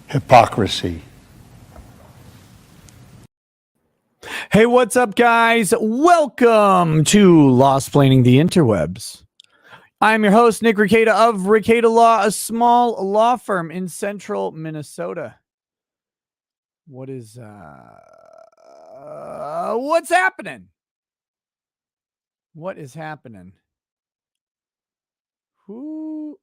Hypocrisy. Hey, what's up, guys? Welcome to Lost-Planning the Interwebs. I'm your host, Nick Ricada of Ricada Law, a small law firm in central Minnesota. What's happening? What is happening? Hold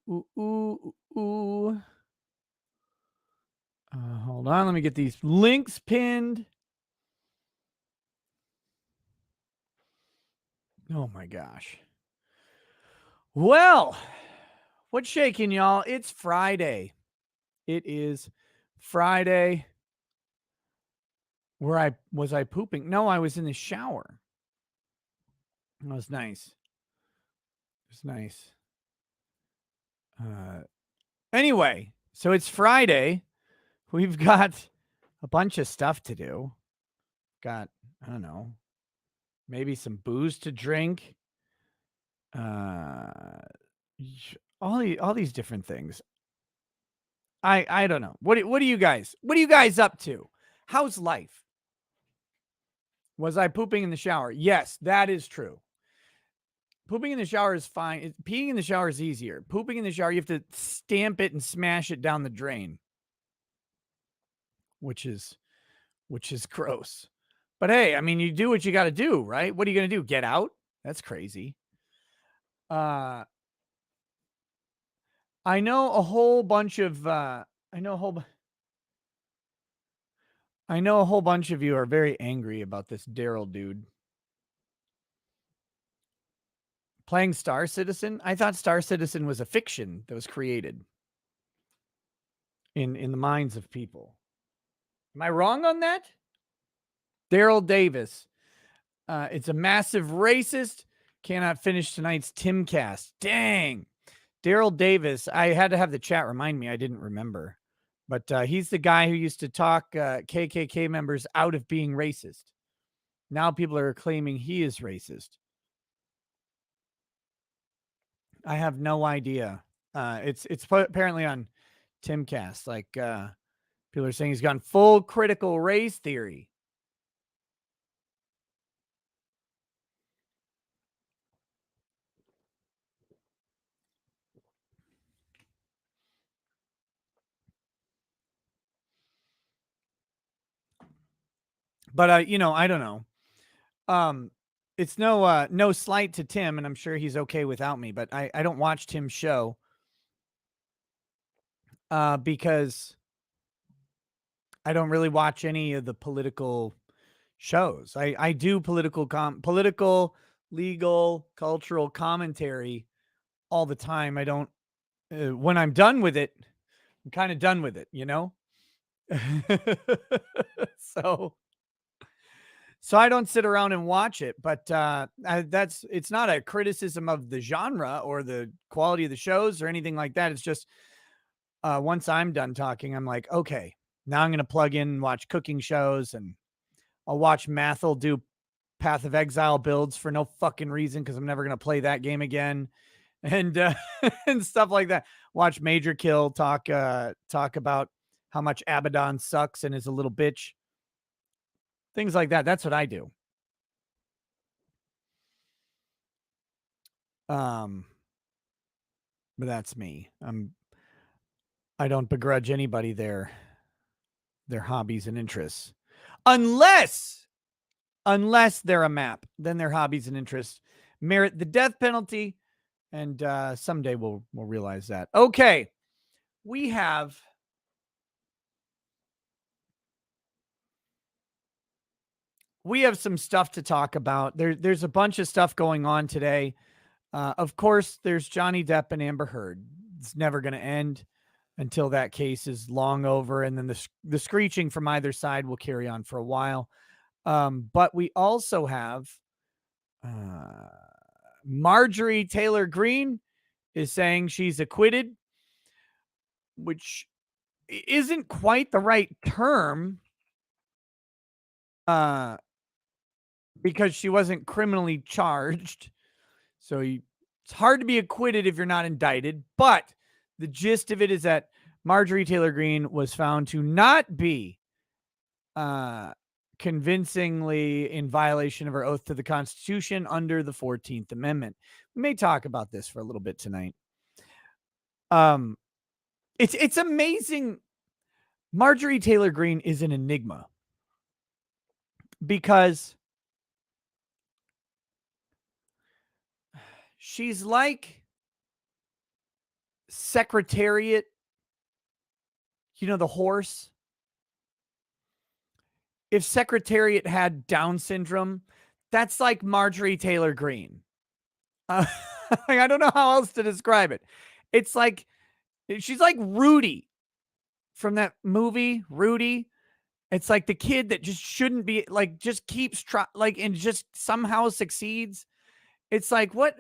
on, let me get these links pinned. Oh my gosh. Well, what's shaking, y'all? It's Friday. It is Friday. Was I pooping? No, I was in the shower. That was nice. It was nice. Anyway, so it's Friday. We've got a bunch of stuff to do. Got, I don't know, maybe some booze to drink. All these different things. I don't know. What are you guys up to? How's life? Was I pooping in the shower? Yes, that is true. Pooping in the shower is fine. Peeing in the shower is easier. Pooping in the shower, you have to stamp it and smash it down the drain, which is gross. But hey, I mean, you do what you got to do, right? What are you going to do? Get out? That's crazy. I know a whole bunch of I know a whole bunch of you are very angry about this Daryl dude playing Star Citizen. I thought Star Citizen was a fiction that was created in the minds of people. Am I wrong on that? Daryl Davis. It's a massive racist. Cannot finish tonight's Timcast. Dang. Daryl Davis. I had to have the chat remind me. I didn't remember. But he's the guy who used to talk KKK members out of being racist. Now people are claiming he is racist. I have no idea. It's apparently on Timcast. Like people are saying he's gone full critical race theory. But I don't know. It's no slight to Tim, and I'm sure he's okay without me, but I don't watch Tim's show because I don't really watch any of the political shows. I do political, legal, cultural commentary all the time. I don't when I'm done with it, I'm kind of done with it, you know? So I don't sit around and watch it, but it's not a criticism of the genre or the quality of the shows or anything like that. It's just once I'm done talking, I'm like, okay, now I'm going to plug in and watch cooking shows, and I'll watch Mathel do Path of Exile builds for no fucking reason because I'm never going to play that game again, and and stuff like that. Watch Major Kill talk about how much Abaddon sucks and is a little bitch. Things like that. That's what I do. But that's me. I don't begrudge anybody their hobbies and interests. Unless they're a map, then their hobbies and interests merit the death penalty. And someday we'll realize that. Okay. We have some stuff to talk about. There's a bunch of stuff going on today. Of course, there's Johnny Depp and Amber Heard. It's never going to end until that case is long over, and then the screeching from either side will carry on for a while. But we also have Marjorie Taylor Greene is saying she's acquitted, which isn't quite the right term. Because she wasn't criminally charged. So it's hard to be acquitted if you're not indicted. But the gist of it is that Marjorie Taylor Greene was found to not be uh, convincingly in violation of her oath to the Constitution under the 14th Amendment. We may talk about this for a little bit tonight. Um, it's amazing. Marjorie Taylor Greene is an enigma because she's like Secretariat, the horse. If Secretariat had Down syndrome, that's like Marjorie Taylor Greene. Uh, I don't know how else to describe it. It's like she's like Rudy from that movie, Rudy. It's like the kid that just shouldn't be like, just keeps and just somehow succeeds. It's like, what?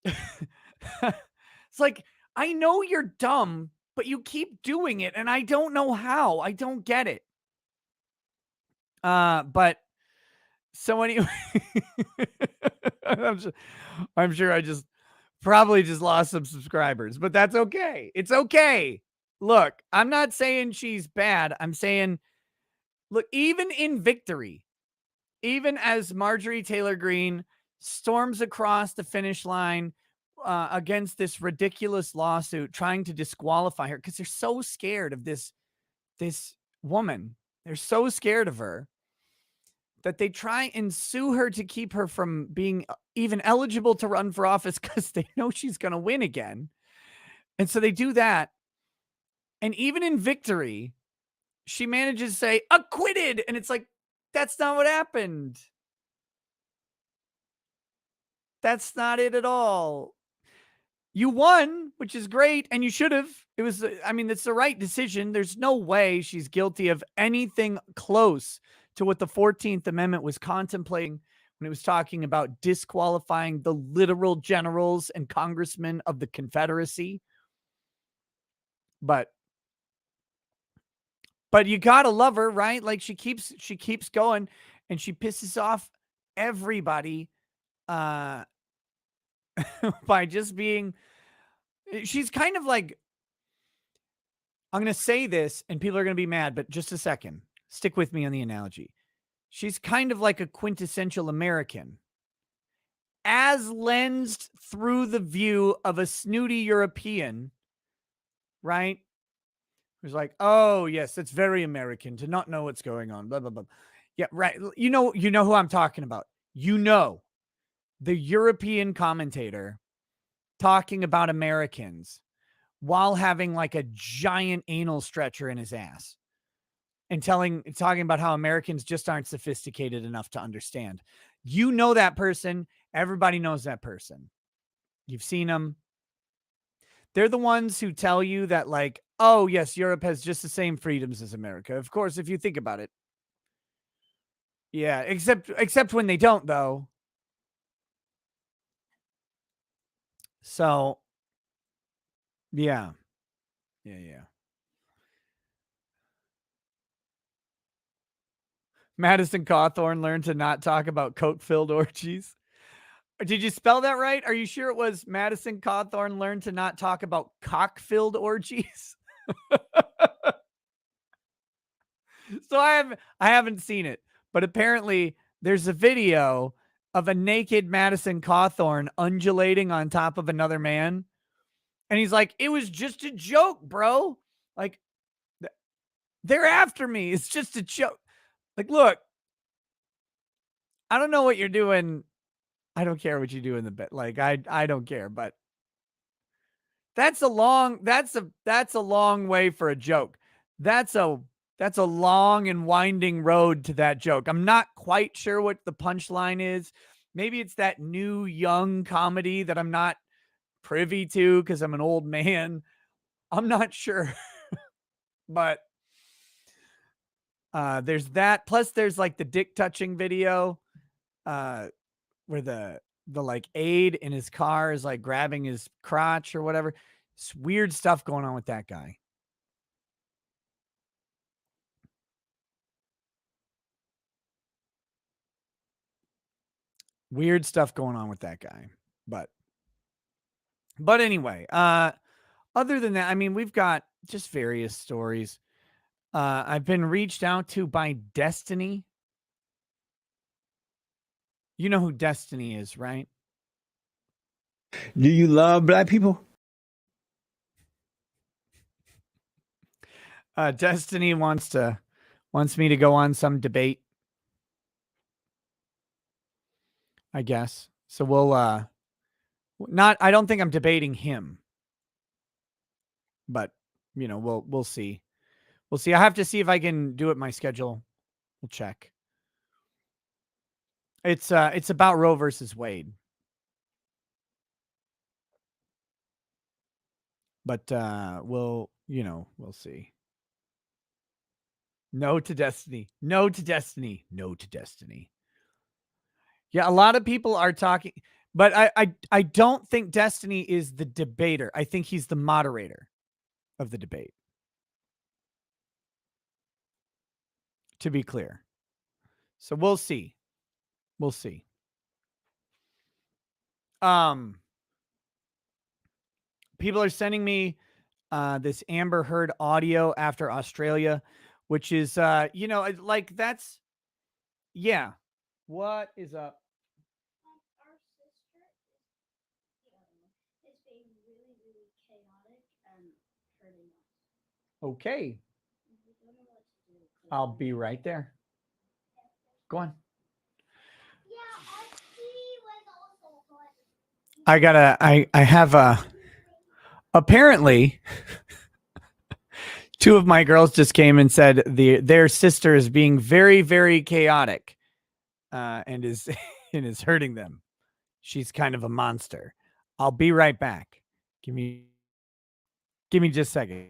It's like, I know you're dumb, but you keep doing it, and I don't know how. I don't get it. But so anyway, I'm sure I just probably just lost some subscribers, but that's okay. It's okay. Look, I'm not saying she's bad. I'm saying, look, even in victory, even as Marjorie Taylor Greene storms across the finish line against this ridiculous lawsuit trying to disqualify her because they're so scared of this woman. They're so scared of her that they try and sue her to keep her from being even eligible to run for office because they know she's going to win again. And so they do that. And even in victory, she manages to say acquitted. And it's like, that's not what happened. That's not it at all. You won, which is great, and you should have. It was, I mean, it's the right decision. There's no way she's guilty of anything close to what the 14th Amendment was contemplating when it was talking about disqualifying the literal generals and congressmen of the Confederacy. But you gotta love her, right? Like she keeps going, and she pisses off everybody uh by just being, she's kind of like, I'm going to say this and people are going to be mad, but just a second. Stick with me on the analogy. She's kind of like a quintessential American, as lensed through the view of a snooty European, right? Who's like, oh, yes, it's very American to not know what's going on, blah, blah, blah. Yeah, right. You know who I'm talking about. The European commentator talking about Americans while having like a giant anal stretcher in his ass and talking about how Americans just aren't sophisticated enough to understand. You know that person. Everybody knows that person. You've seen them. They're the ones who tell you that, like, oh, yes, Europe has just the same freedoms as America. Of course, if you think about it. Yeah, except when they don't, though. So, yeah. Yeah. Madison Cawthorn learned to not talk about coke-filled orgies. Did you spell that right? Are you sure it was Madison Cawthorn learned to not talk about cock-filled orgies? So I haven't seen it, but apparently there's a video of a naked Madison Cawthorn undulating on top of another man. And he's like, it was just a joke, bro. Like, they're after me. It's just a joke. Like, look, I don't know what you're doing. I don't care what you do in the bed. Like, I don't care, but that's a long way for a joke. That's a long and winding road to that joke. I'm not quite sure what the punchline is. Maybe it's that new young comedy that I'm not privy to because I'm an old man. I'm not sure. But there's that. Plus there's like the dick touching video where the like aide in his car is like grabbing his crotch or whatever. It's weird stuff going on with that guy. Weird stuff going on with that guy. But anyway, other than that, I mean, we've got just various stories. I've been reached out to by Destiny. You know who Destiny is, right? Do you love black people? Destiny wants me to go on some debate, I guess. So we'll not I don't think I'm debating him, but we'll see. We'll see. I have to see if I can do it my schedule. We'll check. It's about Roe versus Wade. But we'll see. No to Destiny. No to Destiny. No to Destiny. Yeah, a lot of people are talking, but I don't think Destiny is the debater. I think he's the moderator of the debate. To be clear. So we'll see. We'll see. People are sending me this Amber Heard audio after Australia, which is like that's yeah. What is up? Our sister is being really, really chaotic and hurting us. Okay. We don't know what to do. I'll be right there. Go on. I have apparently two of my girls just came and said their sister is being very, very chaotic, and is and is hurting them. She's kind of a monster. I'll be right back. Give me just a second.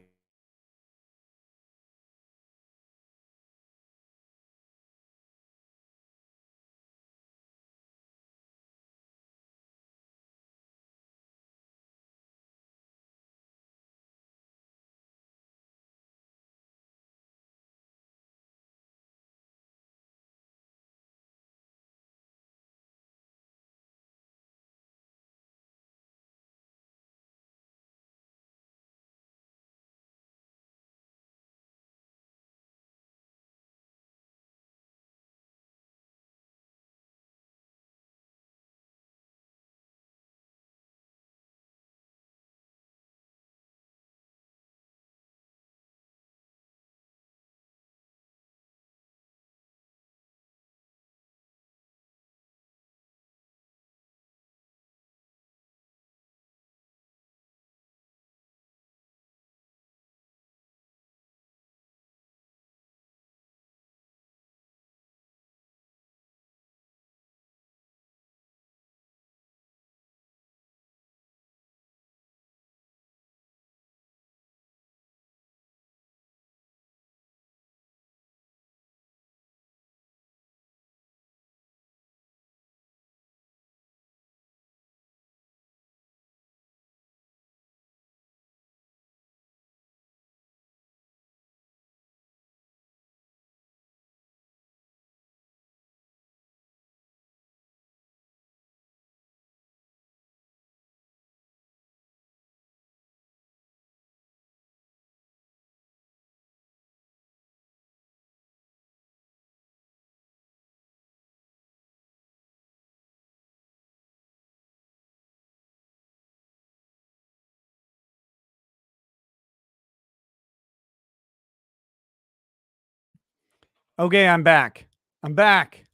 Okay, I'm back. I'm back.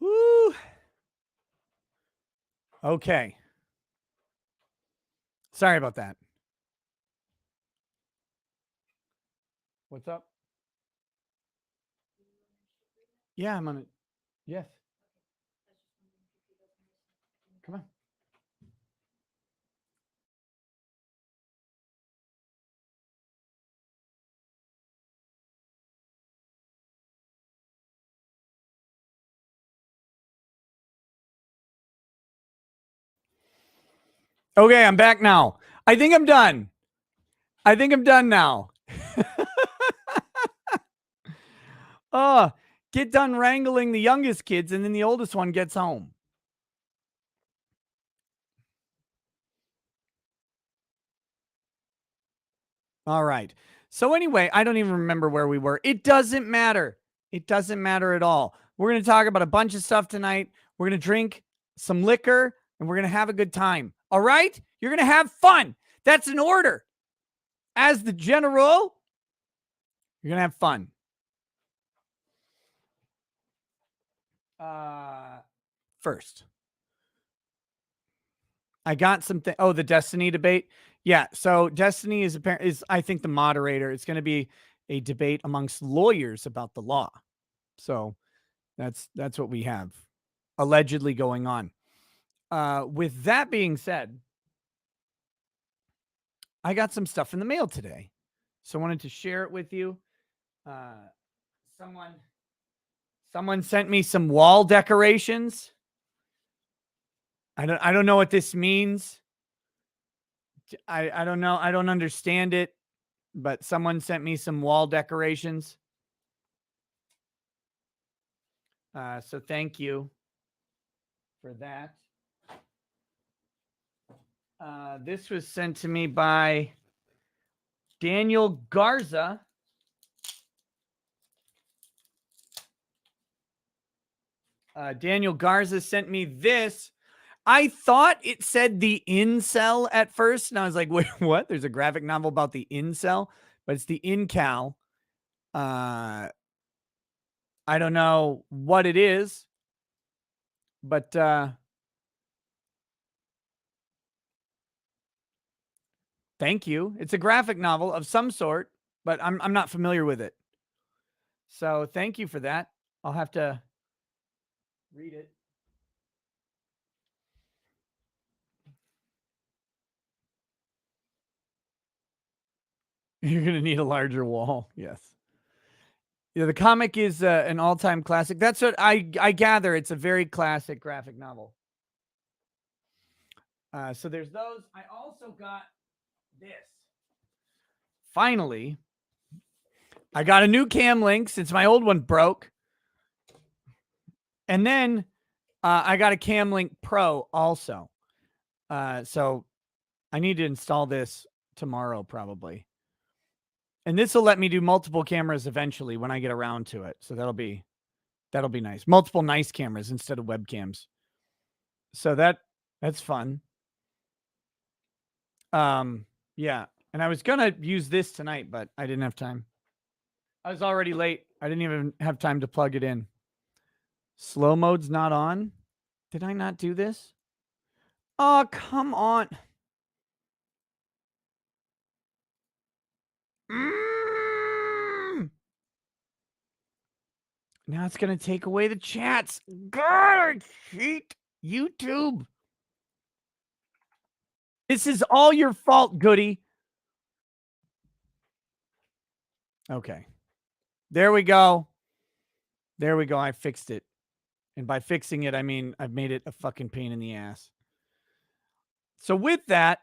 Woo. Okay. Sorry about that. What's up? Yeah, I'm on it. Yes. Come on. Okay, I'm back now. I think I'm done. I think I'm done now. Oh, get done wrangling the youngest kids, and then the oldest one gets home. All right. So anyway, I don't even remember where we were. It doesn't matter. It doesn't matter at all. We're going to talk about a bunch of stuff tonight. We're going to drink some liquor and we're going to have a good time. All right? You're going to have fun. That's an order. As the general, you're going to have fun. First, I got something. Oh, the Destiny debate. Yeah. So Destiny is I think the moderator. It's going to be a debate amongst lawyers about the law. So that's what we have allegedly going on. With that being said, I got some stuff in the mail today, so I wanted to share it with you. Someone sent me some wall decorations. I don't know what this means. I don't know. I don't understand it, but someone sent me some wall decorations. So thank you for that. This was sent to me by Daniel Garza. Daniel Garza sent me this. I thought it said the incel at first, and I was like, wait, what? There's a graphic novel about the incel, but it's the incal. I don't know what it is, but thank you. It's a graphic novel of some sort, but I'm not familiar with it. So thank you for that. I'll have to read it. You're going to need a larger wall. Yes. Yeah, the comic is an all-time classic. That's what I gather. It's a very classic graphic novel. So there's those. I also got this. Finally, I got a new cam link since my old one broke. And then I got a Cam Link Pro also. So I need to install this tomorrow probably. And this will let me do multiple cameras eventually when I get around to it. So that'll be nice. Multiple nice cameras instead of webcams. So that's fun. Yeah. And I was going to use this tonight, but I didn't have time. I was already late. I didn't even have time to plug it in. Slow mode's not on. Did I not do this? Oh, come on. Now it's going to take away the chats. God, I hate YouTube. This is all your fault, Goody. Okay. There we go. There we go. I fixed it. And by fixing it, I mean I've made it a fucking pain in the ass. So with that,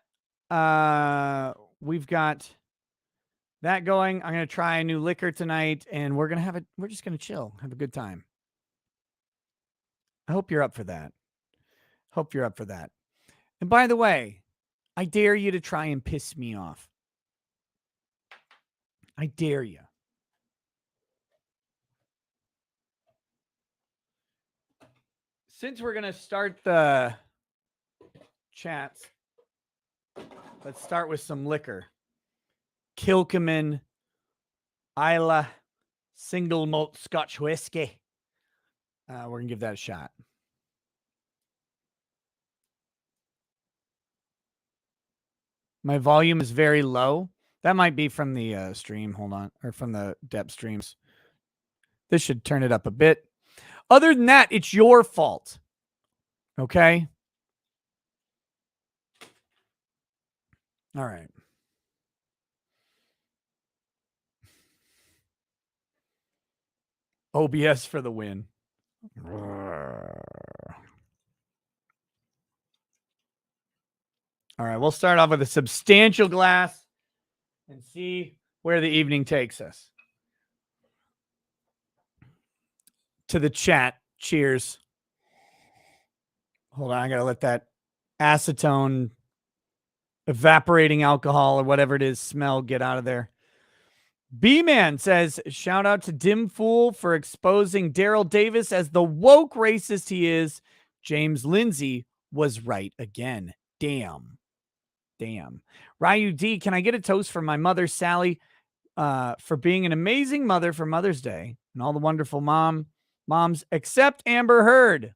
we've got that going. I'm going to try a new liquor tonight, and we're just going to chill, have a good time. I hope you're up for that. Hope you're up for that. And by the way, I dare you to try and piss me off. I dare you. Since we're going to start the chats, let's start with some liquor. Kilkeman Isla single malt Scotch whiskey. We're going to give that a shot. My volume is very low. That might be from the stream. Hold on. Or from the depth streams. This should turn it up a bit. Other than that, it's your fault. Okay? All right. OBS for the win. All right, we'll start off with a substantial glass and see where the evening takes us. To the chat, cheers. Hold on, I gotta let that acetone evaporating alcohol or whatever it is, smell, get out of there. B-Man says, shout out to Dim Fool for exposing Daryl Davis as the woke racist he is. James Lindsay was right again. Damn. Ryu D, can I get a toast for my mother, Sally, for being an amazing mother for Mother's Day and all the wonderful moms except Amber Heard.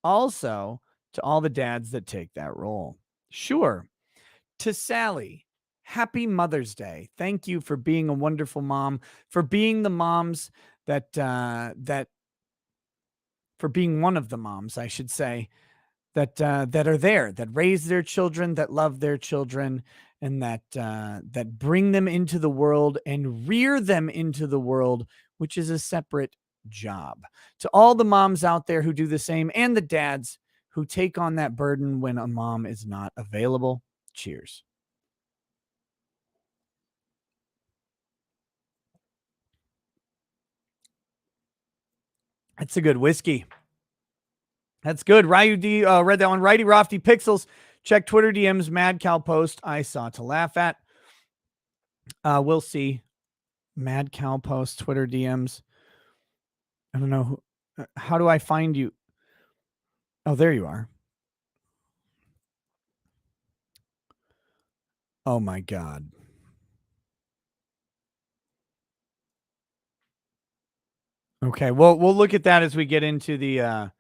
Also, to all the dads that take that role. Sure. To Sally, happy Mother's Day. Thank you for being a wonderful mom, for being the moms that for being one of the moms, I should say, that are there, that raise their children, that love their children, and that bring them into the world and rear them into the world, which is a separate job. To all the moms out there who do the same, and the dads who take on that burden when a mom is not available. Cheers. That's a good whiskey. That's good. Ryu D read that one. Righty Rofty Pixels. Check Twitter DMs. Mad Cow post I saw to laugh at. We'll see. Mad Cow post Twitter DMs. I don't know. How do I find you? Oh, there you are. Oh my God. Okay, well, we'll look at that as we get into the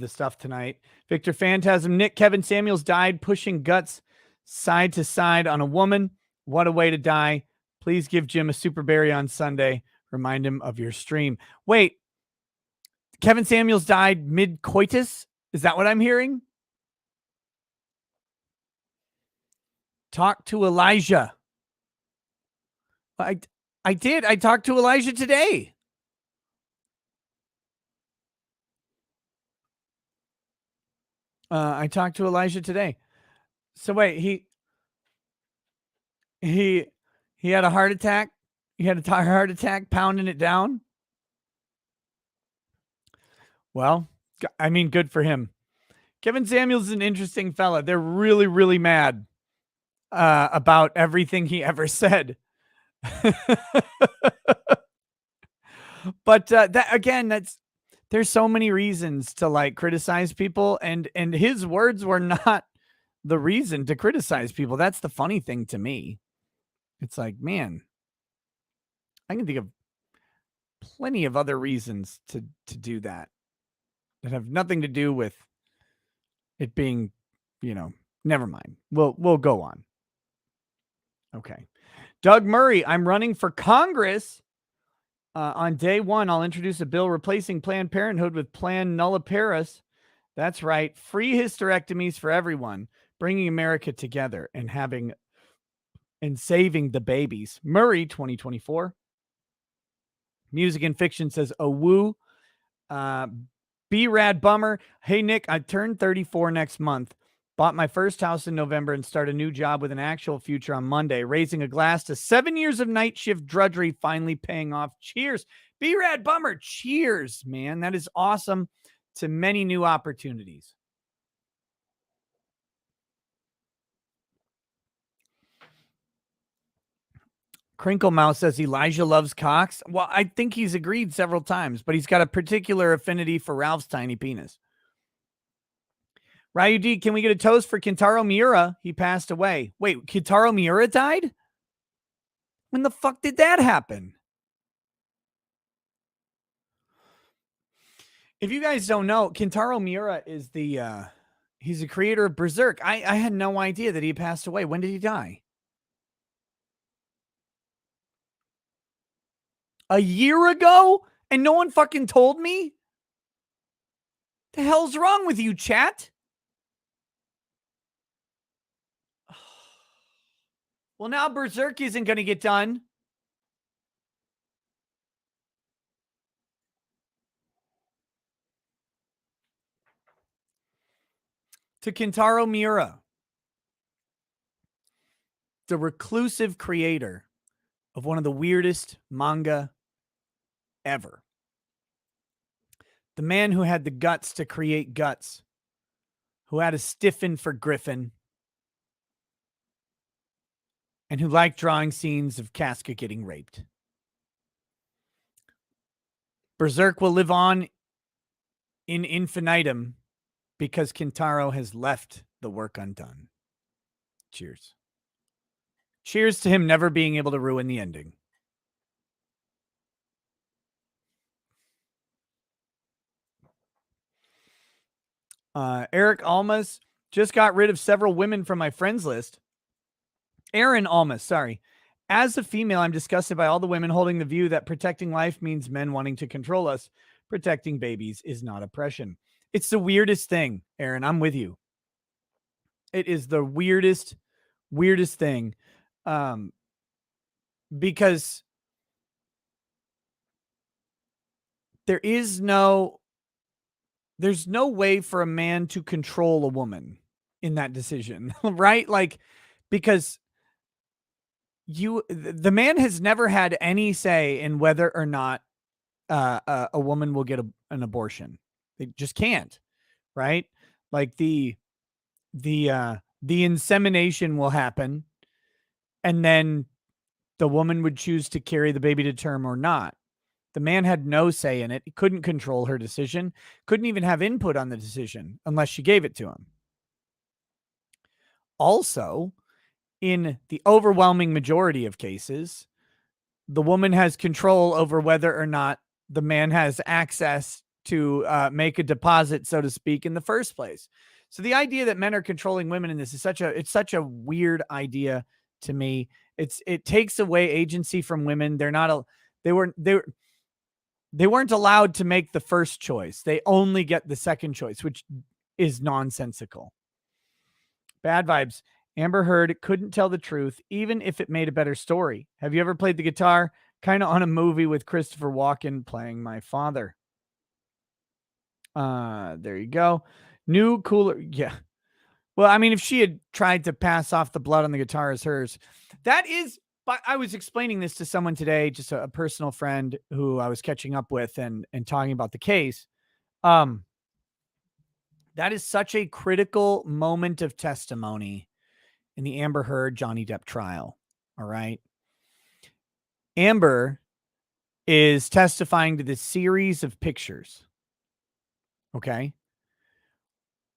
stuff tonight. Victor Phantasm, Nick Kevin Samuels died pushing guts side to side on a woman. What a way to die. Please give Jim a super berry on Sunday. Remind him of your stream. Wait, Kevin Samuels died mid-coitus? Is that what I'm hearing? Talk to Elijah. I did. I talked to Elijah today. I talked to Elijah today. So wait, he had a heart attack. He had a heart attack, pounding it down. Well, I mean, good for him. Kevin Samuels is an interesting fella. They're really, really mad about everything he ever said. But that again, there's so many reasons to like criticize people, and his words were not the reason to criticize people. That's the funny thing to me. It's like, man, I can think of plenty of other reasons to do that have nothing to do with it being, never mind. We'll go on. Okay. Doug Murray, I'm running for Congress. On day one, I'll introduce a bill replacing Planned Parenthood with Planned Nulliparous. That's right. Free hysterectomies for everyone, bringing America together and saving the babies. Murray, 2024. Music and Fiction says, oh, woo. B-Rad Bummer. Hey, Nick, I turned 34 next month. Bought my first house in November and start a new job with an actual future on Monday. Raising a glass to 7 years of night shift drudgery finally paying off. Cheers. B-Rad Bummer. Cheers, man. That is awesome. To many new opportunities. Crinkle Mouse says Elijah loves cocks. Well, I think he's agreed several times, but he's got a particular affinity for Ralph's tiny penis. Ryu D, can we get a toast for Kentaro Miura? He passed away. Wait, Kentaro Miura died? When the fuck did that happen? If you guys don't know, Kentaro Miura is he's the creator of Berserk. I had no idea that he passed away. When did he die? A year ago? And no one fucking told me? The hell's wrong with you, chat? Well, now Berserk isn't going to get done. To Kentaro Miura, the reclusive creator of one of the weirdest manga ever. The man who had the guts to create Guts, who had a stiffen for Griffin, and who like drawing scenes of Casca getting raped. Berserk will live on in infinitum because Kintaro has left the work undone. Cheers. Cheers to him never being able to ruin the ending. Eric Almas just got rid of several women from my friends list. Aaron Almas, sorry. As a female, I'm disgusted by all the women holding the view that protecting life means men wanting to control us. Protecting babies is not oppression. It's the weirdest thing, Aaron. I'm with you. It is the weirdest thing. Because there's no way for a man to control a woman in that decision, right? Like, because the man has never had any say in whether or not a woman will get an abortion. They just can't, right? Like the insemination will happen, and then the woman would choose to carry the baby to term or not. The man had no say in it. He couldn't control her decision, couldn't even have input on the decision unless she gave it to him. Also, in the overwhelming majority of cases, the woman has control over whether or not the man has access to make a deposit, so to speak, in the first place. So the idea that men are controlling women in this is it's such a weird idea to me. It takes away agency from women. They weren't allowed to make the first choice. They only get the second choice, which is nonsensical. Bad vibes. Amber Heard couldn't tell the truth, even if it made a better story. Have you ever played the guitar? Kind of on a movie with Christopher Walken playing my father. There you go. New cooler. Yeah. Well, I mean, if she had tried to pass off the blood on the guitar as hers, that is. But I was explaining this to someone today, just a personal friend who I was catching up with and talking about the case. That is such a critical moment of testimony in the Amber Heard Johnny Depp trial. All right. Amber is testifying to this series of pictures. Okay.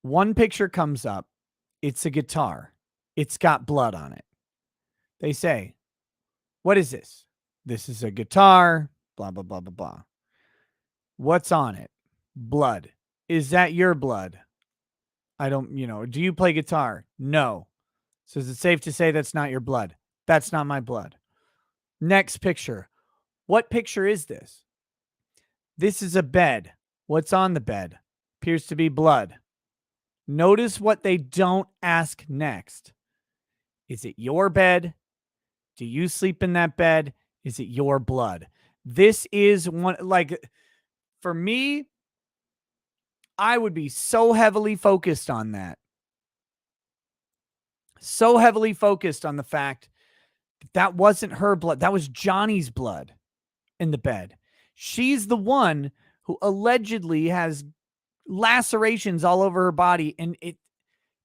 One picture comes up. It's a guitar. It's got blood on it. They say, what is this? This is a guitar, blah, blah, blah, blah, blah. What's on it? Blood. Is that your blood? I don't, do you play guitar? No. So is it safe to say that's not your blood? That's not my blood. Next picture. What picture is this? This is a bed. What's on the bed? Appears to be blood. Notice what they don't ask next. Is it your bed? Do you sleep in that bed? Is it your blood? This is one, like, for me, I would be so heavily focused on that. So heavily focused on the fact that wasn't her blood. That was Johnny's blood in the bed. She's the one who allegedly has lacerations all over her body. And it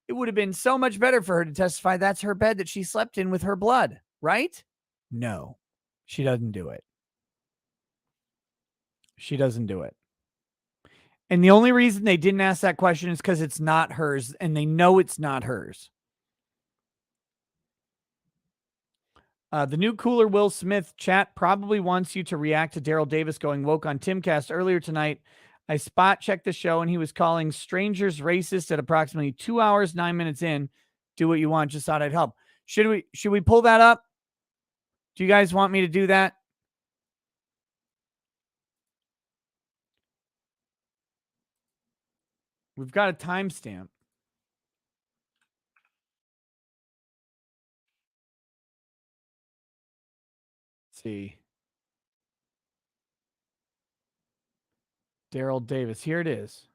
would have been so much better for her to testify that's her bed that she slept in with her blood, right? No, she doesn't do it. She doesn't do it. And the only reason they didn't ask that question is because it's not hers, and they know it's not hers. The new cooler Will Smith chat probably wants you to react to Daryl Davis going woke on Timcast earlier tonight. I spot checked the show, and he was calling strangers racist at approximately 2 hours, 9 minutes in. Do what you want. Just thought I'd help. Should we pull that up? Do you guys want me to do that? We've got a timestamp. See. Daryl Davis. Here it is.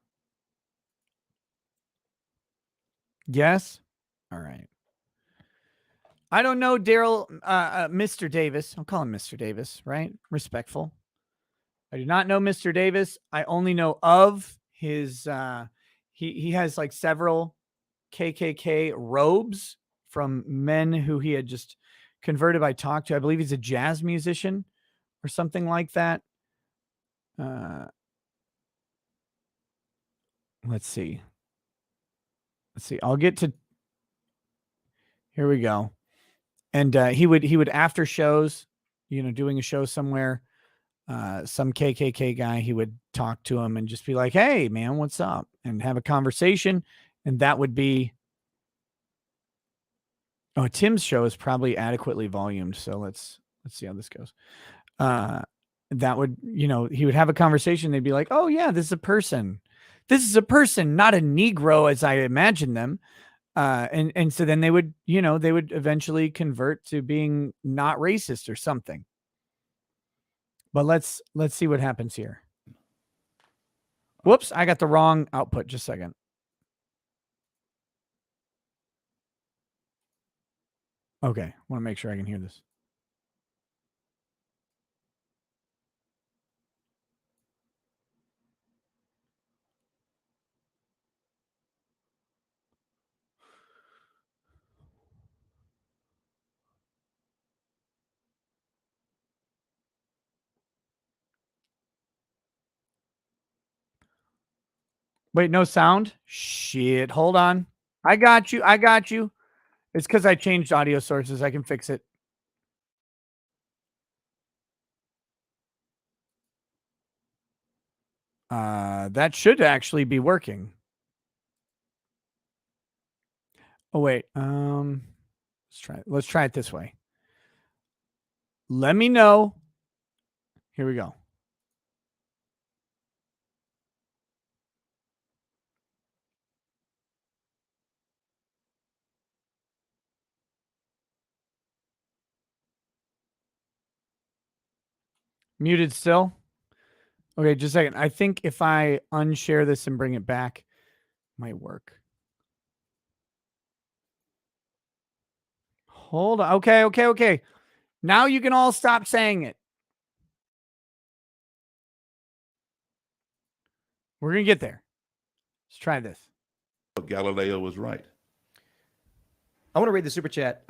Yes? All right. I don't know Daryl, Mr. Davis. I'll call him Mr. Davis, right? Respectful. I do not know Mr. Davis. I only know of his, he has like several KKK robes from men who he had just converted by talk to. I believe he's a jazz musician or something like that. Let's see. I'll get to. Here we go. And he would after shows, doing a show somewhere, some KKK guy, he would talk to him and just be like, "Hey, man, what's up?" and have a conversation. And that would be. Oh, Tim's show is probably adequately volumed. So let's see how this goes. That would, he would have a conversation. They'd be like, "Oh yeah, this is a person. This is a person, not a Negro as I imagine them." And so then they would eventually convert to being not racist or something. But let's see what happens here. Whoops, I got the wrong output. Just a second. Okay, want to make sure I can hear this. Wait, no sound? Shit, hold on. I got you. It's because I changed audio sources. I can fix it. That should actually be working. Oh, wait. Let's try it this way. Let me know. Here we go. Muted still? Okay, just a second. I think if I unshare this and bring it back, it might work. Hold on. Okay. Now you can all stop saying it. We're going to get there. Let's try this. Galileo was right. I want to read the super chat.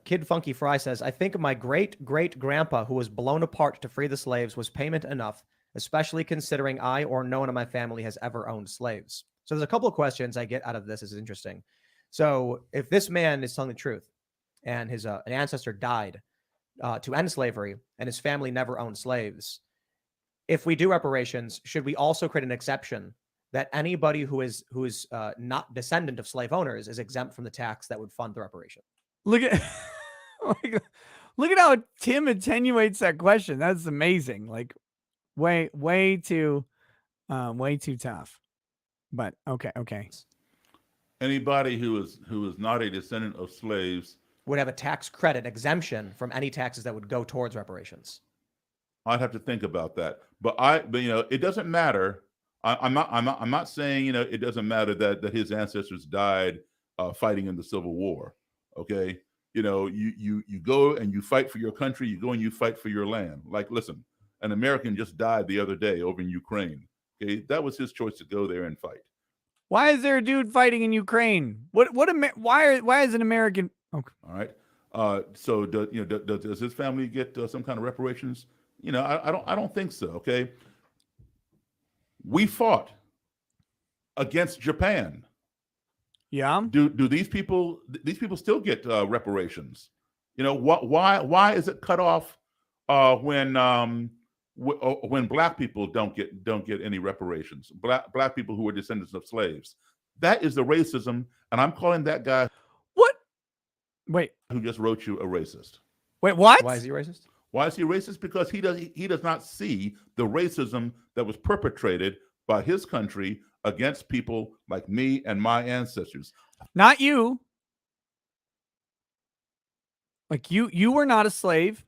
Kid Funky Fry says, "I think my great-great-grandpa who was blown apart to free the slaves was payment enough, especially considering I or no one in my family has ever owned slaves." So there's a couple of questions I get out of this. This is interesting. So if this man is telling the truth and his an ancestor died to end slavery and his family never owned slaves, if we do reparations, should we also create an exception that anybody who is not descendant of slave owners is exempt from the tax that would fund the reparation? Look at look at how Tim attenuates that question. That's amazing. Like way too tough. But okay. Anybody who is not a descendant of slaves would have a tax credit exemption from any taxes that would go towards reparations. I'd have to think about that. But it doesn't matter. I'm not saying it doesn't matter that his ancestors died fighting in the Civil War. Okay, you go and you fight for your country. You go and you fight for your land. Like, listen, an American just died the other day over in Ukraine. Okay, that was his choice to go there and fight. Why is there a dude fighting in Ukraine? Why is an American? Okay. All right. So does his family get some kind of reparations? I don't think so. Okay. We fought against Japan. Yeah. Do these people still get reparations? Why is it cut off when black people don't get any reparations? Black people who are descendants of slaves. That is the racism, and I'm calling that guy. What? Wait. Who just wrote you a racist? Wait, what? Why is he racist? Why is he racist? Because he does not see the racism that was perpetrated by his country against people like me and my ancestors. Not you. Like you were not a slave.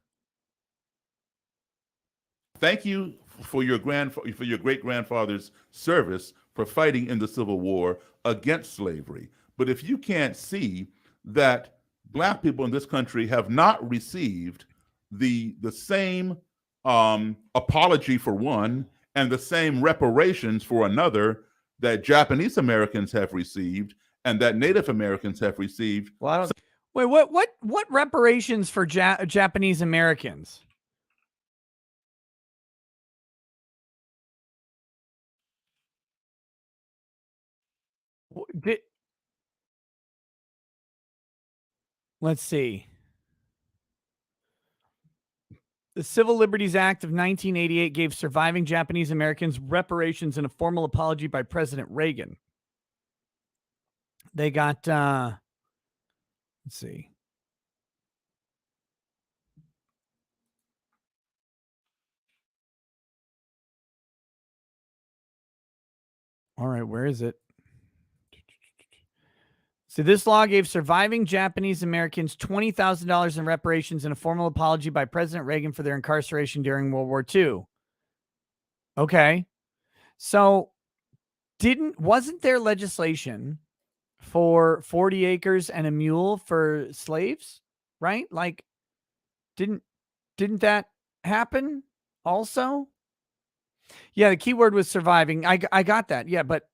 Thank you for your great grandfather's service for fighting in the Civil War against slavery. But if you can't see that black people in this country have not received the same apology for one and the same reparations for another that Japanese Americans have received and that Native Americans have received. Well, Wait, what reparations for Japanese Americans? Let's see. The Civil Liberties Act of 1988 gave surviving Japanese Americans reparations in a formal apology by President Reagan. They got, let's see. All right, where is it? So this law gave surviving Japanese Americans $20,000 in reparations and a formal apology by President Reagan for their incarceration during World War II. Okay. So wasn't there legislation for 40 acres and a mule for slaves, right? Like, didn't that happen also? Yeah, the key word was surviving. I got that. Yeah, but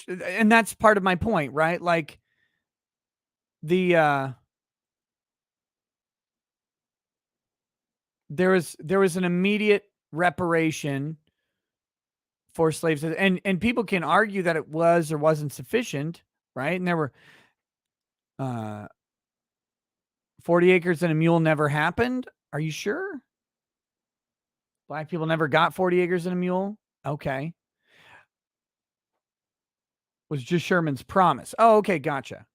and that's part of my point, right? Like there was an immediate reparation for slaves, and people can argue that it was or wasn't sufficient, right? And there were 40 acres and a mule never happened. Are you sure? Black people never got 40 acres and a mule? Okay. Was just Sherman's promise. Oh, okay, gotcha.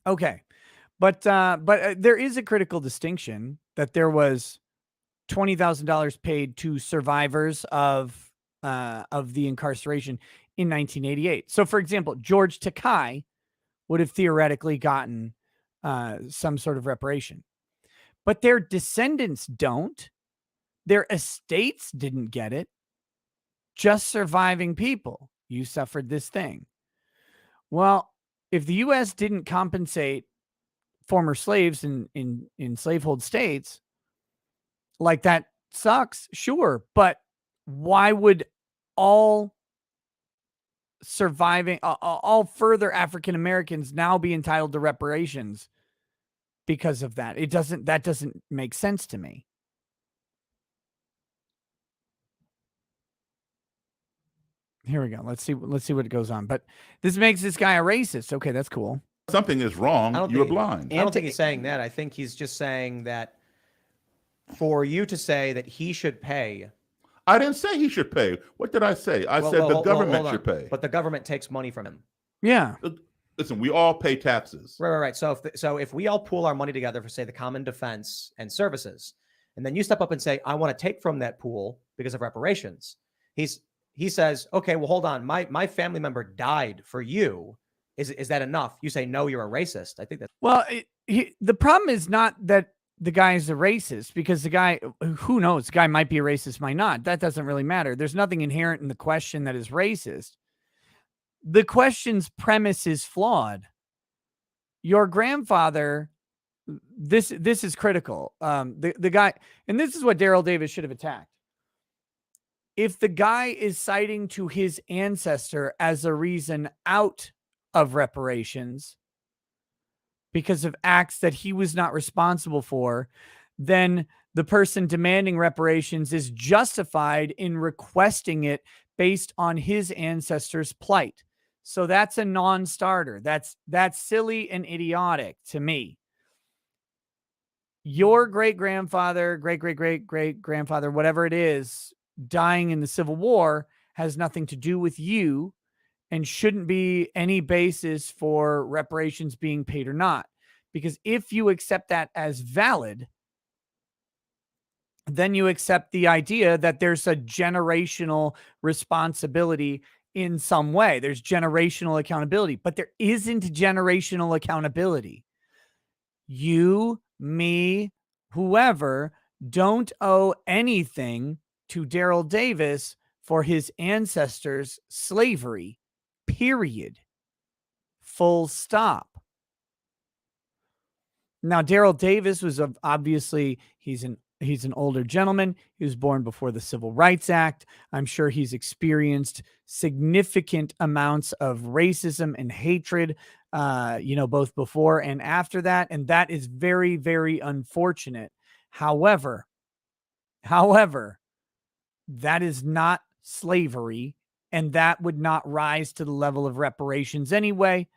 Okay. But there is a critical distinction that there was $20,000 paid to survivors of the incarceration in 1988. So, for example, George Takei would have theoretically gotten some sort of reparation, but their descendants don't. Their estates didn't get it. Just surviving people. You suffered this thing. Well, if the U.S. didn't compensate former slaves in slavehold states, like, that sucks, sure, but why would all surviving, all further African Americans now be entitled to reparations because of that? That doesn't make sense to me. Here we go. Let's see what goes on. But this makes this guy a racist. Okay, that's cool. Something is wrong. You're blind. I don't think he's saying that. I think he's just saying that for you to say that he should pay. I didn't say he should pay. What did I say? I said the government should pay. But the government takes money from him. Yeah. Listen, we all pay taxes. Right. So if we all pool our money together for, say, the common defense and services, and then you step up and say, I want to take from that pool because of reparations, he says, okay, well, hold on. My family member died for you. Is that enough? You say, no, you're a racist. I think that's... Well, the problem is not that the guy is a racist, because the guy, who knows, the guy might be a racist, might not. That doesn't really matter. There's nothing inherent in the question that is racist. The question's premise is flawed. Your grandfather, this is critical. The guy, and this is what Daryl Davis should have attacked. If the guy is citing to his ancestor as a reason out of reparations because of acts that he was not responsible for, then the person demanding reparations is justified in requesting it based on his ancestor's plight. So that's a non-starter. That's silly and idiotic to me. Your great-grandfather, great-great-great-great-grandfather, whatever it is, dying in the Civil War has nothing to do with you and shouldn't be any basis for reparations being paid or not. Because if you accept that as valid, then you accept the idea that there's a generational responsibility in some way. There's generational accountability, but there isn't generational accountability. You, me, whoever don't owe anything to Daryl Davis for his ancestors' slavery, period. Full stop. Now, Daryl Davis was obviously, he's an older gentleman. He was born before the Civil Rights Act. I'm sure he's experienced significant amounts of racism and hatred both before and after that. And that is very, very unfortunate. However, that is not slavery, and that would not rise to the level of reparations anyway.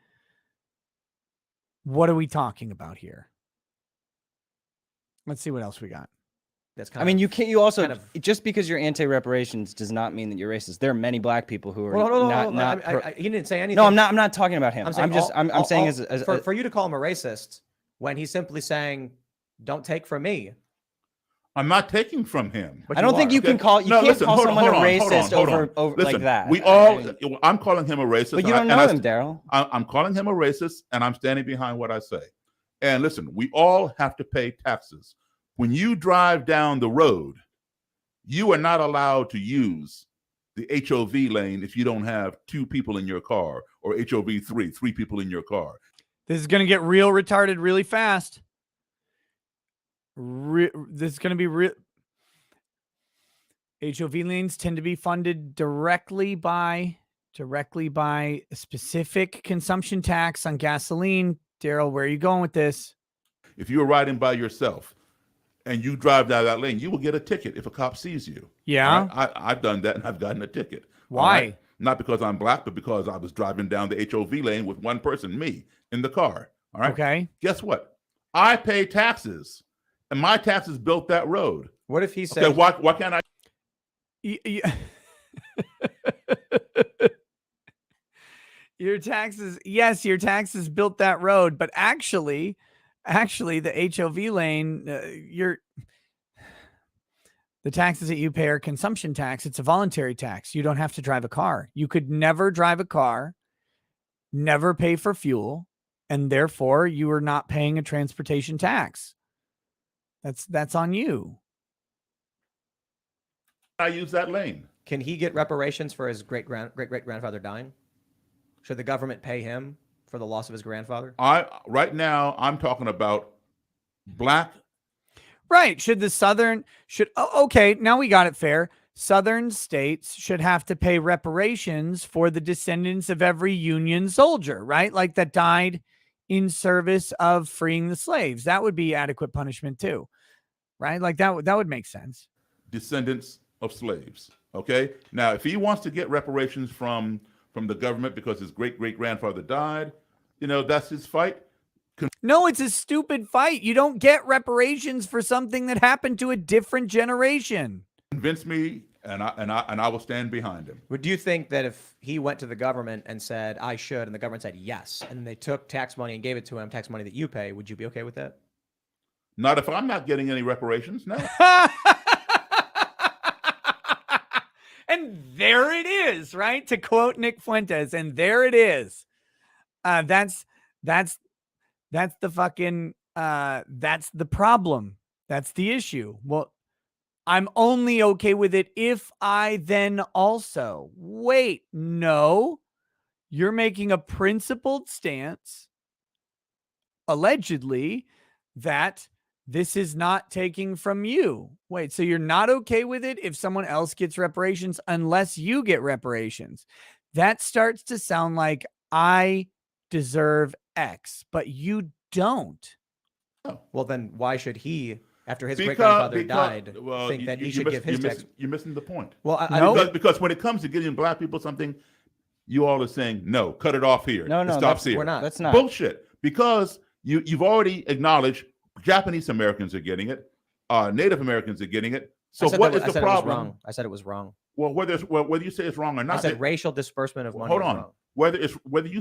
What are we talking about here? Let's see what else we got. That's I mean, you can't. You also kind of- just because you're anti-reparations does not mean that you're racist. There are many black people who are Well, hold on, not. he didn't say anything. No, I'm not. I'm not talking about him. I'm saying I'm saying as for you to call him a racist when he's simply saying, "Don't take from me." I'm not taking from him. But I don't think you can call. You can't call someone a racist over Listen, like that. We all. I'm calling him a racist. But you don't know him, Daryl. I'm calling him a racist, and I'm standing behind what I say. And listen, we all have to pay taxes. When you drive down the road, you are not allowed to use the HOV lane if you don't have 2 people in your car, or HOV 3 people in your car. This is going to get real retarded really fast. This is going to be real. HOV lanes tend to be funded directly by a specific consumption tax on gasoline. Daryl, where are you going with this? If you're riding by yourself and you drive down that lane, you will get a ticket if a cop sees you. Yeah. Right? I've done that, and I've gotten a ticket. Why? Right? Not because I'm black, but because I was driving down the HOV lane with one person, me, in the car. All right. Okay. Guess what? I pay taxes, and my taxes built that road. What if he said, Okay, why can't I? Your taxes, yes, your taxes built that road, but actually the HOV lane, the taxes that you pay are consumption tax. It's a voluntary tax. You don't have to drive a car. You could never drive a car, never pay for fuel, and therefore you are not paying a transportation tax. That's on you. I use that lane. can he get reparations for his great grandfather dying? Should the government pay him for the loss of his grandfather? Right now I'm talking about black. Right. Okay, now we got it fair. Southern states should have to pay reparations for the descendants of every Union soldier, right? Like that died in service of freeing the slaves. That would be adequate punishment too, right? Like that would make sense. Descendants of slaves. Okay. Now, if he wants to get reparations from the government because his great-great-grandfather died, that's his fight. No, it's a stupid fight. You don't get reparations for something that happened to a different generation. Convince me, and I will stand behind him. Would you think that if he went to the government and said, I should, and the government said yes, and then they took tax money and gave it to him, tax money that you pay, would you be okay with that? Not if I'm not getting any reparations, no. And there it is, right? To quote Nick Fuentes, and there it is. That's the fucking, that's the problem. That's the issue. Well, I'm only okay with it if I then also wait. No, you're making a principled stance, allegedly, that this is not taking from you. Wait, so you're not okay with it if someone else gets reparations unless you get reparations? That starts to sound like I deserve X, but you don't. Well, then why should he, after his great-grandfather died, think that he should give his tax? You're missing the point. Well, No. Because when it comes to getting black people something, you all are saying, no, cut it off here. No, It stops that's- here. we're not. That's not. Bullshit. Because you've already acknowledged Japanese Americans are getting it. Native Americans are getting it. So what is the problem? I said it was wrong. Well, whether you say it's wrong or not. I said racial disbursement of money. Hold is on. wrong. Whether you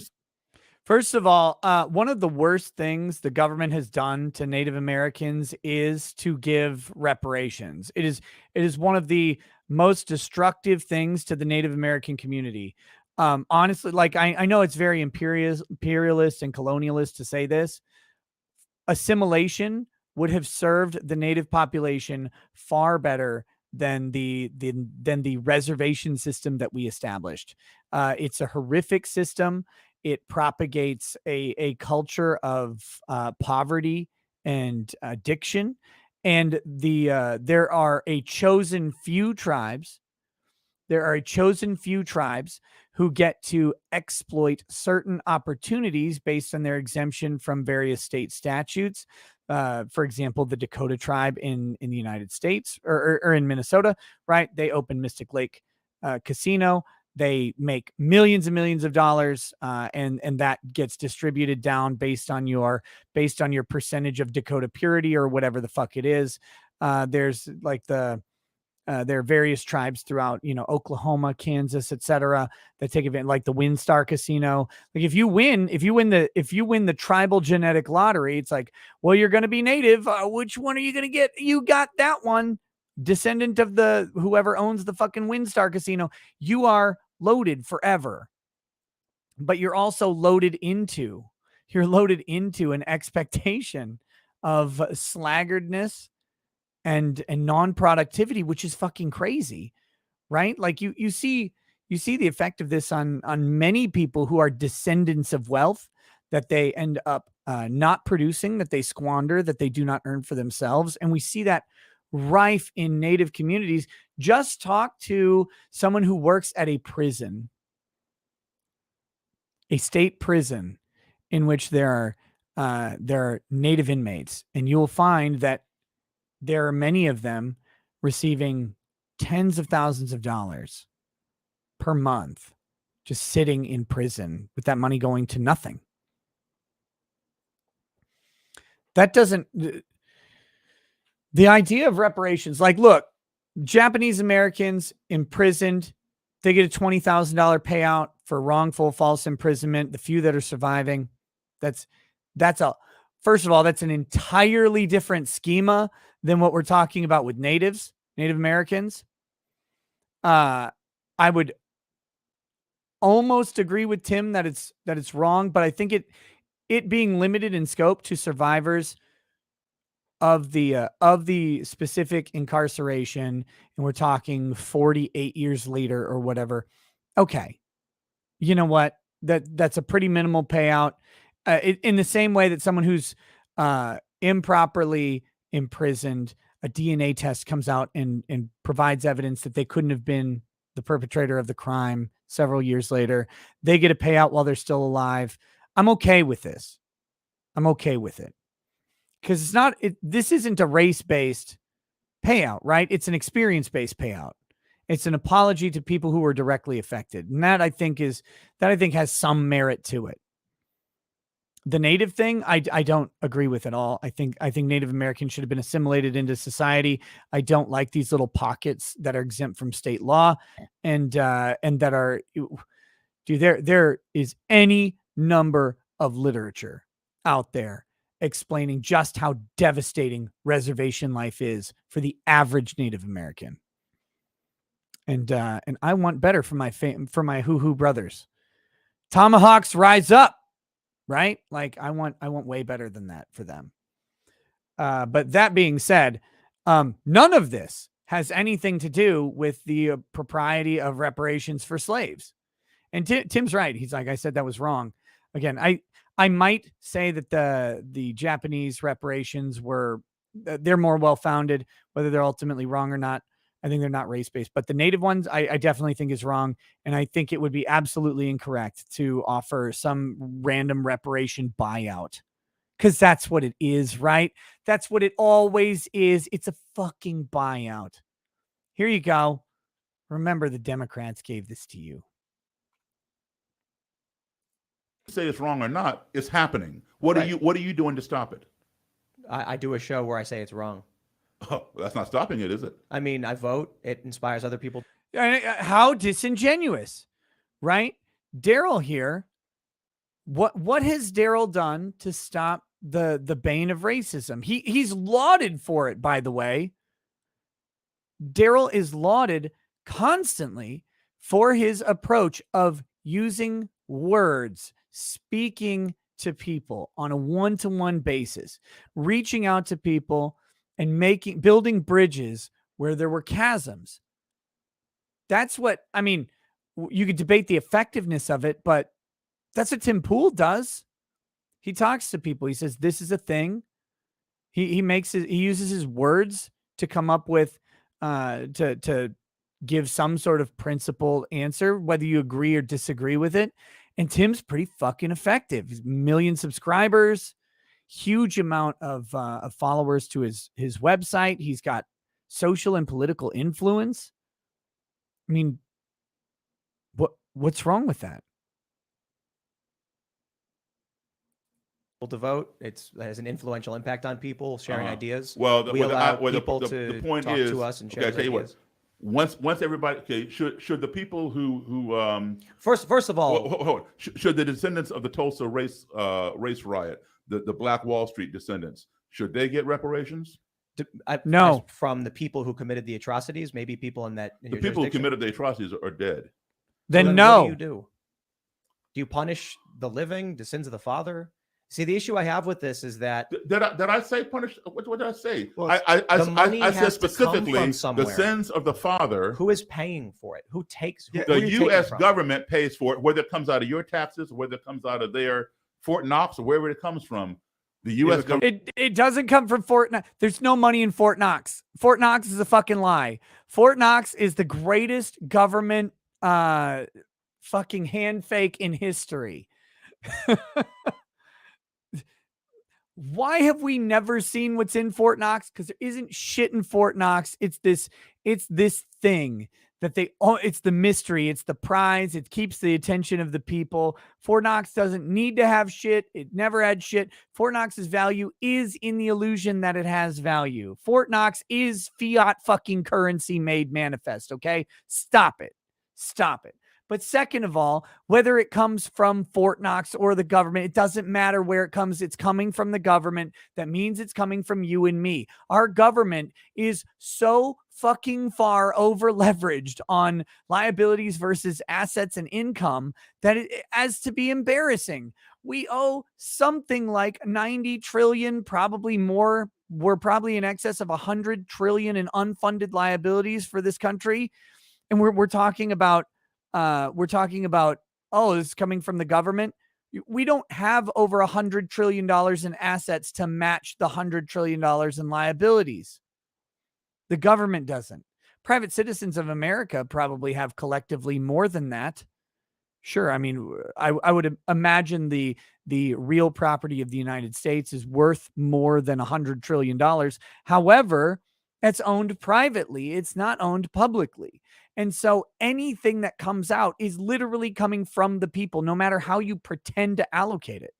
First of all, one of the worst things the government has done to Native Americans is to give reparations. It is one of the most destructive things to the Native American community. Honestly, like I know it's very imperialist and colonialist to say this. Assimilation would have served the Native population far better than the reservation system that we established. It's a horrific system. It propagates a culture of poverty and addiction. And there are a chosen few tribes There are a chosen few tribes who get to exploit certain opportunities based on their exemption from various state statutes. For example, the Dakota tribe in the United States or in Minnesota, right? They open Mystic Lake Casino. They make millions and millions of dollars, and that gets distributed down based on your percentage of Dakota purity or whatever the fuck it is. There's like there are various tribes throughout, Oklahoma, Kansas, etc., that take advantage, like the WinStar Casino. Like if you win the tribal genetic lottery, it's like, well, you're going to be native. Which one are you going to get? You got that one. Descendant of the whoever owns the fucking WinStar Casino. You are loaded forever. But you're also loaded into an expectation of slaggardness and non-productivity, which is fucking crazy, right? Like you see the effect of this on many people who are descendants of wealth, that they end up not producing, that they squander, that they do not earn for themselves. And we see that rife in Native communities. Just talk to someone who works at a prison, a state prison in which there are Native inmates, and you will find that there are many of them receiving tens of thousands of dollars per month, just sitting in prison with that money going to nothing. That doesn't, the idea of reparations, like, look, Japanese Americans imprisoned, they get a $20,000 payout for wrongful false imprisonment. The few that are surviving, that's first of all, that's an entirely different schema than what we're talking about with Native Americans. I would almost agree with Tim that it's wrong, but I think it being limited in scope to survivors of the specific incarceration, and we're talking 48 years later or whatever. Okay, you know what? That's a pretty minimal payout. In the same way that someone who's improperly imprisoned, a DNA test comes out and provides evidence that they couldn't have been the perpetrator of the crime several years later, they get a payout while they're still alive. I'm okay with this. I'm okay with it. Because this isn't a race-based payout, right? It's an experience-based payout. It's an apology to people who were directly affected. And that I think has some merit to it. The Native thing, I don't agree with at all. I think Native Americans should have been assimilated into society. I don't like these little pockets that are exempt from state law, and that are, dude, there is any number of literature out there explaining just how devastating reservation life is for the average Native American. And I want better for my hoo-hoo brothers. Tomahawks rise up. Right? Like I want way better than that for them. But that being said, none of this has anything to do with the propriety of reparations for slaves. And Tim's right. He's like, I said that was wrong. Again, I might say that the Japanese reparations they're more well-founded. Whether they're ultimately wrong or not, I think they're not race-based, but the Native ones, I definitely think is wrong. And I think it would be absolutely incorrect to offer some random reparation buyout, because that's what it is, right? That's what it always is. It's a fucking buyout. Here you go. Remember, the Democrats gave this to you. Say it's wrong or not, it's happening. What are you doing to stop it? I do a show where I say it's wrong. Oh, that's not stopping it, is it? I mean, I vote. It inspires other people. How disingenuous, right? Daryl here. What has Daryl done to stop the bane of racism? He's lauded for it, by the way. Daryl is lauded constantly for his approach of using words, speaking to people on a one-to-one basis, reaching out to people and building bridges where there were chasms. That's what, I mean, you could debate the effectiveness of it, but that's what Tim Pool does. He talks to people. He says, this is a thing. He uses his words to come up with, to give some sort of principled answer, whether you agree or disagree with it. And Tim's pretty fucking effective. He's 1 million subscribers, huge amount of followers to his website. He's got social and political influence. I mean, what's wrong with that? To vote, it has an influential impact on people sharing ideas. Well, we allow the people to point talk is, to us and share okay, I tell you ideas. what. Once everybody, okay, should the people who First of all, hold on. Should the descendants of the Tulsa race riot, the Black Wall Street descendants, should they get reparations? No. From the people who committed the atrocities, maybe people in that. The people who committed the atrocities are dead. Then no. What do? Do you punish the living, the sins of the father? See, the issue I have with this is that did I say punish? What did I say? Well, I said specifically the somewhere. sins of the father. Who is paying for it? Who takes? The U.S. government pays for it, whether it comes out of your taxes, or whether it comes out of their Fort Knox, or wherever it comes from. The U.S. government. It doesn't come from Fort Knox. There's no money in Fort Knox. Fort Knox is a fucking lie. Fort Knox is the greatest government fucking hand fake in history. Why have we never seen what's in Fort Knox? Because there isn't shit in Fort Knox. It's this thing that it's the mystery. It's the prize. It keeps the attention of the people. Fort Knox doesn't need to have shit. It never had shit. Fort Knox's value is in the illusion that it has value. Fort Knox is fiat fucking currency made manifest. Okay. Stop it. But second of all, whether it comes from Fort Knox or the government, it doesn't matter where it comes. It's coming from the government. That means it's coming from you and me. Our government is so fucking far over leveraged on liabilities versus assets and income that as to be embarrassing. We owe something like 90 trillion, probably more. We're probably in excess of 100 trillion in unfunded liabilities for this country. And we're talking about, oh, it's coming from the government. We don't have over $100 trillion in assets to match the $100 trillion in liabilities. The government doesn't. Private citizens of America probably have collectively more than that. Sure. I mean, I would imagine the real property of the United States is worth more than $100 trillion. However, it's owned privately. It's not owned publicly. And so anything that comes out is literally coming from the people, no matter how you pretend to allocate it.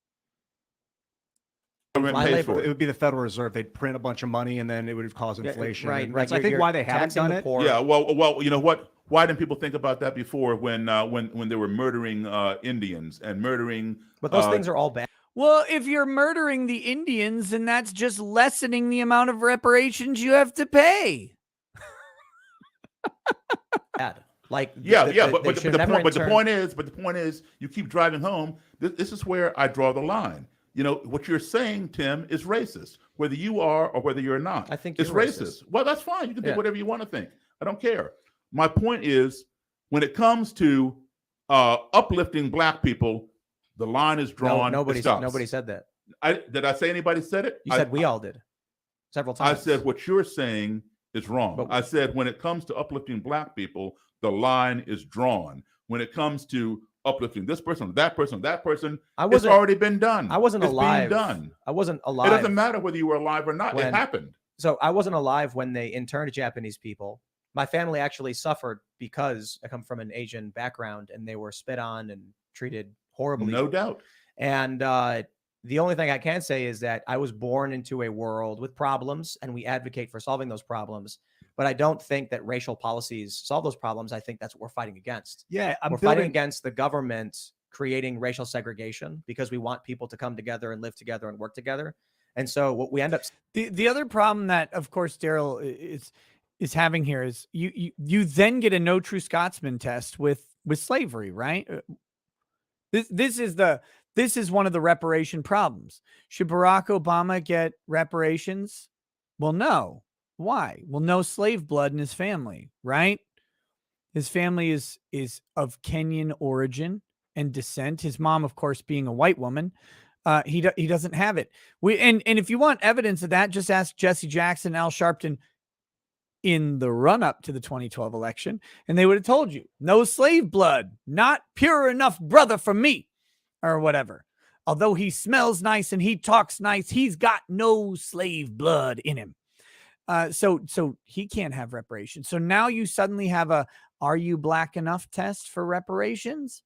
It would be the Federal Reserve. They'd print a bunch of money and then it would cause inflation. Right. That's, I think, why they haven't done it. Yeah. Well, you know what? Why didn't people think about that before when they were murdering Indians and murdering? But those things are all bad. Well, if you're murdering the Indians, then that's just lessening the amount of reparations you have to pay. Like, but the point is, you keep driving home. This is where I draw the line. You know, what you're saying, Tim, is racist, whether you are or whether you're not. I think it's racist. Well, that's fine. You can think whatever you want to think. I don't care. My point is, when it comes to uplifting Black people, the line is drawn. Nobody said that. Did I say anybody said it? You said we all did. Several times. I said what you're saying is wrong. But I said when it comes to uplifting Black people, the line is drawn. When it comes to uplifting this person, that person, it's already been done. I wasn't alive. Being done. I wasn't alive. It doesn't matter whether you were alive or not. It happened. So I wasn't alive when they interned Japanese people. My family actually suffered because I come from an Asian background and they were spit on and treated horribly. No doubt. And the only thing I can say is that I was born into a world with problems and we advocate for solving those problems. But I don't think that racial policies solve those problems. I think that's what we're fighting against. Yeah, we're fighting against the government creating racial segregation because we want people to come together and live together and work together. And so what we end up... The other problem that, of course, Daryl is having here is you then get a no true Scotsman test with slavery, right? This is one of the reparation problems. Should Barack Obama get reparations? Well, no. Why? Well, no slave blood in his family, right? His family is of Kenyan origin and descent. His mom, of course, being a white woman. He doesn't have it. And if you want evidence of that, just ask Jesse Jackson, Al Sharpton. in the run-up to the 2012 election, and they would have told you, no slave blood, not pure enough brother for me, or whatever. Although he smells nice and he talks nice, he's got no slave blood in him. So he can't have reparations. So now you suddenly have a, are you black enough test for reparations?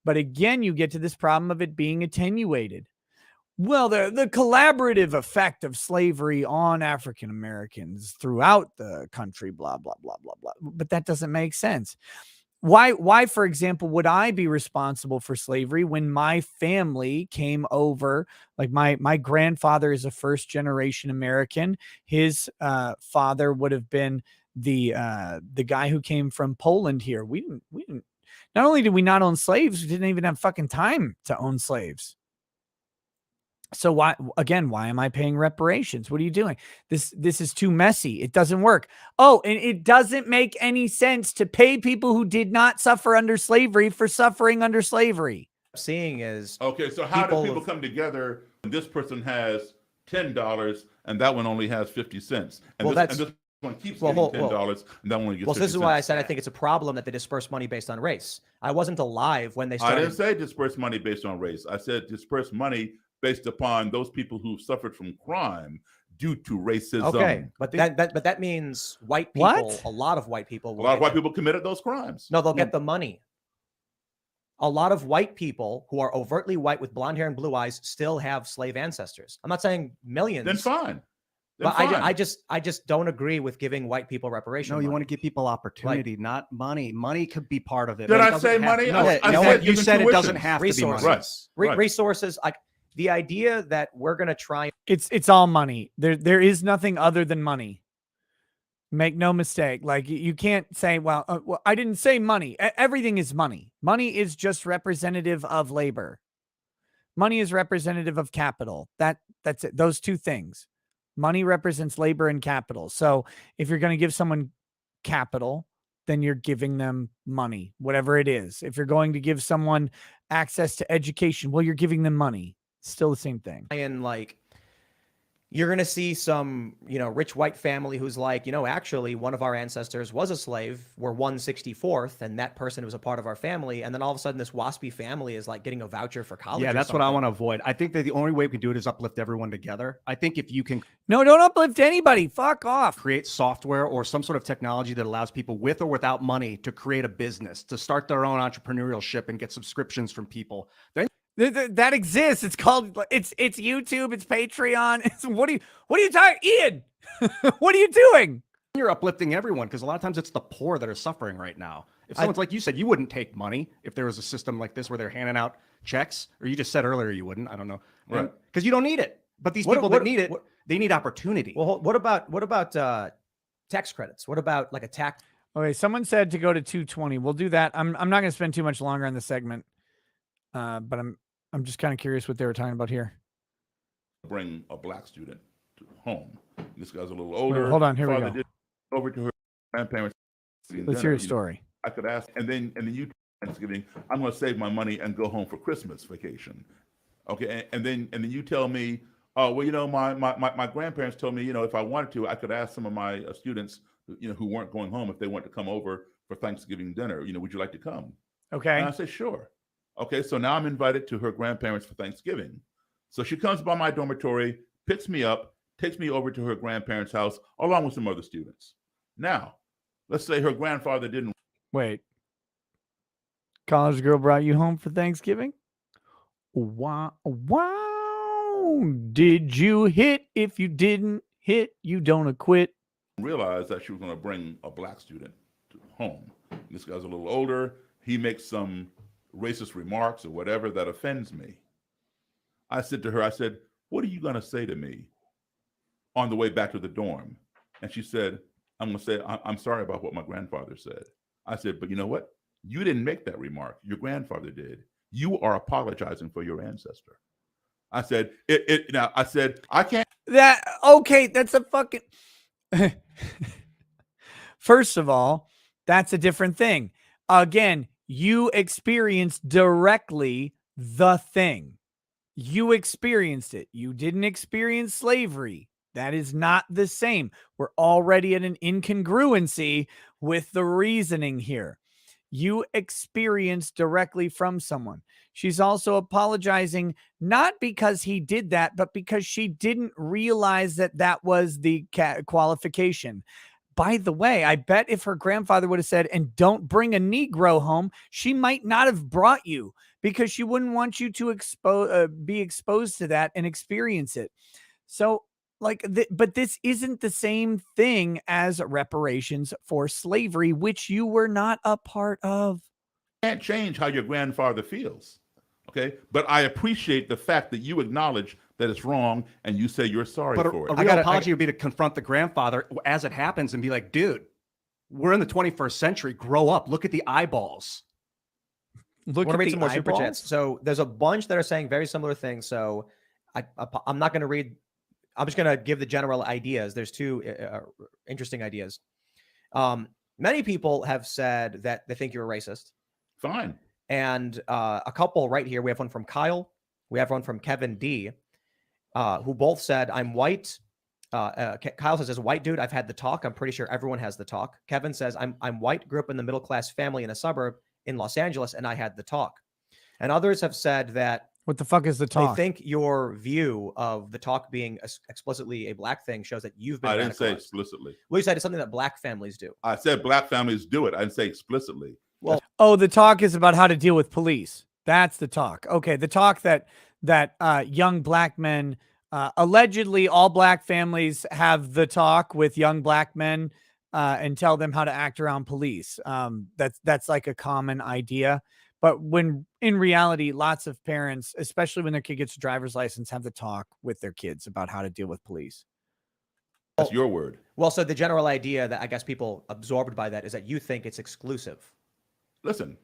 But again, you get to this problem of it being attenuated. Well, the collaborative effect of slavery on African Americans throughout the country, blah, blah, blah, blah, blah. But that doesn't make sense. Why, for example, would I be responsible for slavery when my family came over? Like my grandfather is a first generation American. His father would have been the guy who came from Poland here. We didn't. Not only did we not own slaves, we didn't even have fucking time to own slaves. So why am I paying reparations? What are you doing? This is too messy. It doesn't work. Oh, and it doesn't make any sense to pay people who did not suffer under slavery for suffering under slavery. Seeing is okay. So how do people come together? This person has $10 and that one only has 50 cents. And this one keeps getting $10 and that one only gets 50 cents. This is why I said I think it's a problem that they disperse money based on race. I wasn't alive when they started. I didn't say disperse money based on race. I said disperse money based upon those people who suffered from crime due to racism. Okay, but that means white people. What? A lot of white people. A lot of white people committed those crimes. No, they'll get the money. A lot of white people who are overtly white with blonde hair and blue eyes still have slave ancestors. I'm not saying millions. Then fine. But I just don't agree with giving white people reparations. No, you want to give people opportunity, not money. Money could be part of it. Did I say money? You said it doesn't have to be money. Resources. Like the idea that we're going to try. It's all money. There is nothing other than money. Make no mistake. Like you can't say, well, I didn't say money. Everything is money. Money is just representative of labor. Money is representative of capital. That's it. Those two things. Money represents labor and capital. So if you're going to give someone capital, then you're giving them money, whatever it is. If you're going to give someone access to education, well, you're giving them money. Still the same thing. And like, you're going to see some, rich white family who's like, actually one of our ancestors was a slave. We're 164th. And that person was a part of our family. And then all of a sudden this waspy family is like getting a voucher for college. Yeah, that's what I want to avoid. I think that the only way we can do it is uplift everyone together. I think if you can. No, don't uplift anybody. Fuck off. Create software or some sort of technology that allows people with or without money to create a business, to start their own entrepreneurship and get subscriptions from people. Then that exists. It's called, it's YouTube, it's Patreon. What are you talking, Ian? What are you doing? You're uplifting everyone because a lot of times it's the poor that are suffering right now. If someone's like you said, you wouldn't take money if there was a system like this where they're handing out checks, or you just said earlier you wouldn't. I don't know, right? Because you don't need it. But these people that need it, they need opportunity. Well, what about tax credits? What about like a tax? Okay, someone said to go to 220. We'll do that. I'm not going to spend too much longer on the segment, but I'm just kind of curious what they were talking about here. Bring a black student home. This guy's a little older. Wait, hold on, here we go. Over to her grandparents. Let's hear your story. I could ask, and then you Thanksgiving, I'm going to save my money and go home for Christmas vacation. Okay, and then you tell me, oh well, my grandparents told me, if I wanted to, I could ask some of my students, who weren't going home if they wanted to come over for Thanksgiving dinner. Would you like to come? Okay. And I say sure. Okay, so now I'm invited to her grandparents for Thanksgiving. So she comes by my dormitory, picks me up, takes me over to her grandparents' house, along with some other students. Now, let's say her grandfather didn't. Wait. College girl brought you home for Thanksgiving? Wow. Did you hit? If you didn't hit, you don't acquit. Realize that she was going to bring a black student home. This guy's a little older. He makes some racist remarks or whatever that offends me. I said to her, what are you going to say to me on the way back to the dorm? And she said, I'm going to say, I'm sorry about what my grandfather said. I said, but you know what? You didn't make that remark. Your grandfather did. You are apologizing for your ancestor. I said, I can't. Okay, that's a fucking. First of all, that's a different thing. Again, you experienced directly the thing. You experienced it. You didn't experience slavery. That is not the same. We're already at an incongruency with the reasoning here. You experience directly from someone. She's also apologizing, not because he did that, but because she didn't realize that that was the qualification. By the way, I bet if her grandfather would have said, and don't bring a Negro home, she might not have brought you, because she wouldn't want you to be exposed to that and experience it. So, like, but this isn't the same thing as reparations for slavery, which you were not a part of. Can't change how your grandfather feels. Okay. But I appreciate the fact that you acknowledge that it's wrong and you say you're sorry But for a it. real apology would be to confront the grandfather as it happens and be like, dude, we're in the 21st century. Grow up. Look at the eyeballs. Look I want to at read the some more super eyeballs. chats. So there's a bunch that are saying very similar things. So I'm not going to read. I'm just going to give the general ideas. There's two interesting ideas. Many people have said that they think you're a racist. Fine. And a couple right here. We have one from Kyle. We have one from Kevin D, who both said, I'm white. Kyle says, as a white dude, I've had the talk. I'm pretty sure everyone has the talk. Kevin says, I'm white, grew up in the middle-class family in a suburb in Los Angeles, and I had the talk. And others have said that What the fuck is the they talk? think your view of the talk being explicitly a black thing shows that you've been I didn't say radicalized. explicitly. Well, you said it's something that black families do. I said black families do it. I didn't say explicitly. Well, Oh, the talk is about how to deal with police. That's the talk. Okay, the talk that young black men, allegedly all black families have the talk with young black men and tell them how to act around police. That's like a common idea. But when in reality, lots of parents, especially when their kid gets a driver's license, have the talk with their kids about how to deal with police. That's your word. well, so the general idea that I guess people absorbed by that is that you think it's exclusive. Listen,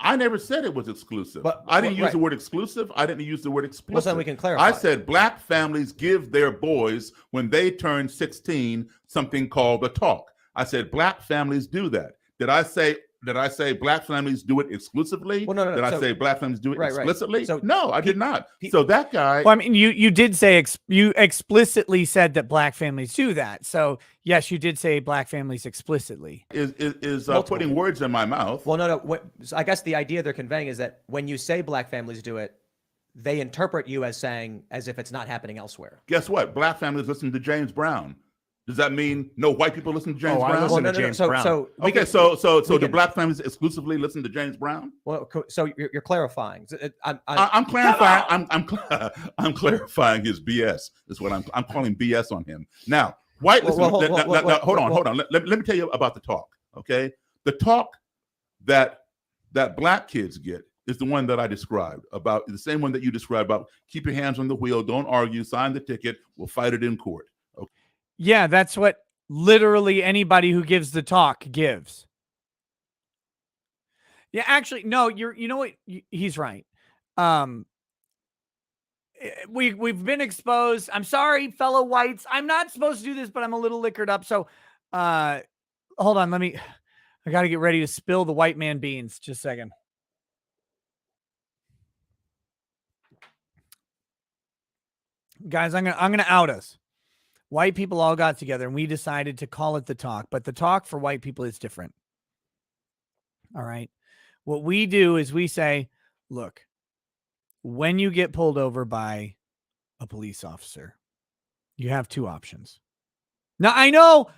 I never said it was exclusive. But- I didn't use right. the word exclusive. I didn't use the word explicit. Well, so we can clarify. I said black families give their boys, when they turn 16, something called a talk. I said black families do that. Did I say black families do it exclusively? Well, no. Did I So- say black families do it Right, right. explicitly? So no, I did not. So that guy Well, I mean, you did say you explicitly said that black families do that. So yes, you did say black families explicitly. is Multiple. putting words in my mouth. Well, no. So I guess the idea they're conveying is that when you say black families do it, they interpret you as saying as if it's not happening elsewhere. Guess what? Black families listen to James Brown. Does that mean no white people listen to James I Brown? listen Well, to James so, Brown. So we Okay, can- so we do can- black families exclusively listen to James Brown? well, so you're clarifying. I'm clarifying. I'm clarifying his BS. Is what I'm calling BS on him. Now, white. Well, Listen, well, hold on. Let me tell you about the talk. Okay, the talk that black kids get is the one that I described, about the same one that you described, about keep your hands on the wheel, don't argue, sign the ticket, we'll fight it in court. Okay. Yeah, that's what literally anybody who gives the talk gives. Yeah, actually, no, you know what? He's right. We've been exposed. I'm sorry, fellow whites. I'm not supposed to do this, but I'm a little liquored up. So hold on, I gotta get ready to spill the white man beans. Just a second. Guys, I'm gonna out us. White people all got together and we decided to call it the talk, but the talk for white people is different. All right. What we do is we say, look, when you get pulled over by a police officer, you have two options. Now, I know,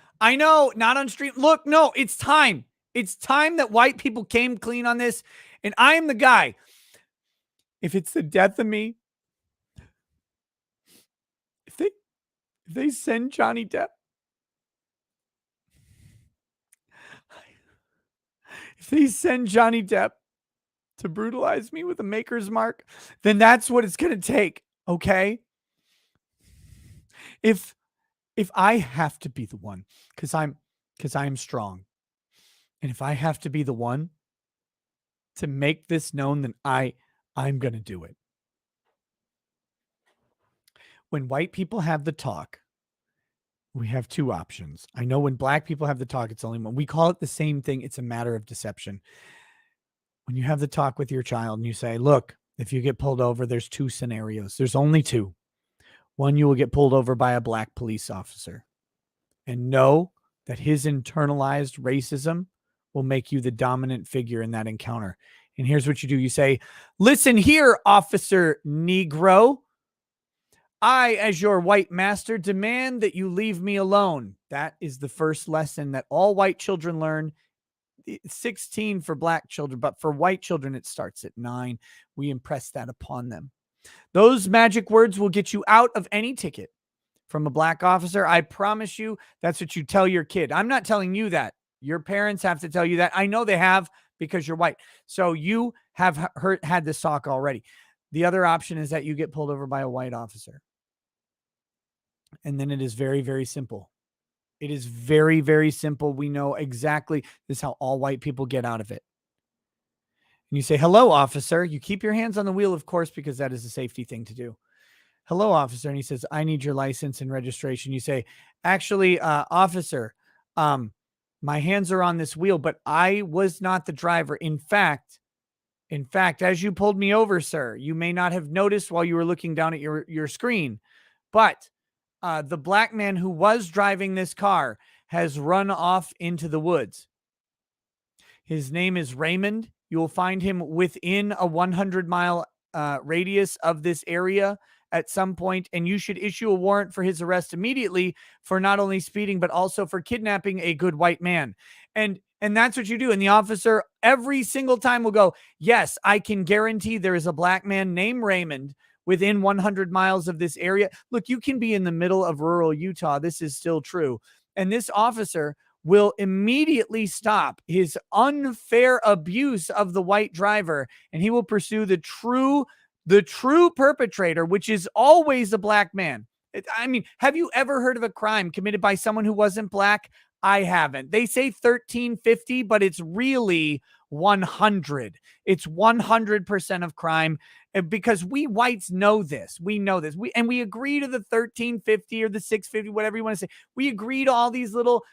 not on stream. Look, no, it's time. It's time that white people came clean on this. And I am the guy. If it's the death of me, if they send Johnny Depp, if they send Johnny Depp to brutalize me with a maker's mark, then that's what it's going to take. Okay. If I have to be the one, because I'm strong, and if I have to be the one to make this known, then I'm going to do it. When white people have the talk, we have two options. I know when black people have the talk, it's only one. We call it the same thing. It's a matter of deception. When you have the talk with your child and you say, look, if you get pulled over, there's two scenarios. There's only two. One, you will get pulled over by a black police officer. And know that his internalized racism will make you the dominant figure in that encounter. And here's what you do. You say, listen here, Officer Negro. I, as your white master, demand that you leave me alone. That is the first lesson that all white children learn. 16 for black children, but for white children, it starts at 9. We impress that upon them. Those magic words will get you out of any ticket from a black officer. I promise you, that's what you tell your kid. I'm not telling you that. Your parents have to tell you that. I know they have because you're white. So you have had this talk already. The other option is that you get pulled over by a white officer. And then it is very, very simple. It is very, very simple. We know exactly this is how all white people get out of it. And you say, hello, officer. You keep your hands on the wheel, of course, because that is a safety thing to do. Hello, officer. And he says, I need your license and registration. You say, actually, officer, my hands are on this wheel, but I was not the driver. In fact, as you pulled me over, sir, you may not have noticed while you were looking down at your screen, but the black man who was driving this car has run off into the woods. His name is Raymond. You will find him within a 100-mile radius of this area at some point, and you should issue a warrant for his arrest immediately for not only speeding, but also for kidnapping a good white man. And that's what you do. And the officer every single time will go, yes, I can guarantee there is a black man named Raymond within 100 miles of this area. Look, you can be in the middle of rural Utah. This is still true. And this officer will immediately stop his unfair abuse of the white driver, and he will pursue the true perpetrator, which is always a black man. I mean, have you ever heard of a crime committed by someone who wasn't black? I haven't. They say 1350, but it's really 100. It's 100% of crime, because we whites know this. We know this. We agree to the 1350 or the 650, whatever you want to say. We agree to all these little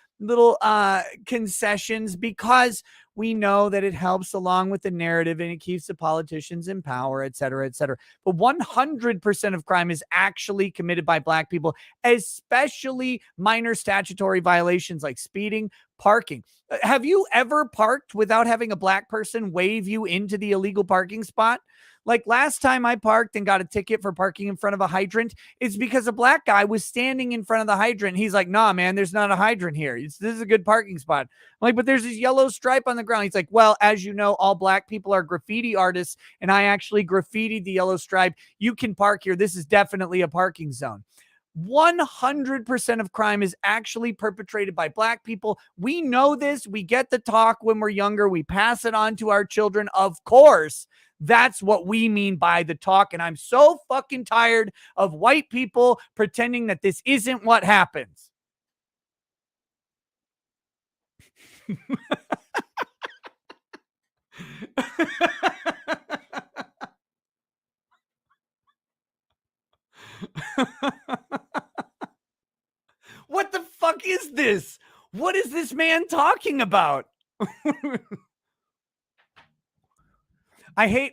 concessions because we know that it helps along with the narrative and it keeps the politicians in power, et cetera, et cetera. But 100% of crime is actually committed by black people, especially minor statutory violations like speeding, parking. Have you ever parked without having a black person wave you into the illegal parking spot? Like last time I parked and got a ticket for parking in front of a hydrant, it's because a black guy was standing in front of the hydrant. He's like, nah, man, there's not a hydrant here. This is a good parking spot. I'm like, but there's this yellow stripe on the ground. He's like, well, as you know, all black people are graffiti artists, and I actually graffitied the yellow stripe. You can park here. This is definitely a parking zone. 100% of crime is actually perpetrated by black people. We know this. We get the talk when we're younger. We pass it on to our children. Of course, that's what we mean by the talk. And I'm so fucking tired of white people pretending that this isn't what happens. What the fuck is this? What is this man talking about? I hate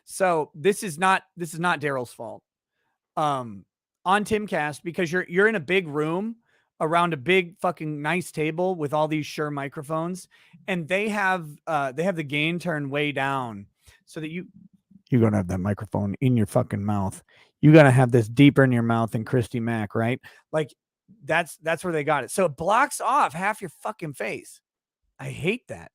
so this is not Daryl's fault. On Timcast, because you're in a big room around a big fucking nice table with all these Shure microphones, and they have the gain turned way down so that you're gonna have that microphone in your fucking mouth. You gotta have this deeper in your mouth than Christy Mack, right? Like that's where they got it. So it blocks off half your fucking face. I hate that.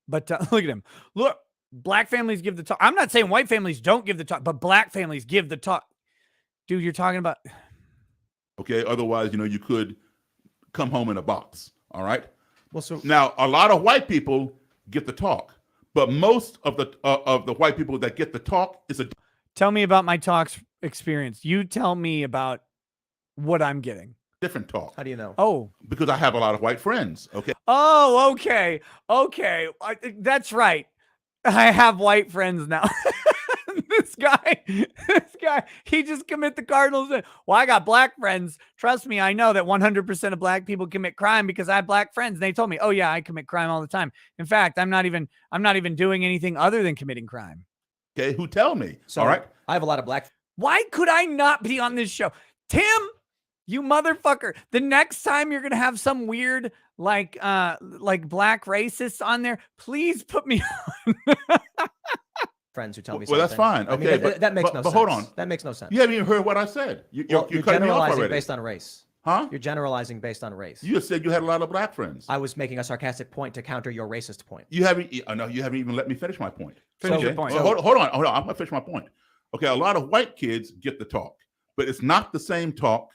But look at him. Look, black families give the talk. I'm not saying white families don't give the talk, but black families give the talk. Dude, you're talking about. Okay. Otherwise, you could come home in a box. All right. Well, so now a lot of white people get the talk, but most of the white people that get the talk is a. Tell me about my talks experience. You tell me about what I'm getting. Different talk. How do you know? Oh, because I have a lot of white friends. Okay. Oh, okay. That's right. I have white friends now. This guy, he just commit the Cardinals. Well, I got black friends. Trust me, I know that 100% of black people commit crime because I have black friends. And they told me, oh yeah, I commit crime all the time. In fact, I'm not even doing anything other than committing crime. Okay, who tell me. So All right. I have a lot of black. Why could I not be on this show? Tim, you motherfucker. The next time you're gonna have some weird like black racists on there, please put me on. Friends who tell me Well, that's something. fine. I mean, Okay, that makes no but sense. hold on. That makes no sense. You haven't even heard what I said. You're You're cutting me off generalizing already. based on race. Huh? You're generalizing based on race. You just said you had a lot of black friends. I was making a sarcastic point to counter your racist point. You haven't. No, you haven't even let me finish my point. Finish Okay? your point. Well, hold on. I'm gonna finish my point. Okay, a lot of white kids get the talk, but it's not the same talk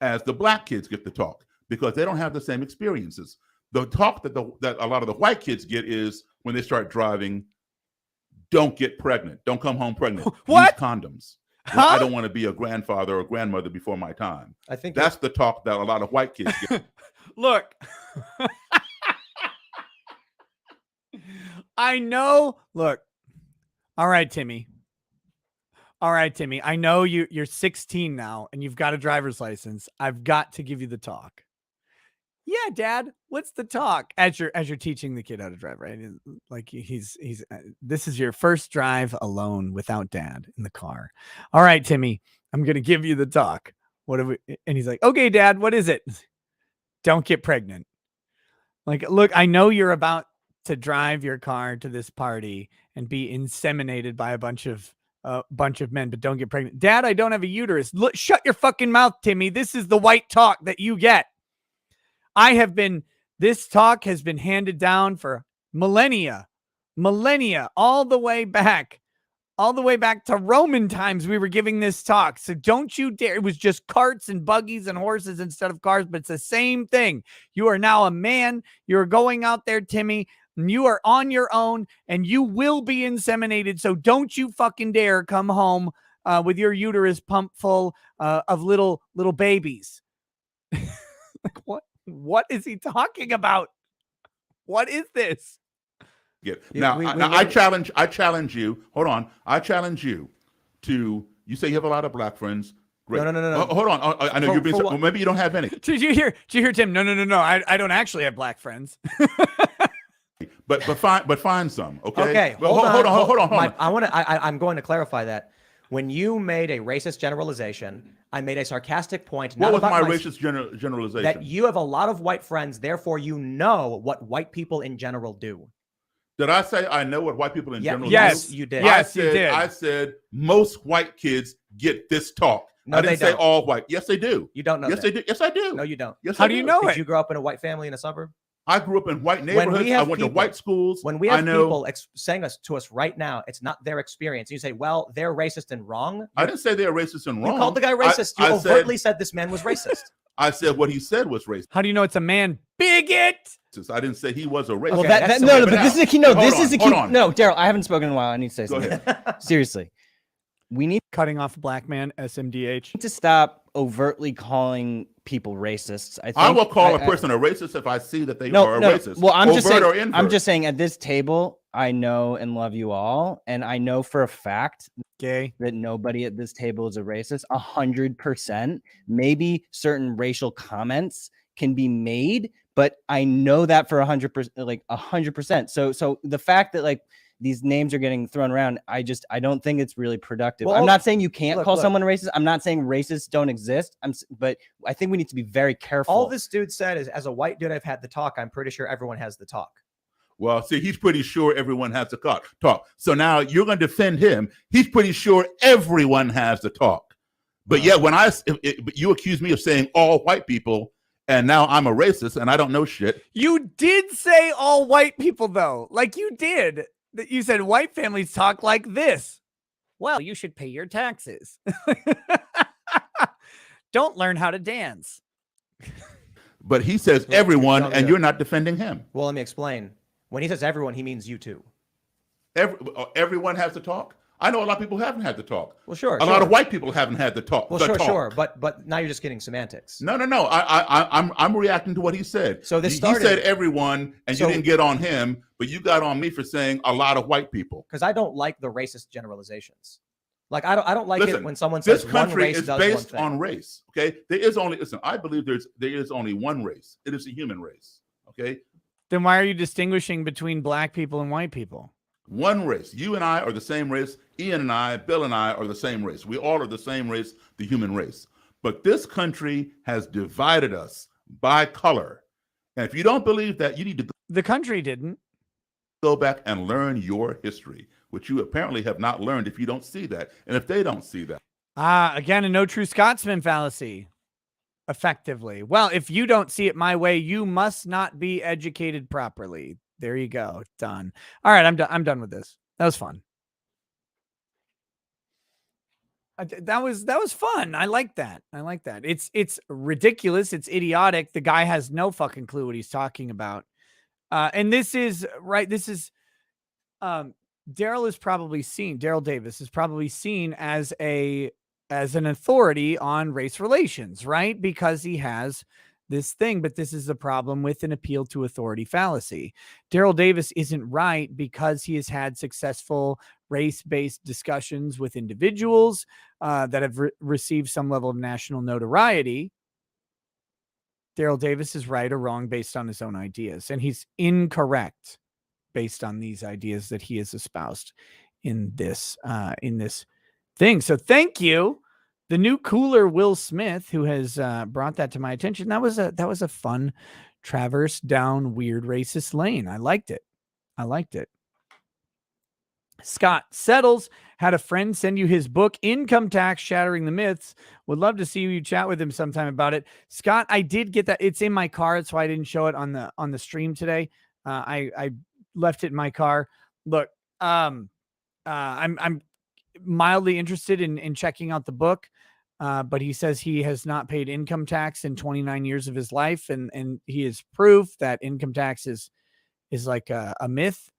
as the black kids get the talk because they don't have the same experiences. The talk that a lot of the white kids get is when they start driving. Don't get pregnant. Don't come home pregnant. What? Use condoms. Huh? I don't want to be a grandfather or grandmother before my time. I think That's the talk that a lot of white kids get. Look. I know. Look. All right, Timmy. All right, Timmy. I know you're 16 now and you've got a driver's license. I've got to give you the talk. Yeah, Dad. What's the talk? As you're teaching the kid how to drive, right? Like he's this is your first drive alone without Dad in the car. All right, Timmy. I'm gonna give you the talk. What have we? And he's like, okay, Dad. What is it? Don't get pregnant. Like, look, I know you're about to drive your car to this party and be inseminated by a bunch of men, but don't get pregnant. Dad, I don't have a uterus. Look, shut your fucking mouth, Timmy. This is the white talk that you get. This talk has been handed down for millennia, all the way back to Roman times. We were giving this talk. So don't you dare. It was just carts and buggies and horses instead of cars, but it's the same thing. You are now a man. You're going out there, Timmy. And you are on your own and you will be inseminated. So don't you fucking dare come home with your uterus pumped full of little babies. Like what? What is he talking about? What is this? Now, I challenge you. Hold on. I challenge you to, you say you have a lot of black friends. Great. No. Hold on. I know you're being, well, maybe you don't have any. Did you hear Tim? No. I don't actually have black friends. but find some. Okay. Okay. Well, hold on. I'm going to clarify that. When you made a racist generalization, I made a sarcastic point. What was my racist generalization? That you have a lot of white friends, therefore you know what white people in general do. Did I say I know what white people in general do? Yes, you did. Yes, you did. I said most white kids get this talk. No, I didn't they say don't. all white. Yes, they do. You don't know Yes, that. they do. Yes, I do. No, you don't. Yes, How I do you know Did it? you grow up in a white family in a suburb? I grew up in white neighborhoods. I went to white schools. When we have people saying to us right now, it's not their experience. You say, well, they're racist and wrong. I didn't say they're racist and wrong. You called the guy racist. You overtly said this man was racist. I said what he said was racist. How do you know it's a man? Bigot. I didn't say he was a racist. Well, Okay, but this is a key. No, this is a key. hold on. No, Daryl, I haven't spoken in a while. I need to say Go something. ahead. Seriously, we need Cutting off a black man. SMDH. to stop overtly calling people racists. I think I will call a person a racist if I see that they are a racist. Well, I'm just saying. Overt or invert. I'm just saying. At this table, I know and love you all, and I know for a fact Gay. that nobody at this table is a racist. 100%. Maybe certain racial comments can be made, but I know that for 100%, like 100%. So the fact that like these names are getting thrown around, I don't think it's really productive. Well, I'm not saying you can't call look. someone racist. I'm not saying racists don't exist. But I think we need to be very careful. All this dude said is, as a white dude, I've had the talk. I'm pretty sure everyone has the talk. Well, see, he's pretty sure everyone has the talk. So now you're going to defend him. He's pretty sure everyone has the talk. But yet, when you accuse me of saying all white people, and now I'm a racist and I don't know shit. You did say all white people though. Like you did. That you said white families talk like this. Well, you should pay your taxes. Don't learn how to dance. But he says everyone, and you're not defending him. Well, let me explain. When he says everyone, he means you too. Everyone has the talk. I know a lot of people haven't had the talk. Well, sure. A lot of white people haven't had the talk. Well, sure. But now you're just getting semantics. No. I'm reacting to what he said. So he said everyone, and you didn't get on him, but you got on me for saying a lot of white people. Because I don't like the racist generalizations. Like I don't like it when someone this says one country race is does based one thing. on race. Okay, there is only I believe there is only one race. It is the human race. Okay. Then why are you distinguishing between black people and white people? One race. You and I are the same race. Ian and I, Bill and I are the same race. We all are the same race, the human race. But this country has divided us by color. And if you don't believe that, you need to The country didn't. go back and learn your history, which you apparently have not learned if you don't see that. And if they don't see that. Again, a no true Scotsman fallacy. Effectively. Well, if you don't see it my way, you must not be educated properly. There you go. Done. All right, I'm done. I'm done with this. That was fun. That was fun. I like that. I like that. It's ridiculous. It's idiotic. The guy has no fucking clue what he's talking about. And this is right. This is Daryl Davis is probably seen as an authority on race relations, right? Because he has this thing, but this is the problem with an appeal to authority fallacy. Daryl Davis isn't right because he has had successful race-based discussions with individuals that have received some level of national notoriety. Daryl Davis is right or wrong based on his own ideas, and he's incorrect based on these ideas that he has espoused in this thing. So thank you, the new cooler Will Smith, who has brought that to my attention. That was a fun traverse down weird racist lane. I liked it. Scott Settles had a friend send you his book, Income Tax Shattering the Myths. Would love to see you chat with him sometime about it. Scott, I did get that. It's in my car. That's why I didn't show it on the stream today. I left it in my car. Look, I'm mildly interested in checking out the book. But he says he has not paid income tax in 29 years of his life. And he is proof that income tax is like a myth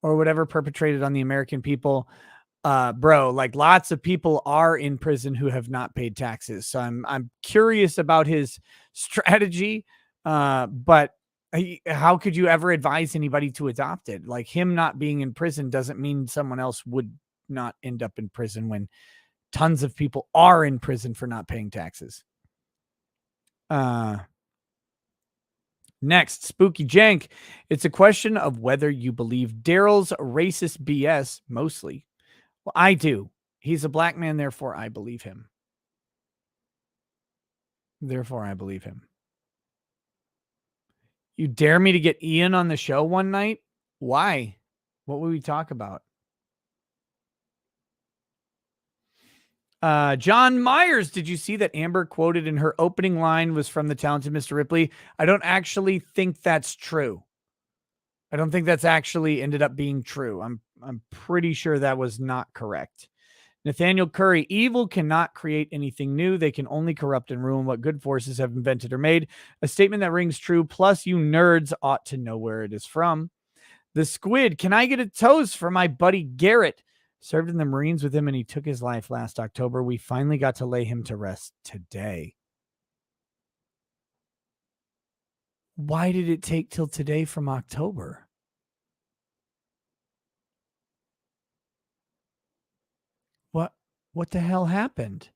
or whatever perpetrated on the American people. Bro, like lots of people are in prison who have not paid taxes. So I'm curious about his strategy. But how could you ever advise anybody to adopt it? Like him not being in prison doesn't mean someone else would not end up in prison when tons of people are in prison for not paying taxes. Next, Spooky Jank. It's a question of whether you believe Daryl's racist BS mostly. Well, I do. He's a black man, therefore I believe him. You dare me to get Ian on the show one night? Why? What would we talk about? John Myers, did you see that Amber quoted in her opening line was from The Talented Mr. Ripley? I don't actually think that's true. I don't think that's actually ended up being true. I'm pretty sure that was not correct. Nathaniel Curry, evil cannot create anything new. They can only corrupt and ruin what good forces have invented or made. A statement that rings true. Plus, you nerds ought to know where it is from. The Squid, can I get a toast for my buddy Garrett? Served in the Marines with him and he took his life last October. We finally got to lay him to rest today. Why did it take till today from October? What the hell happened?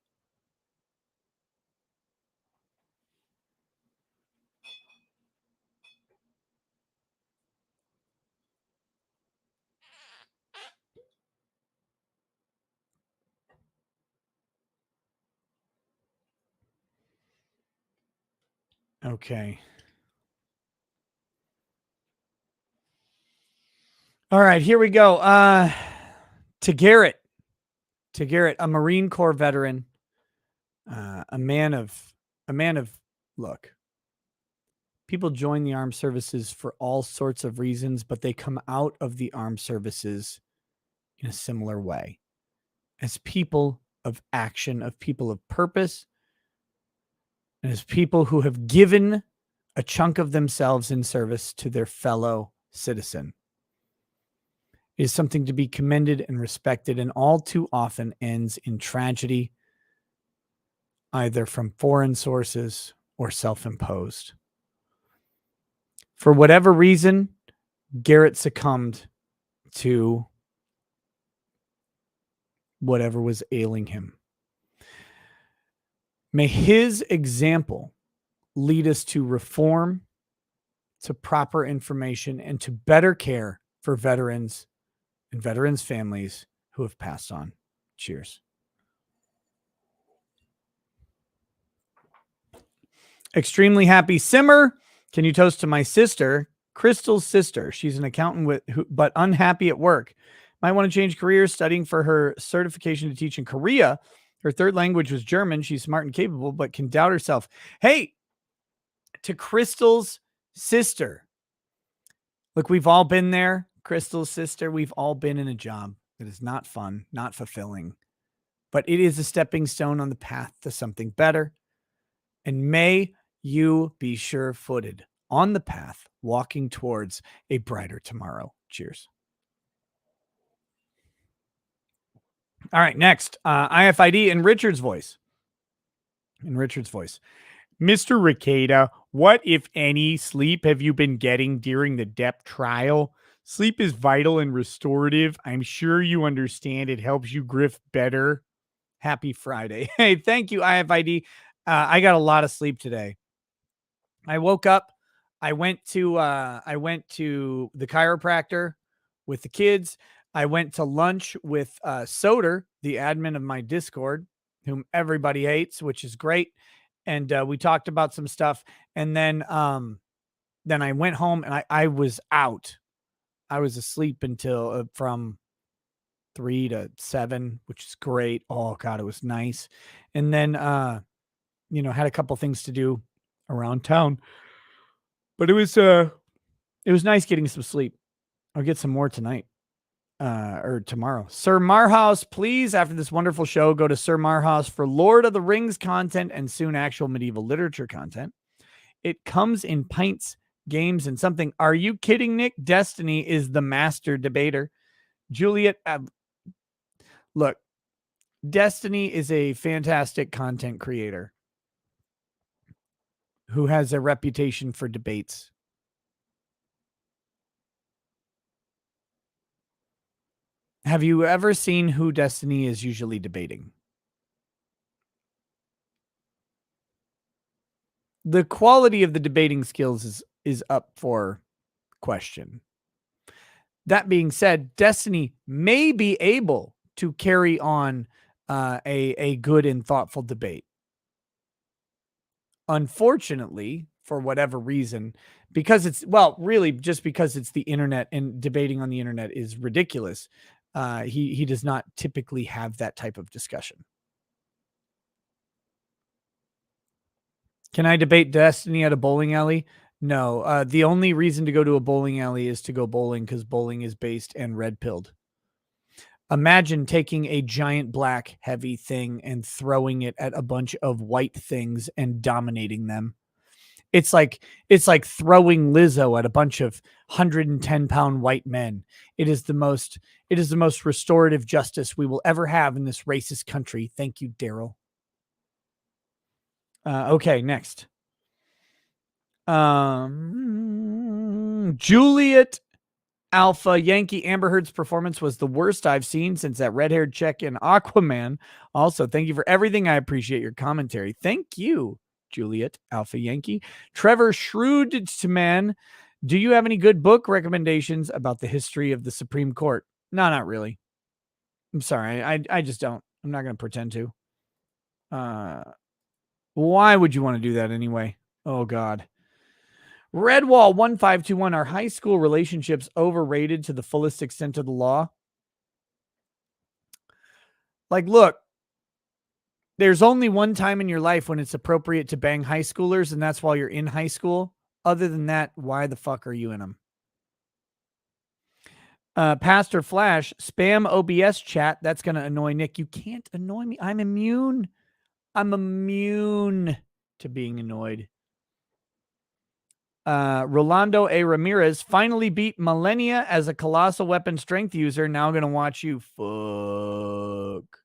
Okay. All right, here we go. To Garrett, a Marine Corps veteran, a man of look. People join the armed services for all sorts of reasons, but they come out of the armed services in a similar way, as people of action, of people of purpose, and as people who have given a chunk of themselves in service to their fellow citizen. It is something to be commended and respected, and all too often ends in tragedy, either from foreign sources or self-imposed. For whatever reason, Garrett succumbed to whatever was ailing him. May his example lead us to reform, to proper information, and to better care for veterans and veterans' families who have passed on. Cheers. Extremely happy simmer. Can you toast to my sister, Crystal's sister? She's an accountant but unhappy at work. Might want to change careers, studying for her certification to teach in Korea. Her third language was German. She's smart and capable, but can doubt herself. Hey, to Crystal's sister. Look, we've all been there. Crystal's sister, we've all been in a job that is not fun, not fulfilling, but it is a stepping stone on the path to something better. And may you be sure-footed on the path, walking towards a brighter tomorrow. Cheers. All right, next, IFID in Richard's voice. Mr. Ricada, what, if any, sleep have you been getting during the Depp trial? Sleep is vital and restorative. I'm sure you understand it helps you grift better. Happy Friday. Hey, thank you, IFID. I got a lot of sleep today. I woke up. I went to the chiropractor with the kids. I went to lunch with Soder, the admin of my Discord, whom everybody hates, which is great. And we talked about some stuff. And then I went home and I was out. I was asleep until from 3 to 7, which is great. Oh God, it was nice. And then, had a couple things to do around town, but it was nice getting some sleep. I'll get some more tonight. Or tomorrow. Sir Marhaus, please, after this wonderful show, go to Sir Marhaus for Lord of the Rings content and soon actual medieval literature content. It comes in pints, games, and something. Are you kidding, Nick? Destiny is the master debater. Juliet, look, Destiny is a fantastic content creator who has a reputation for debates. Have you ever seen who Destiny is usually debating? The quality of the debating skills is up for question. That being said, Destiny may be able to carry on a good and thoughtful debate. Unfortunately, for whatever reason, because really just because it's the internet and debating on the internet is ridiculous. He does not typically have that type of discussion. Can I debate Destiny at a bowling alley? No. The only reason to go to a bowling alley is to go bowling because bowling is based and red-pilled. Imagine taking a giant black heavy thing and throwing it at a bunch of white things and dominating them. It's like throwing Lizzo at a bunch of 110-pound white men. It is the most restorative justice we will ever have in this racist country. Thank you, Daryl. Okay, next. Juliet Alpha Yankee Amber Heard's performance was the worst I've seen since that red-haired chick in Aquaman. Also, thank you for everything. I appreciate your commentary. Thank you, Juliet Alpha Yankee. Trevor Shrewdman, do you have any good book recommendations about the history of the Supreme Court? No, not really. I'm sorry. I just don't. I'm not going to pretend to. Why would you want to do that anyway? Oh, God. Redwall 1521, are high school relationships overrated to the fullest extent of the law? Like, look, there's only one time in your life when it's appropriate to bang high schoolers, and that's while you're in high school. Other than that, why the fuck are you in them? Pastor Flash, spam OBS chat. That's going to annoy Nick. You can't annoy me. I'm immune. I'm immune to being annoyed. Rolando A. Ramirez finally beat Millennia as a colossal weapon strength user. Now going to watch you. Fuck.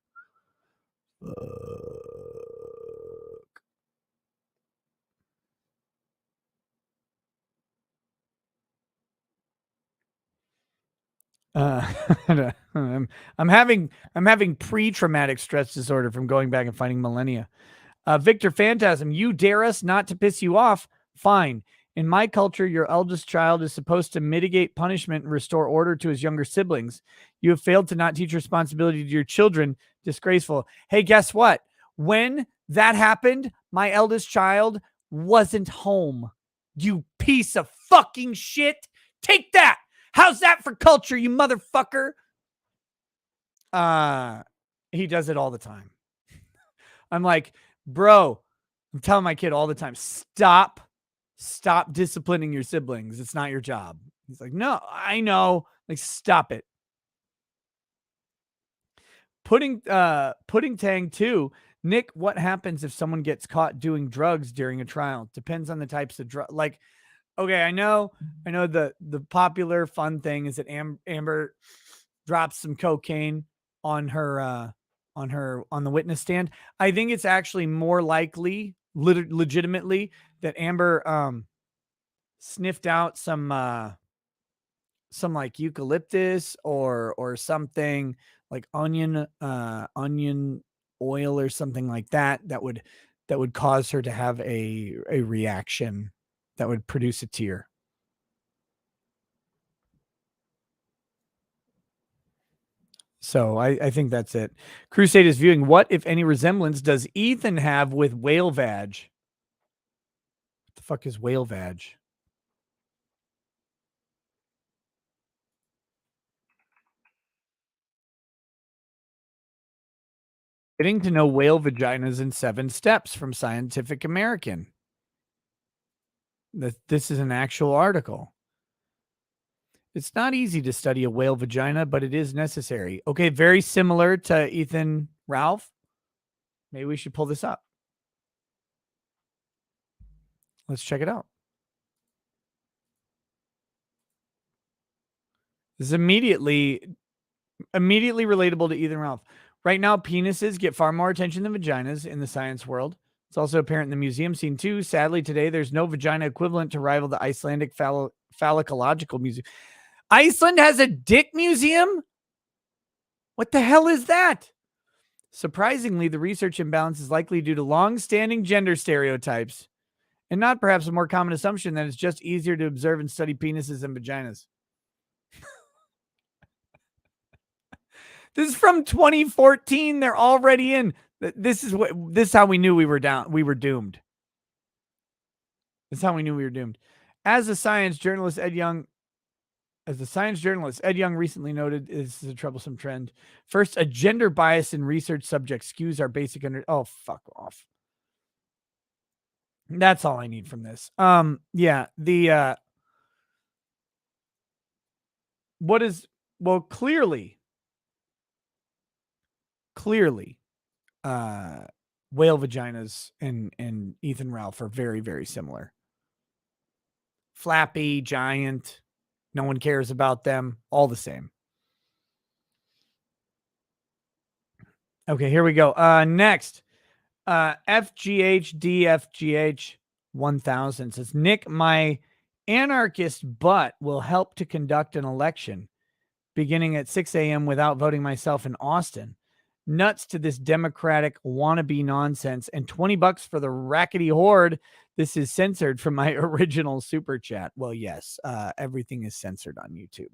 I'm having pre-traumatic stress disorder from going back and finding Millennia. Victor Phantasm, you dare us not to piss you off? Fine. In my culture, your eldest child is supposed to mitigate punishment and restore order to his younger siblings. You have failed to not teach responsibility to your children. Disgraceful. Hey, guess what? When that happened, my eldest child wasn't home. You piece of fucking shit. Take that. How's that for culture, you motherfucker? He does it all the time. I'm like, bro, I'm telling my kid all the time, stop disciplining your siblings. It's not your job. He's like, no, I know. Like, stop it. Pudding Tang 2. Nick, what happens if someone gets caught doing drugs during a trial? Depends on the types of drug. Like, okay, I know the popular fun thing is that Amber drops some cocaine on her on the witness stand. I think it's actually more likely, legitimately, that Amber sniffed out some like eucalyptus or something like onion oil or something like that would cause her to have a reaction that would produce a tear. So I think that's it. Crusade is viewing. What, if any, resemblance does Ethan have with whale vag? What the fuck is whale vag? Getting to know whale vaginas in 7 steps from Scientific American. This is an actual article. It's not easy to study a whale vagina, but it is necessary. Okay, very similar to Ethan Ralph. Maybe we should pull this up. Let's check it out. This is immediately relatable to Ethan Ralph. Right now, penises get far more attention than vaginas in the science world. It's also apparent in the museum scene too. Sadly, today there's no vagina equivalent to rival the Icelandic Phallicological Museum. Iceland has a dick museum? What the hell is that? Surprisingly, the research imbalance is likely due to long-standing gender stereotypes, and not perhaps a more common assumption that it's just easier to observe and study penises than vaginas. This is from 2014. They're already in. This is how we knew we were doomed. This is how we knew we were doomed. As a science journalist, Ed Young recently noted, this is a troublesome trend. First, a gender bias in research subjects skews our basic oh, fuck off. That's all I need from this. Yeah, clearly, whale vaginas and Ethan Ralph are very, very similar. Flappy, giant, no one cares about them, all the same. Okay, here we go. Next, FGHDFGH 1000 says, Nick, my anarchist butt will help to conduct an election beginning at 6 a.m. without voting myself in Austin. Nuts to this Democratic wannabe nonsense, and $20 for the rackety horde. This is censored from my original super chat. Well, yes, everything is censored on YouTube.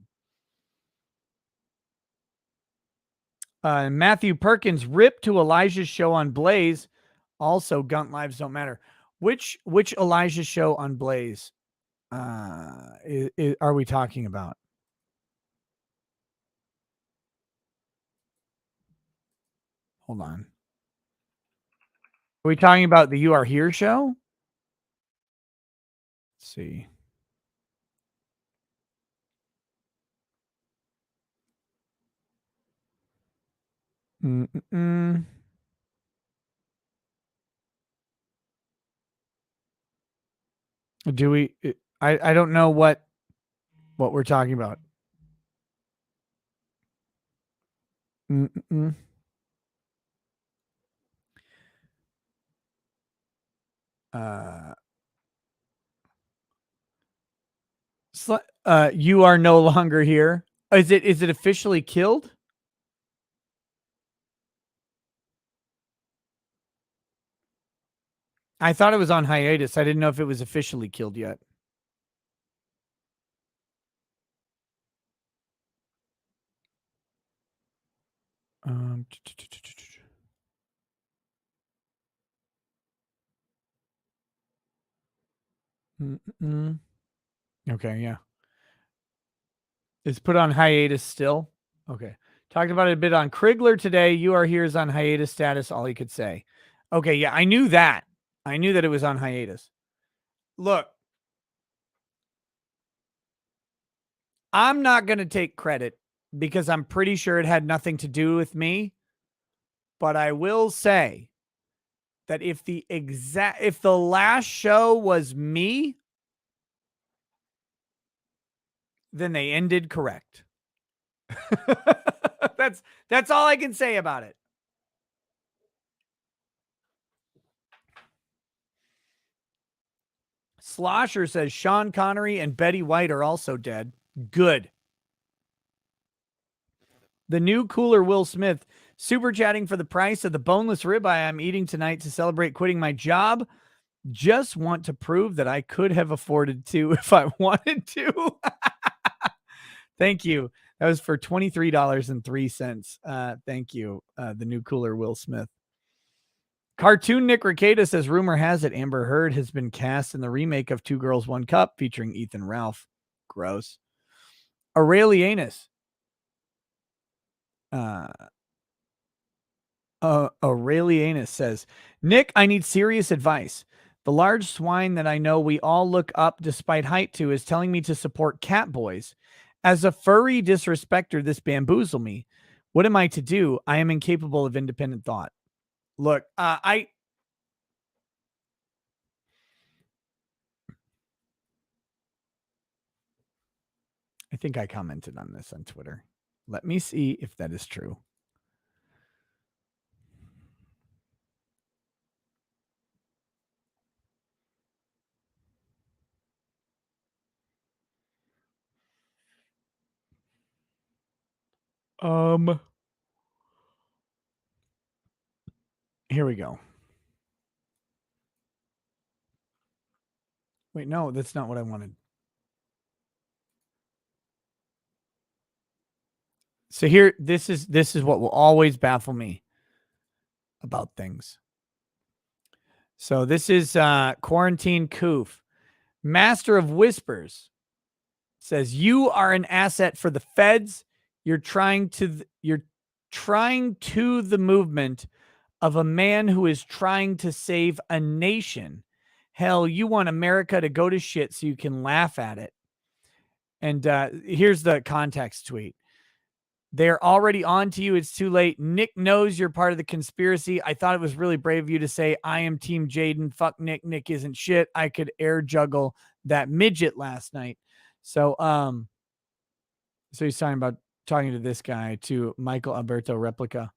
Matthew Perkins, rip to Elijah's show on Blaze. Also, Gunt Lives Don't Matter. Which Elijah's show on Blaze are we talking about? Hold on. Are we talking about the You Are Here show? Let's see. Do we? I don't know what we're talking about. You are no longer here. Is it officially killed? I thought it was on hiatus. I didn't know if it was officially killed yet. Um, Okay, yeah. It's put on hiatus still. Okay. Talked about it a bit on Krigler today. You Are Here is on hiatus status, all he could say. Okay, yeah, I knew that. I knew that it was on hiatus. Look, I'm not going to take credit because I'm pretty sure it had nothing to do with me. But I will say that if the last show was me, then they ended correct. That's all I can say about it. Slosher says Sean Connery and Betty White are also dead. Good. The new cooler Will Smith super chatting for the price of the boneless ribeye I'm eating tonight to celebrate quitting my job. Just want to prove that I could have afforded to if I wanted to. Thank you. That was for $23.03. Thank you. The new cooler Will Smith. Cartoon Nick Ricada says, rumor has it Amber Heard has been cast in the remake of Two Girls, One Cup featuring Ethan Ralph. Gross. Aurelianus. Aurelianus says, Nick, I need serious advice. The large swine that I know we all look up despite height to is telling me to support cat boys. As a furry disrespecter, this bamboozle me. What am I to do? I am incapable of independent thought. Look, I think I commented on this on Twitter. Let me see if that is true. Here we go. Wait, no, that's not what I wanted. So here, this is what will always baffle me about things. So this is Quarantine Coof. Master of Whispers says, you are an asset for the feds. You're trying to the movement of a man who is trying to save a nation. Hell, you want America to go to shit so you can laugh at it. And here's the context tweet. They're already on to you. It's too late. Nick knows you're part of the conspiracy. I thought it was really brave of you to say, I am Team Jaden. Fuck Nick. Nick isn't shit. I could air juggle that midget last night. So, so he's talking to this guy, to Michael Alberto Replica.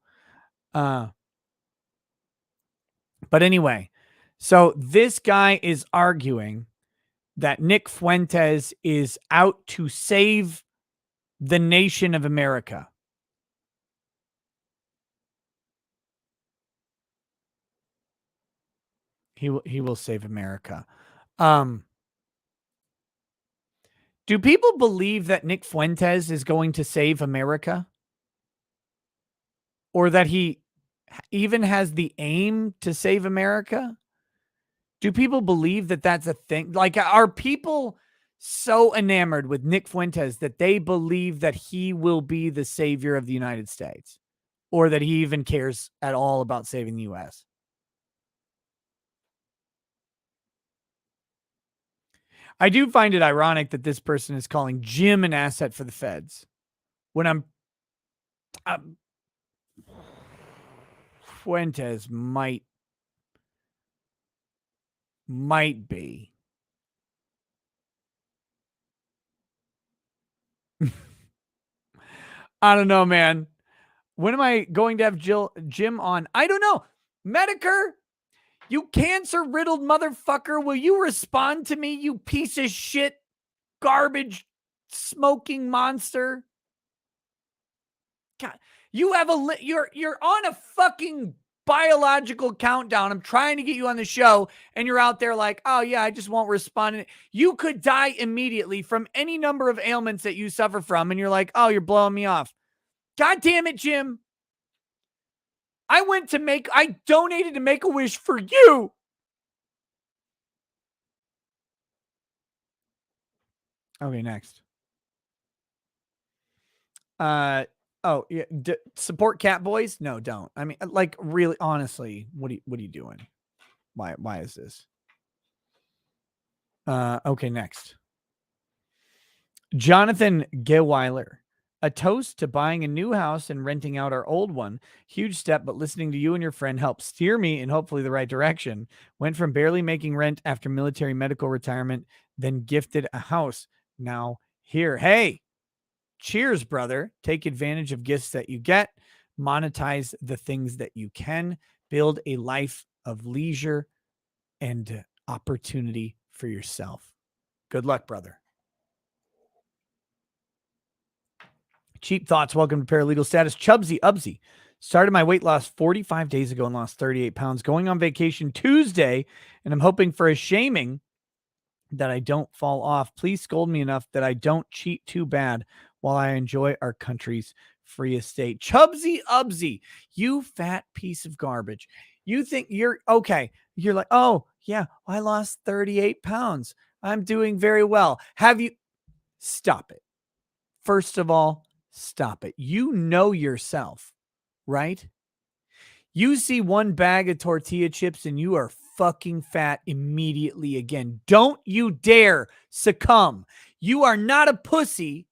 But anyway, so this guy is arguing that Nick Fuentes is out to save the nation of America. He will save America. Do people believe that Nick Fuentes is going to save America? Or that he even has the aim to save America? Do people believe that that's a thing? Like, are people so enamored with Nick Fuentes that they believe that he will be the savior of the United States? Or that he even cares at all about saving the U.S.? I do find it ironic that this person is calling Jim an asset for the feds when Fuentes might be. I don't know, man. When am I going to have Jim on? I don't know. Medicare, you cancer-riddled motherfucker, will you respond to me, you piece of shit, garbage, smoking monster? God, you have you're on a fucking biological countdown. I'm trying to get you on the show, and you're out there like, oh yeah, I just won't respond. You could die immediately from any number of ailments that you suffer from, and you're like, oh, you're blowing me off. God damn it, Jim. I donated to Make-A-Wish for you. Okay, next. Oh yeah, support Cat Boys? No, don't. I mean, like, really, honestly, what are you doing? Why is this? Okay, next. Jonathan Geweiler. A toast to buying a new house and renting out our old one. Huge step, but listening to you and your friend helped steer me in hopefully the right direction. Went from barely making rent after military medical retirement, then gifted a house. Now here. Hey, cheers, brother. Take advantage of gifts that you get. Monetize the things that you can. Build a life of leisure and opportunity for yourself. Good luck, brother. Cheap Thoughts, welcome to Paralegal Status. Chubsy Ubsy. Started my weight loss 45 days ago and lost 38 pounds. Going on vacation Tuesday, and I'm hoping for a shaming that I don't fall off. Please scold me enough that I don't cheat too bad while I enjoy our country's free estate. Chubsy Ubsy, you fat piece of garbage. You think you're okay. You're like, oh, yeah, I lost 38 pounds. I'm doing very well. Have you? Stop it. First of all, stop it. You know yourself, right? You see one bag of tortilla chips and you are fucking fat immediately again. Don't you dare succumb. You are not a pussy.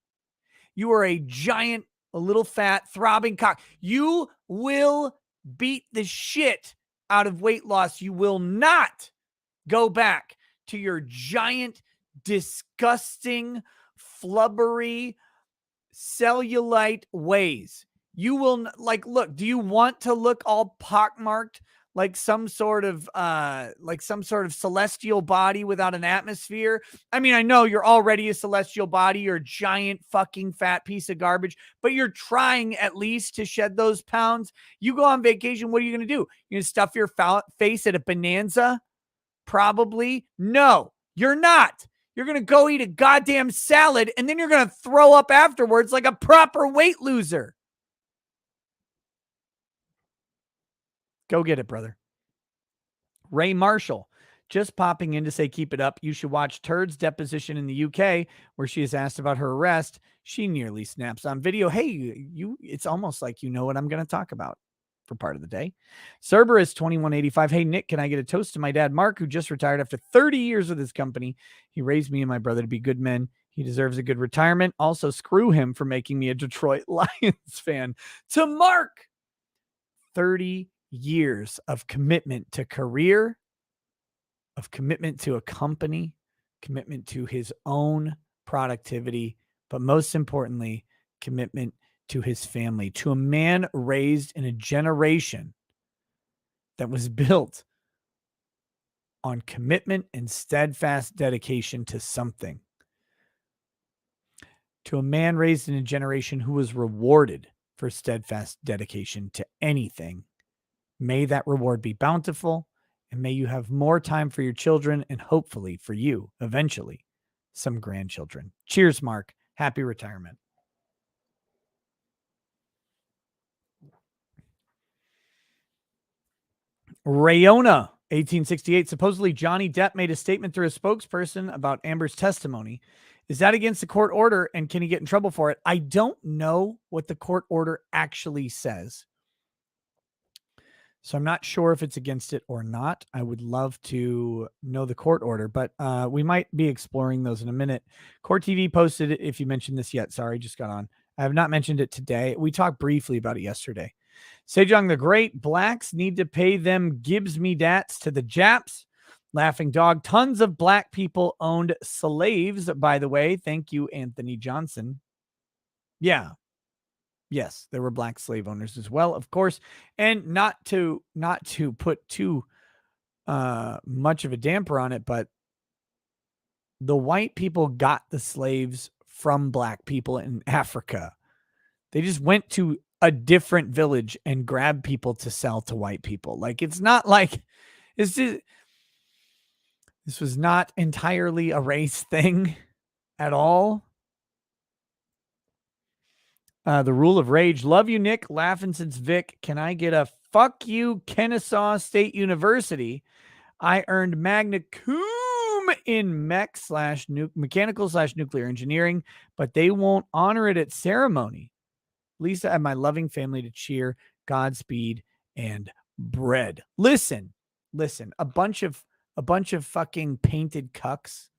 You are a giant, a little fat, throbbing cock. You will beat the shit out of weight loss. You will not go back to your giant, disgusting, flubbery, cellulite ways. You will look, do you want to look all pockmarked like some sort of celestial body without an atmosphere? I mean, I know you're already a celestial body, you're a giant fucking fat piece of garbage, but you're trying at least to shed those pounds. You go on vacation, what are you going to do? You're going to stuff your face at a bonanza? Probably. No, you're not. You're going to go eat a goddamn salad and then you're going to throw up afterwards like a proper weight loser. Go get it, brother. Ray Marshall, just popping in to say keep it up. You should watch Turd's deposition in the UK where she is asked about her arrest. She nearly snaps on video. Hey, you it's almost like you know what I'm going to talk about for part of the day. Cerberus 2185. Hey, Nick, can I get a toast to my dad, Mark, who just retired after 30 years with his company? He raised me and my brother to be good men. He deserves a good retirement. Also, screw him for making me a Detroit Lions fan. To Mark, 30 years of commitment to career, of commitment to a company, commitment to his own productivity, but most importantly, commitment to his family, to a man raised in a generation that was built on commitment and steadfast dedication to something, to a man raised in a generation who was rewarded for steadfast dedication to anything. May that reward be bountiful, and may you have more time for your children and hopefully for you, eventually, some grandchildren. Cheers, Mark. Happy retirement. Rayona, 1868. Supposedly, Johnny Depp made a statement through a spokesperson about Amber's testimony. Is that against the court order, and can he get in trouble for it? I don't know what the court order actually says, so I'm not sure if it's against it or not. I would love to know the court order, but we might be exploring those in a minute. Court TV posted it. If you mentioned this yet, sorry, just got on. I have not mentioned it today. We talked briefly about it yesterday. Sejong the Great, blacks need to pay them gives me dats to the Japs. Laughing Dog, tons of black people owned slaves, by the way. Thank you, Anthony Johnson. Yeah. Yes, there were black slave owners as well, of course. And not to put too much of a damper on it, but the white people got the slaves from black people in Africa. They just went to a different village and grabbed people to sell to white people. Like, it's not like this was not entirely a race thing at all. The Rule of Rage. Love you, Nick. Laughing since Vic. Can I get a fuck you, Kennesaw State University? I earned magna cum in mechanical / nuclear engineering, but they won't honor it at ceremony. At least I have my loving family to cheer. Godspeed and bread. Listen. A bunch of fucking painted cucks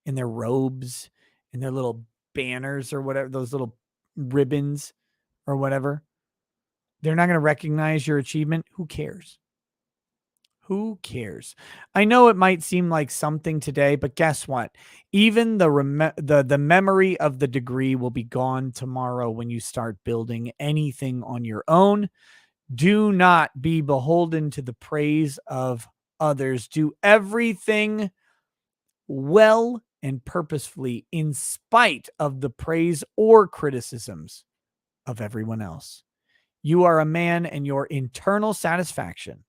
in their robes and their little banners or whatever, those little ribbons or whatever. They're not going to recognize your achievement. Who cares? Who cares? I know it might seem like something today, but guess what? Even the memory of the degree will be gone tomorrow when you start building anything on your own. Do not be beholden to the praise of others. Do everything well and purposefully in spite of the praise or criticisms of everyone else. You are a man, and your internal satisfaction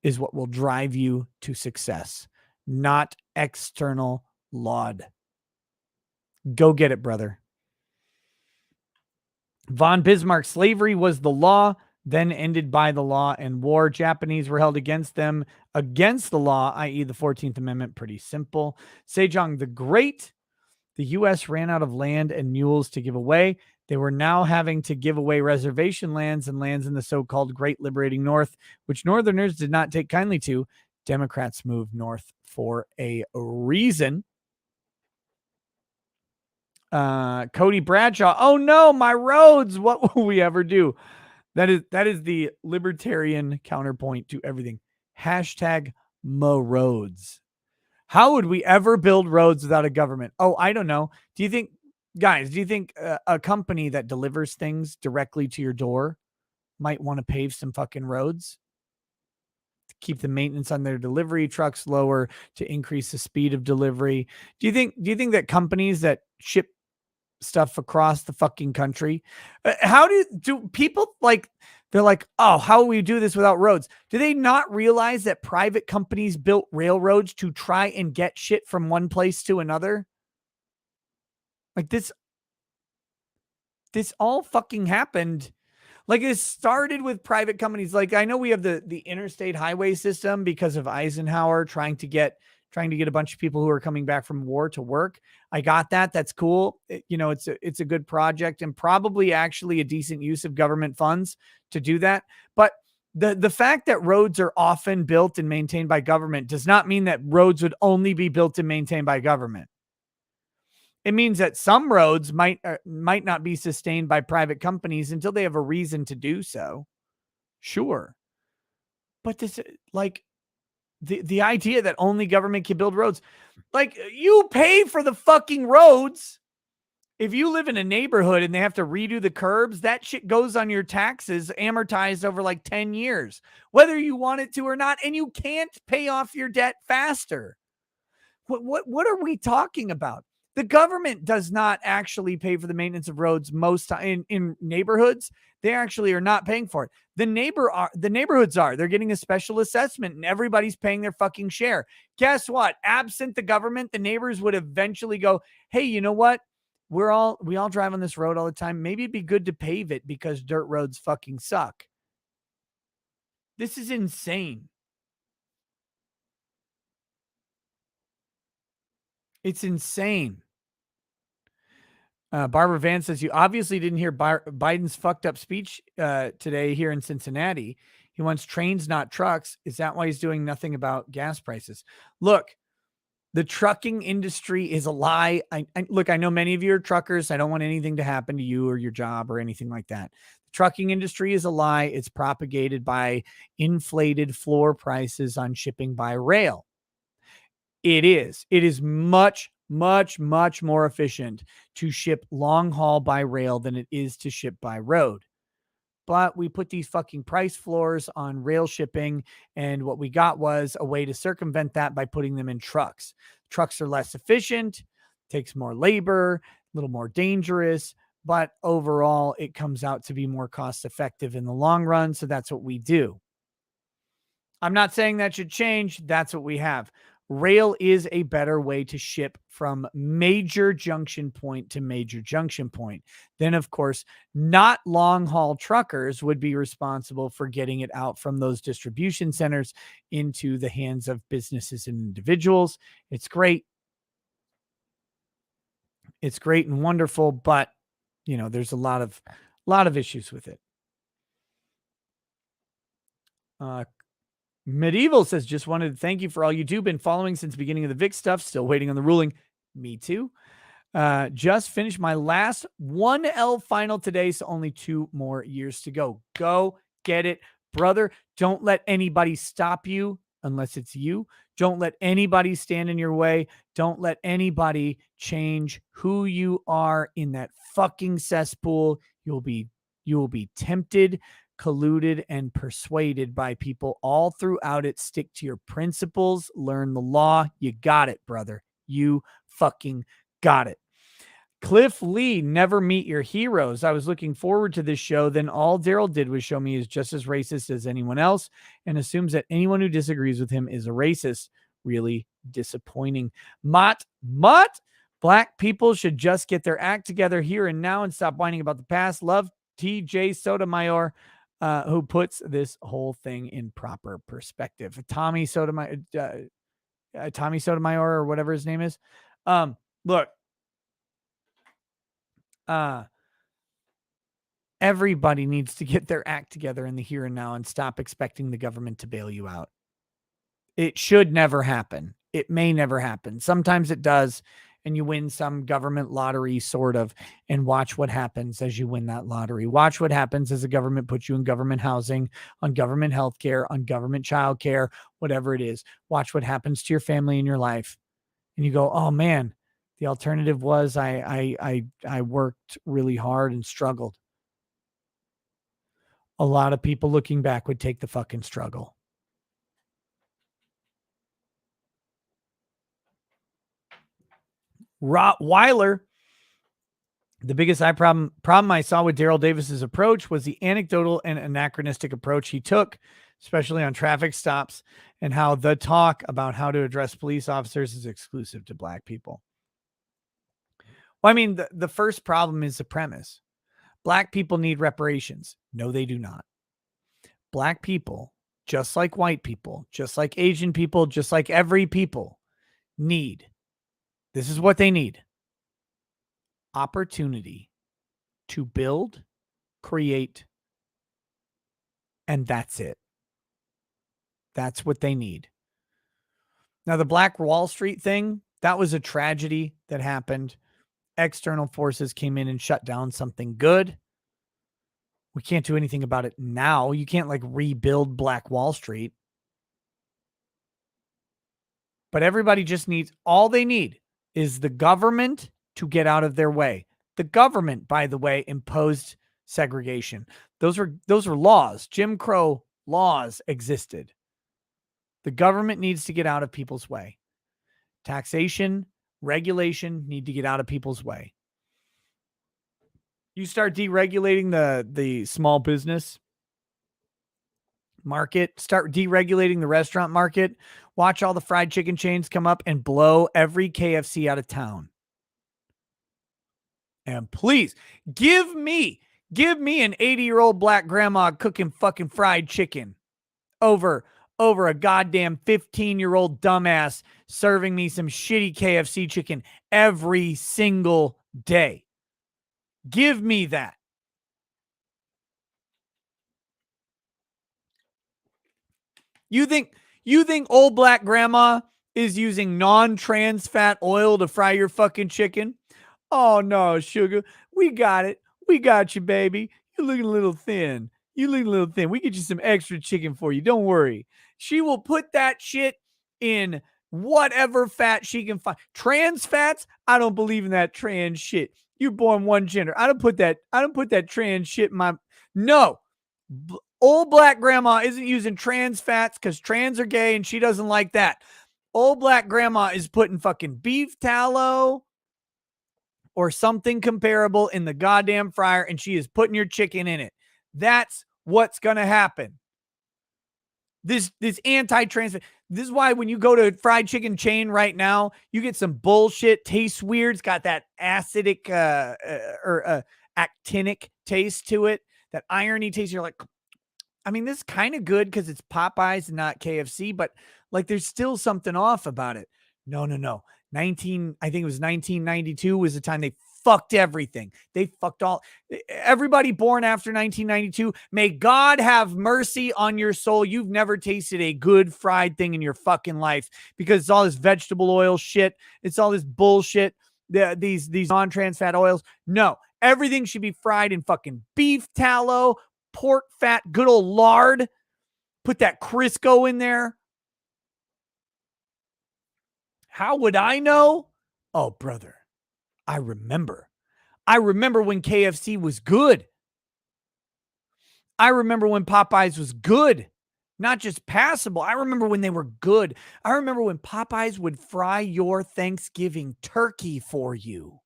is what will drive you to success, not external laud. Go get it, brother. Von Bismarck, slavery was the law, then ended by the law and war. Japanese were held against them against the law, i.e. the 14th Amendment. Pretty simple. Sejong the Great, the U.S. ran out of land and mules to give away. They were now having to give away reservation lands and lands in the so-called Great Liberating North, which Northerners did not take kindly to. Democrats moved north for a reason. Cody Bradshaw. Oh no, my roads. What will we ever do? That is the libertarian counterpoint to everything. Hashtag Mo Roads. How would we ever build roads without a government? Oh, I don't know. Do you think a company that delivers things directly to your door might want to pave some fucking roads to keep the maintenance on their delivery trucks lower, to increase the speed of delivery? Do you think that companies that ship stuff across the fucking country, how do people like, they're like, oh, how will we do this without roads? Do they not realize that private companies built railroads to try and get shit from one place to another? Like this all fucking happened. Like it started with private companies. Like I know we have the interstate highway system because of Eisenhower trying to get a bunch of people who are coming back from war to work. I got that. That's cool. It's a good project and probably actually a decent use of government funds to do that. But the fact that roads are often built and maintained by government does not mean that roads would only be built and maintained by government. It means that some roads might not be sustained by private companies until they have a reason to do so. Sure. But this, like, the idea that only government can build roads, like you pay for the fucking roads. If you live in a neighborhood and they have to redo the curbs, that shit goes on your taxes amortized over like 10 years, whether you want it to or not. And you can't pay off your debt faster. What are we talking about? The government does not actually pay for the maintenance of roads most in neighborhoods. They actually are not paying for it. The neighborhoods are. They're getting a special assessment and everybody's paying their fucking share. Guess what? Absent the government, the neighbors would eventually go, hey, you know what? We all drive on this road all the time. Maybe it'd be good to pave it because dirt roads fucking suck. This is insane. It's insane. Barbara Van says, you obviously didn't hear Biden's fucked up speech today here in Cincinnati. He wants trains, not trucks. Is that why he's doing nothing about gas prices? Look, the trucking industry is a lie. I know many of you are truckers. I don't want anything to happen to you or your job or anything like that. The trucking industry is a lie. It's propagated by inflated floor prices on shipping by rail. It is much, much, much more efficient to ship long haul by rail than it is to ship by road. But we put these fucking price floors on rail shipping, and what we got was a way to circumvent that by putting them in trucks. Trucks are less efficient, takes more labor, a little more dangerous, but overall it comes out to be more cost effective in the long run. So that's what we do. I'm not saying that should change. That's what we have. Rail is a better way to ship from major junction point to major junction point. Then, of course, not long haul truckers would be responsible for getting it out from those distribution centers into the hands of businesses and individuals. It's great. It's great and wonderful, but there's a lot of issues with it. Medieval says, just wanted to thank you for all you do. Been following since the beginning of the VIX stuff. Still waiting on the ruling. Me too. Just finished my last 1L final today, so only 2 more years to go. Go get it, brother. Don't let anybody stop you unless it's you. Don't let anybody stand in your way. Don't let anybody change who you are in that fucking cesspool. You will be tempted, colluded, and persuaded by people all throughout it. Stick to your principles. Learn the law. You got it, brother. You fucking got it. Cliff Lee, never meet your heroes. I was looking forward to this show. Then all Daryl did was show me he's just as racist as anyone else and assumes that anyone who disagrees with him is a racist. Really disappointing. Mott, black people should just get their act together here and now and stop whining about the past. Love TJ Sotomayor, who puts this whole thing in proper perspective. Tommy Sotomayor, or whatever his name is. Look, everybody needs to get their act together in the here and now and stop expecting the government to bail you out. It should never happen. It may never happen. Sometimes it does, and you win some government lottery, sort of, and watch what happens as you win that lottery. Watch what happens as the government puts you in government housing, on government health care, on government child care, whatever it is. Watch what happens to your family and your life. And you go, oh man, the alternative was I worked really hard and struggled. A lot of people looking back would take the fucking struggle. Rottweiler, the biggest problem I saw with Daryl Davis's approach was the anecdotal and anachronistic approach he took, especially on traffic stops, and how the talk about how to address police officers is exclusive to black people. Well, I mean, the first problem is the premise. Black people need reparations. No, they do not. Black people, just like white people, just like Asian people, just like every people, need. This is what they need. Opportunity to build, create, and that's it. That's what they need. Now, the Black Wall Street thing, that was a tragedy that happened. External forces came in and shut down something good. We can't do anything about it now. You can't rebuild Black Wall Street. But everybody just needs, all they need is the government to get out of their way. The government, by the way, imposed segregation. Those were laws. Jim Crow laws existed. The government needs to get out of people's way. Taxation, regulation need to get out of people's way. You start deregulating the small business market, start deregulating the restaurant market, watch all the fried chicken chains come up and blow every KFC out of town. And please give me an 80-year-old black grandma cooking fucking fried chicken over a goddamn 15-year-old dumbass serving me some shitty KFC chicken every single day. Give me that. You think old black grandma is using non-trans fat oil to fry your fucking chicken? Oh no, sugar. We got it. We got you, baby. You're looking a little thin. We get you some extra chicken for you. Don't worry. She will put that shit in whatever fat she can find. Trans fats? I don't believe in that trans shit. You're born one gender. I don't put that trans shit in my. No. Old black grandma isn't using trans fats because trans are gay and she doesn't like that. Old black grandma is putting fucking beef tallow or something comparable in the goddamn fryer, and she is putting your chicken in it. That's what's going to happen. This anti-trans. This is why when you go to a fried chicken chain right now, you get some bullshit. Tastes weird. It's got that acidic or actinic taste to it. That irony taste. You're like, I mean, this is kind of good because it's Popeyes and not KFC, but like there's still something off about it. No. I think it was 1992 was the time they fucked everything. They fucked everybody born after 1992. May God have mercy on your soul. You've never tasted a good fried thing in your fucking life because it's all this vegetable oil shit. It's all this bullshit. These non-trans fat oils. No, everything should be fried in fucking beef tallow, pork fat, good old lard. Put that Crisco in there. How would I know? Oh, brother, I remember. I remember when KFC was good. I remember when Popeyes was good, not just passable. I remember when they were good. I remember when Popeyes would fry your Thanksgiving turkey for you.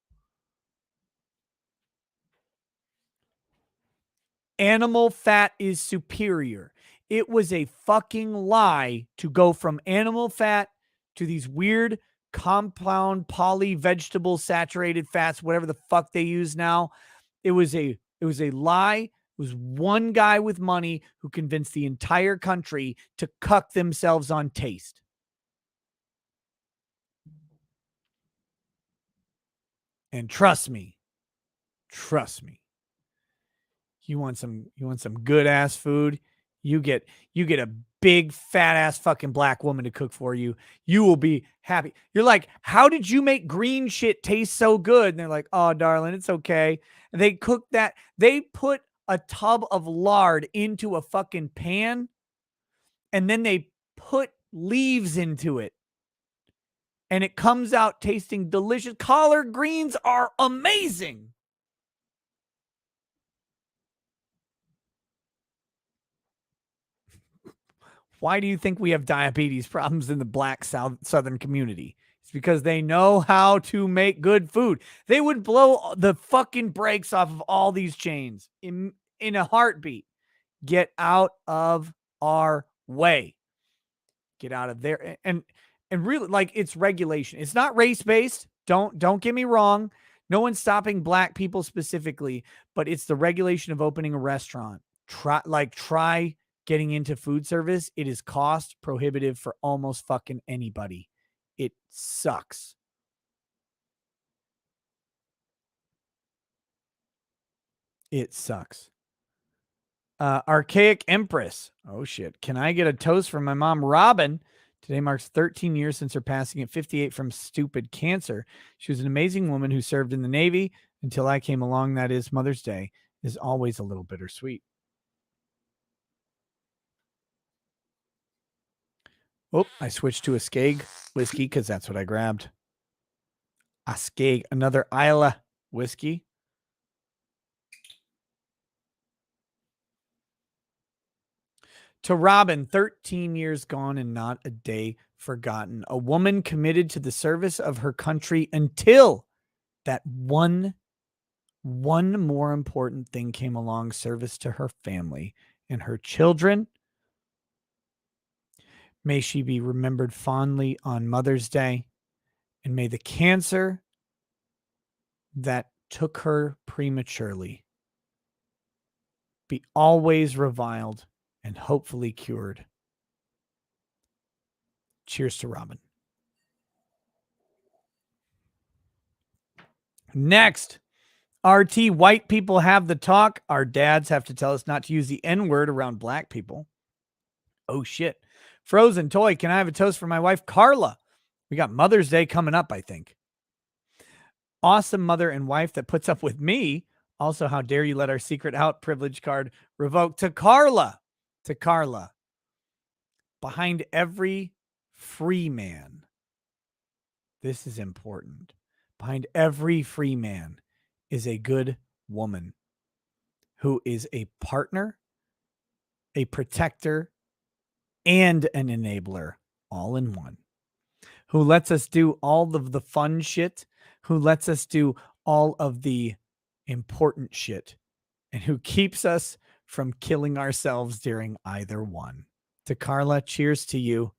Animal fat is superior. It was a fucking lie to go from animal fat to these weird compound poly vegetable saturated fats, whatever the fuck they use now. It was a lie. It was one guy with money who convinced the entire country to cuck themselves on taste. And trust me. You want some good ass food? You get a big fat ass fucking black woman to cook for you. You will be happy. You're like, how did you make green shit taste so good? And they're like, oh, darling, it's okay. And they cook that. They put a tub of lard into a fucking pan, and then they put leaves into it. And it comes out tasting delicious. Collard greens are amazing. Why do you think we have diabetes problems in the black Southern community? It's because they know how to make good food. They would blow the fucking brakes off of all these chains in a heartbeat. Get out of our way. Get out of there. And really, like, it's regulation. It's not race-based. Don't get me wrong. No one's stopping black people specifically, but it's the regulation of opening a restaurant. Try getting into food service. It is cost prohibitive for almost fucking anybody. It sucks. It sucks. Archaic Empress. Oh shit. Can I get a toast from my mom, Robin? Today marks 13 years since her passing at 58 from stupid cancer. She was an amazing woman who served in the Navy until I came along. That is, Mother's Day is always a little bittersweet. Oh, I switched to a Skeg whiskey because that's what I grabbed. A Skeg, another Islay whiskey. To Robin, 13 years gone and not a day forgotten. A woman committed to the service of her country until that one more important thing came along, service to her family and her children. May she be remembered fondly on Mother's Day, and may the cancer that took her prematurely be always reviled and hopefully cured. Cheers to Robin. Next, RT, white people have the talk. Our dads have to tell us not to use the N-word around black people. Oh, shit. Frozen Toy, can I have a toast for my wife, Carla? We got Mother's Day coming up, I think. Awesome mother and wife that puts up with me. Also, how dare you let our secret out privilege card revoked to Carla. To Carla. Behind every free man, this is important. Behind every free man is a good woman who is a partner, a protector, and an enabler all in one, who lets us do all of the fun shit, who lets us do all of the important shit, and who keeps us from killing ourselves during either one. To Carla, cheers to you.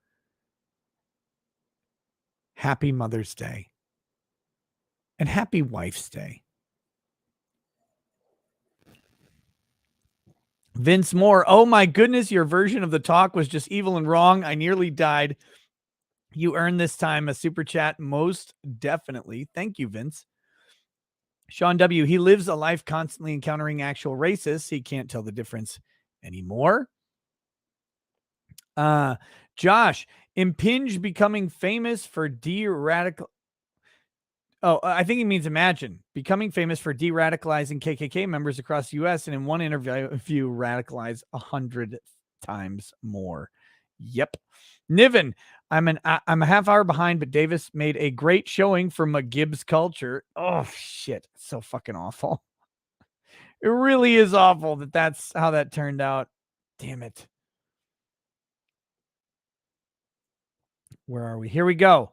Happy Mother's Day. And happy Wife's Day. Vince Moore, oh my goodness, your version of the talk was just evil and wrong. I nearly died. You earned this time a super chat, most definitely. Thank you, Vince. Sean W., he lives a life constantly encountering actual racists. He can't tell the difference anymore. Josh, Impinge becoming famous for de-radical. Oh, I think he means imagine becoming famous for de-radicalizing KKK members across the U.S. and in one interview radicalized 100 times more. Yep. Niven, I'm a half hour behind, but Davis made a great showing for McGibbs culture. Oh shit, so fucking awful. It really is awful that's how that turned out. Damn it. Where are we? Here we go.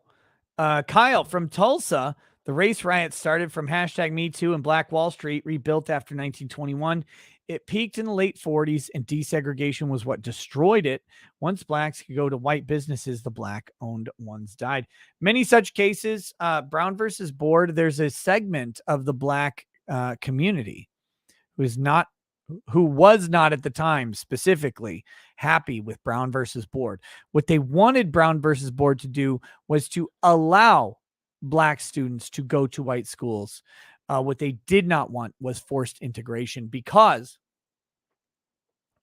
Kyle from Tulsa. The race riot started from #MeToo and Black Wall Street, rebuilt after 1921. It peaked in the late 40s, and desegregation was what destroyed it. Once blacks could go to white businesses, the black-owned ones died. Many such cases, Brown versus Board, there's a segment of the black community who was not at the time specifically happy with Brown versus Board. What they wanted Brown versus Board to do was to allow black students to go to white schools. What they did not want was forced integration, because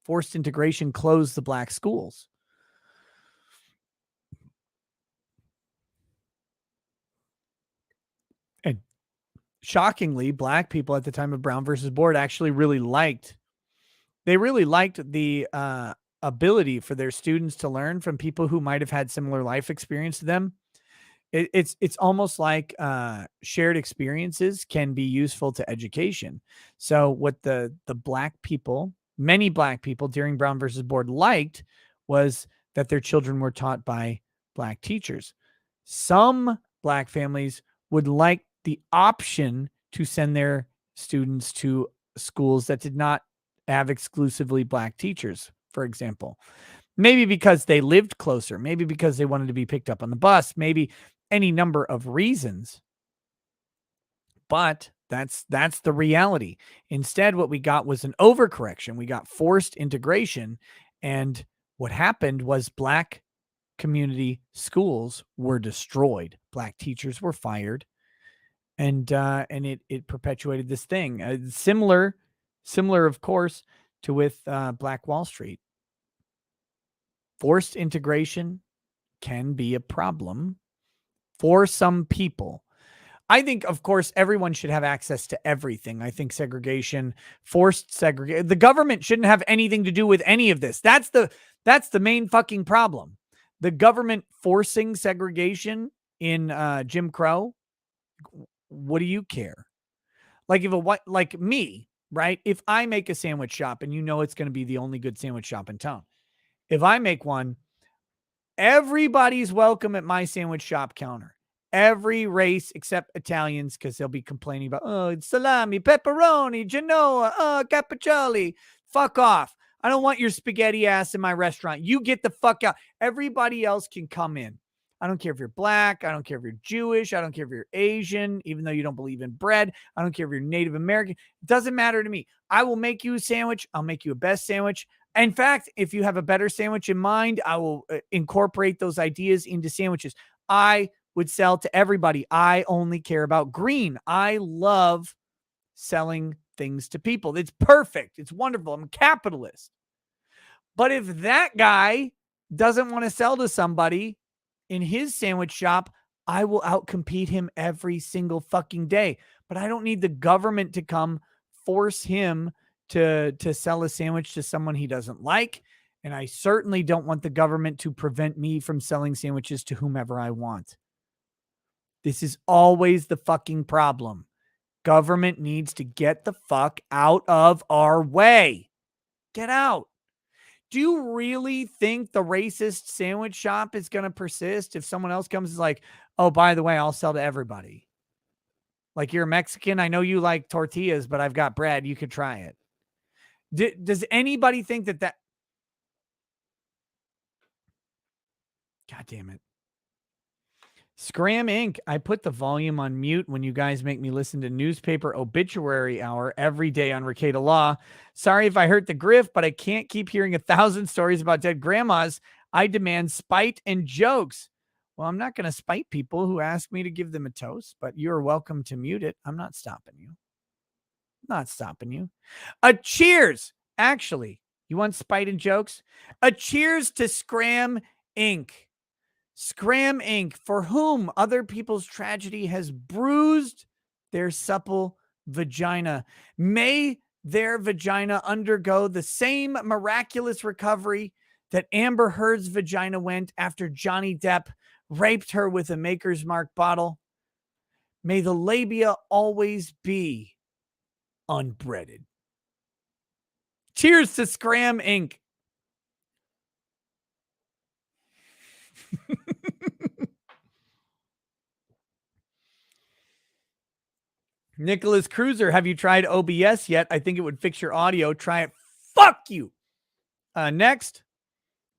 forced integration closed the black schools. And shockingly, black people at the time of Brown versus Board actually really liked the ability for their students to learn from people who might have had similar life experience to them. It's almost like shared experiences can be useful to education. So what the black people, many black people during Brown versus Board liked was that their children were taught by black teachers. Some black families would like the option to send their students to schools that did not have exclusively black teachers, for example. Maybe because they lived closer, maybe because they wanted to be picked up on the bus, maybe any number of reasons. But that's the reality. Instead, what we got was an overcorrection. We got forced integration. And what happened was black community schools were destroyed. Black teachers were fired. And it perpetuated this thing. Similar, of course, to with Black Wall Street. Forced integration can be a problem for some people. I think, of course, everyone should have access to everything. I think forced segregation, the government shouldn't have anything to do with any of this. That's the main fucking problem. The government forcing segregation in Jim Crow. What do you care? Like like me, right? If I make a sandwich shop and it's going to be the only good sandwich shop in town, if I make one, everybody's welcome at my sandwich shop counter. Every race except Italians, because they'll be complaining about, oh, it's salami, pepperoni, Genoa, capriccioli. Fuck off. I don't want your spaghetti ass in my restaurant. You get the fuck out. Everybody else can come in. I don't care if you're black. I don't care if you're Jewish. I don't care if you're Asian, even though you don't believe in bread. I don't care if you're Native American. It doesn't matter to me. I will make you a sandwich. I'll make you a best sandwich. In fact, if you have a better sandwich in mind, I will incorporate those ideas into sandwiches. I would sell to everybody. I only care about green. I love selling things to people. It's perfect. It's wonderful. I'm a capitalist. But if that guy doesn't want to sell to somebody in his sandwich shop, I will outcompete him every single fucking day. But I don't need the government to come force him to sell a sandwich to someone he doesn't like. And I certainly don't want the government to prevent me from selling sandwiches to whomever I want. This is always the fucking problem. Government needs to get the fuck out of our way. Get out. Do you really think the racist sandwich shop is going to persist if someone else comes and is like, oh, by the way, I'll sell to everybody? Like, you're a Mexican. I know you like tortillas, but I've got bread. You could try it. Does anybody think that God damn it. Scram Inc. I put the volume on mute when you guys make me listen to newspaper obituary hour every day on Ricada Law. Sorry if I hurt the griff, but I can't keep hearing 1,000 stories about dead grandmas. I demand spite and jokes. Well, I'm not going to spite people who ask me to give them a toast, but you're welcome to mute it. I'm not stopping you. Not stopping you. A cheers. Actually, you want spite and jokes? A cheers to Scram Inc. Scram Inc., for whom other people's tragedy has bruised their supple vagina. May their vagina undergo the same miraculous recovery that Amber Heard's vagina went after Johnny Depp raped her with a Maker's Mark bottle. May the labia always be unbreaded. Cheers to Scram Inc. Nicholas Cruiser, have you tried OBS yet? I think it would fix your audio. Try it. Fuck you. Next.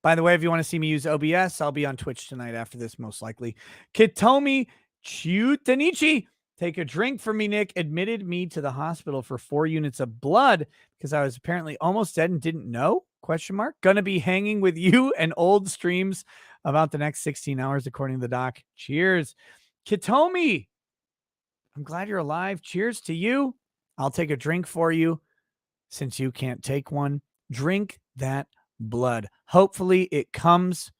By the way, if you want to see me use OBS, I'll be on Twitch tonight after this, most likely. Kitomi Chutanichi, take a drink for me, Nick. Admitted me to the hospital for 4 units of blood because I was apparently almost dead and didn't know? Question mark. Gonna be hanging with you and old streams about the next 16 hours, according to the doc. Cheers. Kitomi, I'm glad you're alive. Cheers to you. I'll take a drink for you since you can't take one. Drink that blood. Hopefully it comes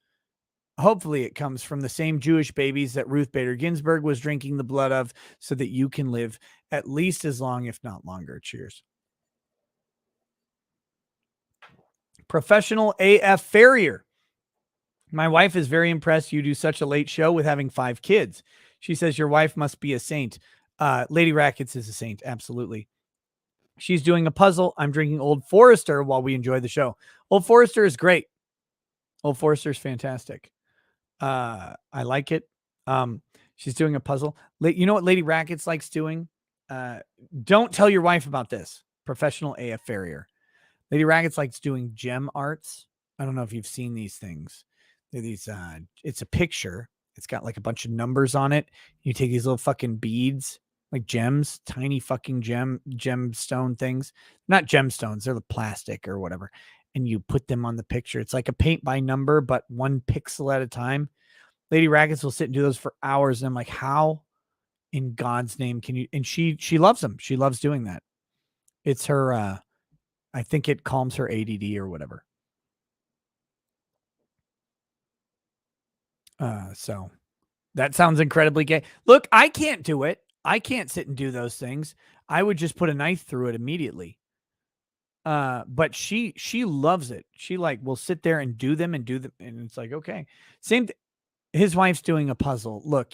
from the same Jewish babies that Ruth Bader Ginsburg was drinking the blood of so that you can live at least as long, if not longer. Cheers. Professional AF Farrier. My wife is very impressed you do such a late show with having 5 kids. She says your wife must be a saint. Lady Rackets is a saint. Absolutely. She's doing a puzzle. I'm drinking Old Forester while we enjoy the show. Old Forester is great. Old Forester is fantastic. I like it. She's doing a puzzle. You know what Lady Rackets likes doing? Don't tell your wife about this. Professional AF Farrier. Lady Rackets likes doing gem arts. I don't know if you've seen these things. They're these, it's a picture. It's got like a bunch of numbers on it. You take these little fucking beads, like gems, tiny fucking gemstone things. Not gemstones, they're the plastic or whatever. And you put them on the picture. It's like a paint by number, but 1 pixel at a time. Lady Rackets will sit and do those for hours. And I'm like, how in God's name can you? And she loves them. She loves doing that. It's her, I think it calms her ADD or whatever. So that sounds incredibly gay. Look, I can't do it. I can't sit and do those things. I would just put a knife through it immediately. But she loves it. She will sit there and do them. And it's like, okay, his wife's doing a puzzle. Look,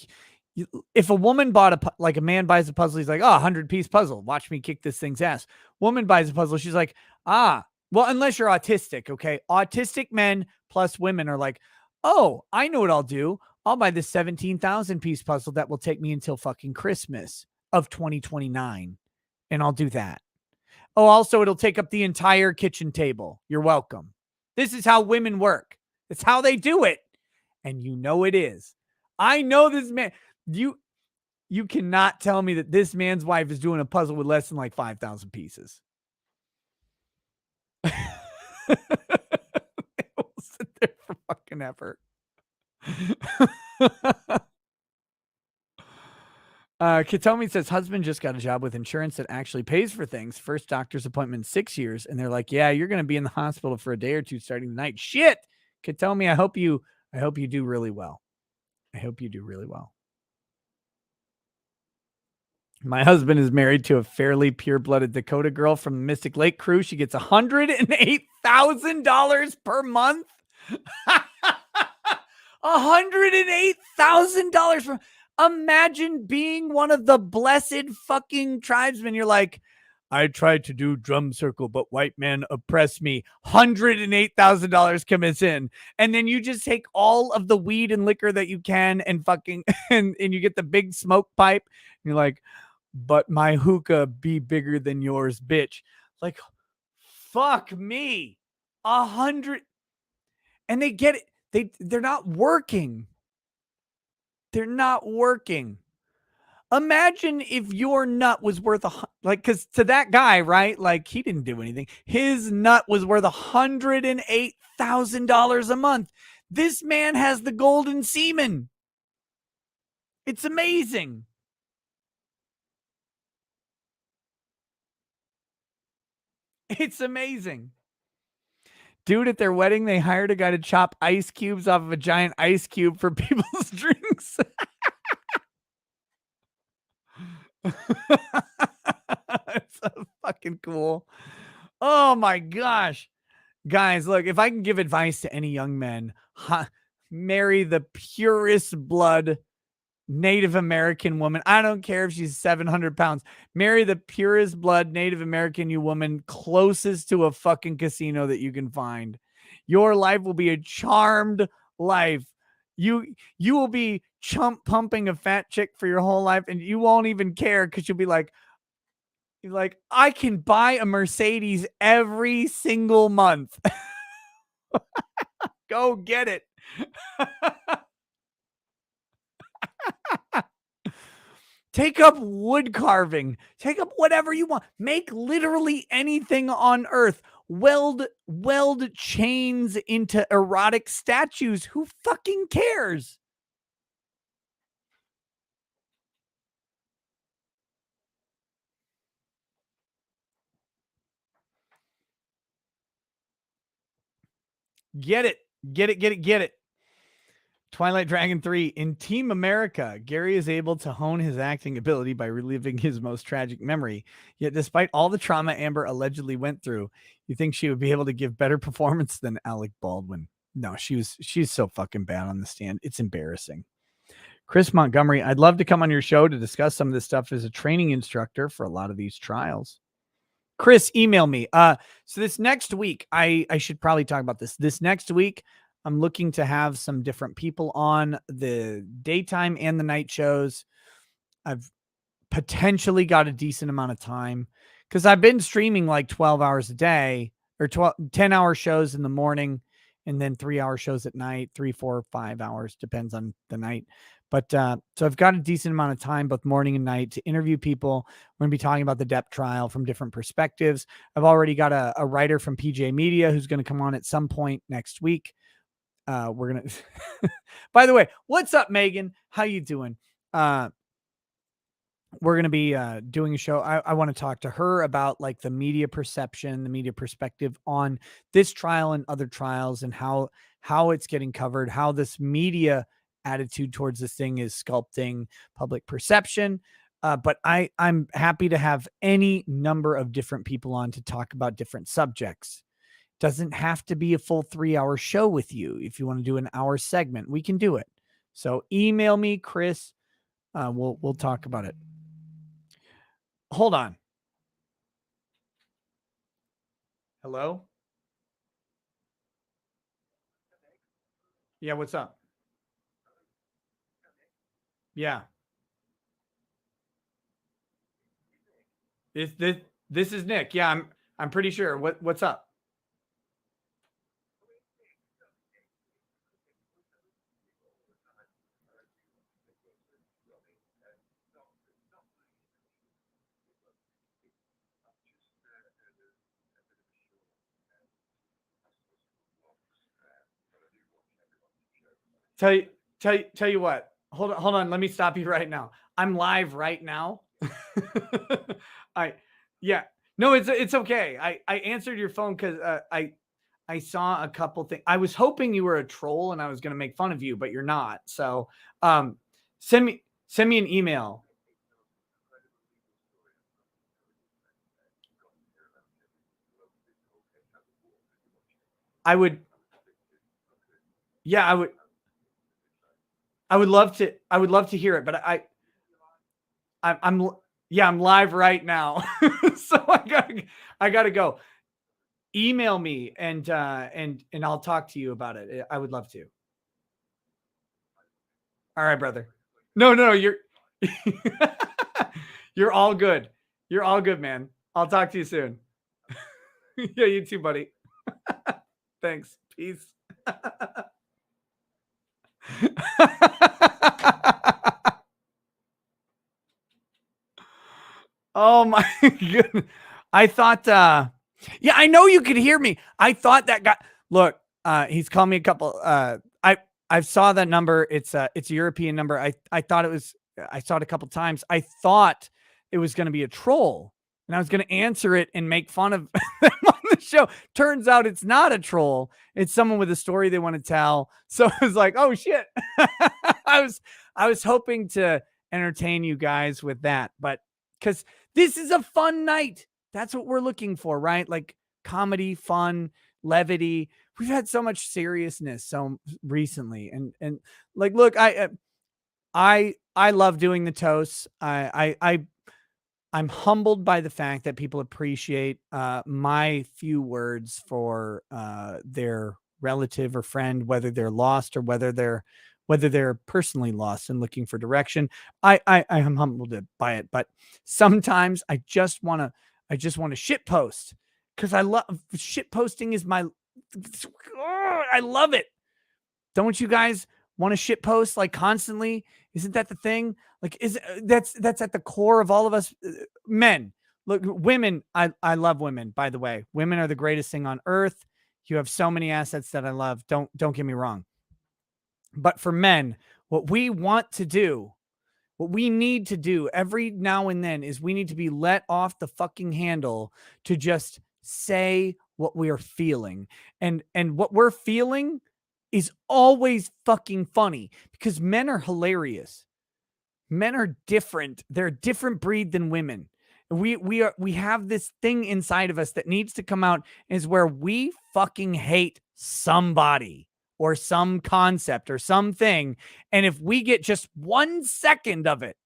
if a woman bought a man buys a puzzle, he's like, 100-piece puzzle. Watch me kick this thing's ass. Woman buys a puzzle. She's like, well, unless you're autistic. Okay. Autistic men plus women are like, oh, I know what I'll do. I'll buy this 17,000-piece puzzle that will take me until fucking Christmas of 2029. And I'll do that. Oh, also, it'll take up the entire kitchen table. You're welcome. This is how women work. It's how they do it. And you know it is. I know this man. You cannot tell me that this man's wife is doing a puzzle with less than like 5,000 pieces. They will sit there for fucking effort. Katomi says husband just got a job with insurance that actually pays for things. First doctor's appointment in 6 years. And they're like, yeah, you're going to be in the hospital for a day or two starting tonight. Shit. Katomi, I hope you do really well. I hope you do really well. My husband is married to a fairly pure-blooded Dakota girl from the Mystic Lake crew. She gets $108,000 per month. $108,000 for. Imagine being one of the blessed fucking tribesmen. You're like, I tried to do drum circle, but white men oppress me. $108,000 comes in. And then you just take all of the weed and liquor that you can and fucking, and you get the big smoke pipe. And you're like, but my hookah be bigger than yours, bitch. Like, fuck me. 100. And they get it. They're not working. They're not working. Imagine if your nut was worth because to that guy, right? Like he didn't do anything. His nut was worth $108,000 a month. This man has the golden semen. It's amazing. It's amazing. Dude, at their wedding, they hired a guy to chop ice cubes off of a giant ice cube for people's drinks. It's so fucking cool. Oh my gosh. Guys, look, if I can give advice to any young men, marry the purest blood Native American woman. I don't care if she's 700 pounds. Marry the purest blood Native American woman closest to a fucking casino that you can find. Your life will be a charmed life. You will be chump pumping a fat chick for your whole life, and you won't even care because you'll be like, I can buy a Mercedes every single month. Go get it. Take up wood carving. Take up whatever you want. Make literally anything on earth. Weld chains into erotic statues. Who fucking cares? Get it. Get it, get it, get it. Twilight Dragon 3. In Team America, Gary is able to hone his acting ability by reliving his most tragic memory. Yet despite all the trauma Amber allegedly went through, you think she would be able to give better performance than Alec Baldwin? No, she's so fucking bad on the stand. It's embarrassing. Chris Montgomery, I'd love to come on your show to discuss some of this stuff as a training instructor for a lot of these trials. Chris, email me. So this next week, I should probably talk about this. This next week, I'm looking to have some different people on the daytime and the night shows. I've potentially got a decent amount of time because I've been streaming like 12 hours a day or 10-hour shows in the morning and then 3-hour shows at night, 3, 4, 5 hours, depends on the night. But so I've got a decent amount of time, both morning and night, to interview people. We're going to be talking about the Depp trial from different perspectives. I've already got a writer from PJ Media who's going to come on at some point next week. We're going to, by the way, what's up, Megan? How you doing? We're going to be doing a show. I want to talk to her about like the media perception, the media perspective on this trial and other trials and how it's getting covered, how this media attitude towards this thing is sculpting public perception. But I'm happy to have any number of different people on to talk about different subjects. Doesn't have to be a full 3-hour show with you. If you want to do an hour segment, we can do it. So email me, Chris. We'll talk about it. Hold on. Hello? Yeah, what's up? Yeah. This is Nick. Yeah, I'm pretty sure. What's up? Tell you what. Hold on. Let me stop you right now. I'm live right now. No, it's okay. I answered your phone because I saw a couple things. I was hoping you were a troll and I was going to make fun of you, but you're not. So send me an email. I would love to hear it, but I'm live right now. So I gotta go. Email me and I'll talk to you about it. I would love to. All right, brother. No, you're you're all good. You're all good, man. I'll talk to you soon. Yeah, you too, buddy. Thanks. Peace. Oh my goodness. I thought yeah, I know you could hear me. I thought that guy look, he's called me a couple I saw that number. It's a European number. I thought it was I saw it a couple times. I thought it was going to be a troll and I was going to answer it and make fun of them on the show. Turns out it's not a troll. It's someone with a story they want to tell. So I was like, "Oh shit." I was hoping to entertain you guys with that, but cuz this is a fun night. That's what we're looking for, right? Like comedy, fun, levity. We've had so much seriousness so recently, and like, look, I love doing the toasts. I'm humbled by the fact that people appreciate my few words for their relative or friend, whether they're lost or whether they're personally lost and looking for direction. I am humbled by it, but sometimes I just want to shit post because I love shit posting is my I love it. Don't you guys want to shit post like constantly? Isn't that the thing? Like that's at the core of all of us men. Look, women, I love women, by the way. Women are the greatest thing on earth. You have so many assets that I love. Don't get me wrong. But for men, what we want to do, what we need to do every now and then is we need to be let off the fucking handle to just say what we are feeling. And what we're feeling is always fucking funny because men are hilarious. Men are different. They're a different breed than women. We have this thing inside of us that needs to come out is where we fucking hate somebody or some concept or something. And if we get just 1 second of it,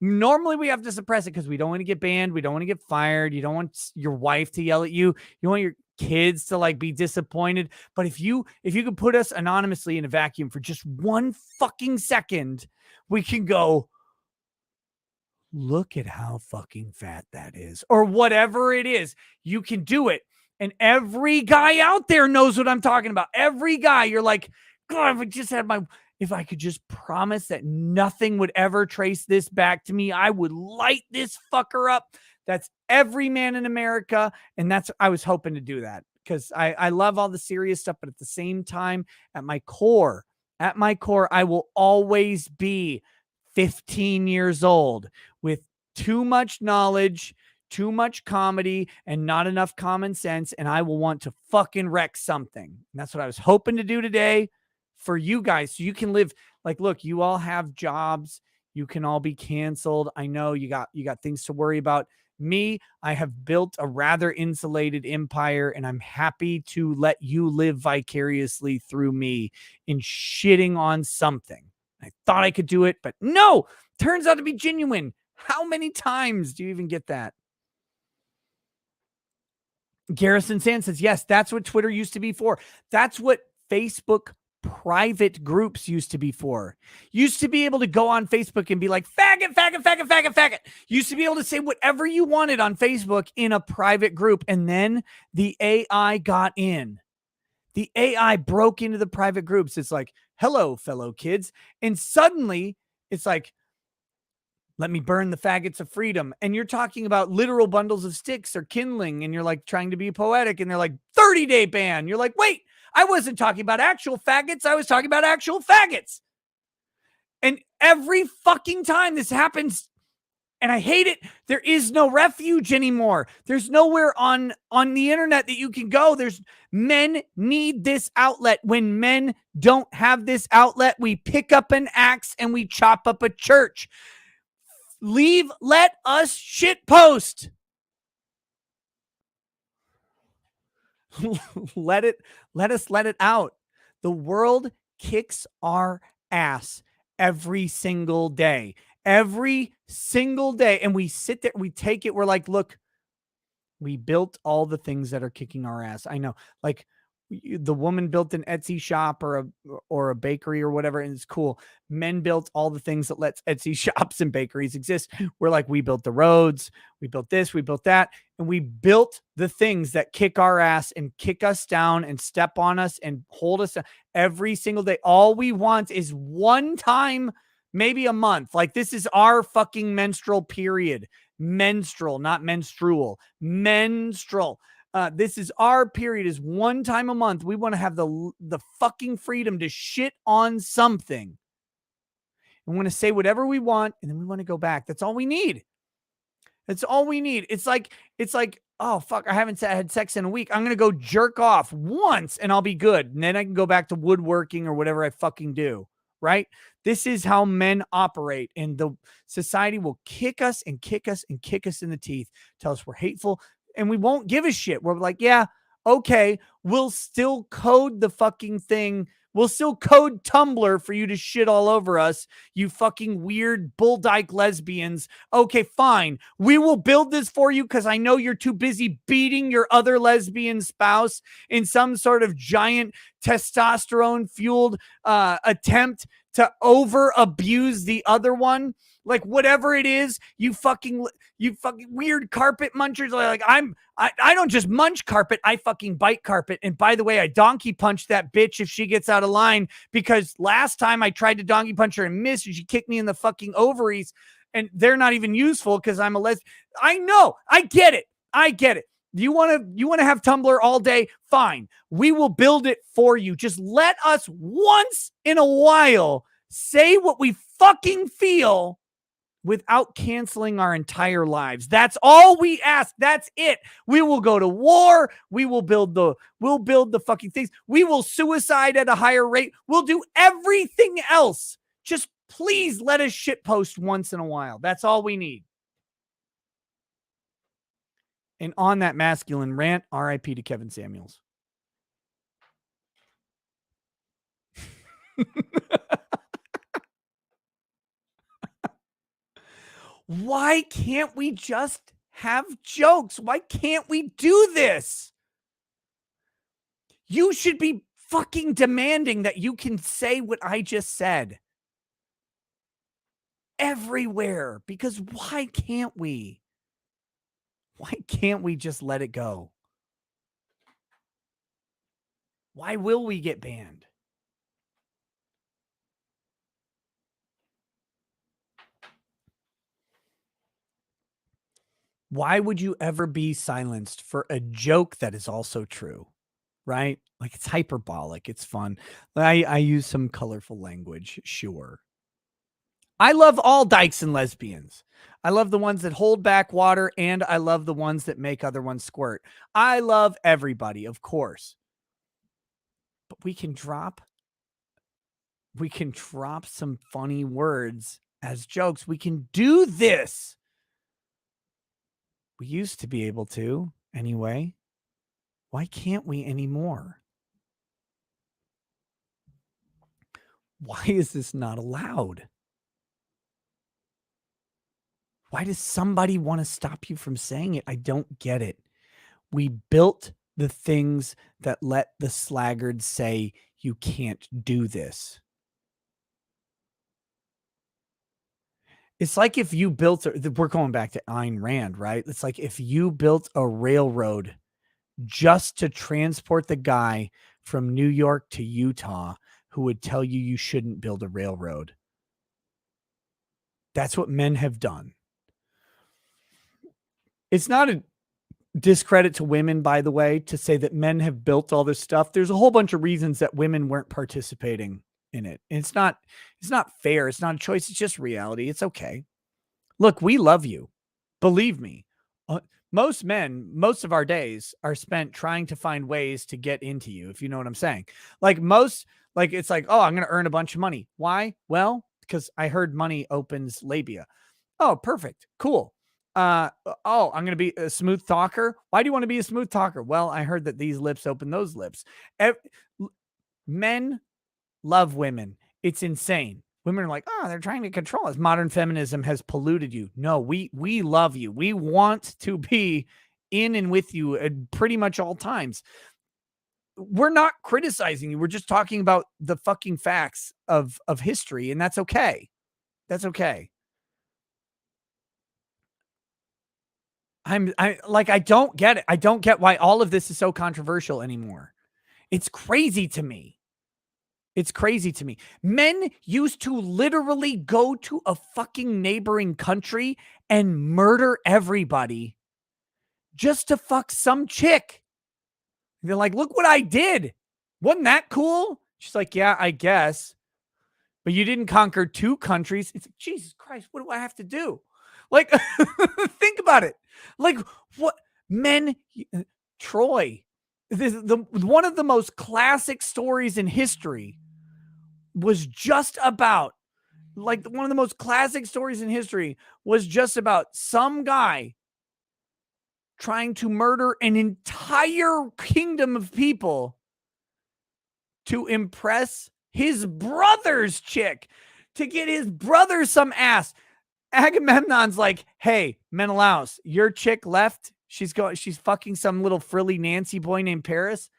normally we have to suppress it because we don't want to get banned. We don't want to get fired. You don't want your wife to yell at you. You want your kids to like be disappointed. But if you could put us anonymously in a vacuum for just 1 fucking second, we can go, look at how fucking fat that is, or whatever it is. You can do it. And every guy out there knows what I'm talking about. Every guy, you're like, God, if I could just promise that nothing would ever trace this back to me, I would light this fucker up. That's every man in America. And I was hoping to do that because I love all the serious stuff. But at the same time, at my core, I will always be 15 years old with too much knowledge, too much comedy, and not enough common sense. And I will want to fucking wreck something. And that's what I was hoping to do today for you guys. So you can live like, look, you all have jobs. You can all be canceled. I know you got things to worry about. Me, I have built a rather insulated empire, and I'm happy to let you live vicariously through me in shitting on something. I thought I could do it, but no, turns out to be genuine. How many times do you even get that? Garrison Sand says, yes, that's what Twitter used to be for. That's what Facebook private groups used to be for. Used to be able to go on Facebook and be like, faggot, faggot, faggot, faggot, faggot. Used to be able to say whatever you wanted on Facebook in a private group. And then the AI got in. The AI broke into the private groups. It's like, hello, fellow kids. And suddenly it's like, let me burn the faggots of freedom. And you're talking about literal bundles of sticks or kindling. And you're like trying to be poetic. And they're like 30-day ban. You're like, wait, I wasn't talking about actual faggots. I was talking about actual faggots. And every fucking time this happens, and I hate it, there is no refuge anymore. There's nowhere on the internet that you can go. Men need this outlet. When men don't have this outlet, we pick up an axe and we chop up a church. Let us shit post. let it out. The world kicks our ass every single day. Every single day. And we sit there, we take it. We're like, look, we built all the things that are kicking our ass. I know. Like, the woman built an Etsy shop or a bakery or whatever, and it's cool. Men built all the things that lets Etsy shops and bakeries exist. We're like, we built the roads, we built this, we built that, and we built the things that kick our ass and kick us down and step on us and hold us down every single day. All we want is one time, maybe a month. Like, this is our fucking menstrual period. Menstrual, not menstrual. Menstrual. This is our period, is one time a month. We want to have the fucking freedom to shit on something. We want to say whatever we want, and then we want to go back. That's all we need. That's all we need. It's like, oh, fuck, I haven't had sex in a week. I'm going to go jerk off once and I'll be good. And then I can go back to woodworking or whatever I fucking do. Right? This is how men operate. And the society will kick us and kick us and kick us in the teeth. Tell us we're hateful. And we won't give a shit. We're like, yeah, okay, we'll still code the fucking thing. We'll still code Tumblr for you to shit all over us, you fucking weird bull dyke lesbians. Okay, fine. We will build this for you because I know you're too busy beating your other lesbian spouse in some sort of giant testosterone-fueled attempt to over-abuse the other one. Like, whatever it is, you fucking weird carpet munchers. Like, I don't just munch carpet, I fucking bite carpet. And by the way, I donkey punch that bitch if she gets out of line, because last time I tried to donkey punch her and missed, and she kicked me in the fucking ovaries, and they're not even useful because I'm a lesbian. I know, I get it. You want to have Tumblr all day? Fine. We will build it for you. Just let us once in a while say what we fucking feel without canceling our entire lives. That's all we ask. That's it. We will go to war. We'll build the fucking things. We will suicide at a higher rate. We'll do everything else. Just please let us shitpost once in a while. That's all we need. And on that masculine rant, RIP to Kevin Samuels. Why can't we just have jokes? Why can't we do this? You should be fucking demanding that you can say what I just said everywhere, because why can't we? Why can't we just let it go? Why will we get banned? Why would you ever be silenced for a joke that is also true? Right? Like, it's hyperbolic. It's fun. I use some colorful language. Sure. I love all dykes and lesbians. I love the ones that hold back water, and I love the ones that make other ones squirt. I love everybody, of course. But we can drop some funny words as jokes. We can do this. We used to be able to, anyway. Why can't we anymore? Why is this not allowed? Why does somebody want to stop you from saying it? I don't get it. We built the things that let the slaggards say you can't do this. It's like if you built, we're going back to Ayn Rand, right? It's like if you built a railroad just to transport the guy from New York to Utah who would tell you you shouldn't build a railroad. That's what men have done. It's not a discredit to women, by the way, to say that men have built all this stuff. There's a whole bunch of reasons that women weren't participating in it. And it's not fair. It's not a choice. It's just reality. It's okay. Look, we love you. Believe me. Most men, most of our days are spent trying to find ways to get into you, if you know what I'm saying. It's like, oh, I'm going to earn a bunch of money. Why? Well, because I heard money opens labia. Oh, perfect. Cool. I'm going to be a smooth talker. Why do you want to be a smooth talker? Well, I heard that these lips open those lips. Men love women. It's insane. Women are like, oh, they're trying to control us. Modern feminism has polluted you. No, we love you. We want to be in and with you at pretty much all times. we're not criticizing you. We're just talking about the fucking facts of history, and that's okay. That's okay. I don't get it. I don't get why all of this is so controversial anymore. It's crazy to me. It's crazy to me. Men used to literally go to a fucking neighboring country and murder everybody just to fuck some chick. They're like, look what I did. Wasn't that cool? She's like, yeah, I guess. But you didn't conquer 2 countries. It's like, Jesus Christ, what do I have to do? Like, think about it. Like, what men, Troy, one of the most classic stories in history was just about, like, one of the most classic stories in history was just about some guy trying to murder an entire kingdom of people to impress his brother's chick, to get his brother some ass. Agamemnon's like, hey, Menelaus, your chick left. She's fucking some little frilly Nancy boy named Paris.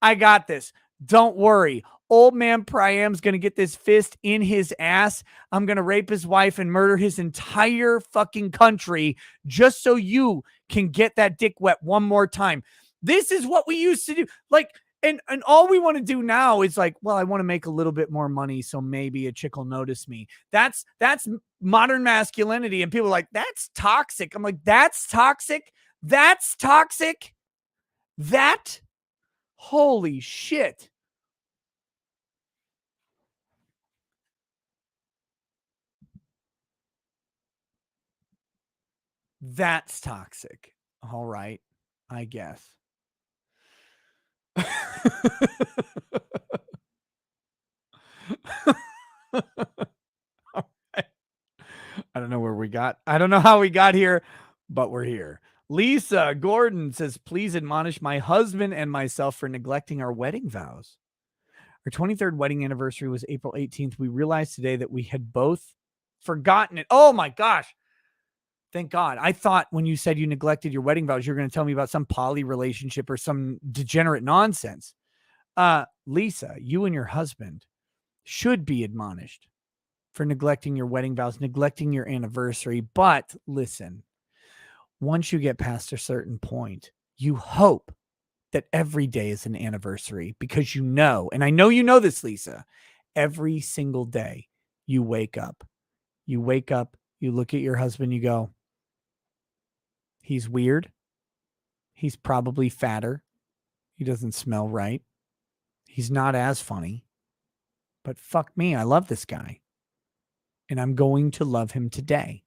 I got this. Don't worry. Old man Priam's going to get this fist in his ass. I'm going to rape his wife and murder his entire fucking country just so you can get that dick wet one more time. This is what we used to do. Like, and all we want to do now is like, well, I want to make a little bit more money, so maybe a chick will notice me. That's modern masculinity. And people are like, that's toxic. I'm like, that's toxic. That's toxic. That, holy shit. That's toxic. All right, I guess. I don't know where we got. I don't know how we got here, but we're here. Lisa Gordon says, please admonish my husband and myself for neglecting our wedding vows. Our 23rd wedding anniversary was April 18th. We realized today that we had both forgotten it. Oh my gosh. Thank God. I thought when you said you neglected your wedding vows, you're going to tell me about some poly relationship or some degenerate nonsense. Lisa, you and your husband should be admonished for neglecting your wedding vows, neglecting your anniversary. But listen, once you get past a certain point, you hope that every day is an anniversary because you know, and I know you know this, Lisa, every single day you wake up, you look at your husband, you go, he's weird. He's probably fatter. He doesn't smell right. He's not as funny. But fuck me, I love this guy. And I'm going to love him today.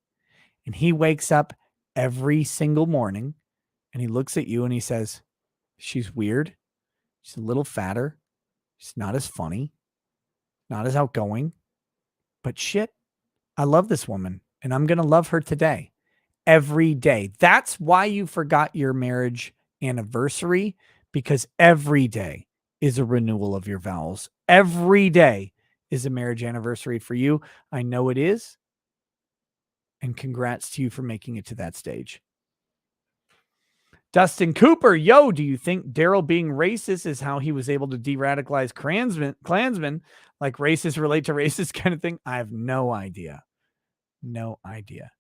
And he wakes up every single morning and he looks at you and he says, she's weird. She's a little fatter. She's not as funny. Not as outgoing. But shit, I love this woman and I'm going to love her today. Every day. That's why you forgot your marriage anniversary, because every day is a renewal of your vows. Every day is a marriage anniversary for you. I know it is. And congrats to you for making it to that stage. Dustin Cooper, yo, do you think Daryl being racist is how he was able to de-radicalize Klansmen, like racists relate to racist kind of thing? I have no idea. No idea. ...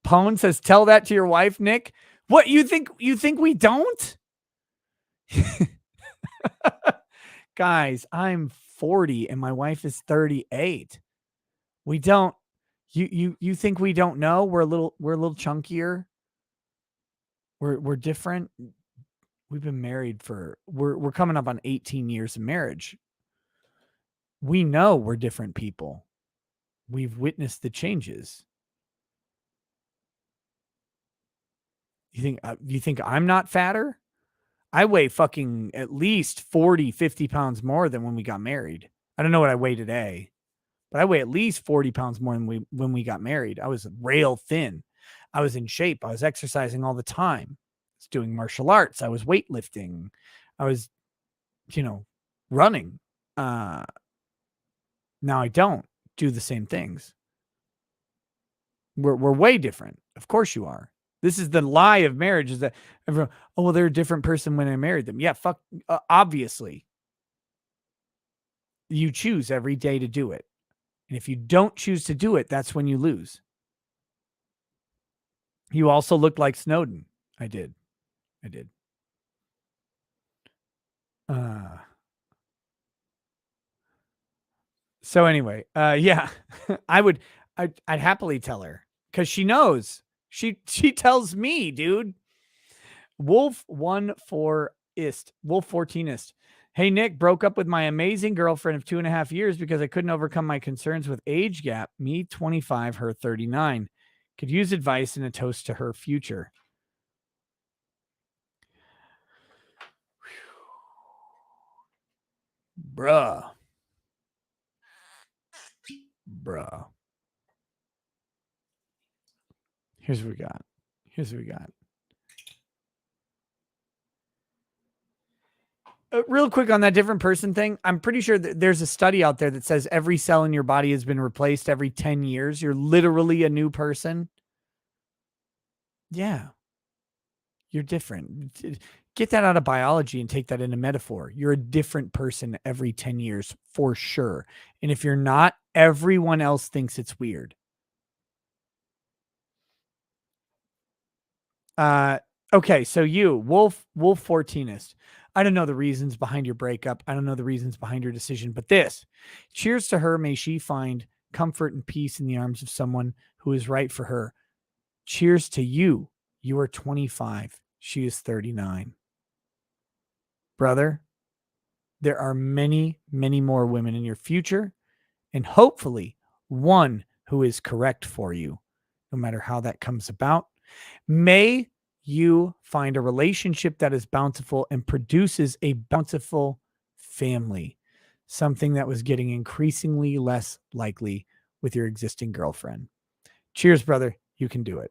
Pone says, tell that to your wife, Nick. What, you think we don't? Guys, I'm 40 and my wife is 38. We don't. You think we don't know? We're a little chunkier. We're different. We've been married for we're coming up on 18 years of marriage. We know we're different people. We've witnessed the changes. You think I'm not fatter? I weigh fucking at least 40, 50 pounds more than when we got married. I don't know what I weigh today, but I weigh at least 40 pounds more than when we got married. I was rail thin. I was in shape. I was exercising all the time. I was doing martial arts. I was weightlifting. I was, running. Now I don't do the same things. We're way different. Of course you are. This is the lie of marriage, is that everyone, oh, well, they're a different person when I married them. Yeah, fuck. Obviously, you choose every day to do it. And if you don't choose to do it, that's when you lose. You also looked like Snowden. I did. So anyway, yeah, I'd happily tell her because she knows. She tells me, dude. Wolf 14ist. Hey Nick, broke up with my amazing girlfriend of 2.5 years because I couldn't overcome my concerns with age gap. Me 25, her 39. Could use advice and a toast to her future. Bruh. Here's what we got. Real quick on that different person thing. I'm pretty sure that there's a study out there that says every cell in your body has been replaced every 10 years. You're literally a new person. Yeah. You're different. Get that out of biology and take that into metaphor. You're a different person every 10 years for sure. And if you're not, everyone else thinks it's weird. Okay, so you, Wolf 14ist. I don't know the reasons behind your breakup. I don't know the reasons behind your decision, but this. Cheers to her. May she find comfort and peace in the arms of someone who is right for her. Cheers to you. You are 25. She is 39. Brother, there are many, many more women in your future, and hopefully one who is correct for you, no matter how that comes about. May you find a relationship that is bountiful and produces a bountiful family, something that was getting increasingly less likely with your existing girlfriend. Cheers, brother. You can do it.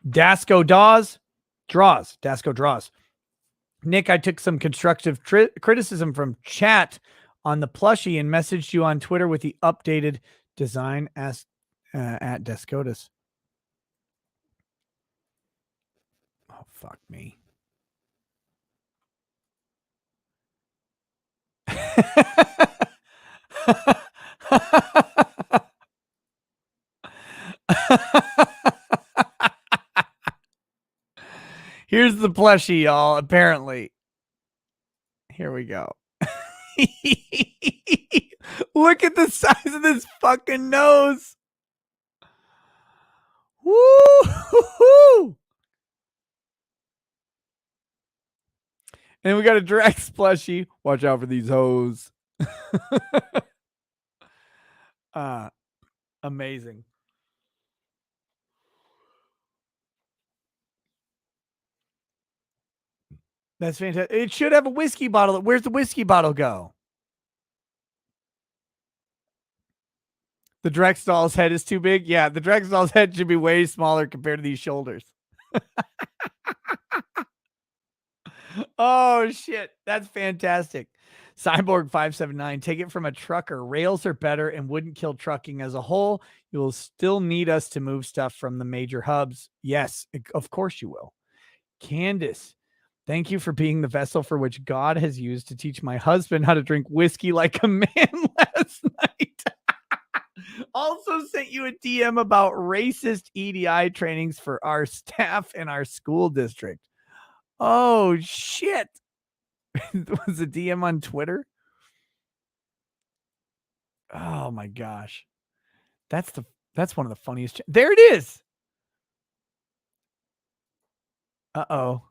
Dasco draws. Nick, I took some constructive criticism from chat on the plushie and messaged you on Twitter with the updated design as at Descotus. Oh, fuck me. Here's the plushie, y'all. Apparently. Here we go. Look at the size of this fucking nose. Woo! And we got a Drex plushie. Watch out for these hoes. Amazing. That's fantastic. It should have a whiskey bottle. Where's the whiskey bottle go? The Drex doll's head is too big. Yeah, the Drex doll's head should be way smaller compared to these shoulders. Oh, shit. That's fantastic. Cyborg 579, take it from a trucker. Rails are better and wouldn't kill trucking as a whole. You will still need us to move stuff from the major hubs. Yes, of course you will. Candace, thank you for being the vessel for which God has used to teach my husband how to drink whiskey like a man last night. Also sent you a DM about racist EDI trainings for our staff and our school district. Oh, shit. Was a DM on Twitter? Oh, my gosh. That's one of the funniest. There it is. Uh-oh.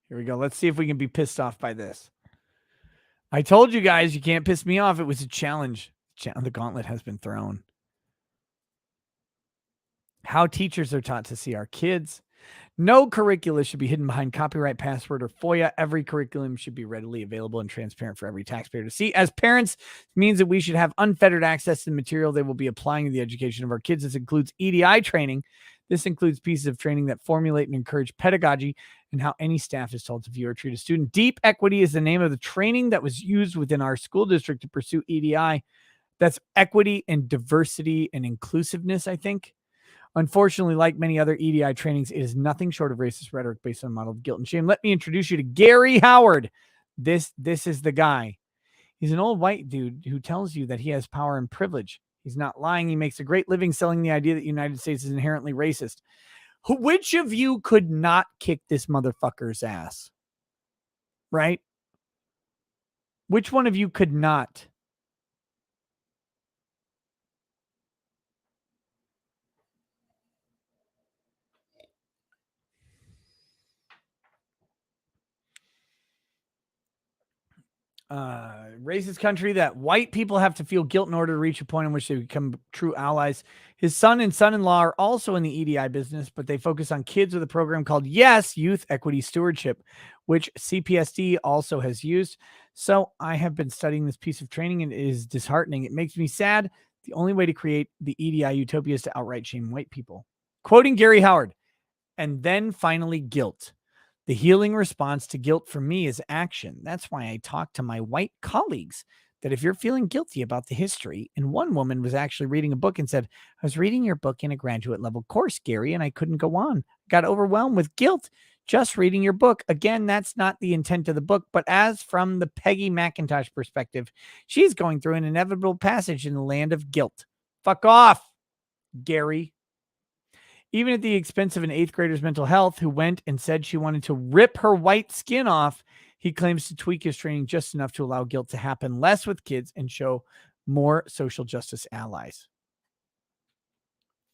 Here we go. Let's see if we can be pissed off by this. I told you guys you can't piss me off. It was a challenge. The gauntlet has been thrown. How teachers are taught to see our kids. No curricula should be hidden behind copyright, password, or FOIA. Every curriculum should be readily available and transparent for every taxpayer to see. As parents, it means that we should have unfettered access to the material they will be applying in the education of our kids. This includes EDI training. This includes pieces of training that formulate and encourage pedagogy and how any staff is told to view or treat a student. Deep Equity is the name of the training that was used within our school district to pursue EDI. That's equity and diversity and inclusiveness, I think. Unfortunately, like many other EDI trainings, it is nothing short of racist rhetoric based on a model of guilt and shame. Let me introduce you to Gary Howard. This is the guy. He's an old white dude who tells you that he has power and privilege. He's not lying. He makes a great living selling the idea that the United States is inherently racist. Which of you could not kick this motherfucker's ass? Right? Which one of you could not? Racist country that white people have to feel guilt in order to reach a point in which they become true allies. His son and son-in-law are also in the EDI business, but they focus on kids with a program called YES, Youth Equity Stewardship, which CPSD also has used. So I have been studying this piece of training and it is disheartening. It makes me sad. The only way to create the EDI utopia is to outright shame white people. Quoting Gary Howard, and then finally guilt. The healing response to guilt for me is action. That's why I talk to my white colleagues that if you're feeling guilty about the history, and one woman was actually reading a book and said, I was reading your book in a graduate level course, Gary, and I couldn't go on. Got overwhelmed with guilt just reading your book. Again, that's not the intent of the book, but as from the Peggy McIntosh perspective, she's going through an inevitable passage in the land of guilt. Fuck off, Gary. Even at the expense of an 8th grader's mental health who went and said she wanted to rip her white skin off, he claims to tweak his training just enough to allow guilt to happen less with kids and show more social justice allies.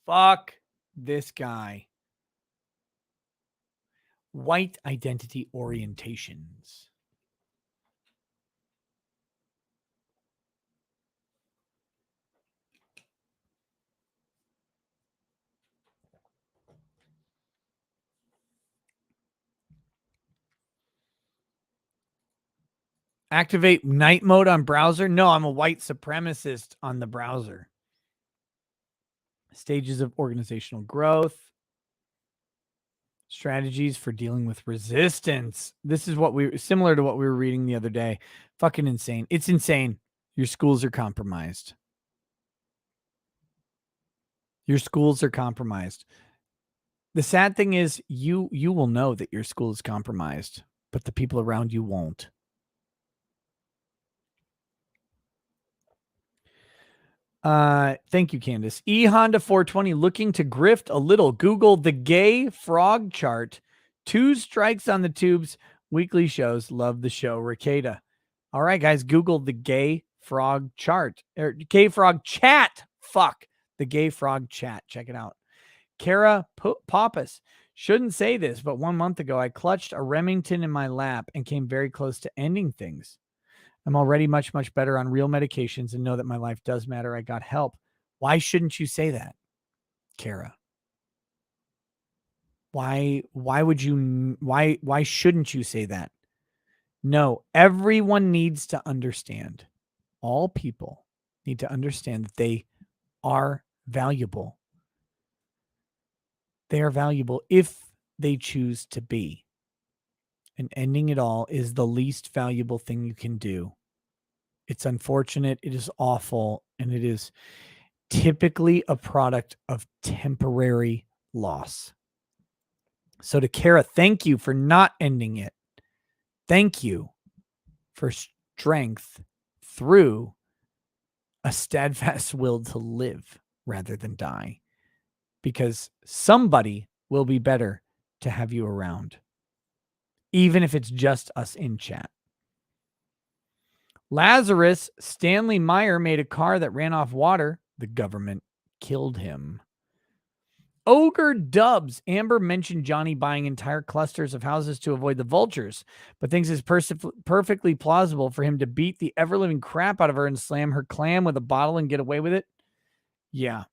Fuck this guy. White identity orientations. Activate night mode on browser. No, I'm a white supremacist on the browser. Stages of organizational growth. Strategies for dealing with resistance. This is similar to what we were reading the other day. Fucking insane. It's insane. Your schools are compromised. Your schools are compromised. The sad thing is you will know that your school is compromised, but the people around you won't. Thank you, Candace. Honda 420 looking to grift a little. Google the gay frog chart. 2 strikes on the tubes. Weekly shows. Love the show. Ricada. All right, guys. Google the gay frog chart. Or gay frog chat. Fuck. The gay frog chat. Check it out. Kara Pappas. Shouldn't say this, but 1 month ago, I clutched a Remington in my lap and came very close to ending things. I'm already much, much better on real medications and know that my life does matter. I got help. Why shouldn't you say that, Kara? Why shouldn't you say that? No, everyone needs to understand. All people need to understand that they are valuable. They are valuable if they choose to be. And ending it all is the least valuable thing you can do. It's unfortunate, it is awful, and it is typically a product of temporary loss. So to Kara, thank you for not ending it. Thank you for strength through a steadfast will to live rather than die. Because somebody will be better to have you around. Even if it's just us in chat. Lazarus Stanley Meyer made a car that ran off water. The government killed him. Ogre Dubs. Amber mentioned Johnny buying entire clusters of houses to avoid the vultures, but thinks it's perfectly plausible for him to beat the ever-living crap out of her and slam her clam with a bottle and get away with it. Yeah.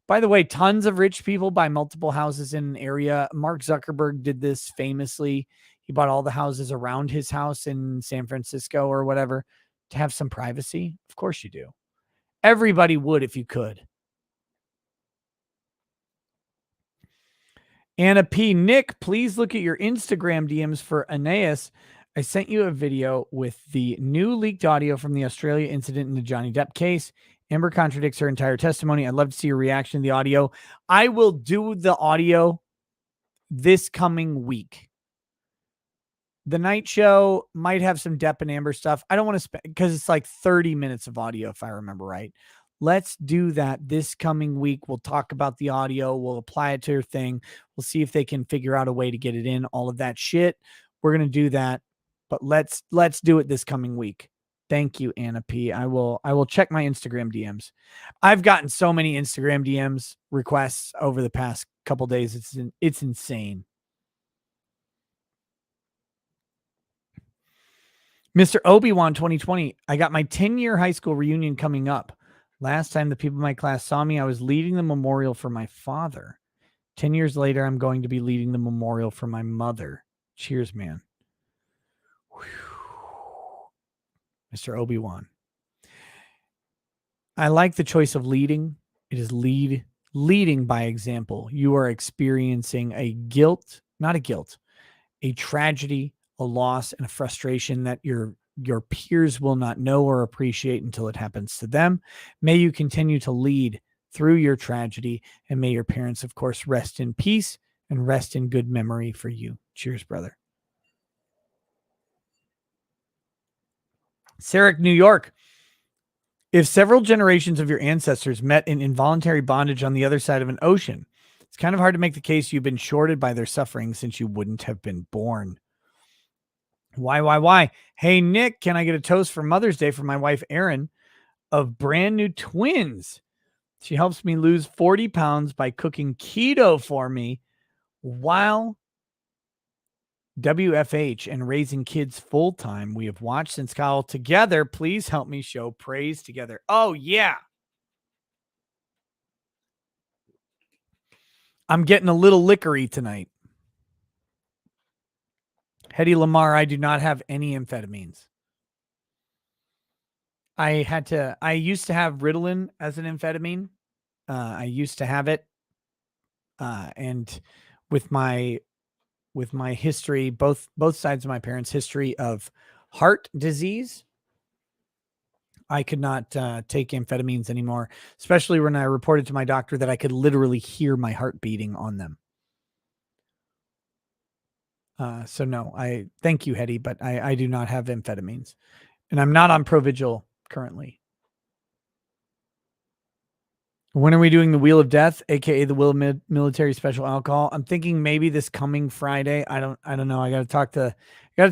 By the way, tons of rich people buy multiple houses in an area. Mark Zuckerberg did this famously. He bought all the houses around his house in San Francisco or whatever to have some privacy. Of course you do. Everybody would if you could. Anna P. Nick, please look at your Instagram DMs for Aeneas. I sent you a video with the new leaked audio from the Australia incident in the Johnny Depp case. Amber contradicts her entire testimony. I'd love to see your reaction to the audio. I will do the audio this coming week. The night show might have some Depp and Amber stuff. I don't want to spend, because it's like 30 minutes of audio, if I remember right. Let's do that this coming week. We'll talk about the audio. We'll apply it to her thing. We'll see if they can figure out a way to get it in, all of that shit. We're going to do that, but let's do it this coming week. Thank you, Anna P. I will check my Instagram DMs. I've gotten so many Instagram DMs requests over the past couple days. It's insane. Mr. Obi-Wan 2020. I got my 10-year high school reunion coming up. Last time the people in my class saw me, I was leading the memorial for my father. 10 years later, I'm going to be leading the memorial for my mother. Cheers, man. Whew. Mr. Obi-Wan. I like the choice of leading. It is leading by example. You are experiencing a tragedy, a loss, and a frustration that your peers will not know or appreciate until it happens to them. May you continue to lead through your tragedy, and may your parents, of course, rest in peace and rest in good memory for you. Cheers, brother. Sarek, New York. If several generations of your ancestors met in involuntary bondage on the other side of an ocean, it's kind of hard to make the case you've been shorted by their suffering since you wouldn't have been born. Why? Hey, Nick, can I get a toast for Mother's Day for my wife, Erin, of brand new twins? She helps me lose 40 pounds by cooking keto for me while WFH and raising kids full time. We have watched since Kyle together. Please help me show praise together. Oh, yeah. I'm getting a little liquory tonight. Hedy Lamar, I do not have any amphetamines. I used to have Ritalin as an amphetamine. I used to have it. And with my history, both sides of my parents' history of heart disease, I could not take amphetamines anymore, especially when I reported to my doctor that I could literally hear my heart beating on them. So no, I thank you, Hedy, but I do not have amphetamines, and I'm not on Provigil currently. When are we doing the Wheel of Death, aka the Wheel of Military Special Alcohol? I'm thinking maybe this coming Friday. I don't know. I got to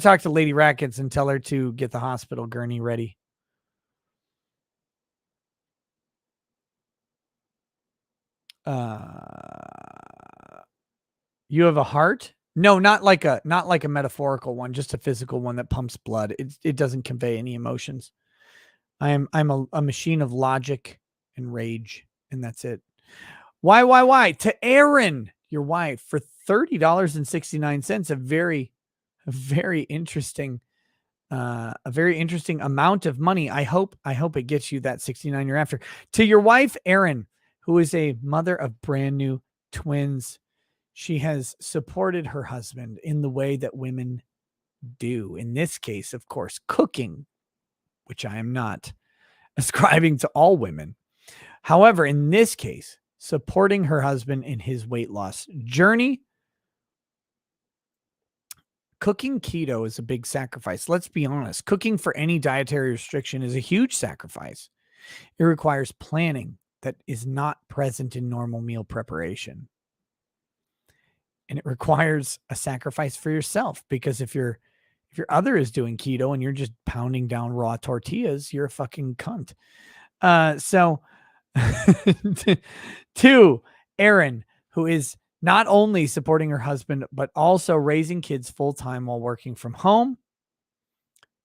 talk to Lady Rackets and tell her to get the hospital gurney ready. You have a heart? No, not like a metaphorical one, just a physical one that pumps blood. It doesn't convey any emotions. I'm a machine of logic and rage, and that's it. Why? To Aaron, your wife, for $30.69. A very interesting amount of money. I hope it gets you that 69 you're after. To your wife, Erin, who is a mother of brand new twins. She has supported her husband in the way that women do. In this case, of course, cooking, which I am not ascribing to all women. However, in this case, supporting her husband in his weight loss journey. Cooking keto is a big sacrifice. Let's be honest. Cooking for any dietary restriction is a huge sacrifice. It requires planning that is not present in normal meal preparation. And it requires a sacrifice for yourself, because if your other is doing keto and you're just pounding down raw tortillas, you're a fucking cunt. So to Erin, who is not only supporting her husband, but also raising kids full time while working from home.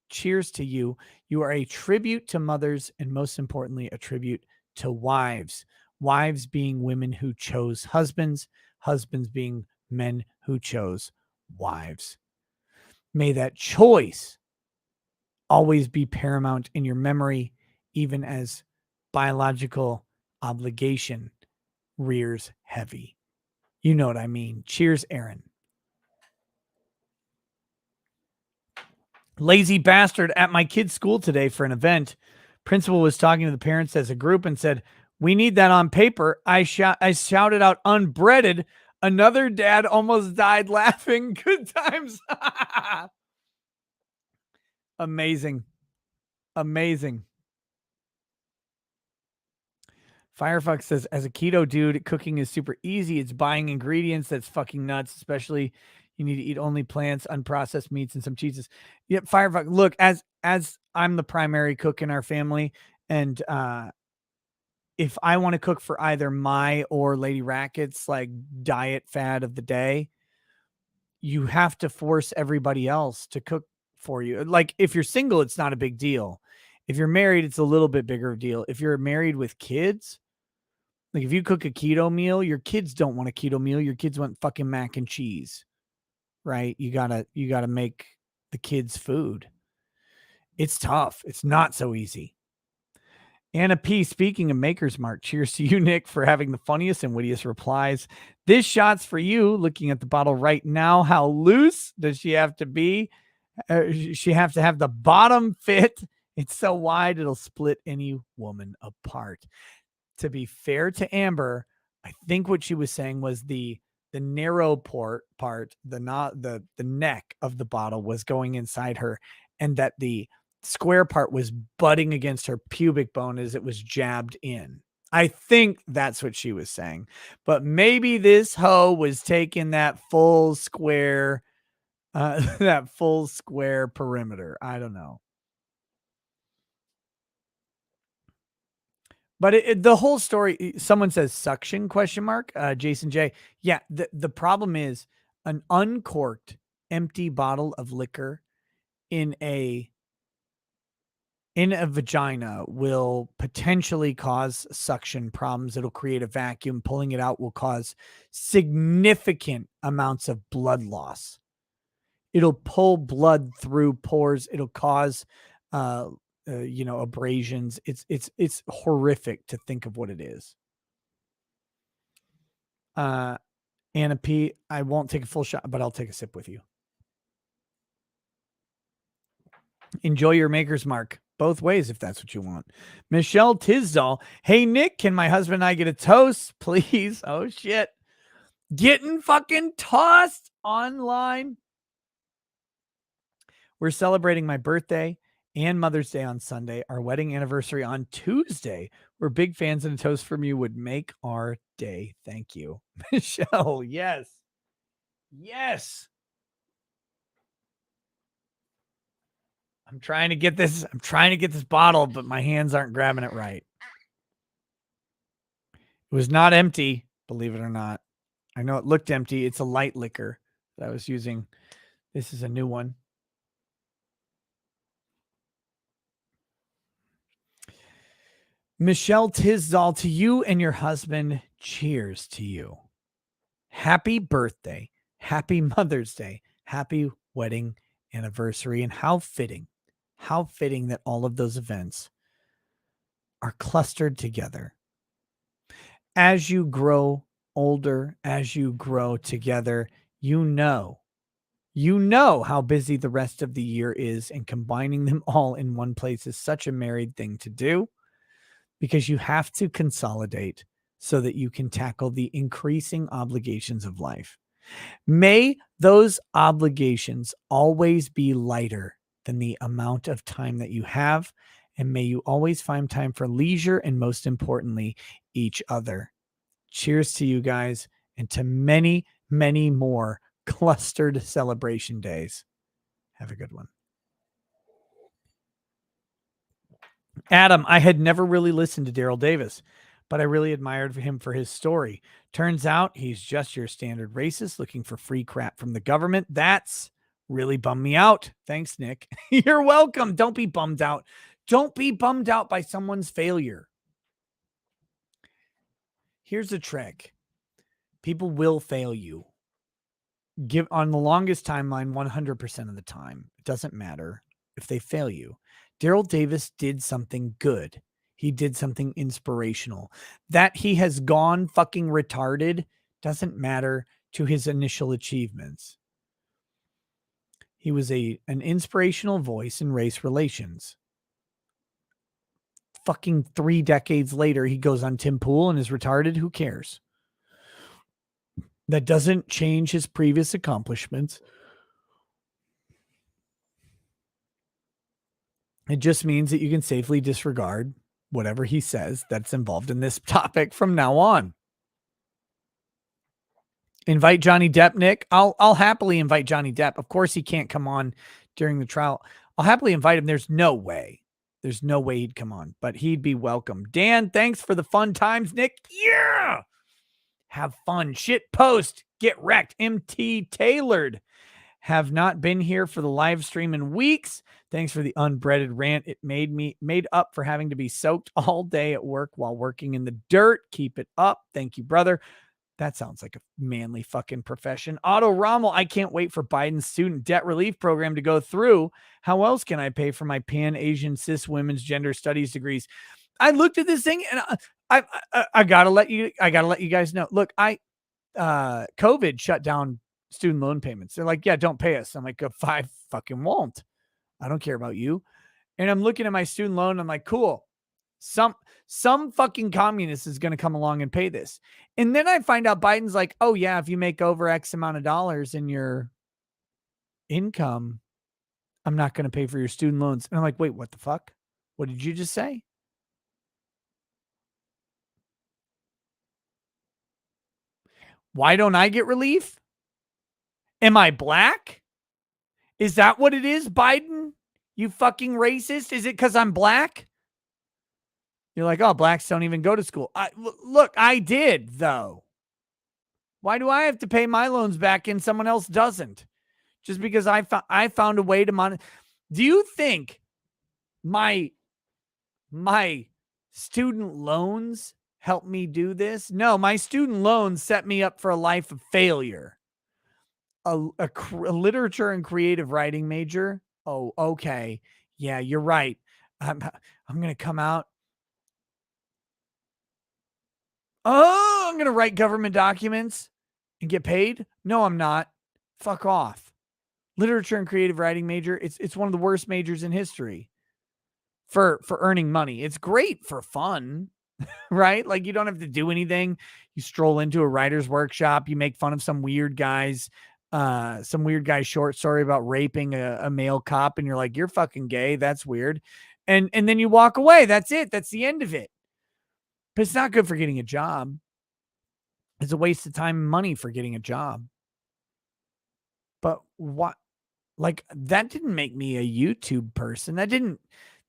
Cheers to you. You are a tribute to mothers, and most importantly, a tribute to wives. Wives being women who chose husbands, husbands being men who chose wives. May that choice always be paramount in your memory, even as biological obligation rears heavy. You know what I mean. Cheers, Aaron. Lazy bastard at my kid's school today for an event. Principal was talking to the parents as a group and said, "We need that on paper." I shouted out, "Unbreaded." Another dad almost died laughing. Good times. Amazing. Amazing. Firefox says, as a keto dude, cooking is super easy. It's buying ingredients that's fucking nuts, especially you need to eat only plants, unprocessed meats, and some cheeses. Yep, Firefox. Look, as I'm the primary cook in our family, and if I want to cook for either my or Lady Racket's like diet fad of the day, you have to force everybody else to cook for you. Like if you're single, it's not a big deal. If you're married, it's a little bit bigger of a deal. If you're married with kids, like if you cook a keto meal, your kids don't want a keto meal. Your kids want fucking mac and cheese, right? You gotta make the kids food. It's tough. It's not so easy. Anna P, speaking of Maker's Mark, cheers to you, Nick, for having the funniest and wittiest replies. This shot's for you. Looking at the bottle right now, how loose does she have to be? She have to have the bottom fit. It's so wide it'll split any woman apart. To be fair to Amber, I think what she was saying was the narrow part, the neck of the bottle was going inside her, and that the square part was butting against her pubic bone as it was jabbed in. I think that's what she was saying. But maybe this hoe was taking that full square perimeter. I don't know. But the whole story, someone says suction ? Jason J. Yeah, the problem is an uncorked empty bottle of liquor in a vagina will potentially cause suction problems. It'll create a vacuum. Pulling it out will cause significant amounts of blood loss. It'll pull blood through pores. It'll cause abrasions. It's horrific to think of what it is. Anna P, I won't take a full shot, but I'll take a sip with you. Enjoy your Maker's Mark both ways if that's what you want. Michelle Tisdall, hey Nick, can my husband and I get a toast, please? Oh shit. Getting fucking tossed online. We're celebrating my birthday and Mother's Day on Sunday, our wedding anniversary on Tuesday. We're big fans, and a toast from you would make our day. Thank you. Michelle, yes. Yes. I'm trying to get this bottle, but my hands aren't grabbing it right. It was not empty, believe it or not. I know it looked empty. It's a light liquor that I was using. This is a new one. Michelle Tisdall, to you and your husband, cheers to you. Happy birthday. Happy Mother's Day. Happy wedding anniversary. And how fitting that all of those events are clustered together. As you grow older, as you grow together, you know how busy the rest of the year is, and combining them all in one place is such a married thing to do, because you have to consolidate so that you can tackle the increasing obligations of life. May those obligations always be lighter than the amount of time that you have, and may you always find time for leisure and, most importantly, each other. Cheers to you guys, and to many, many more clustered celebration days. Have a good one. Adam, I had never really listened to Daryl Davis, but I really admired him for his story. Turns out he's just your standard racist looking for free crap from the government. That's really bummed me out. Thanks, Nick. You're welcome. Don't be bummed out. Don't be bummed out by someone's failure. Here's the trick. People will fail you. Give on the longest timeline 100% of the time. It doesn't matter if they fail you. Daryl Davis did something good. He did something inspirational. That he has gone fucking retarded doesn't matter to his initial achievements. He was an inspirational voice in race relations. fucking 3 decades later, he goes on Tim Pool and is retarded. Who cares? That doesn't change his previous accomplishments. It just means that you can safely disregard whatever he says that's involved in this topic from now on. Invite Johnny Depp, Nick. I'll happily invite Johnny Depp. Of course, he can't come on during the trial. I'll happily invite him. There's no way he'd come on, but he'd be welcome. Dan, thanks for the fun times, Nick. Yeah. Have fun. Shit post. Get wrecked. MT Tailored. Have not been here for the live stream in weeks. Thanks for the unbreaded rant. It made up for having to be soaked all day at work while working in the dirt. Keep it up. Thank you, brother. That sounds like a manly fucking profession. Otto Rommel, I can't wait for Biden's student debt relief program to go through. How else can I pay for my Pan-Asian cis women's gender studies degrees? I looked at this thing and I gotta let you guys know. Look, COVID shut down student loan payments. They're like, yeah, don't pay us. I'm like, I fucking won't. I don't care about you. And I'm looking at my student loan. I'm like, cool. Some fucking communist is going to come along and pay this. And then I find out Biden's like, oh yeah, if you make over X amount of dollars in your income, I'm not going to pay for your student loans. And I'm like, wait, what the fuck? What did you just say? Why don't I get relief? Am I black? Is that what it is, Biden? You fucking racist? Is it because I'm black? You're like, oh, blacks don't even go to school. Look, I did, though. Why do I have to pay my loans back and someone else doesn't? Just because I found a way to Do you think my student loans helped me do this? No, my student loans set me up for a life of failure. A literature and creative writing major. Oh, okay. Yeah, you're right. I'm going to come out. Oh, I'm going to write government documents and get paid? No, I'm not. Fuck off. Literature and creative writing major. It's one of the worst majors in history for earning money. It's great for fun, right? Like you don't have to do anything. You stroll into a writer's workshop. You make fun of some weird guy's short story about raping a male cop. And you're like, you're fucking gay. That's weird. And then you walk away. That's it. That's the end of it. But it's not good for getting a job. It's a waste of time and money for getting a job. But what, like, that didn't make me a YouTube person.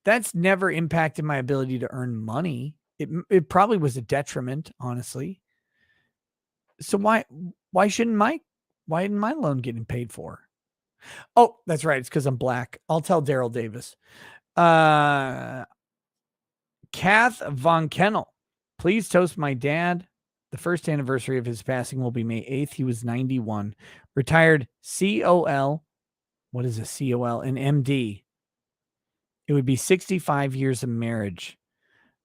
That's never impacted my ability to earn money. It probably was a detriment, honestly. So why isn't my loan getting paid for? Oh, that's right. It's because I'm black. I'll tell Daryl Davis. Kath Von Kennel. Please toast my dad. The first anniversary of his passing will be May 8th. He was 91. Retired COL. What is a COL? An MD. It would be 65 years of marriage.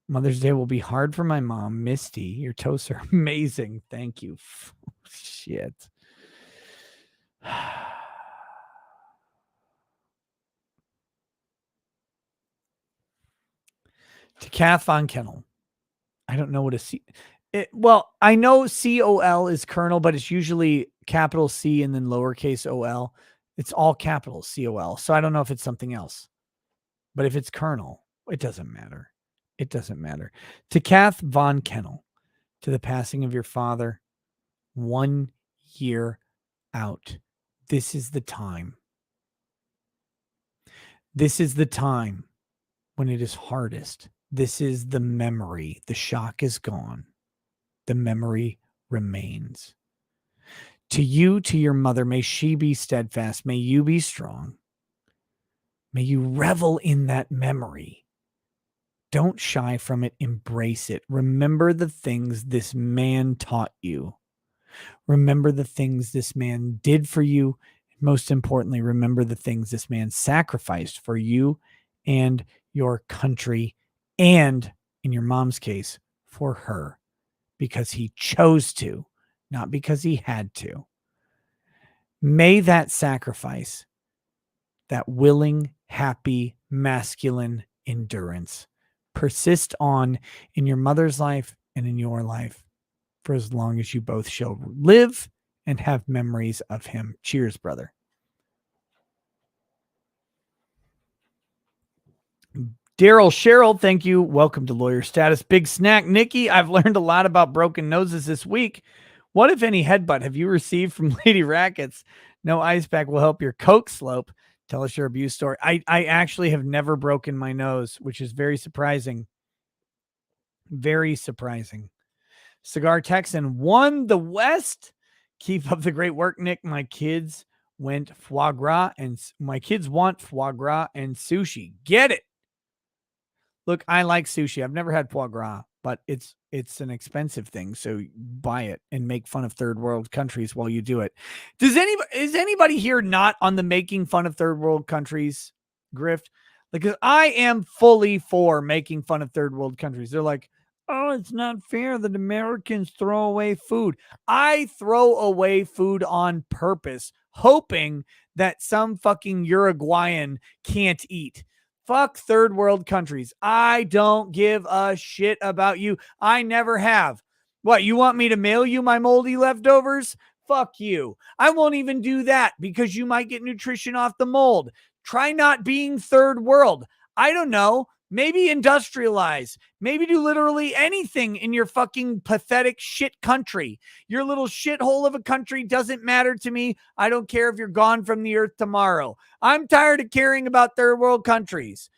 Mother's Day will be hard for my mom, Misty. Your toasts are amazing. Thank you. Shit. To Kath Von Kennel. I don't know what a well, I know COL is Colonel, but it's usually capital C and then lowercase OL. It's all capitals, COL. So I don't know if it's something else. But if it's Colonel, it doesn't matter. It doesn't matter. To Kath Von Kennel, to the passing of your father, 1 year out. This is the time. This is the time when it is hardest. This is the memory. The shock is gone. The memory remains. To you, to your mother, may she be steadfast. May you be strong. May you revel in that memory. Don't shy from it. Embrace it. Remember the things this man taught you. Remember the things this man did for you. Most importantly, remember the things this man sacrificed for you and your country, and in your mom's case, for her, because he chose to, not because he had to. May that sacrifice, that willing, happy, masculine endurance persist on in your mother's life and in your life for as long as you both shall live and have memories of him. Cheers, brother. Daryl Sherrill, thank you. Welcome to Lawyer Status. Big Snack. Nikki, I've learned a lot about broken noses this week. What, if any, headbutt have you received from Lady Rackets? No ice pack will help your coke slope. Tell us your abuse story. I actually have never broken my nose, which is very surprising. Very surprising. Cigar Texan won the West. Keep up the great work, Nick. My kids want foie gras and sushi. Get it. Look, I like sushi. I've never had foie gras, but it's an expensive thing. So buy it and make fun of third world countries while you do it. Is anybody here not on the making fun of third world countries grift? Because I am fully for making fun of third world countries. They're like, oh, it's not fair that Americans throw away food. I throw away food on purpose, hoping that some fucking Uruguayan can't eat. Fuck third world countries. I don't give a shit about you. I never have. What, you want me to mail you my moldy leftovers? Fuck you. I won't even do that because you might get nutrition off the mold. Try not being third world. I don't know. Maybe industrialize. Maybe do literally anything in your fucking pathetic shit country. Your little shithole of a country doesn't matter to me. I don't care if you're gone from the earth tomorrow. I'm tired of caring about third world countries.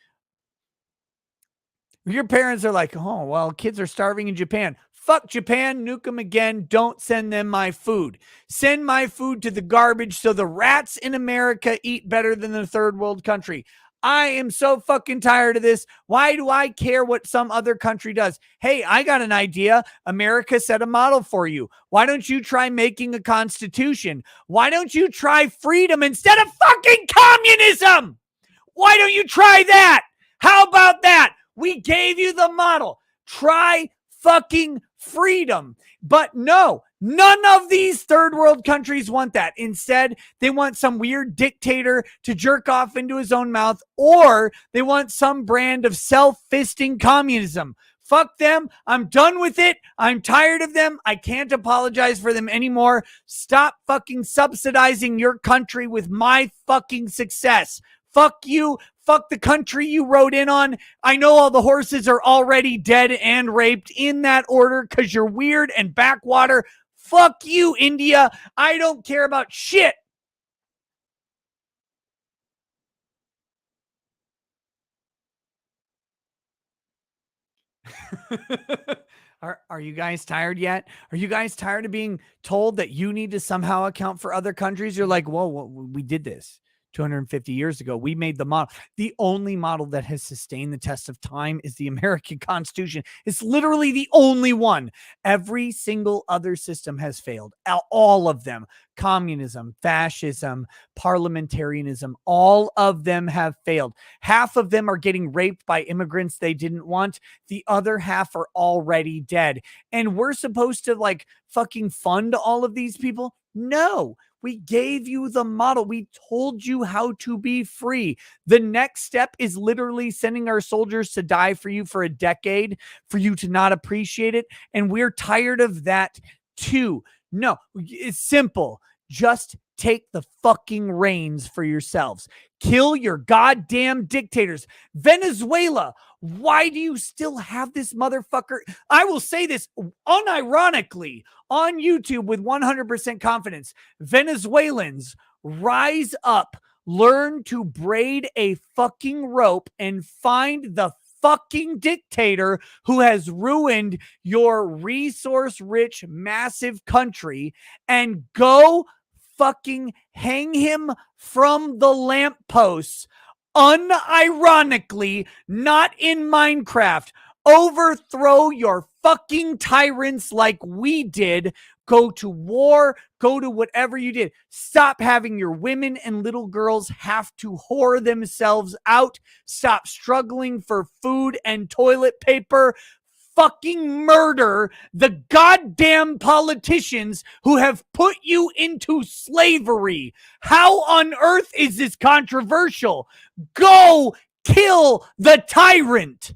Your parents are like, oh, well, kids are starving in Japan. Fuck Japan, nuke them again. Don't send them my food. Send my food to the garbage so the rats in America eat better than the third world country. I am so fucking tired of this. Why do I care what some other country does? Hey, I got an idea. America set a model for you. Why don't you try making a constitution? Why don't you try freedom instead of fucking communism? Why don't you try that? How about that? We gave you the model. Try fucking freedom. But no, none of these third world countries want that. Instead, they want some weird dictator to jerk off into his own mouth, or they want some brand of self-fisting communism. Fuck them. I'm done with it. I'm tired of them. I can't apologize for them anymore. Stop fucking subsidizing your country with my fucking success. Fuck you. Fuck the country you rode in on. I know all the horses are already dead and raped in that order because you're weird and backwater. Fuck you, India. I don't care about shit. Are you guys tired yet? Are you guys tired of being told that you need to somehow account for other countries? You're like, whoa, we did this 250 years ago. We made the model. The only model that has sustained the test of time is the American Constitution. It's literally the only one. Every single other system has failed. All of them. Communism, fascism, parliamentarianism, all of them have failed. Half of them are getting raped by immigrants they didn't want. The other half are already dead. And we're supposed to like fucking fund all of these people? No. We gave you the model. We told you how to be free. The next step is literally sending our soldiers to die for you for a decade, for you to not appreciate it. And we're tired of that too. No, it's simple. Just take the fucking reins for yourselves. Kill your goddamn dictators. Venezuela, why do you still have this motherfucker? I will say this unironically on YouTube with 100% confidence. Venezuelans, rise up, learn to braid a fucking rope and find the fucking dictator who has ruined your resource-rich, massive country and go fucking hang him from the lampposts. Unironically, not in Minecraft. Overthrow your fucking tyrants like we did. Go to war, go to whatever you did. Stop having your women and little girls have to whore themselves out. Stop struggling for food and toilet paper. Fucking murder the goddamn politicians who have put you into slavery. How on earth is this controversial? Go kill the tyrant.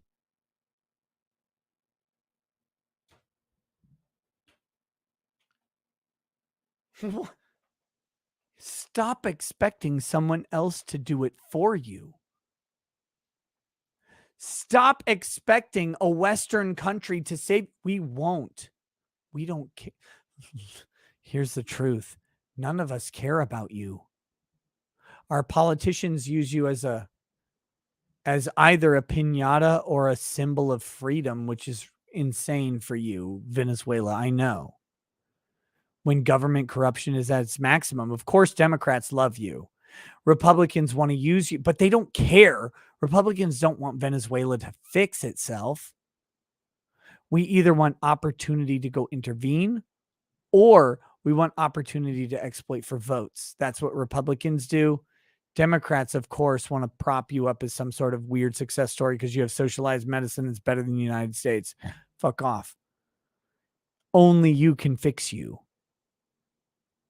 Stop expecting someone else to do it for you. Stop expecting a Western country to say, we won't. We don't care. Here's the truth. None of us care about you. Our politicians use you as either a piñata or a symbol of freedom, which is insane for you, Venezuela. I know. When government corruption is at its maximum, of course, Democrats love you. Republicans want to use you, but they don't care. Republicans don't want Venezuela to fix itself. We either want opportunity to go intervene, or we want opportunity to exploit for votes. That's what Republicans do. Democrats, of course, want to prop you up as some sort of weird success story because you have socialized medicine that's better than the United States. Fuck off. Only you can fix you.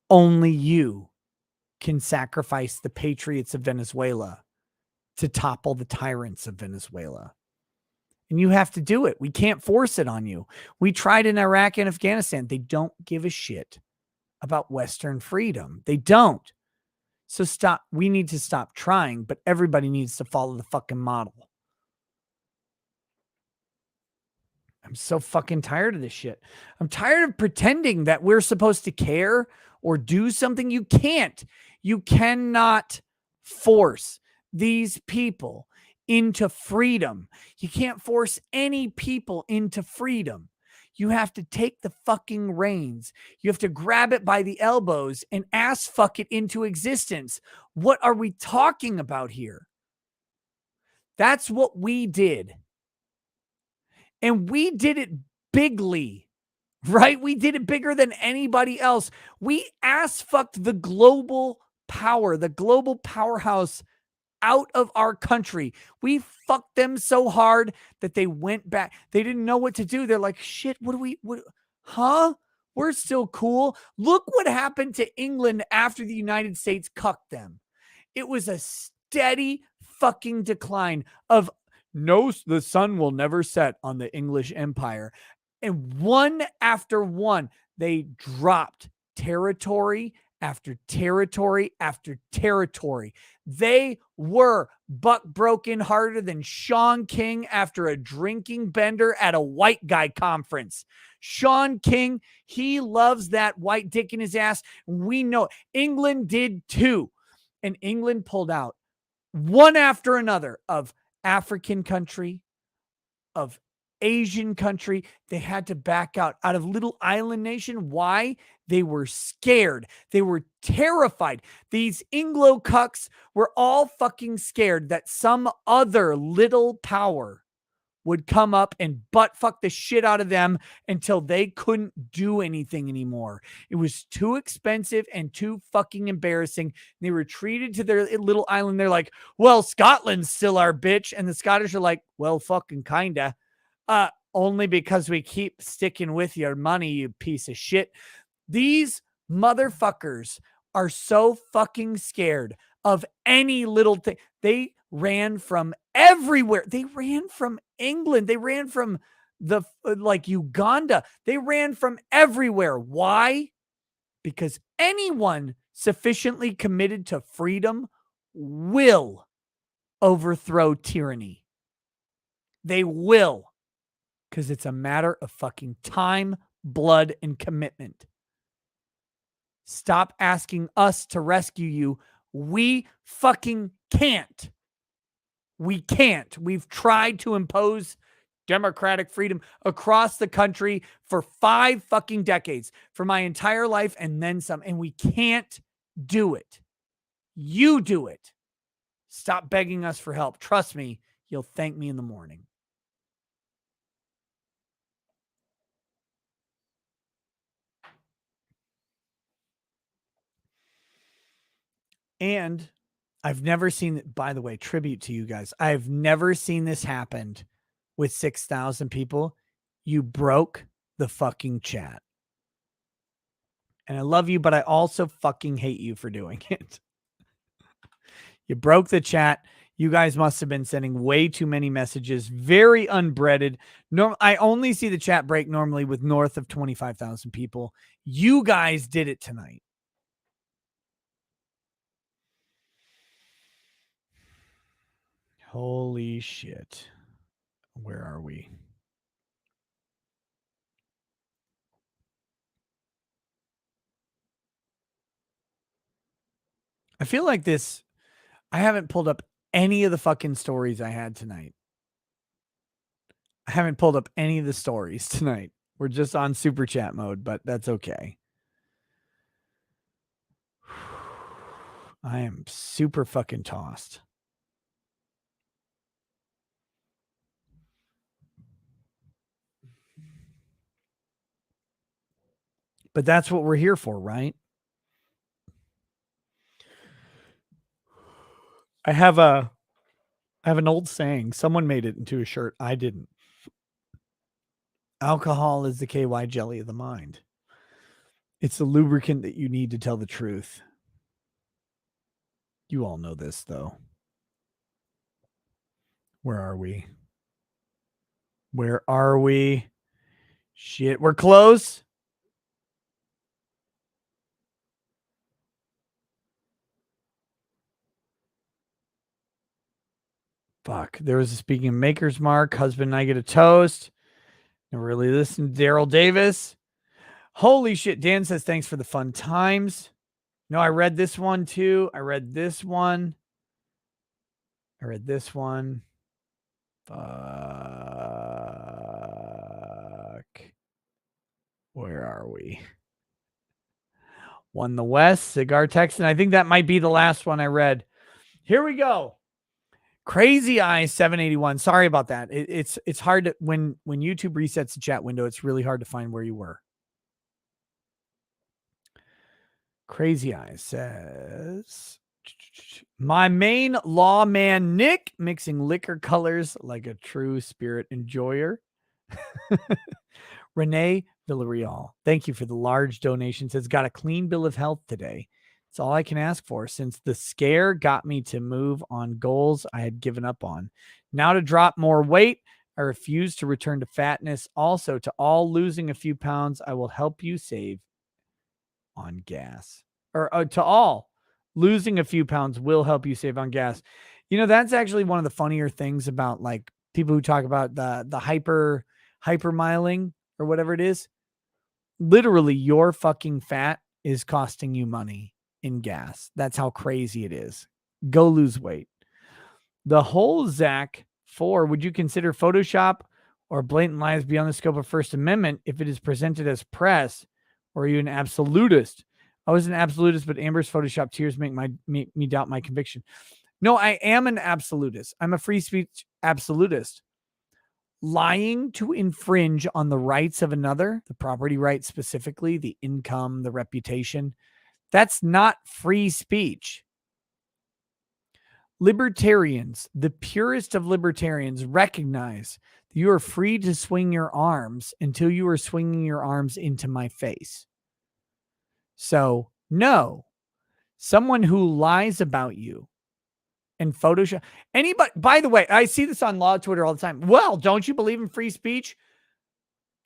Only you can sacrifice the patriots of Venezuela to topple the tyrants of Venezuela. And you have to do it. We can't force it on you. We tried in Iraq and Afghanistan. They don't give a shit about Western freedom. They don't. So stop. We need to stop trying, but everybody needs to follow the fucking model. I'm so fucking tired of this shit. I'm tired of pretending that we're supposed to care or do something. You can't. You cannot force these people into freedom. You can't force any people into freedom. You have to take the fucking reins. You have to grab it by the elbows and ass fuck it into existence. What are we talking about here? That's what we did. And we did it bigly, right? We did it bigger than anybody else. We ass fucked the global power, the global powerhouse out of our country. We fucked them so hard that they went back. They didn't know what to do. They're like, shit, we're still cool. Look what happened to England after the United States cucked them. It was a steady fucking decline of no, the sun will never set on the English Empire. And one after one, they dropped territory after territory after territory. They were buck broken harder than Sean King after a drinking bender at a white guy conference. Sean King, he loves that white dick in his ass. We know it. England did too. And England pulled out one after another of African country, of Asian country. They had to back out of little island nation. Why? They were scared. They were terrified. These Anglo cucks were all fucking scared that some other little power would come up and butt fuck the shit out of them until they couldn't do anything anymore. It was too expensive and too fucking embarrassing. They retreated to their little island. They're like, well, Scotland's still our bitch. And the Scottish are like, well, fucking kinda. Only because we keep sticking with your money, you piece of shit. These motherfuckers are so fucking scared of any little thing. They ran from everywhere. They ran from England. They ran from Uganda. They ran from everywhere. Why? Because anyone sufficiently committed to freedom will overthrow tyranny. They will. Because it's a matter of fucking time, blood, and commitment. Stop asking us to rescue you. We fucking can't. We can't. We've tried to impose democratic freedom across the country for 5 fucking decades, for my entire life and then some, and we can't do it. You do it. Stop begging us for help. Trust me, you'll thank me in the morning. And I've never seen, by the way, tribute to you guys. I've never seen this happen with 6,000 people. You broke the fucking chat. And I love you, but I also fucking hate you for doing it. You broke the chat. You guys must have been sending way too many messages. Very unbreaded. I only see the chat break normally with north of 25,000 people. You guys did it tonight. Holy shit. Where are we? I feel like this. I haven't pulled up any of the fucking stories I had tonight. I haven't pulled up any of the stories tonight. We're just on super chat mode, but that's okay. I am super fucking tossed. But that's what we're here for, right? I have an old saying. Someone made it into a shirt. I didn't. Alcohol is the KY jelly of the mind. It's the lubricant that you need to tell the truth. You all know this, though. Where are we? Where are we? Shit, we're close. Fuck. There was a speaking of Maker's Mark. Husband and I get a toast. Never really listened to Daryl Davis. Holy shit. Dan says, thanks for the fun times. No, I read this one too. I read this one. Fuck. Where are we? Won the West, Cigar Texan. I think that might be the last one I read. Here we go. Crazy Eyes 781. Sorry about that. It's hard to, when YouTube resets the chat window, it's really hard to find where you were. Crazy Eyes says, my main lawman Nick mixing liquor colors like a true spirit enjoyer. Renee Villarreal, thank you for the large donation. Says, got a clean bill of health today. It's all I can ask for since the scare got me to move on goals I had given up on. Now to drop more weight, I refuse to return to fatness. Also, to all losing a few pounds, I will help you save on gas. Or to all losing a few pounds will help you save on gas. You know, that's actually one of the funnier things about like people who talk about the hyper miling or whatever it is. Literally, your fucking fat is costing you money in gas. That's how crazy it is. Go lose weight. The whole Zach 4, would you consider Photoshop or blatant lies beyond the scope of First Amendment if it is presented as press, or are you an absolutist? I was an absolutist, but Amber's Photoshop tears make me doubt my conviction. No, I am an absolutist. I'm a free speech absolutist. Lying to infringe on the rights of another, the property rights specifically, the income, the reputation, that's not free speech. Libertarians, the purest of libertarians, recognize that you are free to swing your arms until you are swinging your arms into my face. So, no, someone who lies about you and Photoshop anybody, by the way, I see this on Law Twitter all the time. Well, don't you believe in free speech?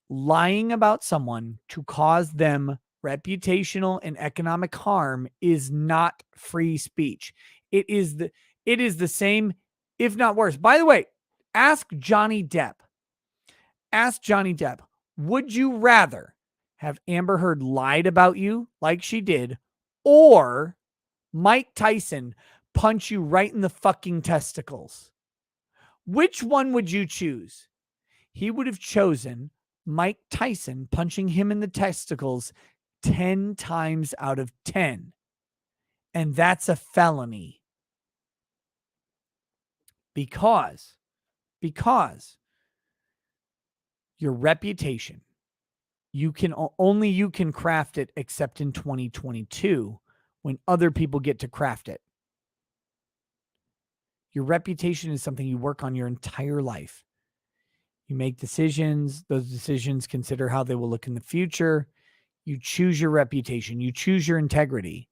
Lying about someone to cause them reputational and economic harm is not free speech. It is the same, if not worse. By the way, ask Johnny Depp. Would you rather have Amber Heard lied about you like she did, or Mike Tyson punch you right in the fucking testicles? Which one would you choose? He would have chosen Mike Tyson punching him in the testicles 10 times out of 10. And that's a felony. Because your reputation, only you can craft it, except in 2022 when other people get to craft it. Your reputation is something you work on your entire life. You make decisions. Those decisions consider how they will look in the future. You choose your reputation. You choose your integrity.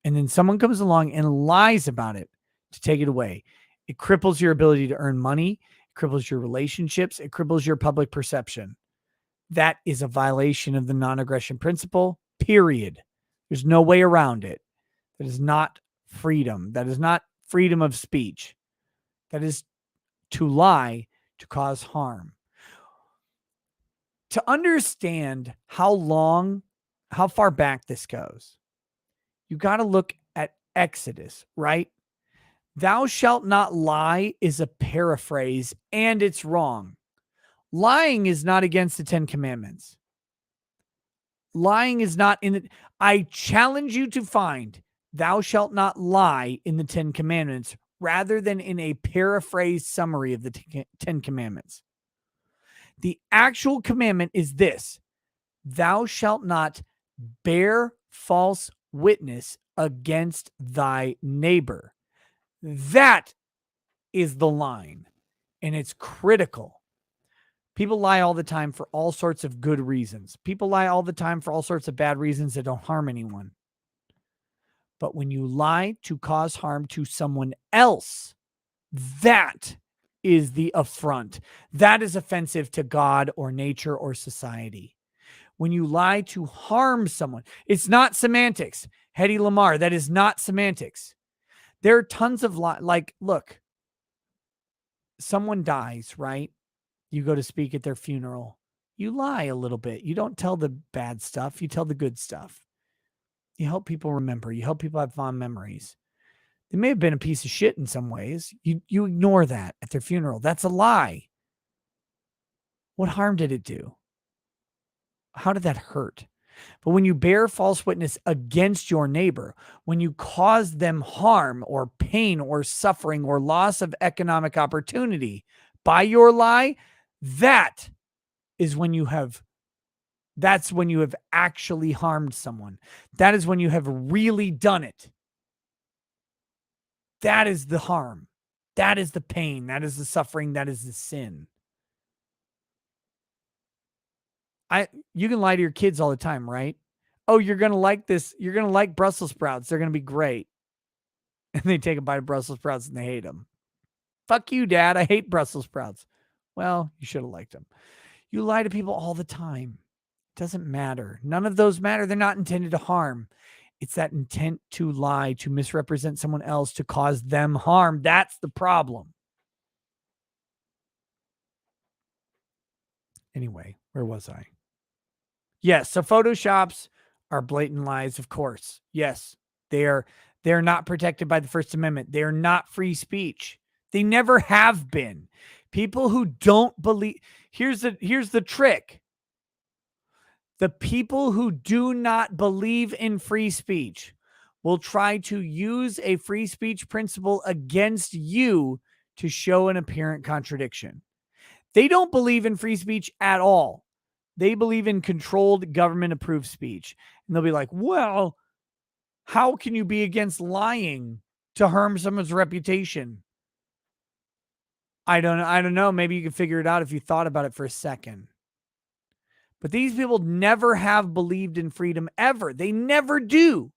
And then someone comes along and lies about it to take it away. It cripples your ability to earn money. It cripples your relationships. It cripples your public perception. That is a violation of the non-aggression principle, period. There's no way around it. That is not freedom. That is not freedom of speech. That is to lie, to cause harm. To understand how far back this goes, you got to look at Exodus, right? Thou shalt not lie is a paraphrase, and it's wrong. Lying is not against the 10 Commandments. Lying is not in it. I challenge you to find thou shalt not lie in the 10 Commandments rather than in a paraphrase summary of the 10 Commandments. The actual commandment is this: thou shalt not bear false witness against thy neighbor. That is the line, and it's critical. People lie all the time for all sorts of good reasons. People lie all the time for all sorts of bad reasons that don't harm anyone. But when you lie to cause harm to someone else, that is the affront. That is offensive to God or nature or society. When you lie to harm someone, it's not semantics. Hedy Lamarr, that is not semantics. There are tons of like, look, someone dies, right? You go to speak at their funeral. You lie a little bit. You don't tell the bad stuff. You tell the good stuff. You help people remember. You help people have fond memories. They may have been a piece of shit in some ways. You ignore that at their funeral. That's a lie. What harm did it do? How did that hurt? But when you bear false witness against your neighbor, when you cause them harm or pain or suffering or loss of economic opportunity by your lie, that's when you have actually harmed someone. That is when you have really done it. That is the harm. That is the pain. That is the suffering. That is the sin. You can lie to your kids all the time, right? Oh, you're going to like this. You're going to like Brussels sprouts. They're going to be great. And they take a bite of Brussels sprouts and they hate them. Fuck you, Dad. I hate Brussels sprouts. Well, you should have liked them. You lie to people all the time. It doesn't matter. None of those matter. They're not intended to harm. It's that intent to lie, to misrepresent someone else, to cause them harm. That's the problem. Anyway, where was I? Yes, so Photoshops are blatant lies, of course. Yes, they're not protected by the First Amendment. They're not free speech. They never have been. People who don't believe, here's the trick. The people who do not believe in free speech will try to use a free speech principle against you to show an apparent contradiction. They don't believe in free speech at all. They believe in controlled government-approved speech. And they'll be like, well, how can you be against lying to harm someone's reputation? I don't know. Maybe you can figure it out if you thought about it for a second. But these people never have believed in freedom ever. They never do.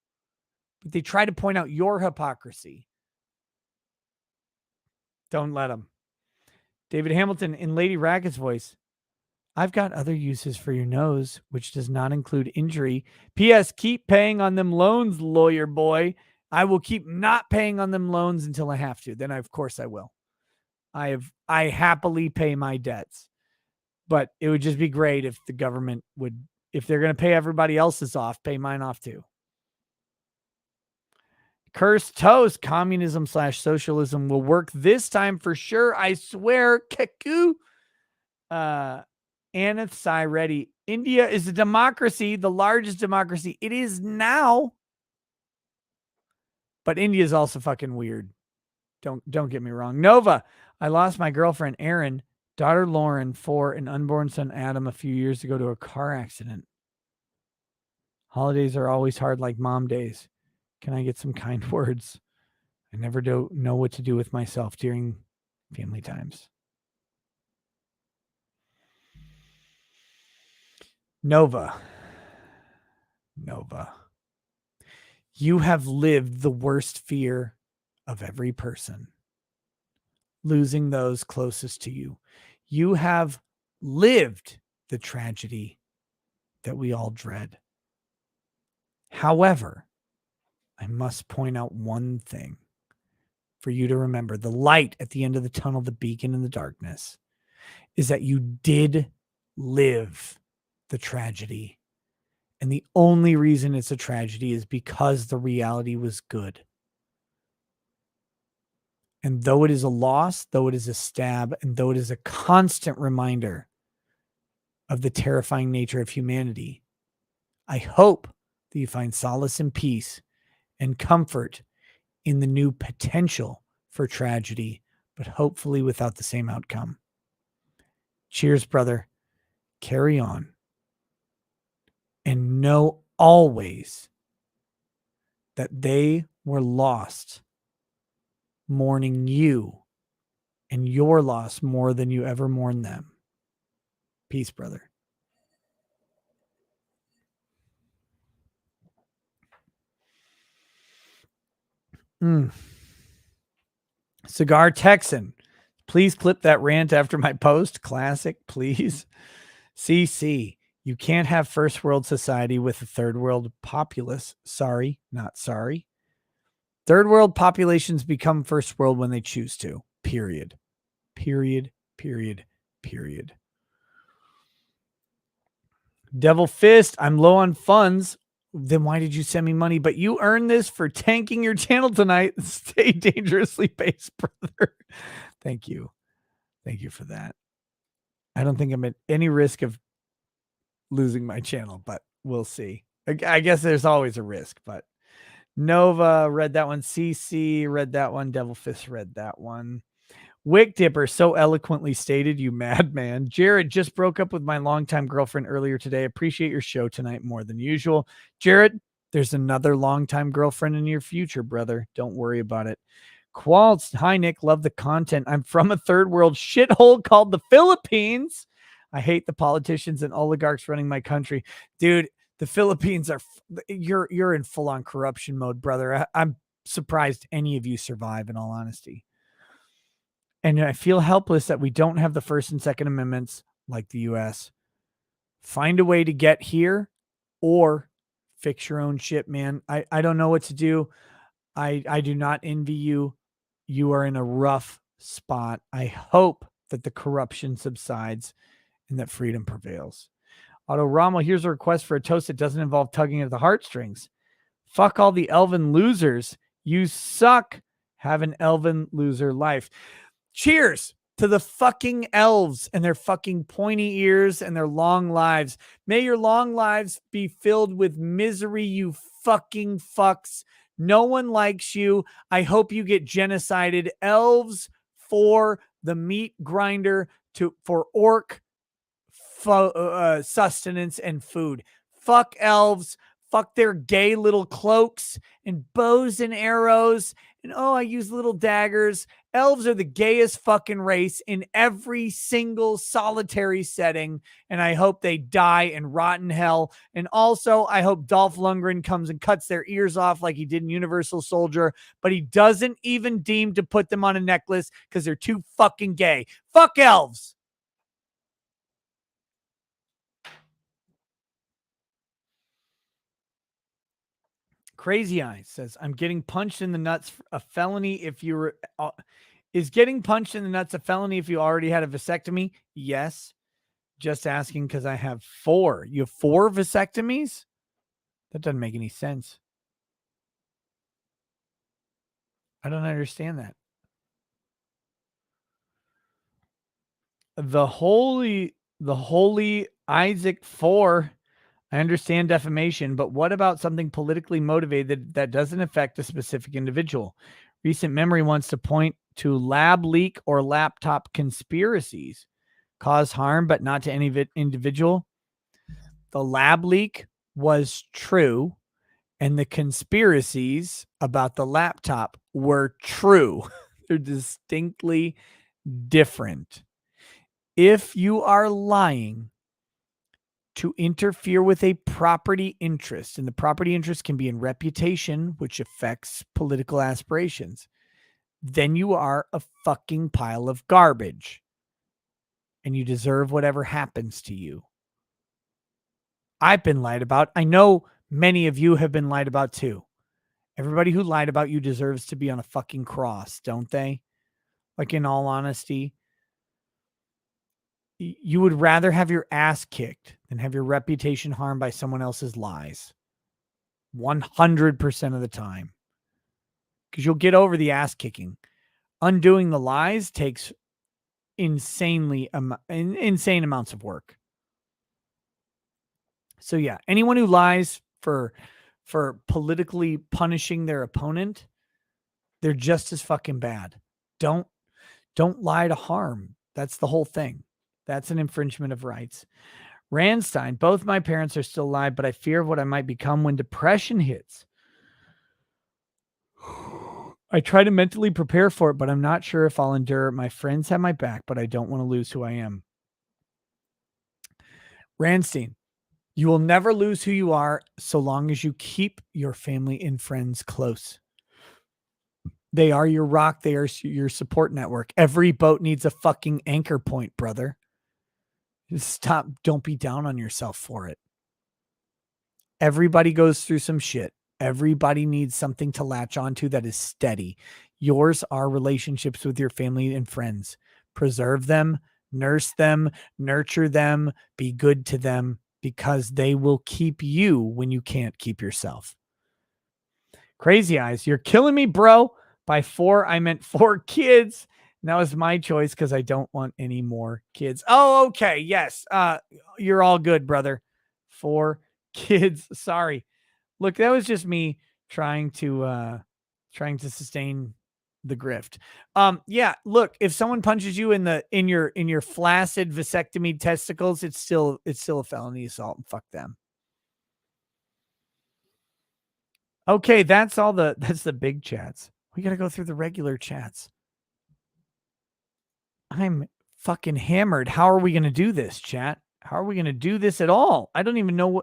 But they try to point out your hypocrisy. Don't let them. David Hamilton in Lady Racket's voice. I've got other uses for your nose, which does not include injury. P.S. Keep paying on them loans, lawyer boy. I will keep not paying on them loans until I have to. Then, of course, I will. I happily pay my debts. But it would just be great if the government would, if they're going to pay everybody else's off, pay mine off too. Cursed toast, communism/socialism will work this time for sure. I swear. Keku. Aneth Sai Reddy. India is a democracy, the largest democracy. It is now. But India is also fucking weird. Don't get me wrong. Nova. I lost my girlfriend, Erin, daughter Lauren, 4, and unborn son Adam a few years ago to a car accident. Holidays are always hard like mom days. Can I get some kind words? I never know what to do with myself during family times. Nova. You have lived the worst fear of every person. Losing those closest to you. You have lived the tragedy that we all dread. However, I must point out one thing. for you to remember, the light at the end of the tunnel, the beacon in the darkness, is that you did live the tragedy. And the only reason it's a tragedy is because the reality was good. And though it is a loss, though it is a stab, and though it is a constant reminder of the terrifying nature of humanity, I hope that you find solace and peace and comfort in the new potential for tragedy, but hopefully without the same outcome. Cheers, brother. Carry on. And know always that they were lost, mourning you and your loss more than you ever mourned them. Peace, brother. Cigar Texan, please clip that rant after my post. Classic, please. CC, you can't have first world society with a third world populace. Sorry, not sorry. Third world populations become first world when they choose to. Period. Period. Period. Period. Devil Fist, I'm low on funds. Then why did you send me money? But you earned this for tanking your channel tonight. Stay dangerously based, brother. Thank you. Thank you for that. I don't think I'm at any risk of losing my channel, but we'll see. I guess there's always a risk, but Nova read that one. CC read that one. Devil Fist read that one. Wick Dipper so eloquently stated, you madman. Jared, just broke up with my longtime girlfriend earlier today. Appreciate your show tonight more than usual. Jared, there's another longtime girlfriend in your future, brother. Don't worry about it. Qualts, hi, Nick. Love the content. I'm from a third world shithole called the Philippines. I hate the politicians and oligarchs running my country. Dude, the Philippines are, you're in full on corruption mode, brother. I'm surprised any of you survive, in all honesty. And I feel helpless that we don't have the First and Second Amendments like the US. Find a way to get here or fix your own shit, man. I don't know what to do. I do not envy you. You are in a rough spot. I hope that the corruption subsides and that freedom prevails. Otto Rommel, here's a request for a toast that doesn't involve tugging at the heartstrings. Fuck all the elven losers. You suck. Have an elven loser life. Cheers to the fucking elves and their fucking pointy ears and their long lives. May your long lives be filled with misery, you fucking fucks. No one likes you. I hope you get genocided. Elves for the meat grinder for orc sustenance and food. Fuck elves. Fuck their gay little cloaks and bows and arrows. And oh, I use little daggers. Elves are the gayest fucking race in every single solitary setting. And I hope they die and rot in hell. And also, I hope Dolph Lundgren comes and cuts their ears off like he did in Universal Soldier. But he doesn't even deem to put them on a necklace because they're too fucking gay. Fuck elves. Crazy Eyes says, I'm getting punched in the nuts. A felony if you were... is getting punched in the nuts a felony if you already had a vasectomy? Yes. Just asking because I have 4. You have 4 vasectomies? That doesn't make any sense. I don't understand that. The holy Isaac 4. I understand defamation, but what about something politically motivated that doesn't affect a specific individual? Recent memory wants to point to lab leak or laptop conspiracies. Cause harm, but not to any individual. The lab leak was true, and the conspiracies about the laptop were true. They're distinctly different. If you are lying to interfere with a property interest, and the property interest can be in reputation, which affects political aspirations, then you are a fucking pile of garbage. And you deserve whatever happens to you. I've been lied about. I know many of you have been lied about too. Everybody who lied about you deserves to be on a fucking cross, don't they? Like, in all honesty, you would rather have your ass kicked than have your reputation harmed by someone else's lies. 100% of the time. Because you'll get over the ass kicking. Undoing the lies takes insane amounts of work. So yeah, anyone who lies for politically punishing their opponent, they're just as fucking bad. Don't lie to harm. That's the whole thing. That's an infringement of rights. Randstein, both my parents are still alive, but I fear what I might become when depression hits. I try to mentally prepare for it, but I'm not sure if I'll endure. My friends have my back, but I don't want to lose who I am. Randstein, you will never lose who you are so long as you keep your family and friends close. They are your rock. They are your support network. Every boat needs a fucking anchor point, brother. Just stop. Don't be down on yourself for it. Everybody goes through some shit. Everybody needs something to latch onto that is steady. Yours are relationships with your family and friends. Preserve them, nurse them, nurture them, be good to them, because they will keep you when you can't keep yourself. Crazy Eyes, you're killing me, bro. By 4, I meant 4 kids. And that was my choice because I don't want any more kids. Oh, okay. Yes. You're all good, brother. 4 kids. Sorry. Look, that was just me trying to sustain the grift. Yeah, look, if someone punches you in your flaccid vasectomy testicles, it's still a felony assault, and fuck them. Okay, that's the big chats. We got to go through the regular chats. I'm fucking hammered. How are we going to do this, chat? How are we going to do this at all? I don't even know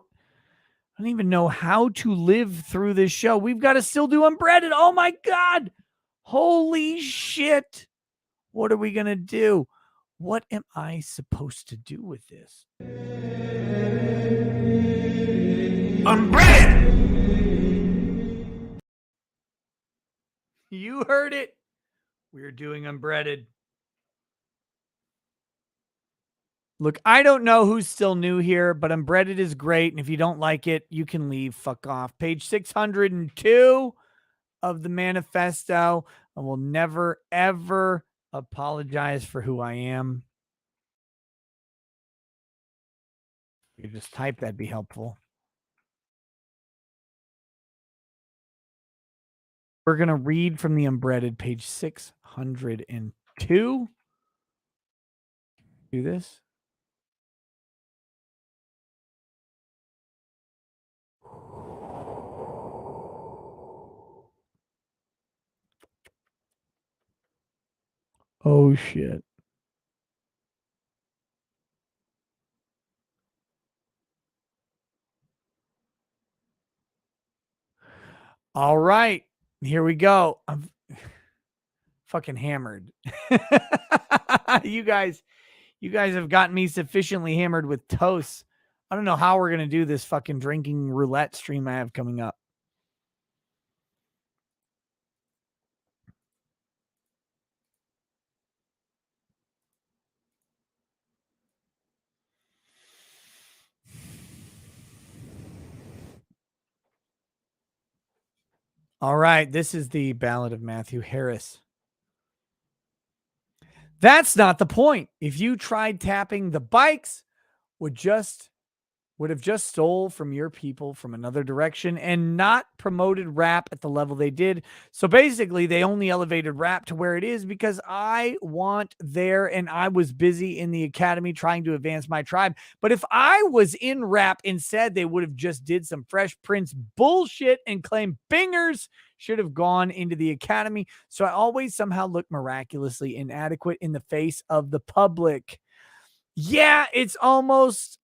how to live through this show. We've got to still do Unbreaded. Oh my God. Holy shit. What are we going to do? What am I supposed to do with this? Unbreaded. You heard it. We're doing Unbreaded. Look, I don't know who's still new here, but Unbreaded is great. And if you don't like it, you can leave. Fuck off. Page 602 of the manifesto. I will never, ever apologize for who I am. You just type, that'd be helpful. We're going to read from the Unbreaded, page 602. Do this. Oh, shit. All right. Here we go. I'm fucking hammered. You guys have gotten me sufficiently hammered with toast. I don't know how we're going to do this fucking drinking roulette stream I have coming up. All right, this is the Ballad of Matthew Harris. That's not the point. If you tried tapping, the bikes would have just stole from your people from another direction and not promoted rap at the level they did. So basically, they only elevated rap to where it is because I want there, and I was busy in the academy trying to advance my tribe. But if I was in rap instead, they would have just did some Fresh Prince bullshit and claimed bingers should have gone into the academy. So I always somehow look miraculously inadequate in the face of the public. Yeah, it's almost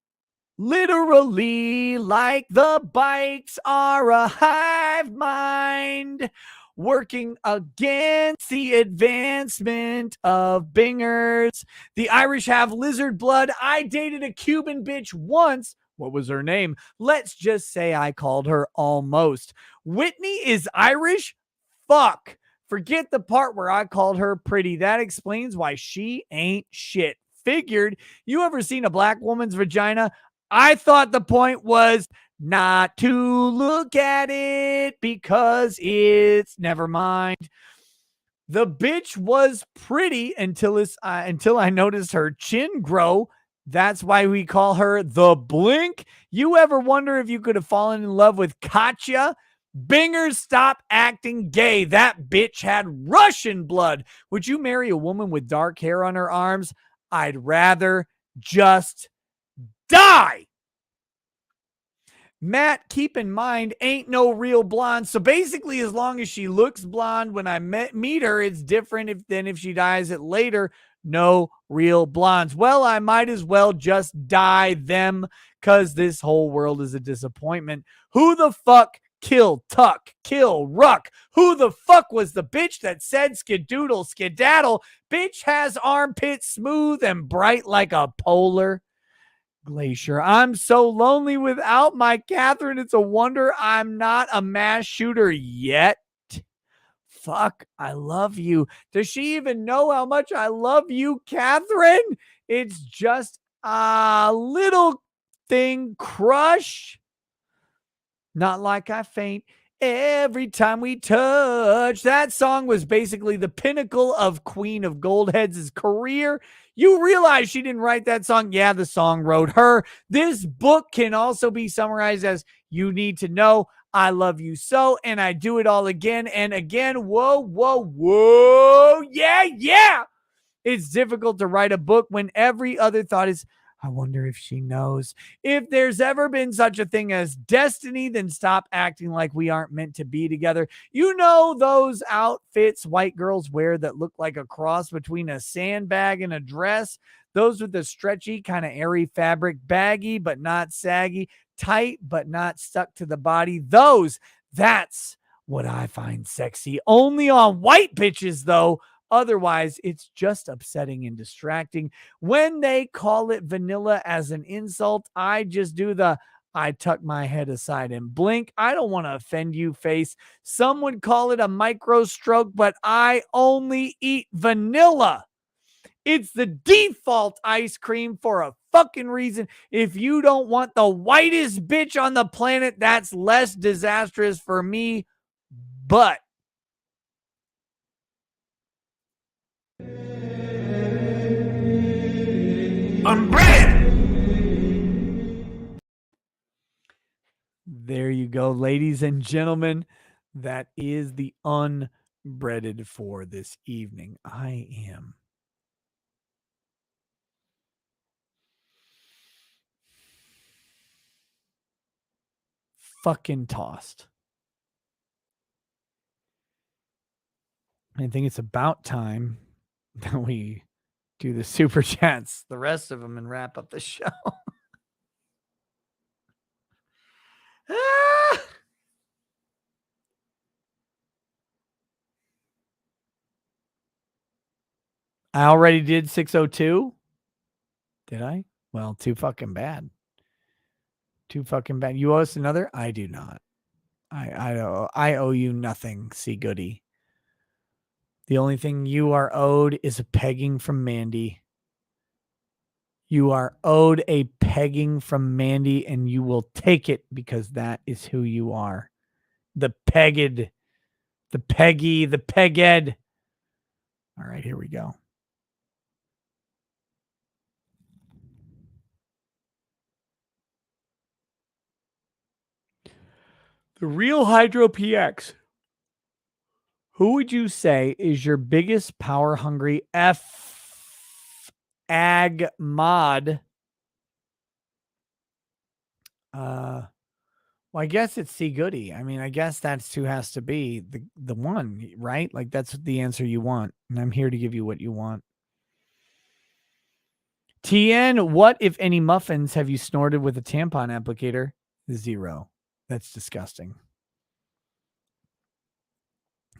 literally like the bikes are a hive mind working against the advancement of bingers. The Irish have lizard blood. I dated a Cuban bitch once. What was her name? Let's just say I called her Almost. Whitney is Irish? Fuck. Forget the part where I called her pretty. That explains why she ain't shit. Figured. You ever seen a black woman's vagina? I thought the point was not to look at it because it's never mind. The bitch was pretty until I noticed her chin grow. That's why we call her the Blink. You ever wonder if you could have fallen in love with Katya? Bingers, stop acting gay. That bitch had Russian blood. Would you marry a woman with dark hair on her arms? I'd rather just die. Matt, keep in mind, ain't no real blonde. So basically, as long as she looks blonde when I meet her, it's different than if she dyes it later. No real blondes. Well, I might as well just dye them because this whole world is a disappointment. Who the fuck killed Tuck? Kill Ruck? Who the fuck was the bitch that said skedoodle skedaddle? Bitch has armpits smooth and bright like a polar glacier. I'm so lonely without my Catherine. It's a wonder I'm not a mass shooter yet. Fuck, I love you. Does she even know how much I love you, Catherine? It's just a little thing crush. Not like I faint every time we touch. That song was basically the pinnacle of Queen of Goldheads' career. You realize she didn't write that song? Yeah, the song wrote her. This book can also be summarized as you need to know I love you so, and I do it all again and again. Whoa, whoa, whoa. Yeah, yeah. It's difficult to write a book when every other thought is, I wonder if she knows. If there's ever been such a thing as destiny, then stop acting like we aren't meant to be together. You know those outfits white girls wear that look like a cross between a sandbag and a dress? Those with the stretchy, kind of airy fabric, baggy but not saggy, tight but not stuck to the body. That's what I find sexy. Only on white bitches, though. Otherwise, it's just upsetting and distracting. When they call it vanilla as an insult, I just do I tuck my head aside and blink. I don't want to offend you face. Some would call it a micro stroke, but I only eat vanilla. It's the default ice cream for a fucking reason. If you don't want the whitest bitch on the planet, that's less disastrous for me. But unbread. There you go, ladies and gentlemen. That is the unbreaded for this evening. I am fucking tossed. I think it's about time that we do the super chats, the rest of them, and wrap up the show. I already did 602. Did I? Well, too fucking bad. Too fucking bad. You owe us another? I do not. I owe you nothing, see goody. The only thing you are owed is a pegging from Mandy. You are owed a pegging from Mandy, and you will take it because that is who you are. The pegged, the peggy, the pegged. All right, here we go. The Real Hydro PX. Who would you say is your biggest power hungry ag mod? Well, I guess it's C Goody. I mean, I guess that's who has to be the one, right? Like that's the answer you want. And I'm here to give you what you want. TN, what, if any, muffins have you snorted with a tampon applicator? 0. That's disgusting.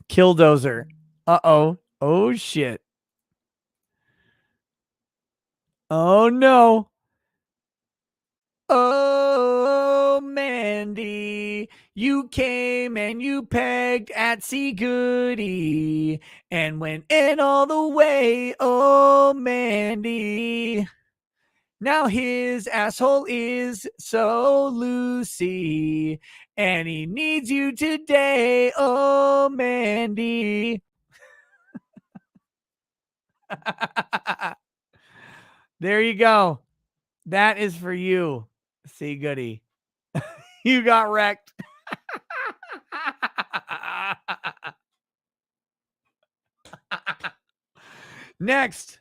Killdozer. Uh-oh. Oh, shit. Oh, no. Oh, Mandy, you came and you pegged at C. Goody and went in all the way. Oh, Mandy. Now his asshole is so loosey and he needs you today. Oh, Mandy. There you go. That is for you, C. Goody. You got wrecked. Next,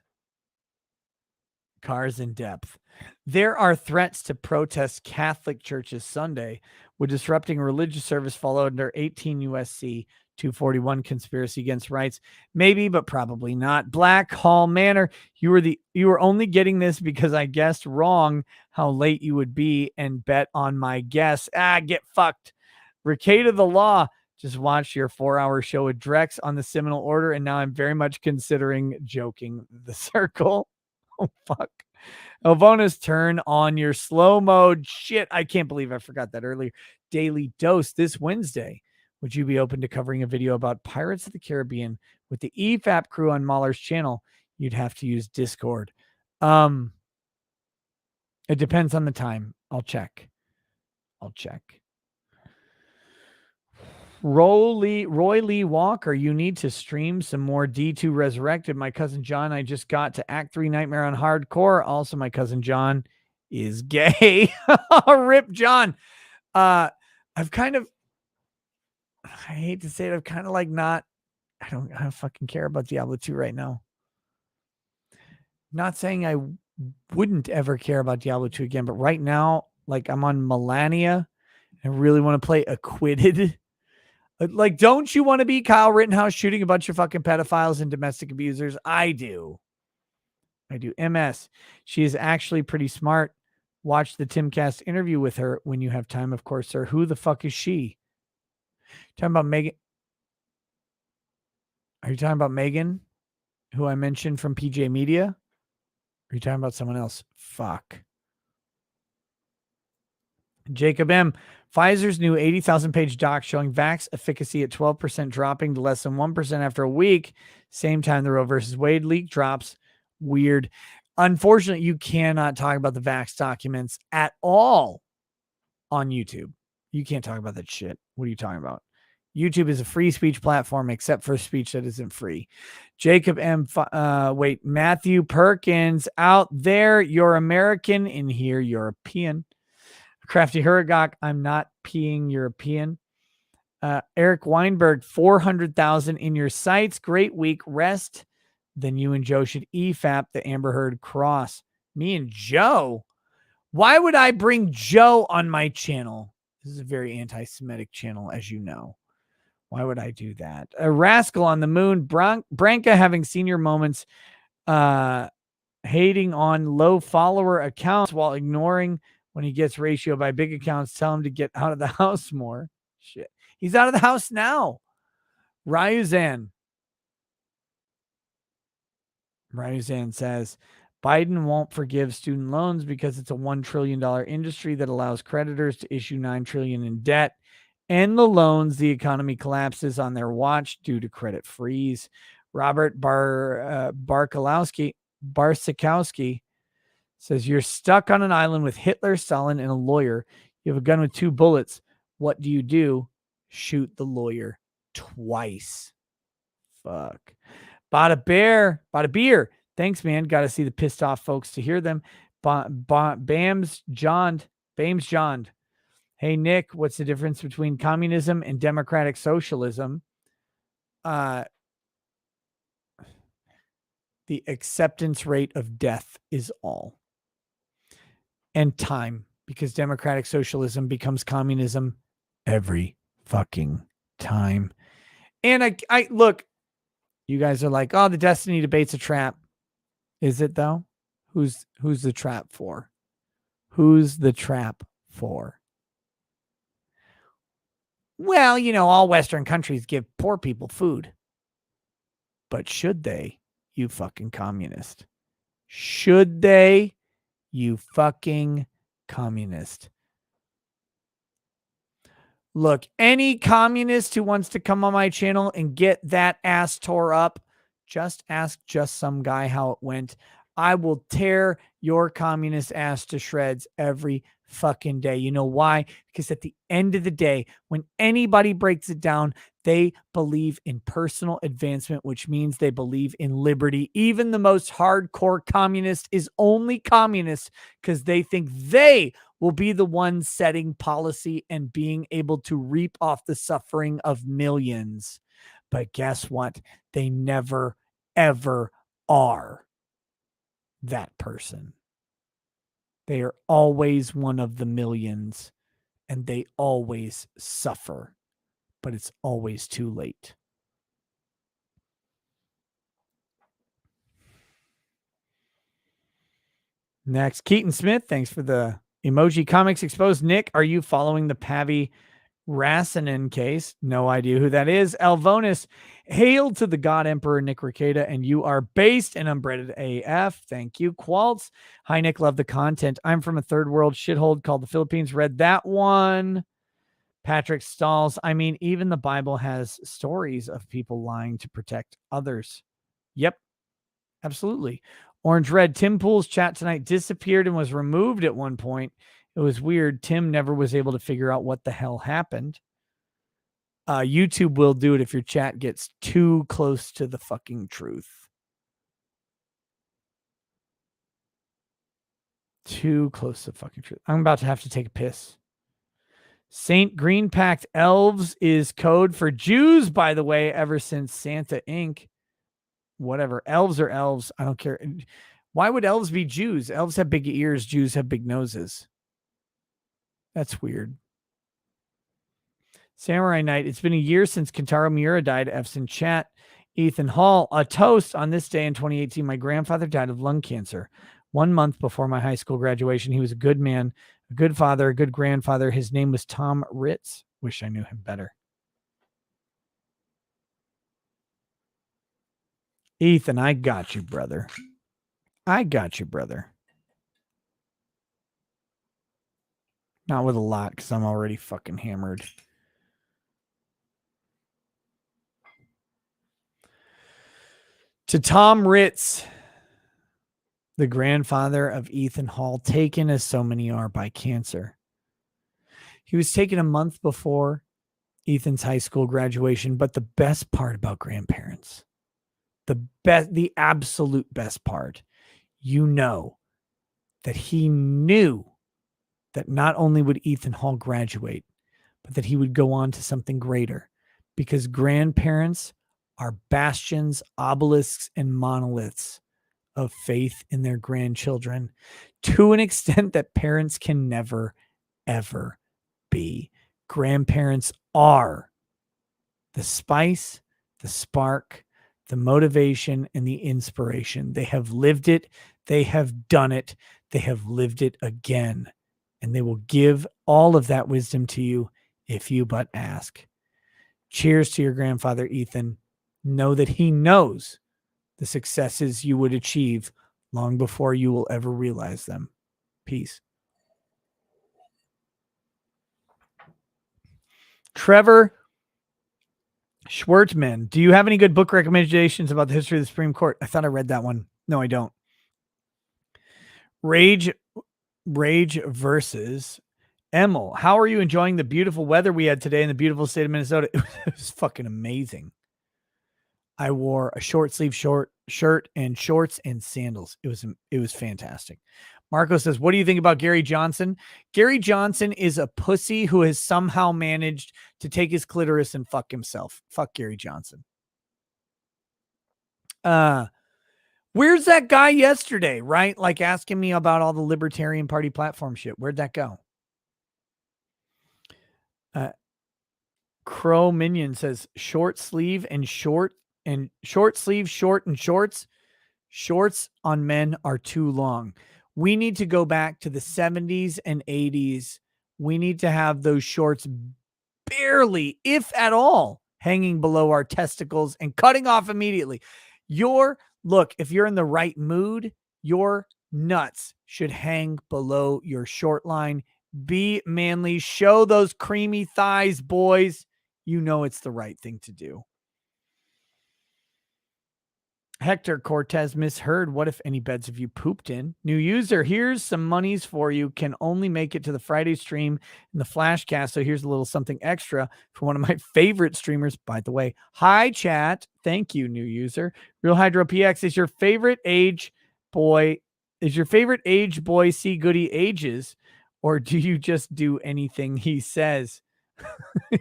Cars in Depth. There are threats to protest Catholic churches Sunday, with disrupting religious service followed under 18 USC 241 conspiracy against rights. Maybe, but probably not. Black Hall Manor. You were only getting this because I guessed wrong how late you would be and bet on my guess. Get fucked. Ricada the Law. Just watched your 4-hour show with Drex on the Seminole Order, and now I'm very much considering joking the circle. Oh, fuck. Elvona's turn on your slow mode. Shit, I can't believe I forgot that earlier. Daily Dose this Wednesday. Would you be open to covering a video about Pirates of the Caribbean with the EFAP crew on Mahler's channel? You'd have to use Discord. It depends on the time. I'll check. Roy Lee Walker, you need to stream some more D2 Resurrected. My cousin John, I just got to Act 3 Nightmare on Hardcore. Also, my cousin John is gay. Rip John. I hate to say it, I don't fucking care about Diablo 2 right now. Not saying I wouldn't ever care about Diablo 2 again, but right now, like, I'm on Melania. I really want to play Acquitted. Like, don't you want to be Kyle Rittenhouse shooting a bunch of fucking pedophiles and domestic abusers? I do. MS. She is actually pretty smart. Watch the Timcast interview with her when you have time, of course, sir. Who the fuck is she? Talking about Megan. Are you talking about Megan, who I mentioned from PJ Media? Or are you talking about someone else? Fuck. Jacob M. Pfizer's new 80,000 page doc showing vax efficacy at 12% dropping to less than 1% after a week. Same time the Roe versus Wade leak drops. Weird. Unfortunately, you cannot talk about the vax documents at all on YouTube. You can't talk about that shit. What are you talking about? YouTube is a free speech platform except for speech that isn't free. Jacob M. Matthew Perkins out there. You're American. In here, European. Crafty Huragok, I'm not peeing European. Eric Weinberg, 400,000 in your sights. Great week. Rest. Then you and Joe should EFAP the Amber Heard cross. Me and Joe? Why would I bring Joe on my channel? This is a very anti-Semitic channel, as you know. Why would I do that? A Rascal on the Moon. Branka having senior moments, hating on low follower accounts while ignoring when he gets ratio by big accounts. Tell him to get out of the house more. Shit. He's out of the house now. Ryuzan says, Biden won't forgive student loans because it's a $1 trillion industry that allows creditors to issue $9 trillion in debt. And the loans, the economy collapses on their watch due to credit freeze. Robert Barsikowski says, you're stuck on an island with Hitler, Stalin, and a lawyer. You have a gun with 2 bullets. What do? Shoot the lawyer twice. Fuck. Bought a beer. Thanks, man. Got to see the pissed off folks to hear them. Bams John. Hey, Nick, what's the difference between communism and democratic socialism? The acceptance rate of death is all. And time, because democratic socialism becomes communism every fucking time. And I look, you guys are like, oh, the Destiny debate's a trap. Is it though? Who's the trap for? Who's the trap for? Well, you know, all Western countries give poor people food. But should they, you fucking communist? Should they, you fucking communist? Look, any communist who wants to come on my channel and get that ass tore up, just ask just some guy how it went. I will tear your communist ass to shreds every fucking day. You know why? Because at the end of the day, when anybody breaks it down, they believe in personal advancement, which means they believe in liberty. Even the most hardcore communist is only communist because they think they will be the ones setting policy and being able to reap off the suffering of millions. But guess what? They never, ever are that person. They are always one of the millions, and they always suffer, but it's always too late. Next, Keaton Smith, thanks for the emoji. Comics Exposed. Nick, are you following the Pavi Rassinen case? No idea who that is. Alvonis, hail to the God Emperor Nick Ricada, and you are based and unbreaded AF. Thank you. Qualtz, hi Nick, love the content. I'm from a third world shithole called the Philippines. Read that one. Patrick Stalls, I mean, even the Bible has stories of people lying to protect others. Yep, absolutely. Orange Red, Tim Pool's chat tonight disappeared and was removed at one point. It was weird. Tim never was able to figure out what the hell happened. YouTube will do it if your chat gets too close to the fucking truth. Too close to the fucking truth. I'm about to have to take a piss. Saint Green Pact Elves is code for Jews, by the way, ever since Santa Inc. Whatever. Elves are elves. I don't care. Why would elves be Jews? Elves have big ears. Jews have big noses. That's weird. Samurai Knight. It's been a year since Kentaro Miura died. F's in chat. Ethan Hall. A toast on this day in 2018. My grandfather died of lung cancer 1 month before my high school graduation. He was a good man, a good father, a good grandfather. His name was Tom Ritz. Wish I knew him better. Ethan, I got you, brother. I got you, brother. Not with a lot, because I'm already fucking hammered. To Tom Ritz, the grandfather of Ethan Hall, taken as so many are by cancer. He was taken a month before Ethan's high school graduation, but the best part about grandparents, the absolute best part, you know that he knew that not only would Ethan Hall graduate, but that he would go on to something greater, because grandparents are bastions, obelisks, and monoliths of faith in their grandchildren to an extent that parents can never, ever be. Grandparents are the spice, the spark, the motivation, and the inspiration. They have lived it. They have done it. They have lived it again. And they will give all of that wisdom to you if you but ask. Cheers to your grandfather, Ethan. Know that he knows the successes you would achieve long before you will ever realize them. Peace. Trevor Schwartzman, do you have any good book recommendations about the history of the Supreme Court? I thought I read that one. No, I don't. Rage versus Emil. How are you enjoying the beautiful weather we had today in the beautiful state of Minnesota? It was fucking amazing. I wore a short sleeve shirt and shorts and sandals. It was fantastic. Marco says, what do you think about Gary Johnson? Gary Johnson is a pussy who has somehow managed to take his clitoris and fuck himself. Fuck Gary Johnson. Where's that guy yesterday, right? Like asking me about all the Libertarian Party platform shit. Where'd that go? Crow Minion says short sleeve and short sleeve, short and shorts. Shorts on men are too long. We need to go back to the 70s and 80s. We need to have those shorts barely, if at all, hanging below our testicles and cutting off immediately. Look, if you're in the right mood, your nuts should hang below your short line Be manly. Show those creamy thighs, boys. You know it's the right thing to do. Hector Cortez misheard. What, if any, beds have you pooped in? New user, here's some monies for you. Can only make it to the Friday stream in the Flashcast. So here's a little something extra for one of my favorite streamers, by the way. Hi, chat. Thank you, new user. Real Hydro PX is your favorite age boy. Is your favorite age boy see Goody ages, or do you just do anything he says?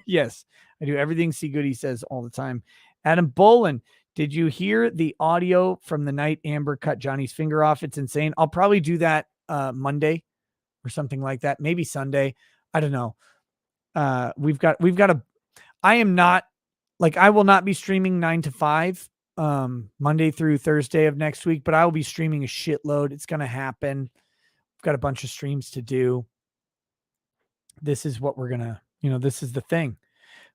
Yes, I do everything see Goody says all the time. Adam Bolin. Did you hear the audio from the night Amber cut Johnny's finger off? It's insane. I'll probably do that Monday or something like that. Maybe Sunday. I don't know. We've got I am not like, I will not be streaming 9 to 5 Monday through Thursday of next week, but I will be streaming a shitload. It's going to happen. I've got a bunch of streams to do. This is what we're going to, this is the thing.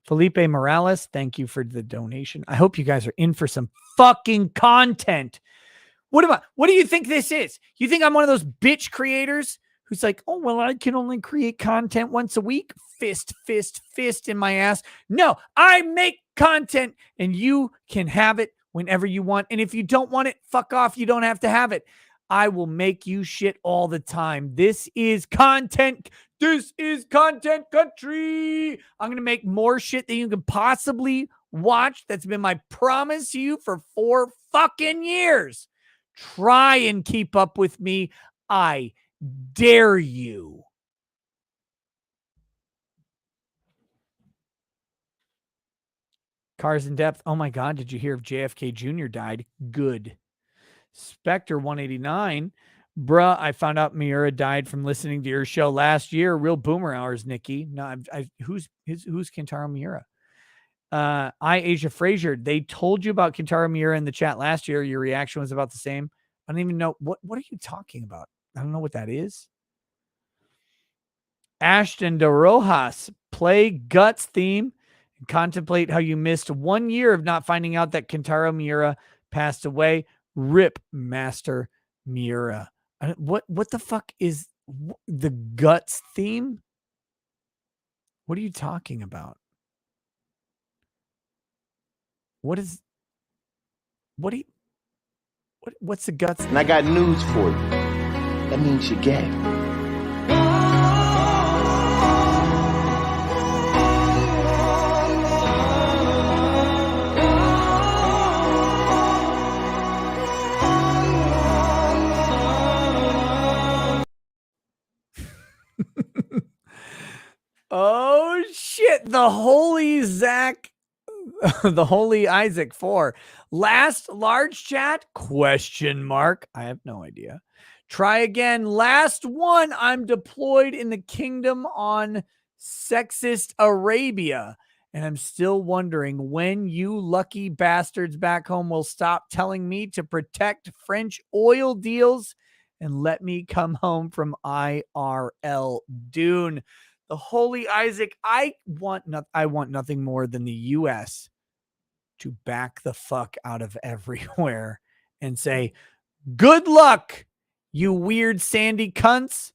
Felipe Morales, thank you for the donation. I hope you guys are in for some fucking content. What do you think this is? You think I'm one of those bitch creators who's like, oh, well, I can only create content once a week? Fist in my ass. No, I make content and you can have it whenever you want. And if you don't want it, fuck off. You don't have to have it. I will make you shit all the time. This is content. This is content country. I'm going to make more shit than you can possibly watch. That's been my promise to you for 4 fucking years. Try and keep up with me. I dare you. Cars in depth. Oh my God. Did you hear if JFK Jr. died? Good. Spectre 189. Bruh, I found out Miura died from listening to your show last year. Real boomer hours, Nikki. No, who's Kentaro Miura? Asia Frazier. They told you about Kentaro Miura in the chat last year. Your reaction was about the same. I don't even know. What are you talking about? I don't know what that is. Ashton de Rojas. Play Guts theme and contemplate how you missed 1 year of not finding out that Kentaro Miura passed away. Rip Master Miura. What the fuck is the Guts theme? What are you talking about? What's the Guts? And I got news for you. That means you're gay. Oh shit, the holy Zach, the holy Isaac 4. Last large chat? Question mark. I have no idea. Try again. Last one. I'm deployed in the kingdom on sexist Arabia. And I'm still wondering when you lucky bastards back home will stop telling me to protect French oil deals and let me come home from IRL Dune. The holy Isaac, I want nothing more than the U.S. to back the fuck out of everywhere and say, good luck, you weird sandy cunts.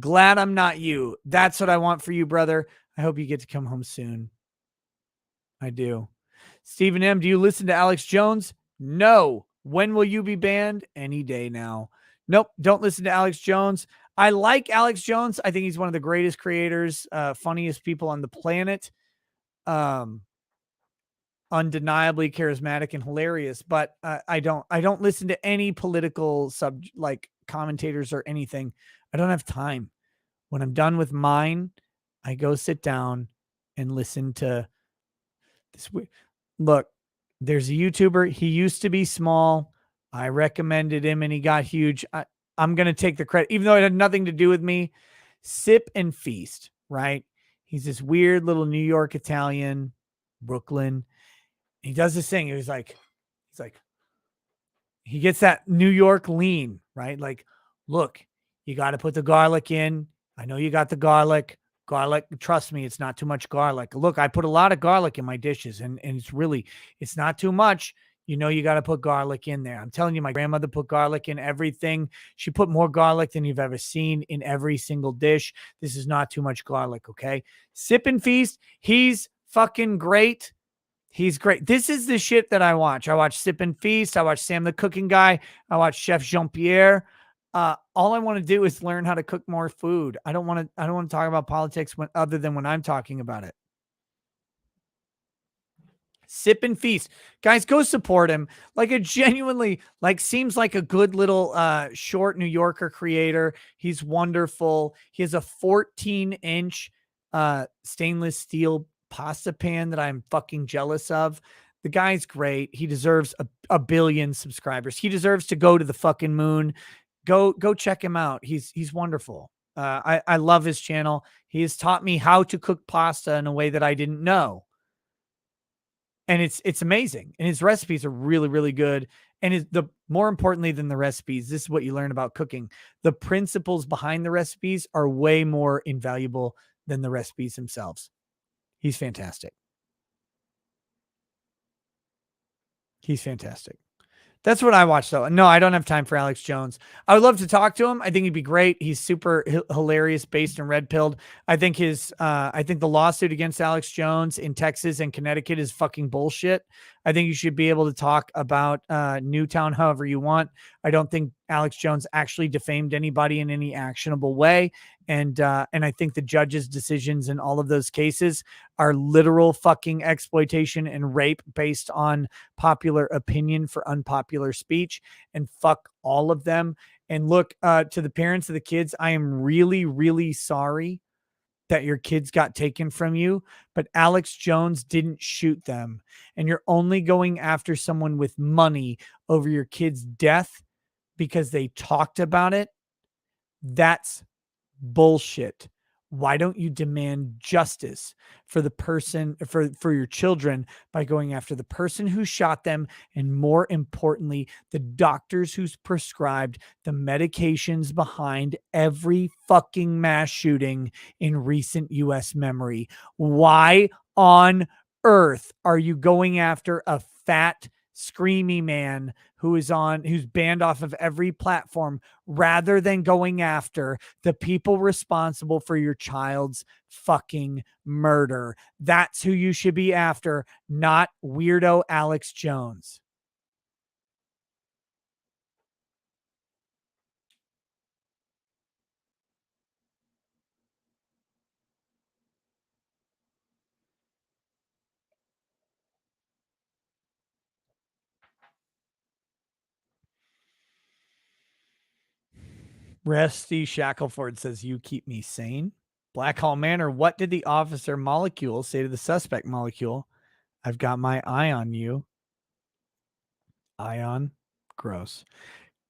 Glad I'm not you. That's what I want for you, brother. I hope you get to come home soon. I do. Stephen M., do you listen to Alex Jones? No. When will you be banned? Any day now. Nope, don't listen to Alex Jones. I like Alex Jones. I think he's one of the greatest creators, funniest people on the planet. Undeniably charismatic and hilarious, but I don't listen to any political commentators or anything. I don't have time. When I'm done with mine, I go sit down and listen to this. Look, there's a YouTuber. He used to be small. I recommended him and he got huge. I'm going to take the credit, even though it had nothing to do with me. Sip and Feast, right? He's this weird little New York Italian, Brooklyn. He does this thing. He's like, he gets that New York lean, right? Like, look, you got to put the garlic in. I know you got the garlic. Trust me, it's not too much garlic. Look, I put a lot of garlic in my dishes and it's not too much. You know, you got to put garlic in there. I'm telling you, my grandmother put garlic in everything. She put more garlic than you've ever seen in every single dish. This is not too much garlic, okay? Sip and Feast, he's fucking great. He's great. This is the shit that I watch. I watch Sip and Feast. I watch Sam the Cooking Guy. I watch Chef Jean-Pierre. All I want to do is learn how to cook more food. I don't want to talk about politics other than when I'm talking about it. Sip and Feast. Guys, go support him. Like a genuinely, like, seems like a good little short New Yorker creator. He's wonderful. He has a 14-inch stainless steel pasta pan that I'm fucking jealous of. The guy's great. He deserves a billion subscribers. He deserves to go to the fucking moon. Go check him out. He's wonderful. I love his channel. He has taught me how to cook pasta in a way that I didn't know. And it's amazing. And his recipes are really, really good. And more importantly than the recipes, this is what you learn about cooking. The principles behind the recipes are way more invaluable than the recipes themselves. He's fantastic. He's fantastic. That's what I watch, though. No, I don't have time for Alex Jones. I would love to talk to him. I think he'd be great. He's super hilarious, based in red pilled. I think the lawsuit against Alex Jones in Texas and Connecticut is fucking bullshit. I think you should be able to talk about Newtown however you want. I don't think Alex Jones actually defamed anybody in any actionable way. And I think the judge's decisions in all of those cases are literal fucking exploitation and rape based on popular opinion for unpopular speech, and fuck all of them. And look, to the parents of the kids, I am really, really sorry that your kids got taken from you, but Alex Jones didn't shoot them. And you're only going after someone with money over your kid's death because they talked about it. That's bullshit. Why don't you demand justice for the person, for your children, by going after the person who shot them, and more importantly, the doctors who's prescribed the medications behind every fucking mass shooting in recent US memory? Why on earth are you going after a fat, screamy man who's banned off of every platform, rather than going after the people responsible for your child's fucking murder? That's who you should be after, not weirdo Alex Jones. Rusty Shackleford says, "You keep me sane." Blackhall Manor, what did the officer Molecule say to the suspect Molecule? "I've got my eye on you." Ion? Gross.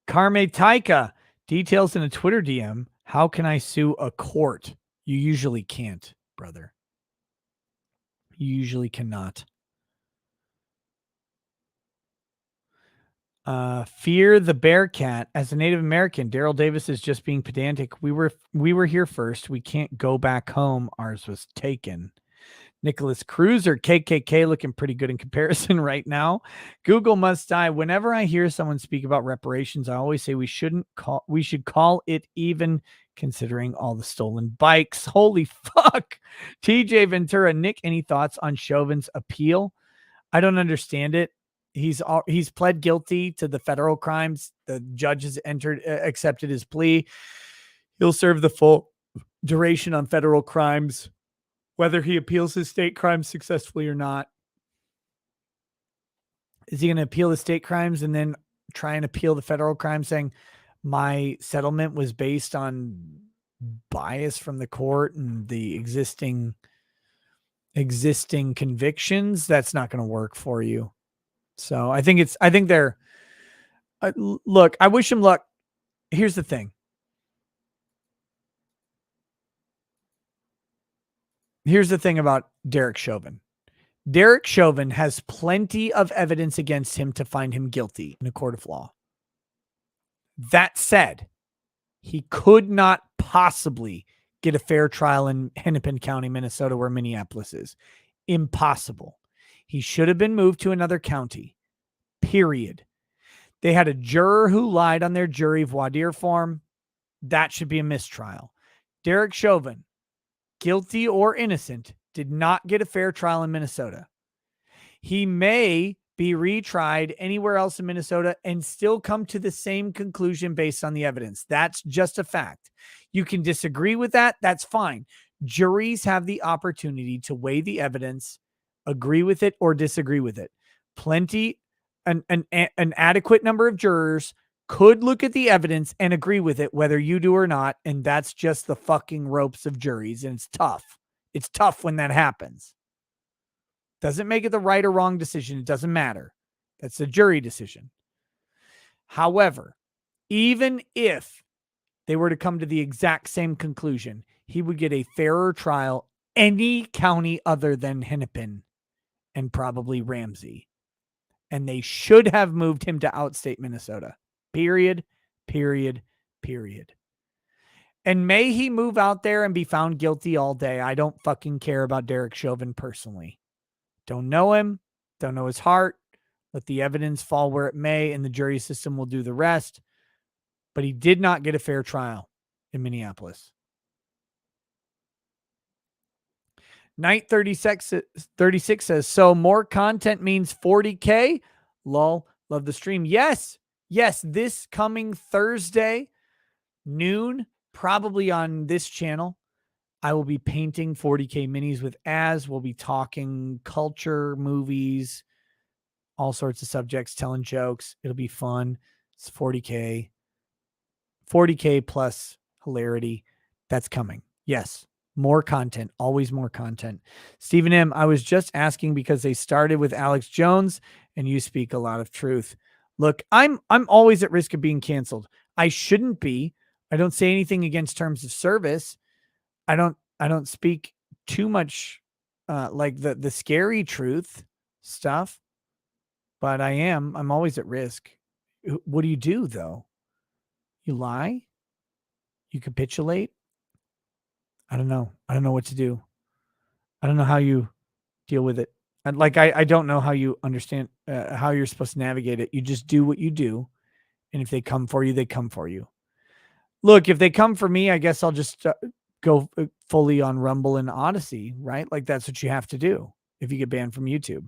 Carme Taika, details in a Twitter DM. How can I sue a court? You usually can't, brother. You usually cannot. Fear the Bearcat. As a Native American, Daryl Davis is just being pedantic. We were here first. We can't go back home. Ours was taken. Nicholas Cruiser, KKK, looking pretty good in comparison right now. Google must die. Whenever I hear someone speak about reparations, I always say we should call it even, considering all the stolen bikes. Holy fuck. TJ Ventura, Nick, any thoughts on Chauvin's appeal? I don't understand it. He's pled guilty to the federal crimes. The judge has accepted his plea. He'll serve the full duration on federal crimes, whether he appeals his state crimes successfully or not. Is he going to appeal the state crimes and then try and appeal the federal crimes, saying my settlement was based on bias from the court and the existing convictions? That's not going to work for you. So I think they're look, I wish him luck. Here's the thing. Here's the thing about Derek Chauvin. Derek Chauvin has plenty of evidence against him to find him guilty in a court of law. That said, he could not possibly get a fair trial in Hennepin County, Minnesota, where Minneapolis is. Impossible. He should have been moved to another county. period. They had a juror who lied on their jury voir dire form. That should be a mistrial. Derek Chauvin, guilty or innocent, did not get a fair trial in Minnesota. He may be retried anywhere else in Minnesota and still come to the same conclusion based on the evidence. That's just a fact. You can disagree with that. That's fine. Juries have the opportunity to weigh the evidence, agree with it or disagree with it. An adequate number of jurors could look at the evidence and agree with it, whether you do or not. And that's just the fucking ropes of juries. And it's tough. It's tough when that happens. Doesn't make it the right or wrong decision. It doesn't matter. That's a jury decision. However, even if they were to come to the exact same conclusion, he would get a fairer trial any county other than Hennepin and probably Ramsey. And they should have moved him to outstate Minnesota. Period, period, period. And may he move out there and be found guilty all day. I don't fucking care about Derek Chauvin personally. Don't know him. Don't know his heart. Let the evidence fall where it may, and the jury system will do the rest. But he did not get a fair trial in Minneapolis. Night 36 says, so more content means 40K? Lol, love the stream. Yes, this coming Thursday, noon, probably on this channel, I will be painting 40K minis with Az. We'll be talking culture, movies, all sorts of subjects, telling jokes. It'll be fun. It's 40K. 40K plus hilarity. That's coming. Yes. More content, always more content. Stephen M., I was just asking because they started with Alex Jones and you speak a lot of truth. Look, I'm always at risk of being canceled. I shouldn't be. I don't say anything against terms of service. I don't speak too much like the scary truth stuff, but I'm always at risk. What do you do though? You lie? You capitulate? I don't know. I don't know what to do. I don't know how you deal with it. I don't know how you understand how you're supposed to navigate it. You just do what you do. And if they come for you, they come for you. Look, if they come for me, I guess I'll just go fully on Rumble and Odyssey, right? Like that's what you have to do if you get banned from YouTube.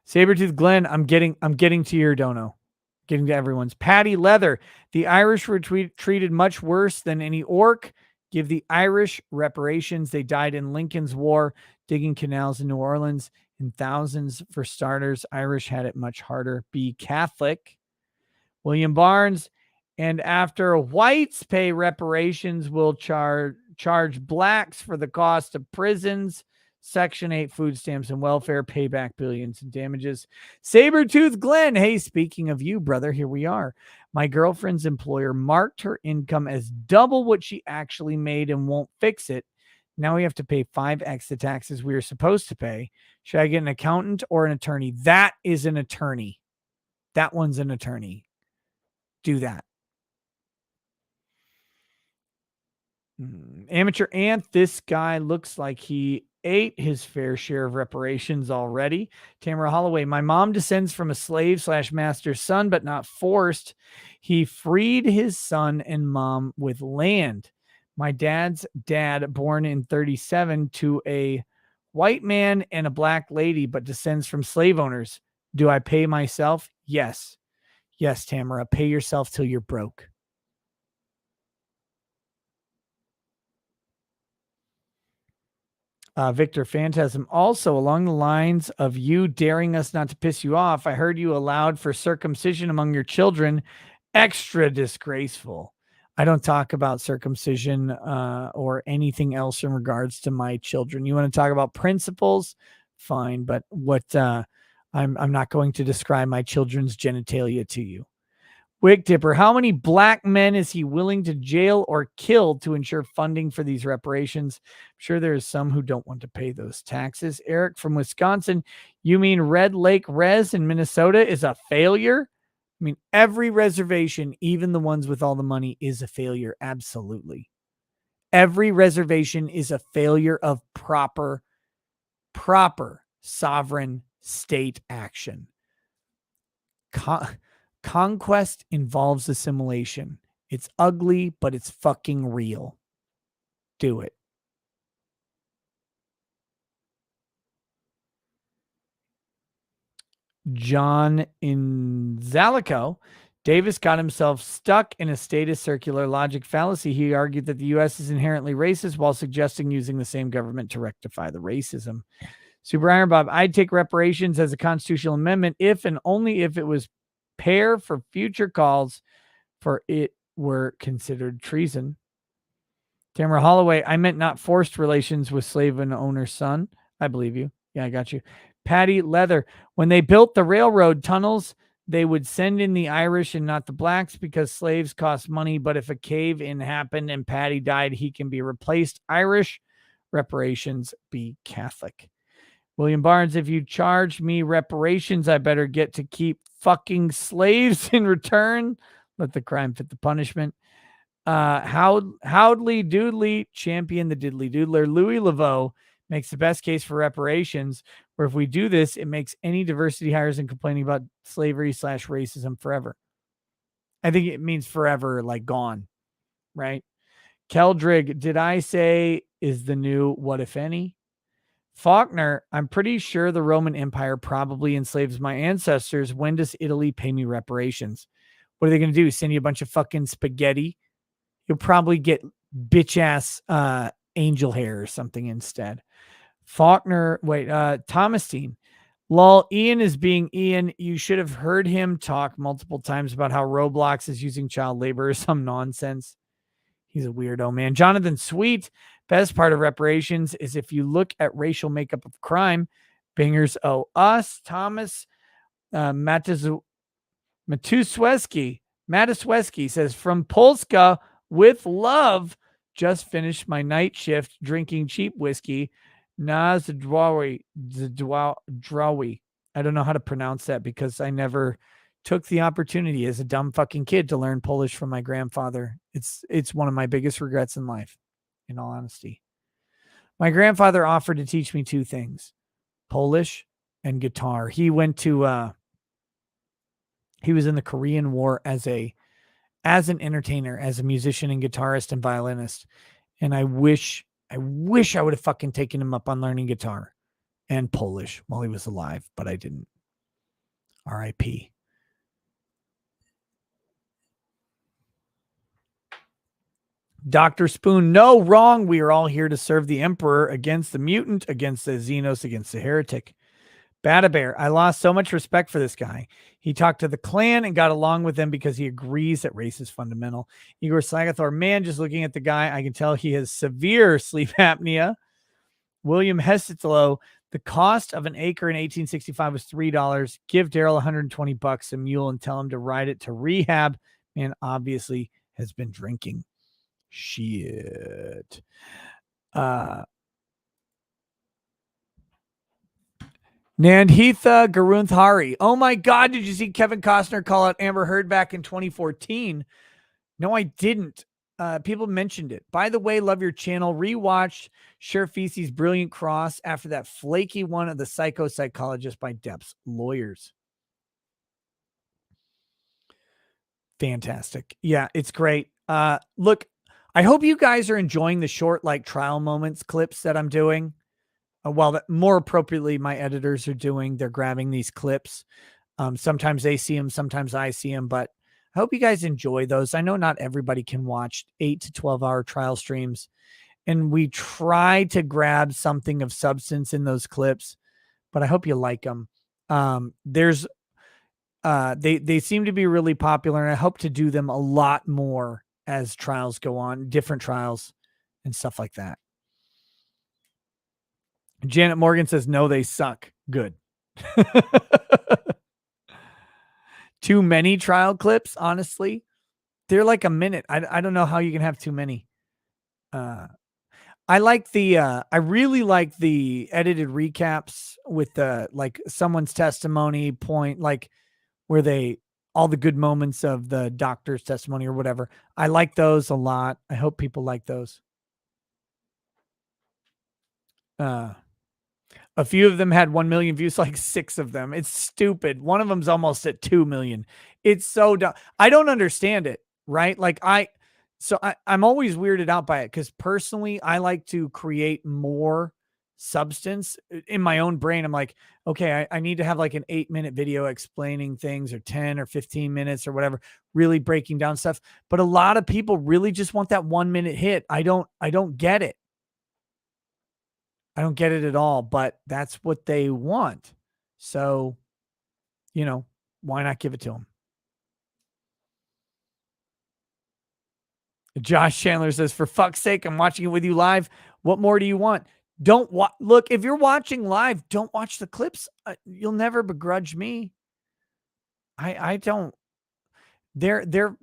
Sabretooth Glenn, I'm getting to your dono. Getting to everyone's. Patty Leather, the Irish were treated much worse than any orc. Give the Irish reparations. They died in Lincoln's War, digging canals in New Orleans in thousands. For starters, Irish had it much harder. Be Catholic. William Barnes, and after whites pay reparations, will charge blacks for the cost of prisons, Section 8 food stamps and welfare, pay back billions in damages. Sabretooth Glenn, hey, speaking of you, brother, here we are. My girlfriend's employer marked her income as double what she actually made and won't fix it. Now we have to pay 5x the taxes we are supposed to pay. Should I get an accountant or an attorney? That is an attorney. That one's an attorney. Do that. Amateur Ant, this guy looks like he ate his fair share of reparations already. Tamara Holloway, my mom descends from a slave/master's son, but not forced. He freed his son and mom with land. My dad's dad, born in 1937 to a white man and a black lady, but descends from slave owners. Do I pay myself? Yes. Yes, Tamara, pay yourself till you're broke. Victor Phantasm, also along the lines of you daring us not to piss you off, I heard you allowed for circumcision among your children. Extra disgraceful. I don't talk about circumcision or anything else in regards to my children. You want to talk about principles? Fine, but what I'm not going to describe my children's genitalia to you. Wig Tipper, how many black men is he willing to jail or kill to ensure funding for these reparations? I'm sure there is some who don't want to pay those taxes. Eric from Wisconsin, you mean Red Lake Res in Minnesota is a failure? I mean, every reservation, even the ones with all the money, is a failure. Absolutely. Every reservation is a failure of proper sovereign state action. Conquest involves assimilation. It's ugly, but it's fucking real. Do it. John in Zalico. Davis got himself stuck in a statist circular logic fallacy. He argued that the U.S. is inherently racist while suggesting using the same government to rectify the racism. Super Iron Bob, I'd take reparations as a constitutional amendment if and only if it was pair for future calls for it were considered treason. Tamara Holloway, I meant not forced relations with slave and owner's son. I believe you. Yeah, I got you. Patty Leather, when they built the railroad tunnels, they would send in the Irish and not the blacks because slaves cost money. But if a cave-in happened and Patty died, he can be replaced. Irish reparations, be Catholic. William Barnes, if you charge me reparations, I better get to keep fucking slaves in return. Let the crime fit the punishment. Howdley Doodley, champion the diddly doodler. Louis Laveau makes the best case for reparations, where if we do this, it makes any diversity hires and complaining about slavery / racism forever. I think it means forever, like gone, right? Keldrig, did I say is the new what if any? Faulkner, I'm pretty sure the Roman Empire probably enslaves my ancestors. When does Italy pay me reparations? What are they going to do? Send you a bunch of fucking spaghetti? You'll probably get bitch ass angel hair or something instead. Faulkner, Thomasine. Lol, Ian is being Ian. You should have heard him talk multiple times about how Roblox is using child labor or some nonsense. He's a weirdo, man. Jonathan Sweet, best part of reparations is if you look at racial makeup of crime, bingers owe us. Thomas Matusweski says, from Polska with love, just finished my night shift drinking cheap whiskey. Zdrowi. I don't know how to pronounce that because I never took the opportunity as a dumb fucking kid to learn Polish from my grandfather. It's one of my biggest regrets in life, in all honesty. My grandfather offered to teach me two things, Polish and guitar. He went to he was in the Korean War as an entertainer, as a musician and guitarist and violinist. And I wish I would have fucking taken him up on learning guitar and Polish while he was alive, but I didn't. R.I.P. Dr. Spoon, no, wrong. We are all here to serve the Emperor against the mutant, against the Xenos, against the heretic. Badabear, I lost so much respect for this guy. He talked to the Klan and got along with them because he agrees that race is fundamental. Igor Slagathor, man, just looking at the guy, I can tell he has severe sleep apnea. William Hesitlo, the cost of an acre in 1865 was $3. Give Daryl $120 a mule and tell him to ride it to rehab. Man, obviously has been drinking. Shit. Nandhitha Garunthari. Oh my God, did you see Kevin Costner call out Amber Heard back in 2014? No, I didn't. People mentioned it. By the way, love your channel. Rewatched Sheriff Feecy's Brilliant Cross after that flaky one of the Psychologist by Depth's Lawyers. Fantastic. Yeah, it's great. Look, I hope you guys are enjoying the short, like, trial moments clips that I'm doing. Well, more appropriately, my editors are doing. They're grabbing these clips. Sometimes they see them, sometimes I see them, but I hope you guys enjoy those. I know not everybody can watch 8 to 12-hour trial streams, and we try to grab something of substance in those clips, but I hope you like them. They seem to be really popular, and I hope to do them a lot more as trials go on, different trials and stuff like that. Janet Morgan says, no, they suck. Good. Too many trial clips, honestly. They're like a minute. I don't know how you can have too many. I really like the edited recaps with the, like, someone's testimony point, like where all the good moments of the doctor's testimony or whatever. I like those a lot. I hope people like those. A few of them had 1 million views, like 6 of them. It's stupid. One of them's almost at 2 million. It's so dumb. I don't understand it, right? Like I'm always weirded out by it because personally, I like to create more substance in my own brain. I'm like, okay, I need to have like an 8-minute video explaining things, or 10 or 15 minutes or whatever, really breaking down stuff. But a lot of people really just want that 1-minute hit. I don't get it. I don't get it at all, but that's what they want. So, why not give it to them? Josh Chandler says, for fuck's sake, I'm watching it with you live. What more do you want? Don't look, if you're watching live, don't watch the clips. You'll never begrudge me. I don't. There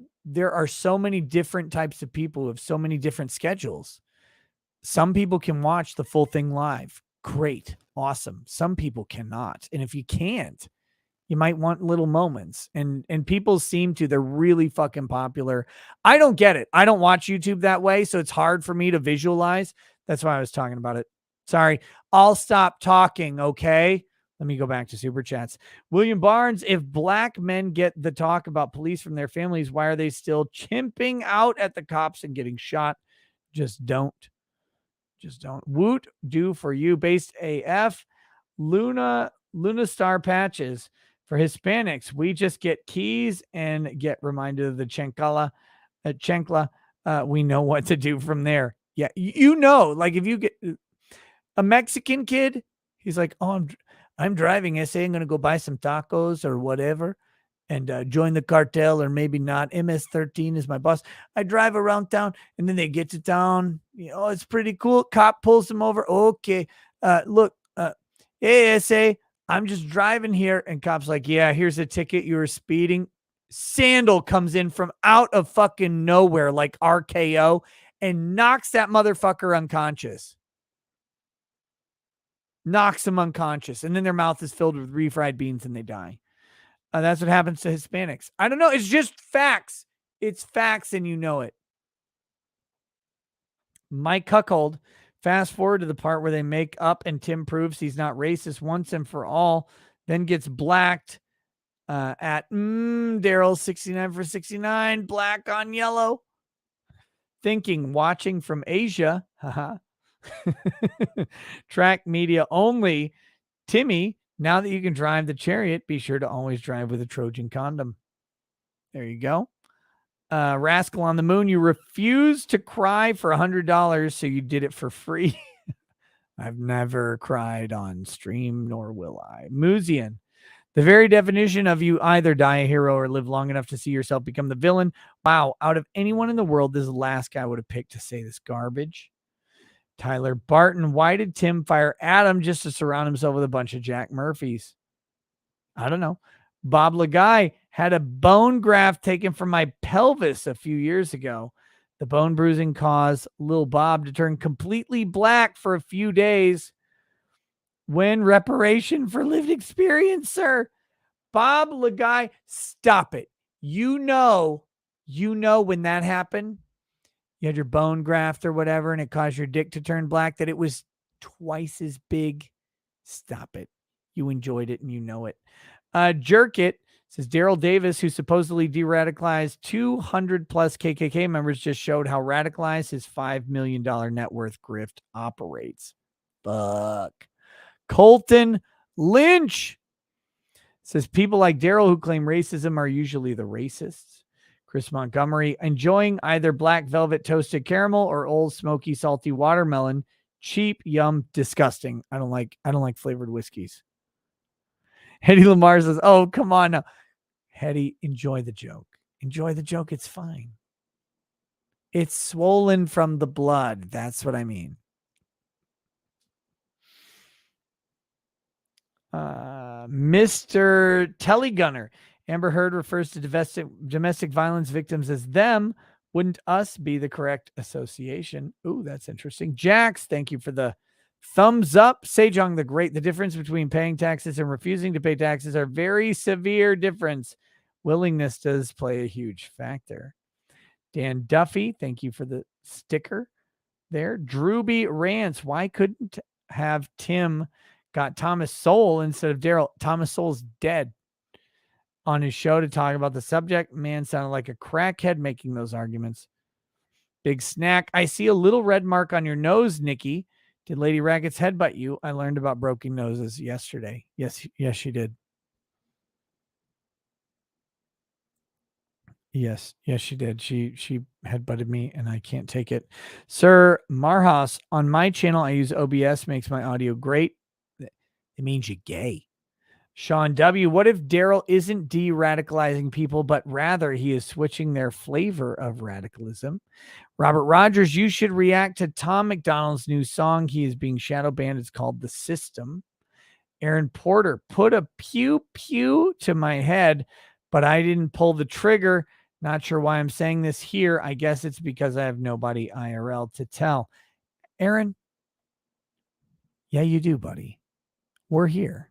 are so many different types of people who have so many different schedules. Some people can watch the full thing live. Great. Awesome. Some people cannot. And if you can't, you might want little moments. And people seem to, they're really fucking popular. I don't get it. I don't watch YouTube that way, so it's hard for me to visualize. That's why I was talking about it. Sorry. I'll stop talking, okay? Let me go back to super chats. William Barnes, if black men get the talk about police from their families, why are they still chimping out at the cops and getting shot? Just don't. Just don't. Woot, do for you. Based AF. Luna Star patches. For Hispanics, we just get keys and get reminded of the chancla. We know what to do from there. Yeah, like if you get a Mexican kid, he's like, oh, I'm driving. I say I'm going to go buy some tacos or whatever and join the cartel, or maybe not. MS-13 is my boss. I drive around town, and then they get to town. It's pretty cool. Cop pulls them over. Okay, look, hey, SA, I'm just driving here. And cop's like, yeah, here's a ticket. You were speeding. Sandal comes in from out of fucking nowhere, like RKO, and knocks that motherfucker unconscious. Knocks them unconscious. And then their mouth is filled with refried beans and they die. That's what happens to Hispanics. I don't know. It's just facts. It's facts and you know it. Mike Cuckold, fast forward to the part where they make up and Tim proves he's not racist once and for all, then gets blacked at Daryl 69 for 69, black on yellow. Thinking, watching from Asia. Haha. Track media only. Timmy, now that you can drive the Chariot, be sure to always drive with a Trojan condom. There you go. Rascal on the Moon, you refused to cry for $100, so you did it for free. I've never cried on stream, nor will I. Muzian, the very definition of you either die a hero or live long enough to see yourself become the villain. Wow, out of anyone in the world, this is the last guy I would have picked to say this garbage. Tyler Barton, why did Tim fire Adam just to surround himself with a bunch of Jack Murphys? I don't know. Bob Lagai, had a bone graft taken from my pelvis a few years ago. The bone bruising caused Lil Bob to turn completely black for a few days. When reparation for lived experience, sir? Bob Lagai, stop it. You know when that happened, you had your bone graft or whatever, and it caused your dick to turn black, that it was twice as big. Stop it. You enjoyed it and you know it. Jerk It says Daryl Davis, who supposedly de-radicalized 200 plus KKK members, just showed how radicalized his $5 million net worth grift operates. Fuck. Colton Lynch says people like Daryl who claim racism are usually the racists. Chris Montgomery, enjoying either black velvet toasted caramel or old smoky salty watermelon. Cheap, yum, disgusting. I don't like flavored whiskeys. Hetty Lamar says, oh, come on now. Hetty, enjoy the joke. Enjoy the joke. It's fine. It's swollen from the blood. That's what I mean. Mr. Telegunner. Amber Heard refers to domestic violence victims as them. Wouldn't us be the correct association? Ooh, that's interesting. Jax, thank you for the thumbs up. Sejong the Great. The difference between paying taxes and refusing to pay taxes are very severe difference. Willingness does play a huge factor. Dan Duffy, thank you for the sticker there. Drewby Rants, why couldn't have Tim got Thomas Sowell instead of Daryl. Thomas Sowell's dead. On his show to talk about the subject, man sounded like a crackhead making those arguments. Big snack. I see a little red mark on your nose, Nikki. Did Lady Rackets headbutt you? I learned about broken noses yesterday. Yes, she did. Yes, she did. She headbutted me and I can't take it. Sir Marhas, on my channel, I use OBS, makes my audio great. It means you're gay. Sean W., what if Daryl isn't de-radicalizing people, but rather he is switching their flavor of radicalism? Robert Rogers, you should react to Tom McDonald's new song. He is being shadow banned. It's called The System. Aaron Porter, put a pew pew to my head, but I didn't pull the trigger. Not sure why I'm saying this here. I guess it's because I have nobody IRL to tell. Aaron, yeah, you do, buddy. We're here.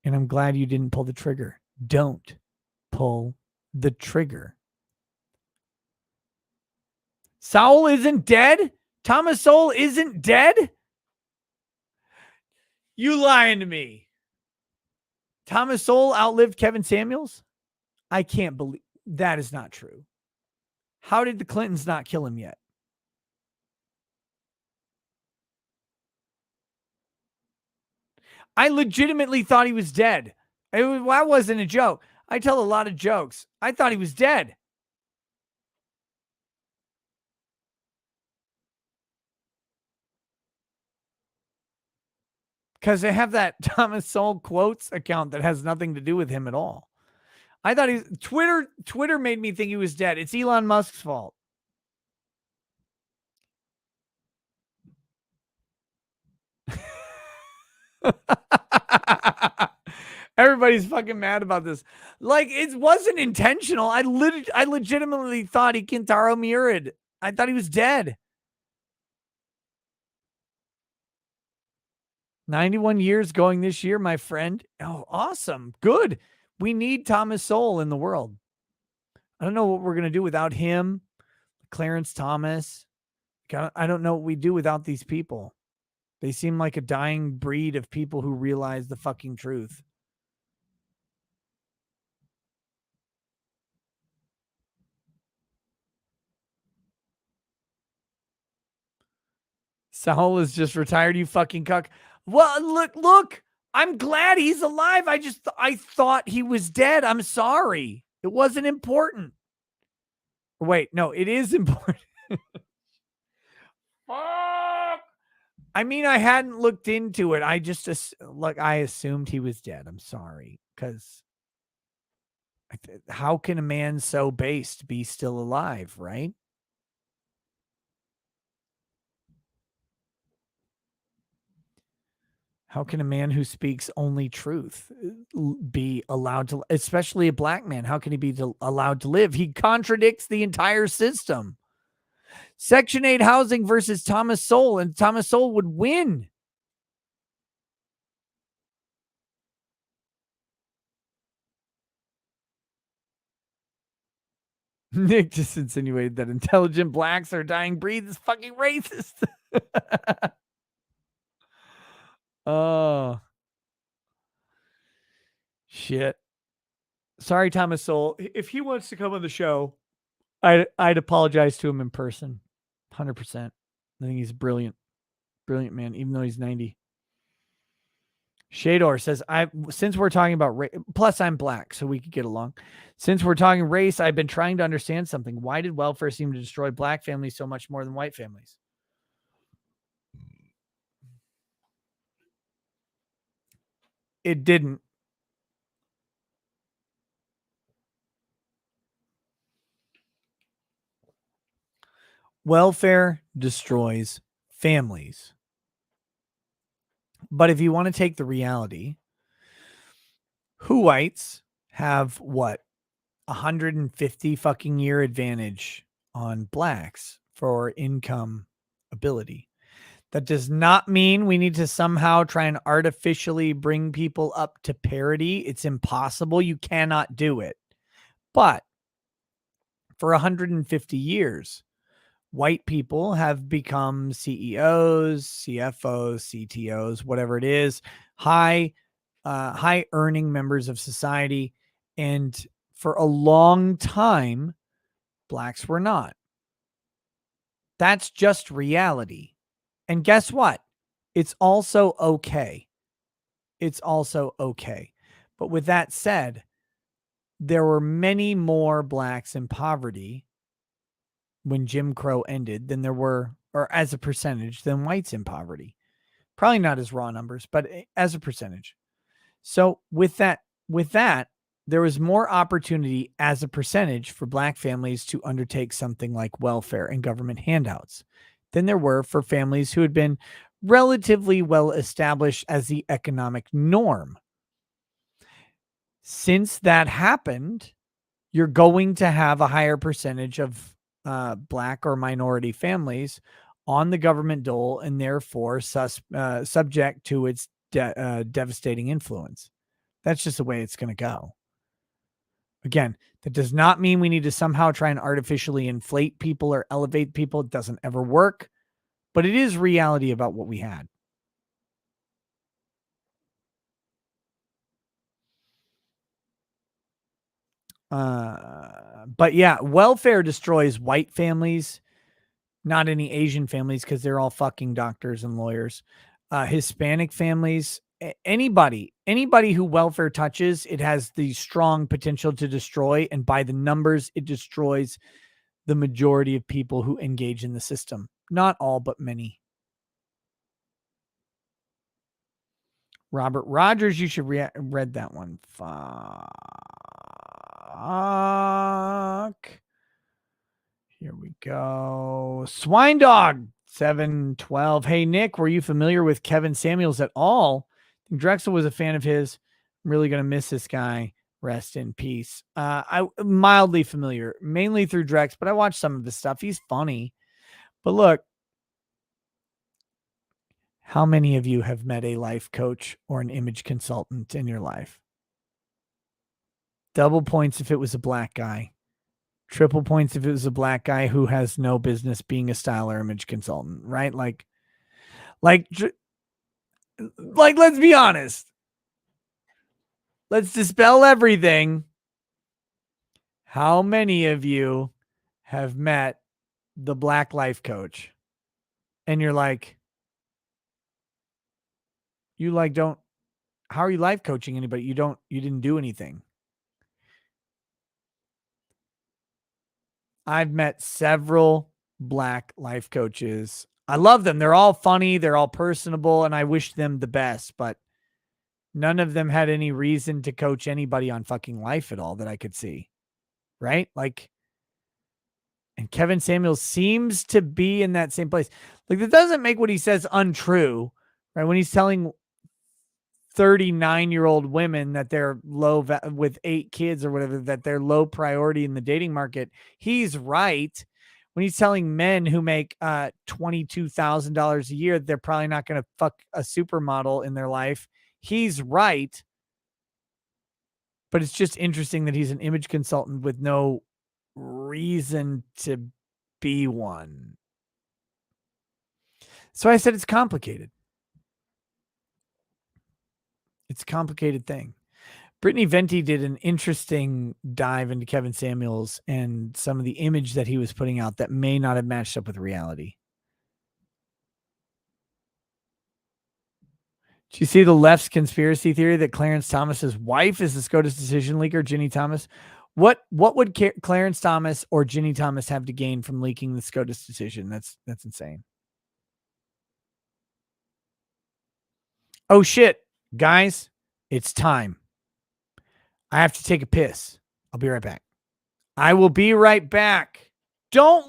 And I'm glad you didn't pull the trigger. Don't pull the trigger. Sowell isn't dead? Thomas Sowell isn't dead? You lying to me. Thomas Sowell outlived Kevin Samuels? I can't believe that is not true. How did the Clintons not kill him yet? I legitimately thought he was dead. That wasn't a joke. I tell a lot of jokes. I thought he was dead. Because they have that Thomas Sowell quotes account that has nothing to do with him at all. I thought Twitter made me think he was dead. It's Elon Musk's fault. Everybody's fucking mad about this. Like, it wasn't intentional. I legitimately thought he Kintaro Murid. I thought he was dead. 91 years going this year, my friend. Oh, awesome. Good. We need Thomas Sowell in the world. I don't know what we're going to do without him, Clarence Thomas. I don't know what we do without these people. They seem like a dying breed of people who realize the fucking truth. Sowell is just retired, you fucking cuck. Well, look. I'm glad he's alive. I thought he was dead. I'm sorry. It wasn't important. Wait, no, it is important. I mean, I hadn't looked into it. I assumed he was dead. I'm sorry. Because how can a man so based be still alive, right? How can a man who speaks only truth be allowed to, especially a black man? How can he be allowed to live? He contradicts the entire system. Section 8 housing versus Thomas Sowell, and Thomas Sowell would win. Nick just insinuated that intelligent blacks are a dying breed. Is fucking racist. Oh. Shit. Sorry, Thomas Sowell. If he wants to come on the show, I'd apologize to him in person. 100%. I think he's brilliant. Brilliant man, even though he's 90. Shador says, since we're talking about race, plus I'm black, so we could get along. Since we're talking race, I've been trying to understand something. Why did welfare seem to destroy black families so much more than white families? It didn't. Welfare destroys families. But if you want to take the reality, whites have what? 150 fucking year advantage on blacks for income ability. That does not mean we need to somehow try and artificially bring people up to parity. It's impossible. You cannot do it. But for 150 years, white people have become CEOs, CFOs, CTOs, whatever it is, high earning members of society. And for a long time, blacks were not. That's just reality. And guess what? It's also okay. It's also okay. But with that said, there were many more blacks in poverty when Jim Crow ended than there were, or as a percentage, than whites in poverty. Probably not as raw numbers, but as a percentage. So with that, there was more opportunity as a percentage for black families to undertake something like welfare and government handouts than there were for families who had been relatively well established as the economic norm. Since that happened, you're going to have a higher percentage of black or minority families on the government dole and therefore subject to its devastating influence. That's just the way it's going to go. Again, that does not mean we need to somehow try and artificially inflate people or elevate people. It doesn't ever work, but it is reality about what we had. But yeah, welfare destroys white families, not any Asian families because they're all fucking doctors and lawyers. Hispanic families, anybody who welfare touches, it has the strong potential to destroy. And by the numbers, it destroys the majority of people who engage in the system. Not all, but many. Robert Rogers, you should read that one. Fuck. Here we go. Swine Dog 712. Hey, Nick, were you familiar with Kevin Samuels at all? I think Drexel was a fan of his. I'm really going to miss this guy. Rest in peace. I'm mildly familiar, mainly through Drex, but I watched some of his stuff. He's funny. But look, how many of you have met a life coach or an image consultant in your life? Double points if it was a black guy. Triple points if it was a black guy who has no business being a style or image consultant, right? Like, let's be honest. Let's dispel everything. How many of you have met the black life coach and you're like, how are you life coaching anybody? You didn't do anything. I've met several black life coaches. I love them. They're all funny. They're all personable, and I wish them the best, but none of them had any reason to coach anybody on fucking life at all that I could see. Right? Like, and Kevin Samuels seems to be in that same place. Like, that doesn't make what he says untrue, right? When he's telling 39-year-old women that they're with 8 kids or whatever, that they're low priority in the dating market, he's right. When he's telling men who make $22,000 a year, they're probably not going to fuck a supermodel in their life, he's right. But it's just interesting that he's an image consultant with no reason to be one. So I said it's complicated. It's a complicated thing. Brittany Venti did an interesting dive into Kevin Samuels and some of the image that he was putting out that may not have matched up with reality. Do you see the left's conspiracy theory that Clarence Thomas's wife is the SCOTUS decision leaker, Ginny Thomas? What would Clarence Thomas or Ginny Thomas have to gain from leaking the SCOTUS decision? That's insane. Oh shit, guys, it's time. I have to take a piss. I'll be right back. I will be right back. Don't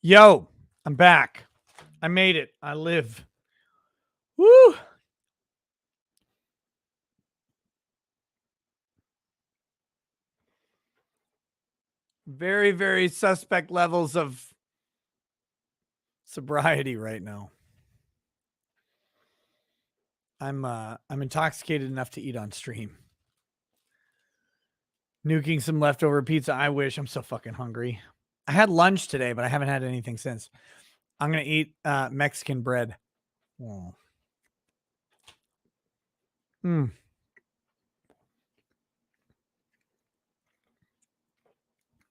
Yo, I'm back. I made it. I live. Woo! Very, very suspect levels of sobriety right now. I'm intoxicated enough to eat on stream. Nuking some leftover pizza. I wish. I'm so fucking hungry. I had lunch today, but I haven't had anything since. I'm gonna eat Mexican bread. Oh. Mm.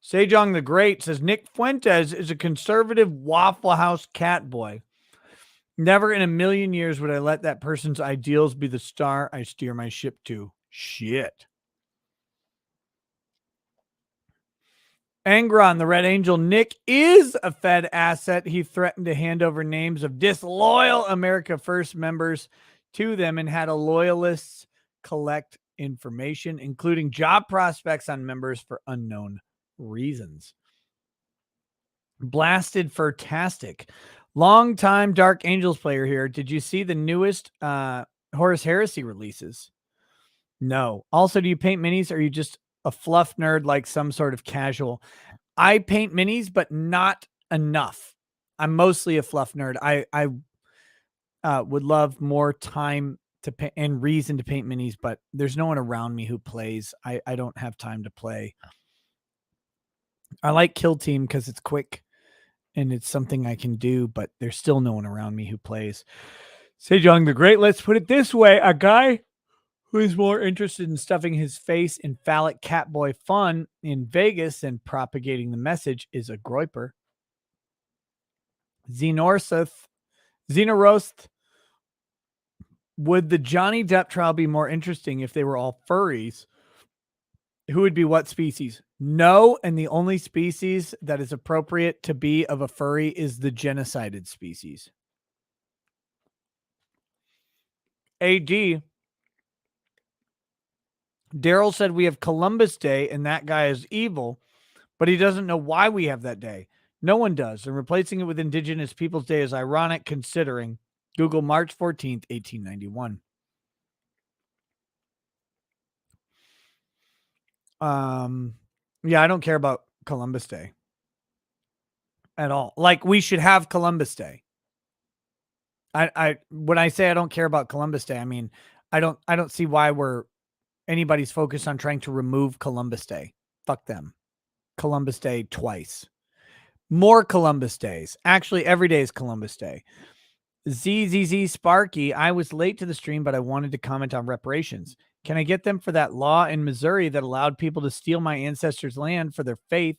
Sejong the Great says Nick Fuentes is a conservative Waffle House cat boy. Never in a million years would I let that person's ideals be the star I steer my ship to. Shit. Angron, the Red Angel. Nick is a Fed asset. He threatened to hand over names of disloyal America First members to them and had a loyalists collect information, including job prospects on members for unknown reasons. Blasted Fantastic. Long-time Dark Angels player here. Did you see the newest Horus Heresy releases? No. Also, do you paint minis or are you just a fluff nerd like some sort of casual? I paint minis, but not enough. I'm mostly a fluff nerd. I would love more time to paint and reason to paint minis, but there's no one around me who plays. I don't have time to play. I like Kill Team because it's quick and it's something I can do, but there's still no one around me who plays. Sejong the Great, let's put it this way. A guy who is more interested in stuffing his face in phallic catboy fun in Vegas than propagating the message is a groiper. Xenoroth, would the Johnny Depp trial be more interesting if they were all furries? Who would be what species? No, and the only species that is appropriate to be of a furry is the genocided species. AD. Daryl said we have Columbus Day and that guy is evil, but he doesn't know why we have that day. No one does. And replacing it with Indigenous Peoples Day is ironic considering Google March 14th, 1891. Yeah, I don't care about Columbus Day at all. Like, we should have Columbus Day. I when I say I don't care about Columbus Day, I mean I don't see why anybody's focused on trying to remove Columbus Day. Fuck them. Columbus Day twice. More Columbus Days. Actually, every day is Columbus Day. ZZZ Sparky, I was late to the stream, but I wanted to comment on reparations. Can I get them for that law in Missouri that allowed people to steal my ancestors' land for their faith,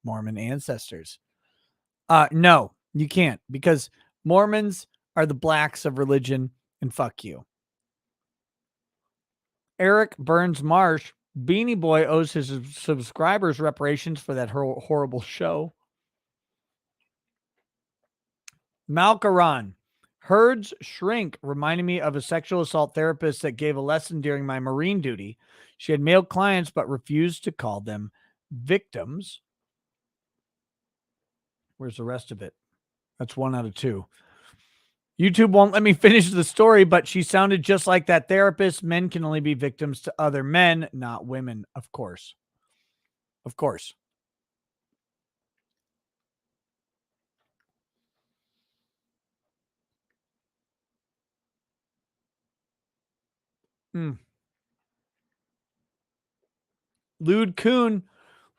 Mormon ancestors? No, you can't, because Mormons are the blacks of religion, and fuck you. Eric Burns Marsh, Beanie Boy owes his subscribers reparations for that horrible show. Malkaran, Herds Shrink reminded me of a sexual assault therapist that gave a lesson during my Marine duty. She had male clients but refused to call them victims. Where's the rest of it? That's 1 out of 2. YouTube won't let me finish the story, but she sounded just like that therapist. Men can only be victims to other men, not women, of course. Of course. Lude Kuhn,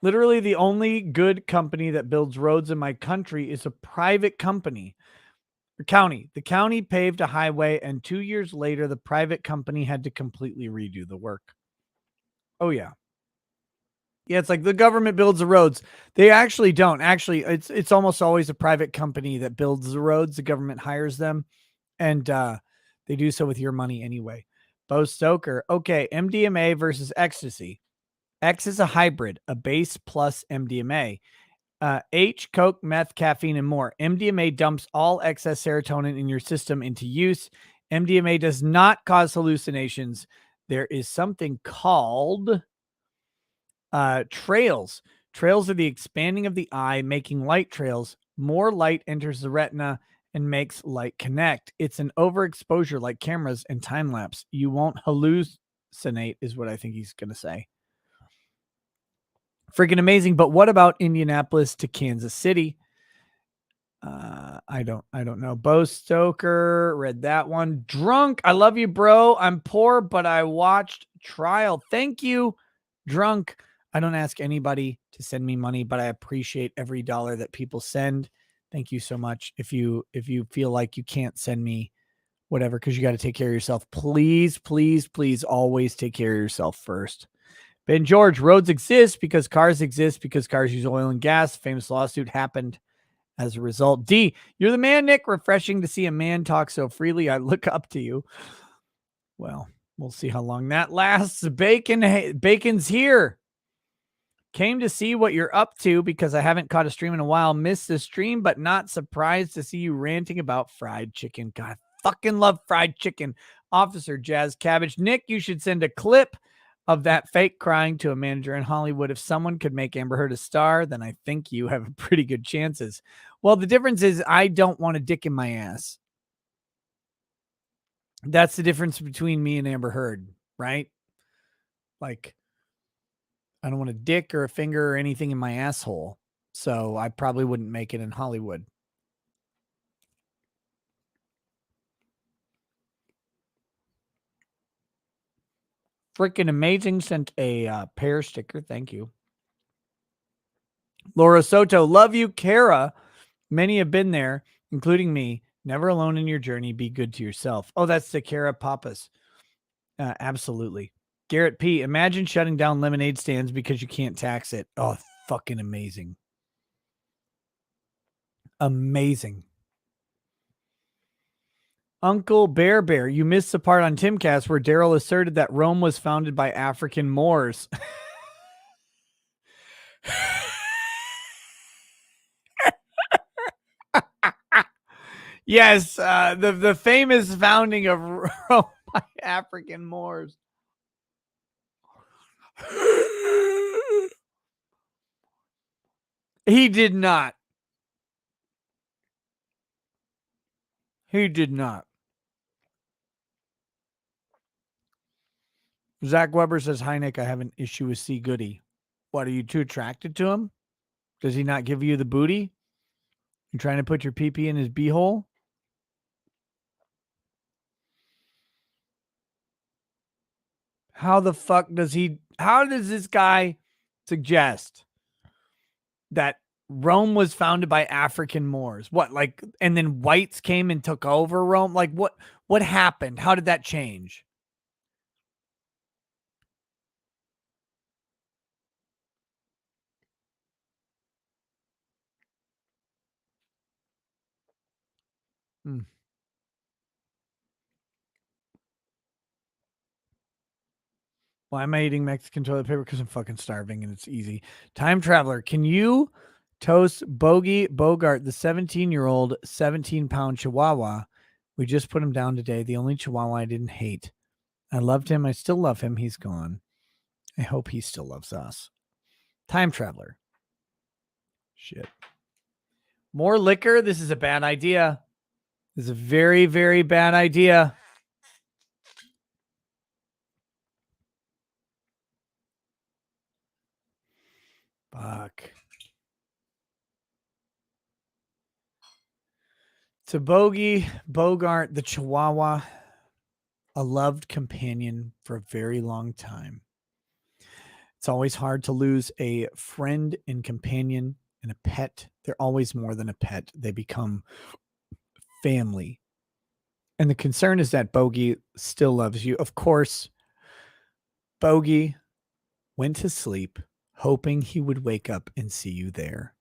literally the only good company that builds roads in my country is a private company. County. The county paved a highway, and 2 years later, the private company had to completely redo the work. Oh, yeah. Yeah, it's like the government builds the roads. They actually don't. Actually, it's almost always a private company that builds the roads. The government hires them, and they do so with your money anyway. Bo Stoker. Okay, MDMA versus ecstasy. X is a hybrid, a base plus MDMA. H, coke, meth, caffeine, and more. MDMA dumps all excess serotonin in your system into use. MDMA does not cause hallucinations. There is something called trails. Trails are the expanding of the eye, making light trails. More light enters the retina and makes light connect. It's an overexposure like cameras and time lapse. You won't hallucinate, is what I think he's going to say. Freaking amazing. But what about Indianapolis to Kansas City? I don't know. Bo Stoker, read that one. Drunk, I love you, bro. I'm poor, but I watched Trial. Thank you, Drunk. I don't ask anybody to send me money, but I appreciate every dollar that people send. Thank you so much. If you feel like you can't send me whatever because you got to take care of yourself, please, please, please always take care of yourself first. Ben George, roads exist because cars use oil and gas. Famous lawsuit happened as a result. D, you're the man, Nick. Refreshing to see a man talk so freely. I look up to you. Well, we'll see how long that lasts. Bacon's here. Came to see what you're up to because I haven't caught a stream in a while. Missed the stream, but not surprised to see you ranting about fried chicken. God, I fucking love fried chicken. Officer Jazz Cabbage. Nick, you should send a clip of that fake crying to a manager in Hollywood. If someone could make Amber Heard a star, then I think you have pretty good chances. Well, the difference is I don't want a dick in my ass. That's the difference between me and Amber Heard, right? Like, I don't want a dick or a finger or anything in my asshole. So I probably wouldn't make it in Hollywood. Freaking amazing. Sent a pear sticker. Thank you. Laura Soto, love you. Kara, many have been there, including me. Never alone in your journey. Be good to yourself. Oh, that's the Kara Papas. Absolutely. Garrett P, imagine shutting down lemonade stands because you can't tax it. Oh, fucking amazing. Amazing. Uncle Bear, you missed the part on Timcast where Daryl asserted that Rome was founded by African Moors. Yes, the famous founding of Rome by African Moors. He did not. He did not. Zach Weber says, hi, Nick, I have an issue with C. Goody. What, are you too attracted to him? Does he not give you the booty? You trying to put your pee-pee in his beehole? How the fuck does this guy suggest that Rome was founded by African Moors? What, like, and then whites came and took over Rome? Like, what happened? How did that change? Why am I eating Mexican toilet paper? Because I'm fucking starving and it's easy. Time Traveler, can you toast Bogey Bogart, the 17-year-old, 17-pound Chihuahua? We just put him down today. The only Chihuahua I didn't hate. I loved him. I still love him. He's gone. I hope he still loves us. Time Traveler. Shit. More liquor? This is a bad idea. This is a very, very bad idea. Fuck. To Bogey Bogart, the Chihuahua, a loved companion for a very long time. It's always hard to lose a friend and companion and a pet. They're always more than a pet. They become family. And the concern is that Bogey still loves you. Of course, Bogey went to sleep hoping he would wake up and see you there.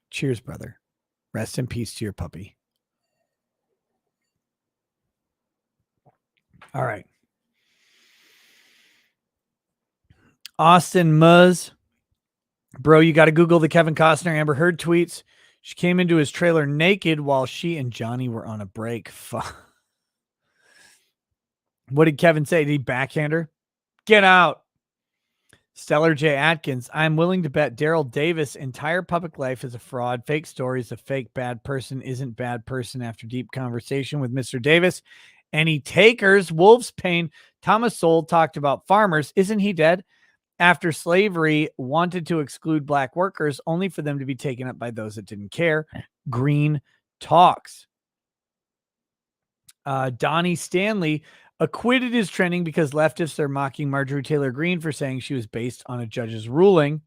Cheers, brother. Rest in peace to your puppy. All right. Austin Muzz. Bro, you got to Google the Kevin Costner Amber Heard tweets. She came into his trailer naked while she and Johnny were on a break. What did Kevin say? Did he backhand her? Get out. Stellar J. Atkins, I'm willing to bet Daryl Davis' entire public life is a fraud. Fake stories, a fake bad person isn't bad person. After deep conversation with Mr. Davis, any takers, Wolf's Pain, Thomas Sowell talked about farmers. Isn't he dead? After slavery wanted to exclude black workers only for them to be taken up by those that didn't care. Green talks. Donnie Stanley, acquitted is trending because leftists are mocking Marjorie Taylor Greene for saying she was based on a judge's ruling.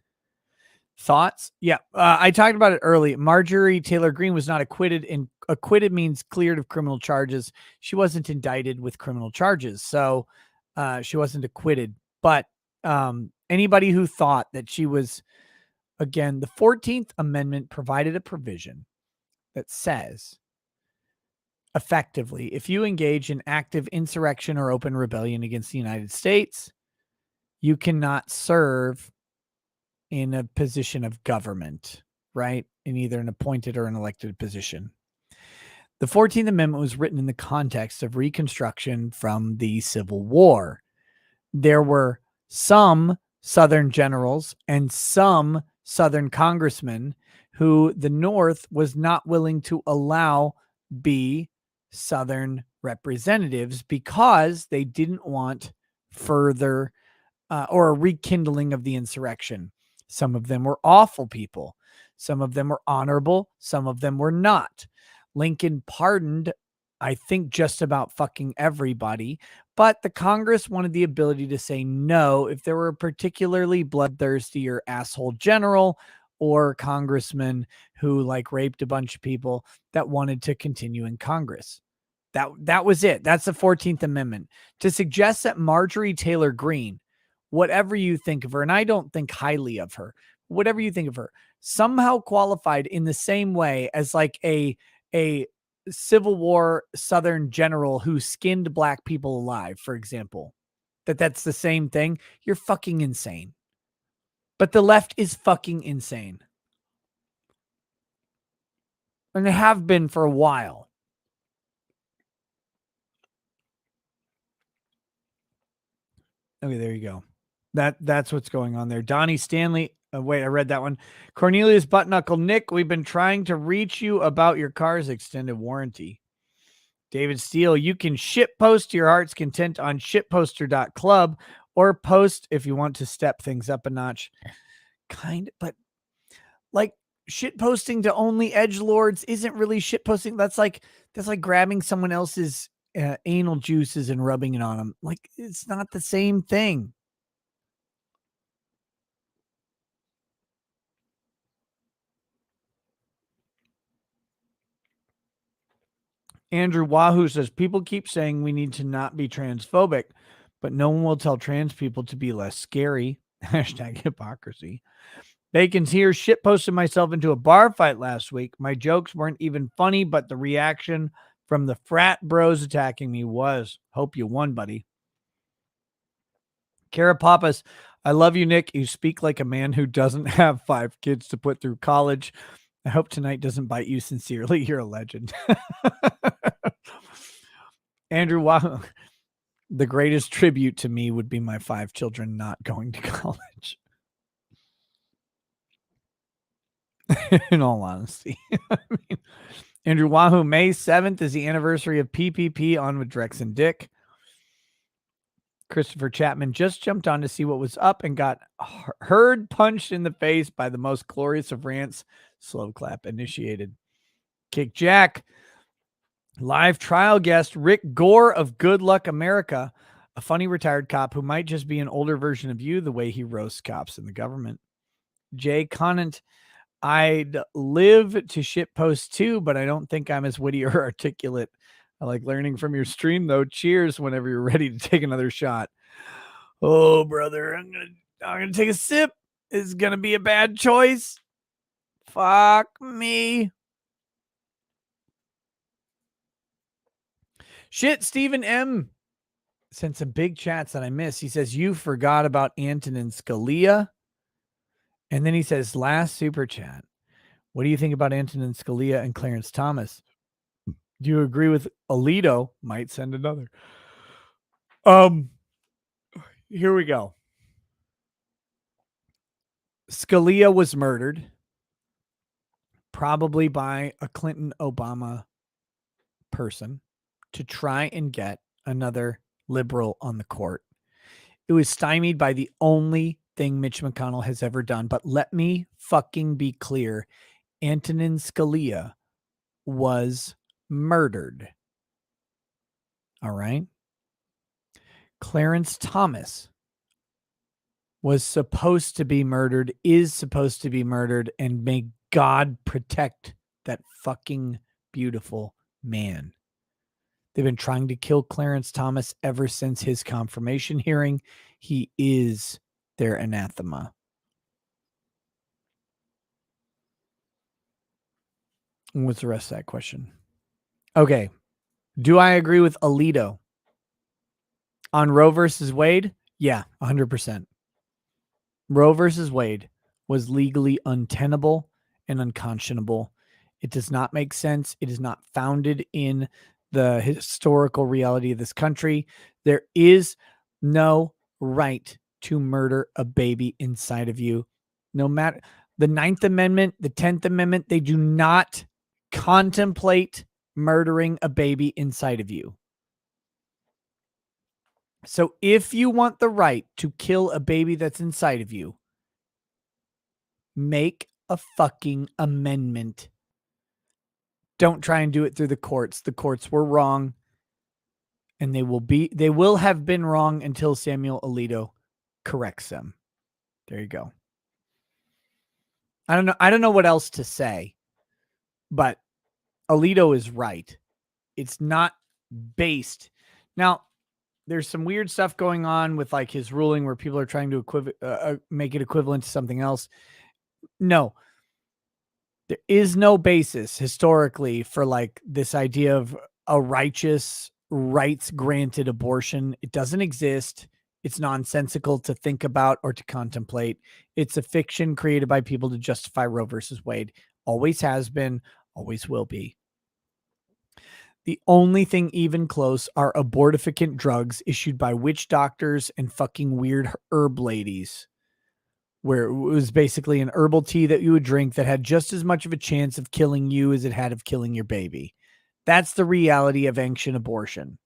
Thoughts? Yeah, I talked about it early. Marjorie Taylor Greene was not acquitted, and acquitted means cleared of criminal charges. She wasn't indicted with criminal charges, so she wasn't acquitted. But anybody who thought that she was, again, the 14th Amendment provided a provision that says, effectively, if you engage in active insurrection or open rebellion against the United States, you cannot serve in a position of government, right? In either an appointed or an elected position. The 14th Amendment was written in the context of Reconstruction from the Civil War. There were some Southern generals and some Southern congressmen who the North was not willing to allow be Southern representatives because they didn't want further or a rekindling of the insurrection. Some of them were awful people. Some of them were honorable. Some of them were not. Lincoln pardoned, I think, just about fucking everybody, but the Congress wanted the ability to say no if there were a particularly bloodthirsty or asshole general or congressman who like raped a bunch of people that wanted to continue in Congress. That was it. That's the 14th Amendment. To suggest that Marjorie Taylor Greene, whatever you think of her, and I don't think highly of her, whatever you think of her, somehow qualified in the same way as like a Civil War Southern general who skinned black people alive, for example, that's the same thing, you're fucking insane. But the left is fucking insane. And they have been for a while. Okay, there you go. That's what's going on there. Donnie Stanley. Wait, I read that one. Cornelius Buttknuckle. Nick, we've been trying to reach you about your car's extended warranty. David Steele, you can shit post to your heart's content on shitposter.club or post if you want to step things up a notch. But like shit posting to only edgelords isn't really shit posting. That's like grabbing someone else's anal juices and rubbing it on them. Like, it's not the same thing. Andrew Wahoo says, people keep saying we need to not be transphobic, but no one will tell trans people to be less scary. Hashtag hypocrisy. Bacon's here. Shit posted myself into a bar fight last week. My jokes weren't even funny, but the reaction from the frat bros attacking me was. Hope you won, buddy. Kara Pappas, I love you, Nick. You speak like a man who doesn't have 5 kids to put through college. I hope tonight doesn't bite you. Sincerely, you're a legend. Andrew, wow. The greatest tribute to me would be my 5 children not going to college. In all honesty. I mean, Andrew Wahoo, May 7th is the anniversary of PPP on with Drex and Dick. Christopher Chapman just jumped on to see what was up and got punched in the face by the most glorious of rants. Slow clap initiated. Kick Jack. Live trial guest Rick Gore of Good Luck America, a funny retired cop who might just be an older version of you the way he roasts cops in the government. Jay Conant, I'd live to shit post too, but I don't think I'm as witty or articulate. I like learning from your stream though. Cheers whenever you're ready to take another shot. Oh, brother, I'm gonna take a sip. It's gonna be a bad choice. Fuck me. Shit, Stephen M. sent some big chats that I missed. He says, you forgot about Antonin Scalia. And then he says, last super chat, what do you think about Antonin Scalia and Clarence Thomas? Do you agree with Alito? Might send another. Here we go. Scalia was murdered, probably by a Clinton Obama person, to try and get another liberal on the court. It was stymied by the only thing Mitch McConnell has ever done. But let me fucking be clear. Antonin Scalia was murdered. All right. Clarence Thomas was supposed to be murdered, is supposed to be murdered, and may God protect that fucking beautiful man. They've been trying to kill Clarence Thomas ever since his confirmation hearing. He is their anathema. And what's the rest of that question? Okay. Do I agree with Alito on Roe versus Wade? Yeah, 100%. Roe versus Wade was legally untenable and unconscionable. It does not make sense. It is not founded in the historical reality of this country. There is no right to murder a baby inside of you. No matter the 9th Amendment, the 10th Amendment, they do not contemplate murdering a baby inside of you. So if you want the right to kill a baby that's inside of you, make a fucking amendment. Don't try and do it through the courts. The courts were wrong, and they will have been wrong until Samuel Alito corrects them. There you go. I don't know what else to say, but Alito is right. It's not based. Now, there's some weird stuff going on with like his ruling where people are trying to make it equivalent to something else. No, there is no basis historically for like this idea of a righteous rights granted abortion. It doesn't exist. It's nonsensical to think about or to contemplate. It's a fiction created by people to justify Roe versus Wade. Always has been, always will be. The only thing even close are abortificant drugs issued by witch doctors and fucking weird herb ladies, where it was basically an herbal tea that you would drink that had just as much of a chance of killing you as it had of killing your baby. That's the reality of ancient abortion.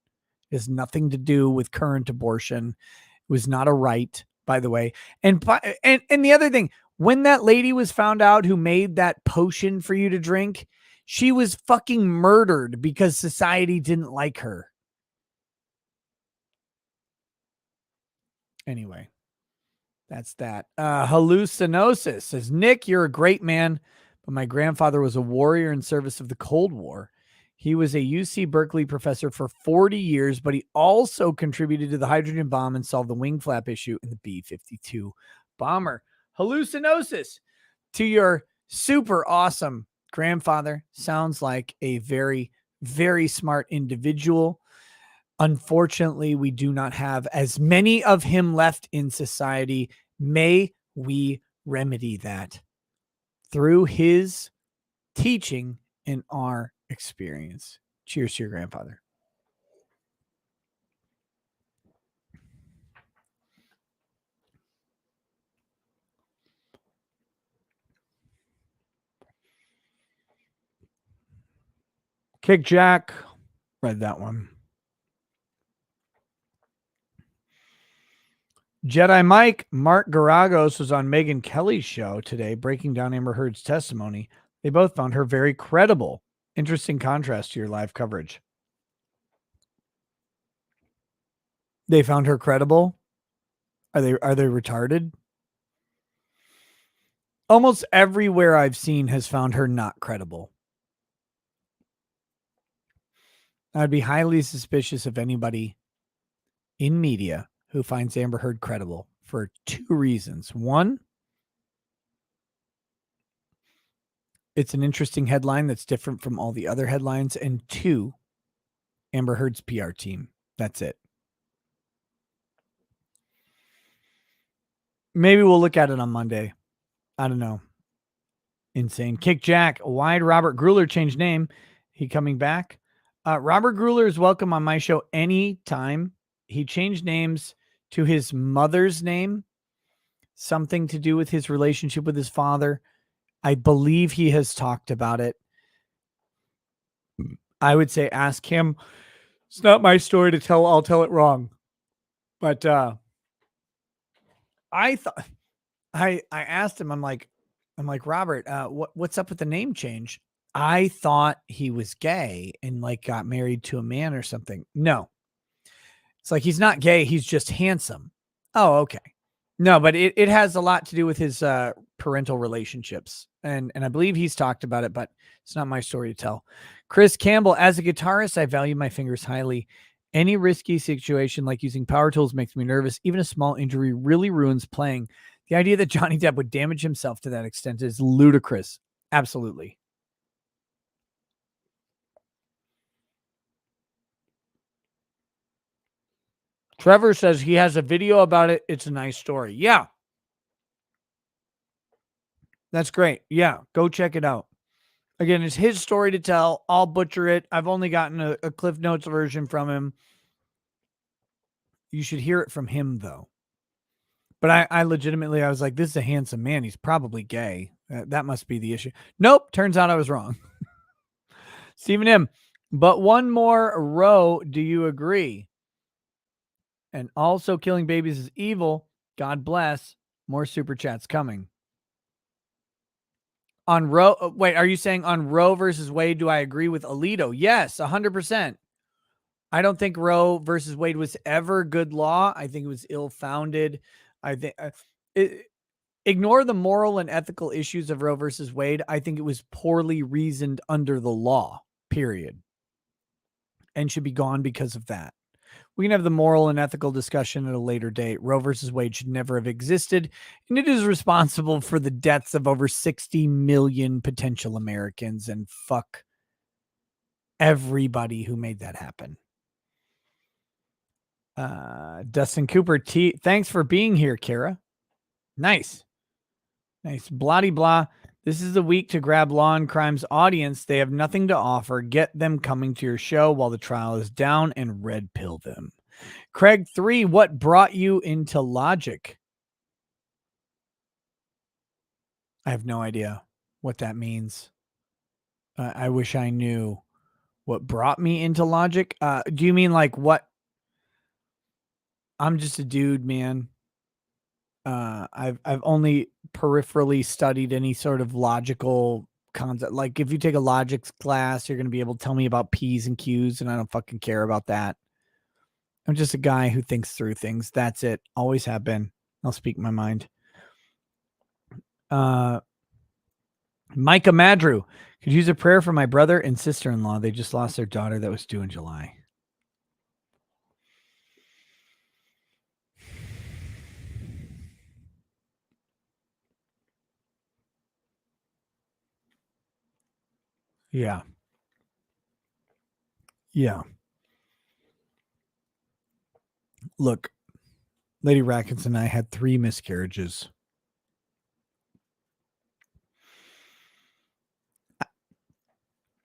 It has nothing to do with current abortion. It was not a right, by the way. And the other thing, when that lady was found out who made that potion for you to drink, she was fucking murdered because society didn't like her. Anyway, that's that. Hallucinosis says, Nick, you're a great man, but my grandfather was a warrior in service of the Cold War. He was a UC Berkeley professor for 40 years, but he also contributed to the hydrogen bomb and solved the wing flap issue in the B-52 bomber. Hallucinosis, to your super awesome grandfather, sounds like a very, very smart individual. Unfortunately, we do not have as many of him left in society. May we remedy that through his teaching and our experience. Cheers to your grandfather. Kick Jack. Read that one. Jedi Mike, Mark Garagos was on Megyn Kelly's show today, breaking down Amber Heard's testimony. They both found her very credible. Interesting contrast to your live coverage. They found her credible? Are they retarded? Almost everywhere I've seen has found her not credible. I'd be highly suspicious of anybody in media who finds Amber Heard credible for 2 reasons. One, it's an interesting headline that's different from all the other headlines. And 2, Amber Heard's PR team. That's it. Maybe we'll look at it on Monday. I don't know. Insane. Kick Jack. Why'd Robert Grueller change name? He coming back? Robert Grueller is welcome on my show anytime. He changed names to his mother's name something to do with his relationship with his father. I believe he has talked about it. I would say ask him. It's not my story to tell. I'll tell it wrong. But I thought I asked him, I'm like, Robert, what's up with the name change? I thought he was gay and like got married to a man or something. No. It's like he's not gay, he's just handsome. Oh, okay. No, but it has a lot to do with his parental relationships. And I believe he's talked about it, but it's not my story to tell. Chris Campbell, as a guitarist, I value my fingers highly. Any risky situation like using power tools makes me nervous. Even a small injury really ruins playing. The idea that Johnny Depp would damage himself to that extent is ludicrous. Absolutely. Trevor says he has a video about it. It's a nice story. Yeah. That's great. Yeah. Go check it out. Again, it's his story to tell. I'll butcher it. I've only gotten a Cliff Notes version from him. You should hear it from him, though. But I legitimately, I was like, this is a handsome man. He's probably gay. That must be the issue. Nope. Turns out I was wrong. Stephen M. But one more row. Do you agree? And also killing babies is evil. God bless. More super chats coming. On Roe, wait, are you saying on Roe versus Wade, do I agree with Alito? Yes, 100%. I don't think Roe versus Wade was ever good law. I think it was ill-founded. I think ignore the moral and ethical issues of Roe versus Wade. I think it was poorly reasoned under the law, period, and should be gone because of that. We can have the moral and ethical discussion at a later date. Roe versus Wade should never have existed, and it is responsible for the deaths of over 60 million potential Americans, and fuck everybody who made that happen. Dustin Cooper, thanks for being here, Kara. Nice. Blah blah. This is the week to grab Law and Crime's audience. They have nothing to offer. Get them coming to your show while the trial is down and red pill them. Craig 3, what brought you into Logic? I have no idea what that means. I wish I knew what brought me into Logic. Do you mean like what? I'm just a dude, man. I've only peripherally studied any sort of logical concept. Like if you take a logics class, you're going to be able to tell me about P's and Q's, and I don't fucking care about that. I'm just a guy who thinks through things. That's it. Always have been. I'll speak my mind. Micah Madrew, could use a prayer for my brother and sister-in-law. They just lost their daughter that was due in July. Yeah. Yeah. Look, Lady Rackets and I had 3 miscarriages.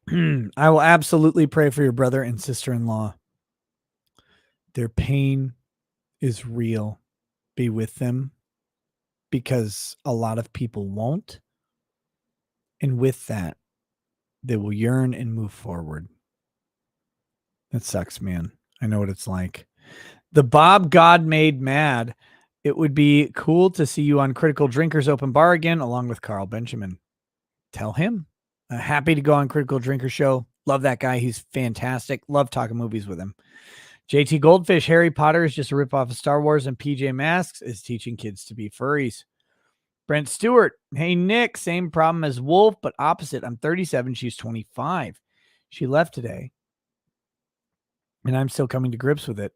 I will absolutely pray for your brother and sister-in-law. Their pain is real. Be with them, because a lot of people won't. And with that, they will yearn and move forward. That sucks, man. I know what it's like. The Bob God made mad. It would be cool to see you on Critical Drinkers Open Bar again, along with Carl Benjamin. Tell him. Happy to go on Critical Drinker Show. Love that guy. He's fantastic. Love talking movies with him. JT Goldfish, Harry Potter is just a ripoff of Star Wars, and PJ Masks is teaching kids to be furries. Brent Stewart, hey, Nick, same problem as Wolf, but opposite. I'm 37. She's 25. She left today, and I'm still coming to grips with it.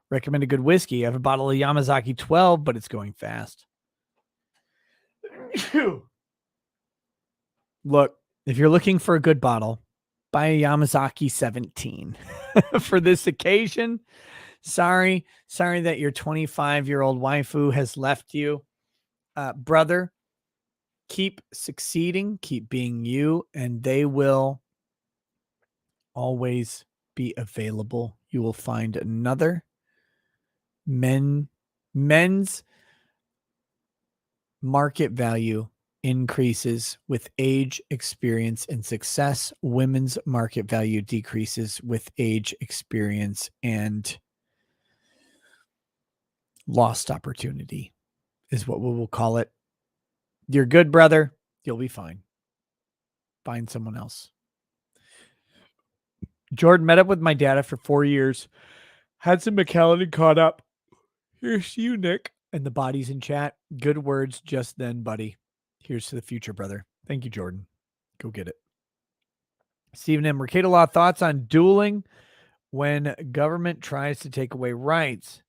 Recommend a good whiskey. I have a bottle of Yamazaki 12, but it's going fast. Look, if you're looking for a good bottle, buy a Yamazaki 17 for this occasion. Sorry that your 25-year-old waifu has left you. Brother, keep succeeding, keep being you, and they will always be available. You will find another men's market value increases with age, experience, and success. Women's market value decreases with age, experience, and lost opportunity is what we will call it. You're good, brother. You'll be fine. Find someone else. Jordan met up with my dad after 4 years. Had some McKellen and caught up. Here's to you, Nick. And the bodies in chat. Good words just then, buddy. Here's to the future, brother. Thank you, Jordan. Go get it. Stephen M. Mercado Law, thoughts on dueling when government tries to take away rights?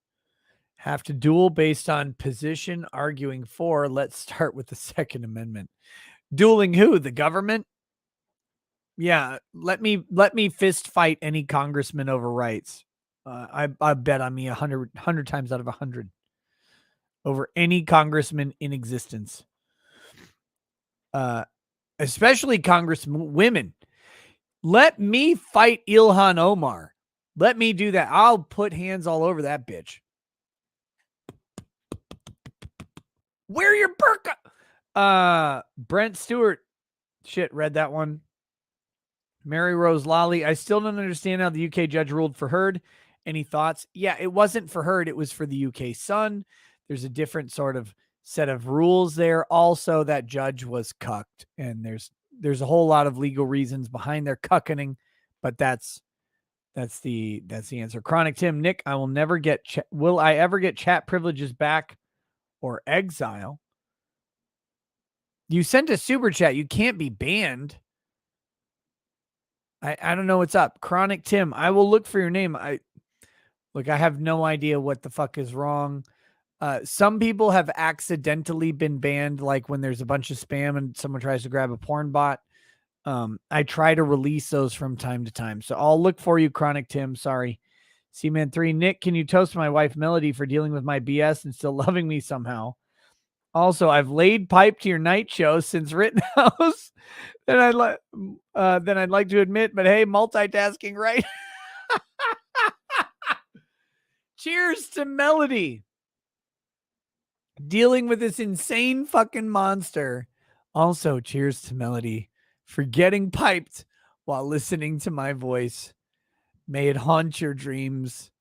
Have to duel based on position arguing for. Let's start with the Second Amendment. Dueling who? The government? Yeah, let me fist fight any congressman over rights. I bet on me 100 times out of 100 over any congressman in existence. Especially congresswomen. Let me fight Ilhan Omar. Let me do that. I'll put hands all over that bitch. Wear your burqa. Brent Stewart. Shit, read that one. Mary Rose Lally. I still don't understand how the UK judge ruled for Heard. Any thoughts? Yeah, it wasn't for Heard. It was for the UK Sun. There's a different sort of set of rules there. Also, that judge was cucked, and there's a whole lot of legal reasons behind their cuckening, but that's the answer. Chronic Tim, Nick, I will never get. Will I ever get chat privileges back or exile? You sent a super chat. You can't be banned. I don't know what's up. Chronic Tim, I will look for your name. I have no idea what the fuck is wrong. Some people have accidentally been banned, like when there's a bunch of spam and someone tries to grab a porn bot. I try to release those from time to time. So I'll look for you, Chronic Tim. Sorry. C-Man 3. Nick, can you toast my wife Melody for dealing with my BS and still loving me somehow? Also, I've laid pipe to your night show since Rittenhouse. Then I'd like to admit, but hey, multitasking, right? Cheers to Melody. Dealing with this insane fucking monster. Also, cheers to Melody for getting piped while listening to my voice. May it haunt your dreams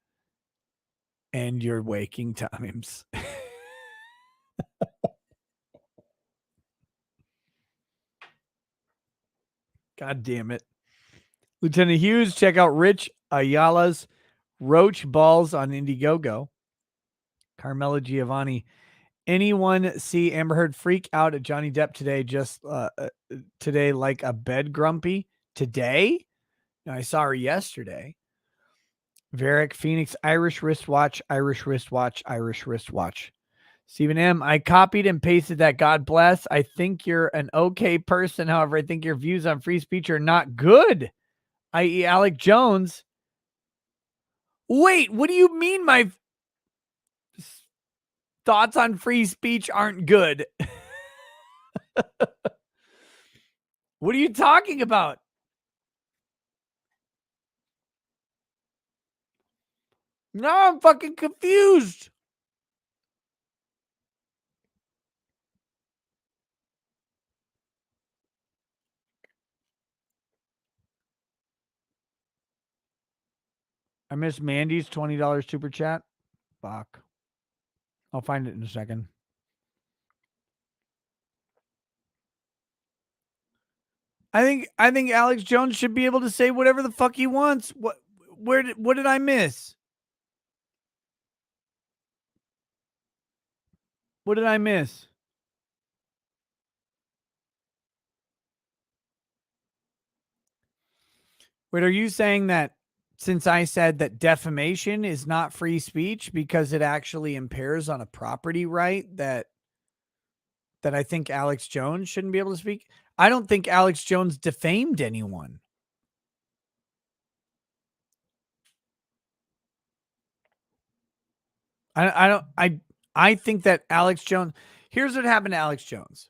and your waking times. God damn it. Lieutenant Hughes, check out Rich Ayala's Roach Balls on Indiegogo. Carmela Giovanni. Anyone see Amber Heard freak out at Johnny Depp today? Today, like a bed grumpy? Today? No, I saw her yesterday. Varick, Phoenix, Irish wristwatch, Irish wristwatch, Irish wristwatch. Stephen M., I copied and pasted that. God bless. I think you're an okay person. However, I think your views on free speech are not good, i.e. Alec Jones. Wait, what do you mean my thoughts on free speech aren't good? What are you talking about? Now I'm fucking confused. I missed Mandy's $20 super chat. Fuck. I'll find it in a second. I think Alex Jones should be able to say whatever the fuck he wants. What did I miss? What did I miss? Wait, are you saying that since I said that defamation is not free speech because it actually impairs on a property right that I think Alex Jones shouldn't be able to speak? I don't think Alex Jones defamed anyone. I think that Alex Jones, here's what happened to Alex Jones.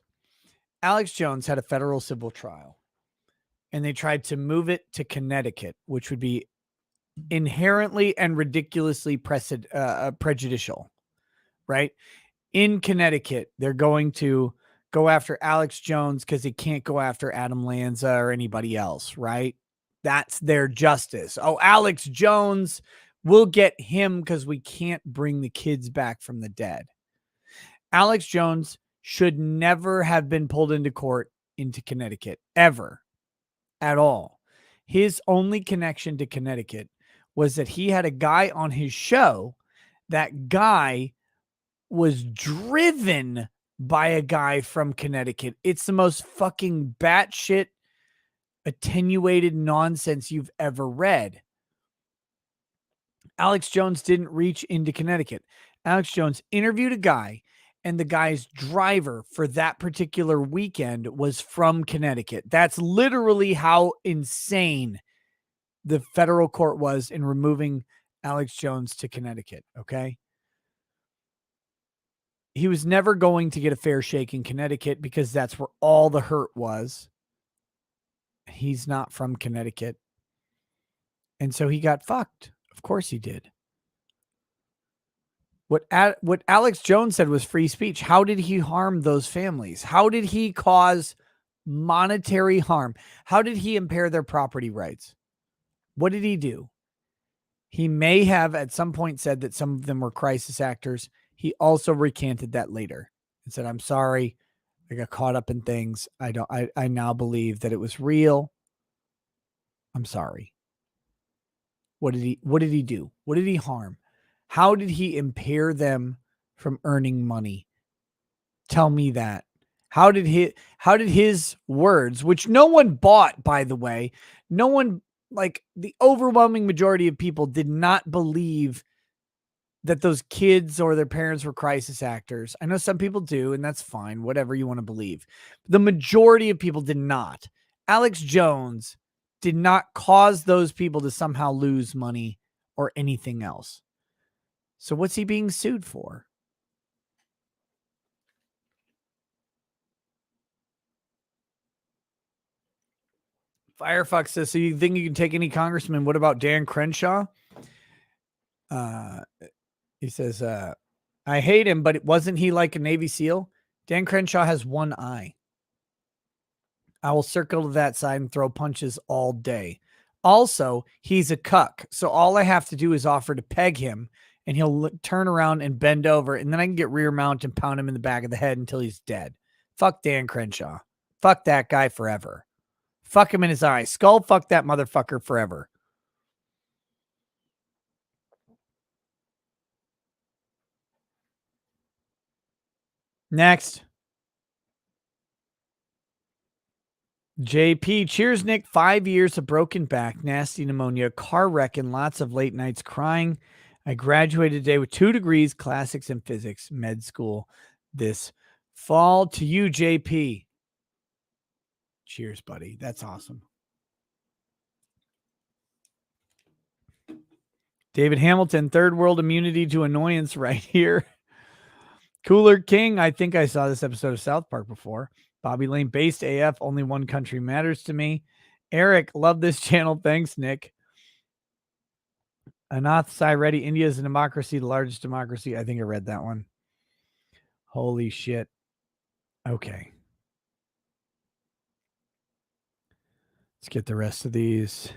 Alex Jones had a federal civil trial and they tried to move it to Connecticut, which would be inherently and ridiculously prejudicial, right? in Connecticut, they're going to go after Alex Jones because they can't go after Adam Lanza or anybody else, right? That's their justice. Oh, Alex Jones, we'll get him because we can't bring the kids back from the dead. Alex Jones should never have been pulled into court into Connecticut, ever, at all. His only connection to Connecticut was that he had a guy on his show. That guy was driven by a guy from Connecticut. It's the most fucking batshit attenuated nonsense you've ever read. Alex Jones didn't reach into Connecticut. Alex Jones interviewed a guy, and the guy's driver for that particular weekend was from Connecticut. That's literally how insane the federal court was in removing Alex Jones to Connecticut, okay? He was never going to get a fair shake in Connecticut because that's where all the hurt was. He's not from Connecticut. And so he got fucked. Of course he did. What Alex Jones said was free speech. How did he harm those families? How did he cause monetary harm? How did he impair their property rights? What did he do? He may have at some point said that some of them were crisis actors. He also recanted that later and said, I'm sorry. I got caught up in things. I now believe that it was real. I'm sorry. What did he do? What did he harm? How did he impair them from earning money? Tell me that. How did his words, which no one bought, by the way, no one, like the overwhelming majority of people did not believe that those kids or their parents were crisis actors. I know some people do, and that's fine, whatever you want to believe. The majority of people did not. Alex Jones did not cause those people to somehow lose money or anything else. So what's he being sued for? Firefox says, so you think you can take any congressman? What about Dan Crenshaw? He says, I hate him, but wasn't he like a Navy SEAL? Dan Crenshaw has one eye. I will circle to that side and throw punches all day. Also, he's a cuck. So all I have to do is offer to peg him, and he'll turn around and bend over, and then I can get rear mount and pound him in the back of the head until he's dead. Fuck Dan Crenshaw. Fuck that guy forever. Fuck him in his eye. Skull fuck that motherfucker forever. Next. JP, cheers, Nick. 5 years of broken back, nasty pneumonia, car wreck, and lots of late nights crying. I graduated today with 2 degrees, classics and physics, med school this fall. To you, JP. Cheers, buddy. That's awesome. David Hamilton, third world immunity to annoyance right here. Cooler King, I think I saw this episode of South Park before. Bobby Lane, based AF, only one country matters to me. Eric, love this channel. Thanks, Nick. Anath Sai Reddy, India is a democracy, the largest democracy. I think I read that one. Holy shit. Okay. Let's get the rest of these.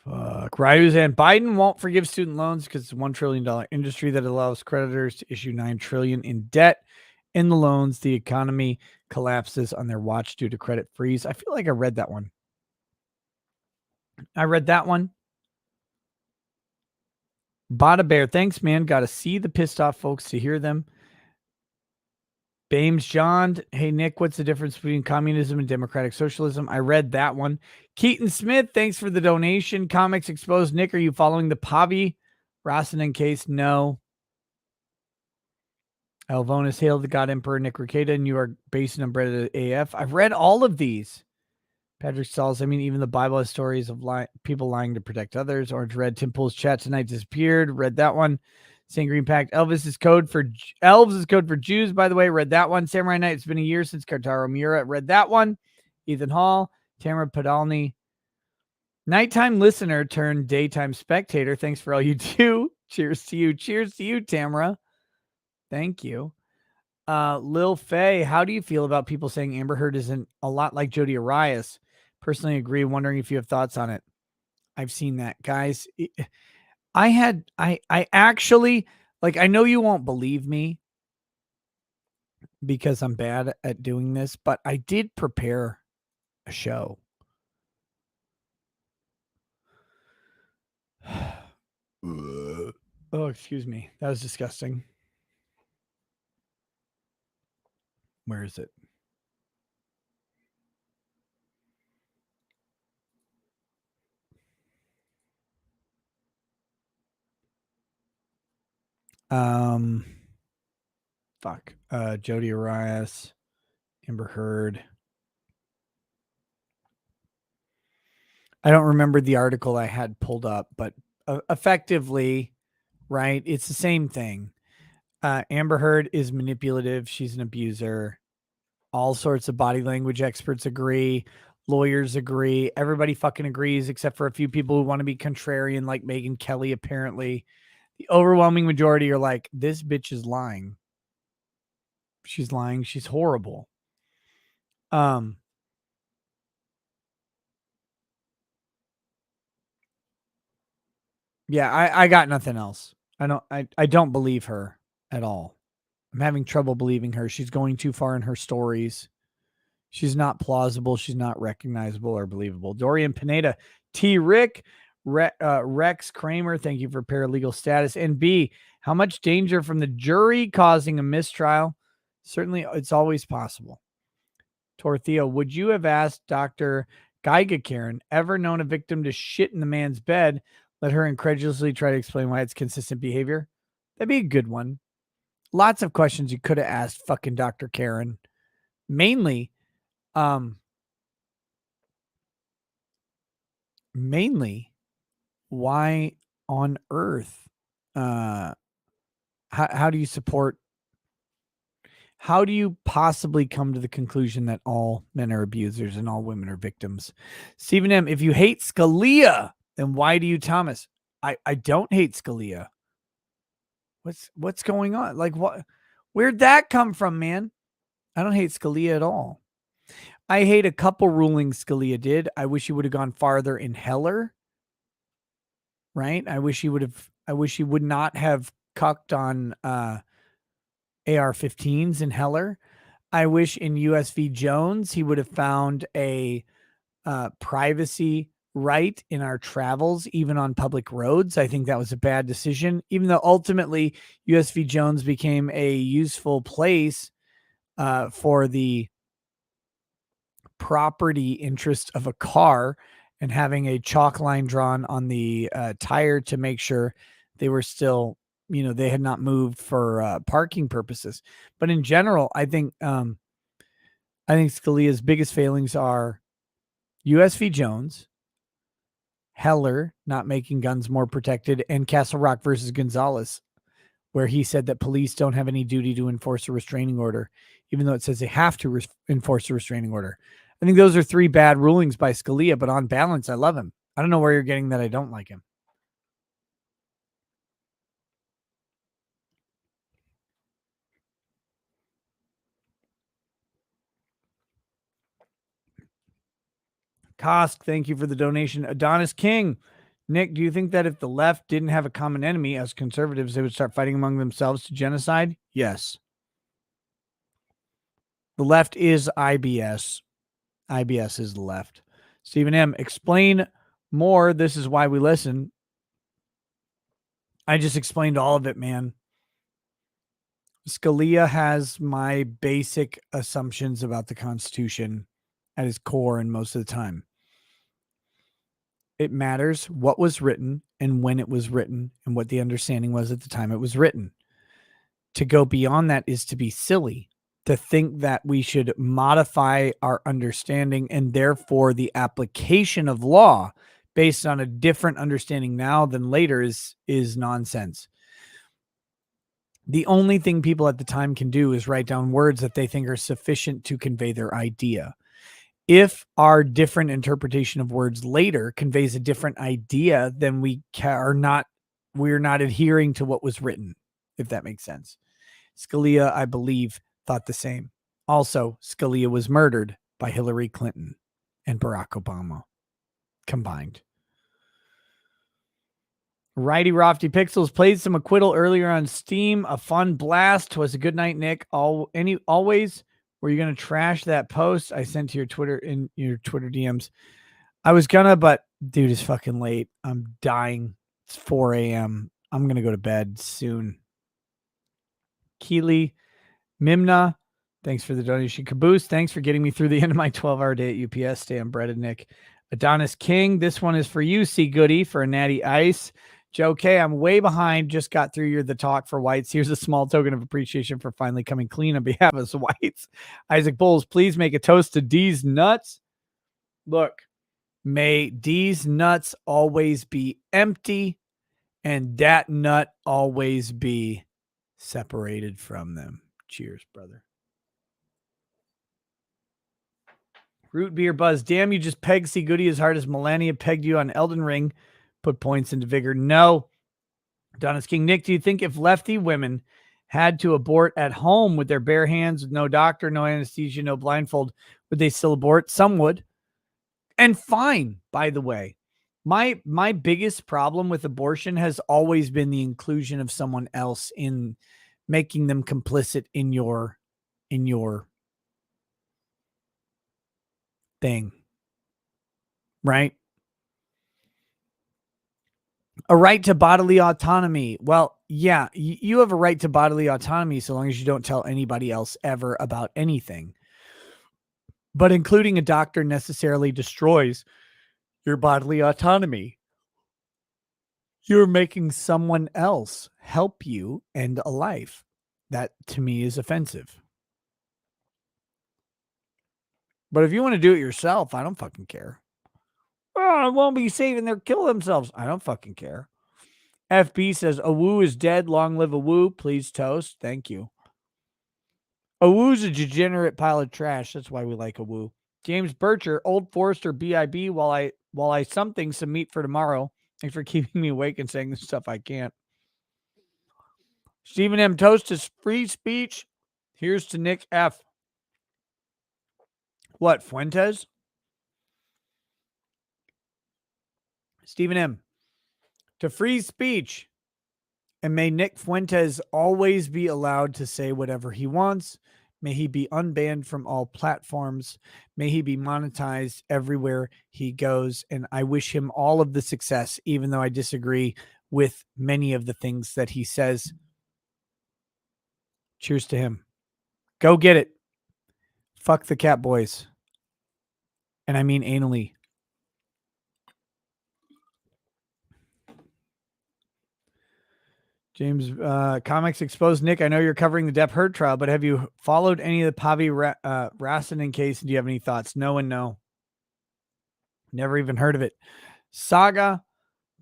Fuck. Ryuzan, Biden won't forgive student loans because it's a $1 trillion industry that allows creditors to issue $9 trillion in debt. In the loans, the economy collapses on their watch due to credit freeze. I feel like I read that one. Bada Bear, thanks, man. Got to see the pissed off folks to hear them. Bames John, hey, Nick, what's the difference between communism and democratic socialism? I read that one. Keaton Smith, thanks for the donation. Comics Exposed. Nick, are you following the Pavi Rossinen case? No. Alvonis, hail the God Emperor Nick Ricada, and you are based in Umbrella AF. I've read all of these. Patrick Stalls, I mean, even the Bible has stories of people lying to protect others. Orange Red, Tim Pool's chat tonight disappeared. Read that one. St. Green Pact, Elves is code for Jews, by the way. Read that one. Samurai Night, it's been a year since Kartaro Mura. Read that one. Ethan Hall, Tamara Podolny. Nighttime listener turned daytime spectator. Thanks for all you do. Cheers to you. Cheers to you, Tamara. Thank you. Lil Faye, how do you feel about people saying Amber Heard isn't a lot like Jodi Arias? Personally agree. Wondering if you have thoughts on it. I've seen that, guys. I actually, like, I know you won't believe me because I'm bad at doing this, but I did prepare a show. Oh, excuse me. That was disgusting. Where is it? Fuck. Jodi Arias, Amber Heard. I don't remember the article I had pulled up, but effectively, right? It's the same thing. Amber Heard is manipulative. She's an abuser. All sorts of body language experts agree. Lawyers agree. Everybody fucking agrees, except for a few people who want to be contrarian, like Megyn Kelly, apparently. The overwhelming majority are like, this bitch is lying. She's lying. She's horrible. Yeah, I got nothing else. I don't believe her at all. I'm having trouble believing her. She's going too far in her stories. She's not plausible. She's not recognizable or believable. Dorian Pineda, T. Rick, Rex Kramer, thank you for paralegal status. And B, how much danger from the jury causing a mistrial? Certainly, it's always possible. Tortheo, would you have asked Dr. Geiga Karen, ever known a victim to shit in the man's bed, let her incredulously try to explain why it's consistent behavior? That'd be a good one. Lots of questions you could have asked fucking Dr. Karen. Mainly, why on earth, how do you support, how do you possibly come to the conclusion that all men are abusers and all women are victims? Stephen M., if you hate Scalia, then why do you, Thomas? I don't hate Scalia. What's going on? Like, what? Where'd that come from, man? I don't hate Scalia at all. I hate a couple rulings Scalia did. I wish he would have gone farther in Heller. Right? I wish he would not have cucked on AR-15s in Heller. I wish in US v. Jones he would have found a privacy right in our travels, even on public roads. I think that was a bad decision, even though ultimately US v. Jones became a useful place for the property interest of a car and having a chalk line drawn on the tire to make sure they were still, they had not moved for parking purposes. But in general, I think Scalia's biggest failings are US v. Jones, Heller not making guns more protected, and Castle Rock versus Gonzalez, where he said that police don't have any duty to enforce a restraining order, even though it says they have to enforce a restraining order. I think those are three bad rulings by Scalia, but on balance, I love him. I don't know where you're getting that I don't like him. Kosk, thank you for the donation. Adonis King, Nick, do you think that if the left didn't have a common enemy as conservatives, they would start fighting among themselves to genocide? Yes. The left is IBS. IBS is the left. Stephen M., explain more. This is why we listen. I just explained all of it, man. Scalia has my basic assumptions about the Constitution at his core, and most of the time it matters what was written and when it was written and what the understanding was at the time it was written. To go beyond that is to be silly. To think that we should modify our understanding and therefore the application of law based on a different understanding now than later is nonsense. The only thing people at the time can do is write down words that they think are sufficient to convey their idea. If our different interpretation of words later conveys a different idea, then we're not adhering to what was written, if that makes sense. Scalia, I believe, thought the same. Also, Scalia was murdered by Hillary Clinton and Barack Obama combined. Righty Rofty Pixels played some Acquittal earlier on Steam. A fun blast. Was a good night, Nick. Always. Were you gonna trash that post I sent to your Twitter in your Twitter DMs? I was gonna, but dude, it's fucking late. I'm dying. It's 4 a.m. I'm gonna go to bed soon. Keely, Mimna, thanks for the donation. Caboose, thanks for getting me through the end of my 12-hour day at UPS. Stay unbreaded, Nick. Adonis King, this one is for you, C. Goody, for a natty ice. Joe K, I'm way behind. Just got through your The Talk for Whites. Here's a small token of appreciation for finally coming clean on behalf of the Whites. Isaac Bowles, please make a toast to D's nuts. Look, may D's nuts always be empty and that nut always be separated from them. Cheers, brother. Root beer buzz. Damn, you just pegged C. Goody as hard as Melania pegged you on Elden Ring. Put points into vigor. No. Donis King. Nick, do you think if lefty women had to abort at home with their bare hands, with no doctor, no anesthesia, no blindfold, would they still abort? Some would. And fine, by the way. My biggest problem with abortion has always been the inclusion of someone else in making them complicit in your thing. Right? A right to bodily autonomy. Well, yeah, you have a right to bodily autonomy so long as you don't tell anybody else ever about anything. But including a doctor necessarily destroys your bodily autonomy. You're making someone else help you end a life. That, to me, is offensive. But if you want to do it yourself, I don't fucking care. Oh, it won't be safe and they'll kill themselves. I don't fucking care. FB says, Awu is dead. Long live Awu. Please toast. Thank you. Awu's a degenerate pile of trash. That's why we like Awu. James Bircher, Old Forester BIB, while I some meat for tomorrow. Thanks for keeping me awake and saying the stuff I can't. Stephen M. Toast is free speech. Here's to Nick F. What, Fuentes? Stephen M. To free speech. And may Nick Fuentes always be allowed to say whatever he wants. May he be unbanned from all platforms. May he be monetized everywhere he goes. And I wish him all of the success, even though I disagree with many of the things that he says. Cheers to him. Go get it. Fuck the cat boys. And I mean anally. James, Comics Exposed. Nick, I know you're covering the Depp Heard trial, but have you followed any of the Pavi Rasanen case? And do you have any thoughts? No and no. Never even heard of it. Saga,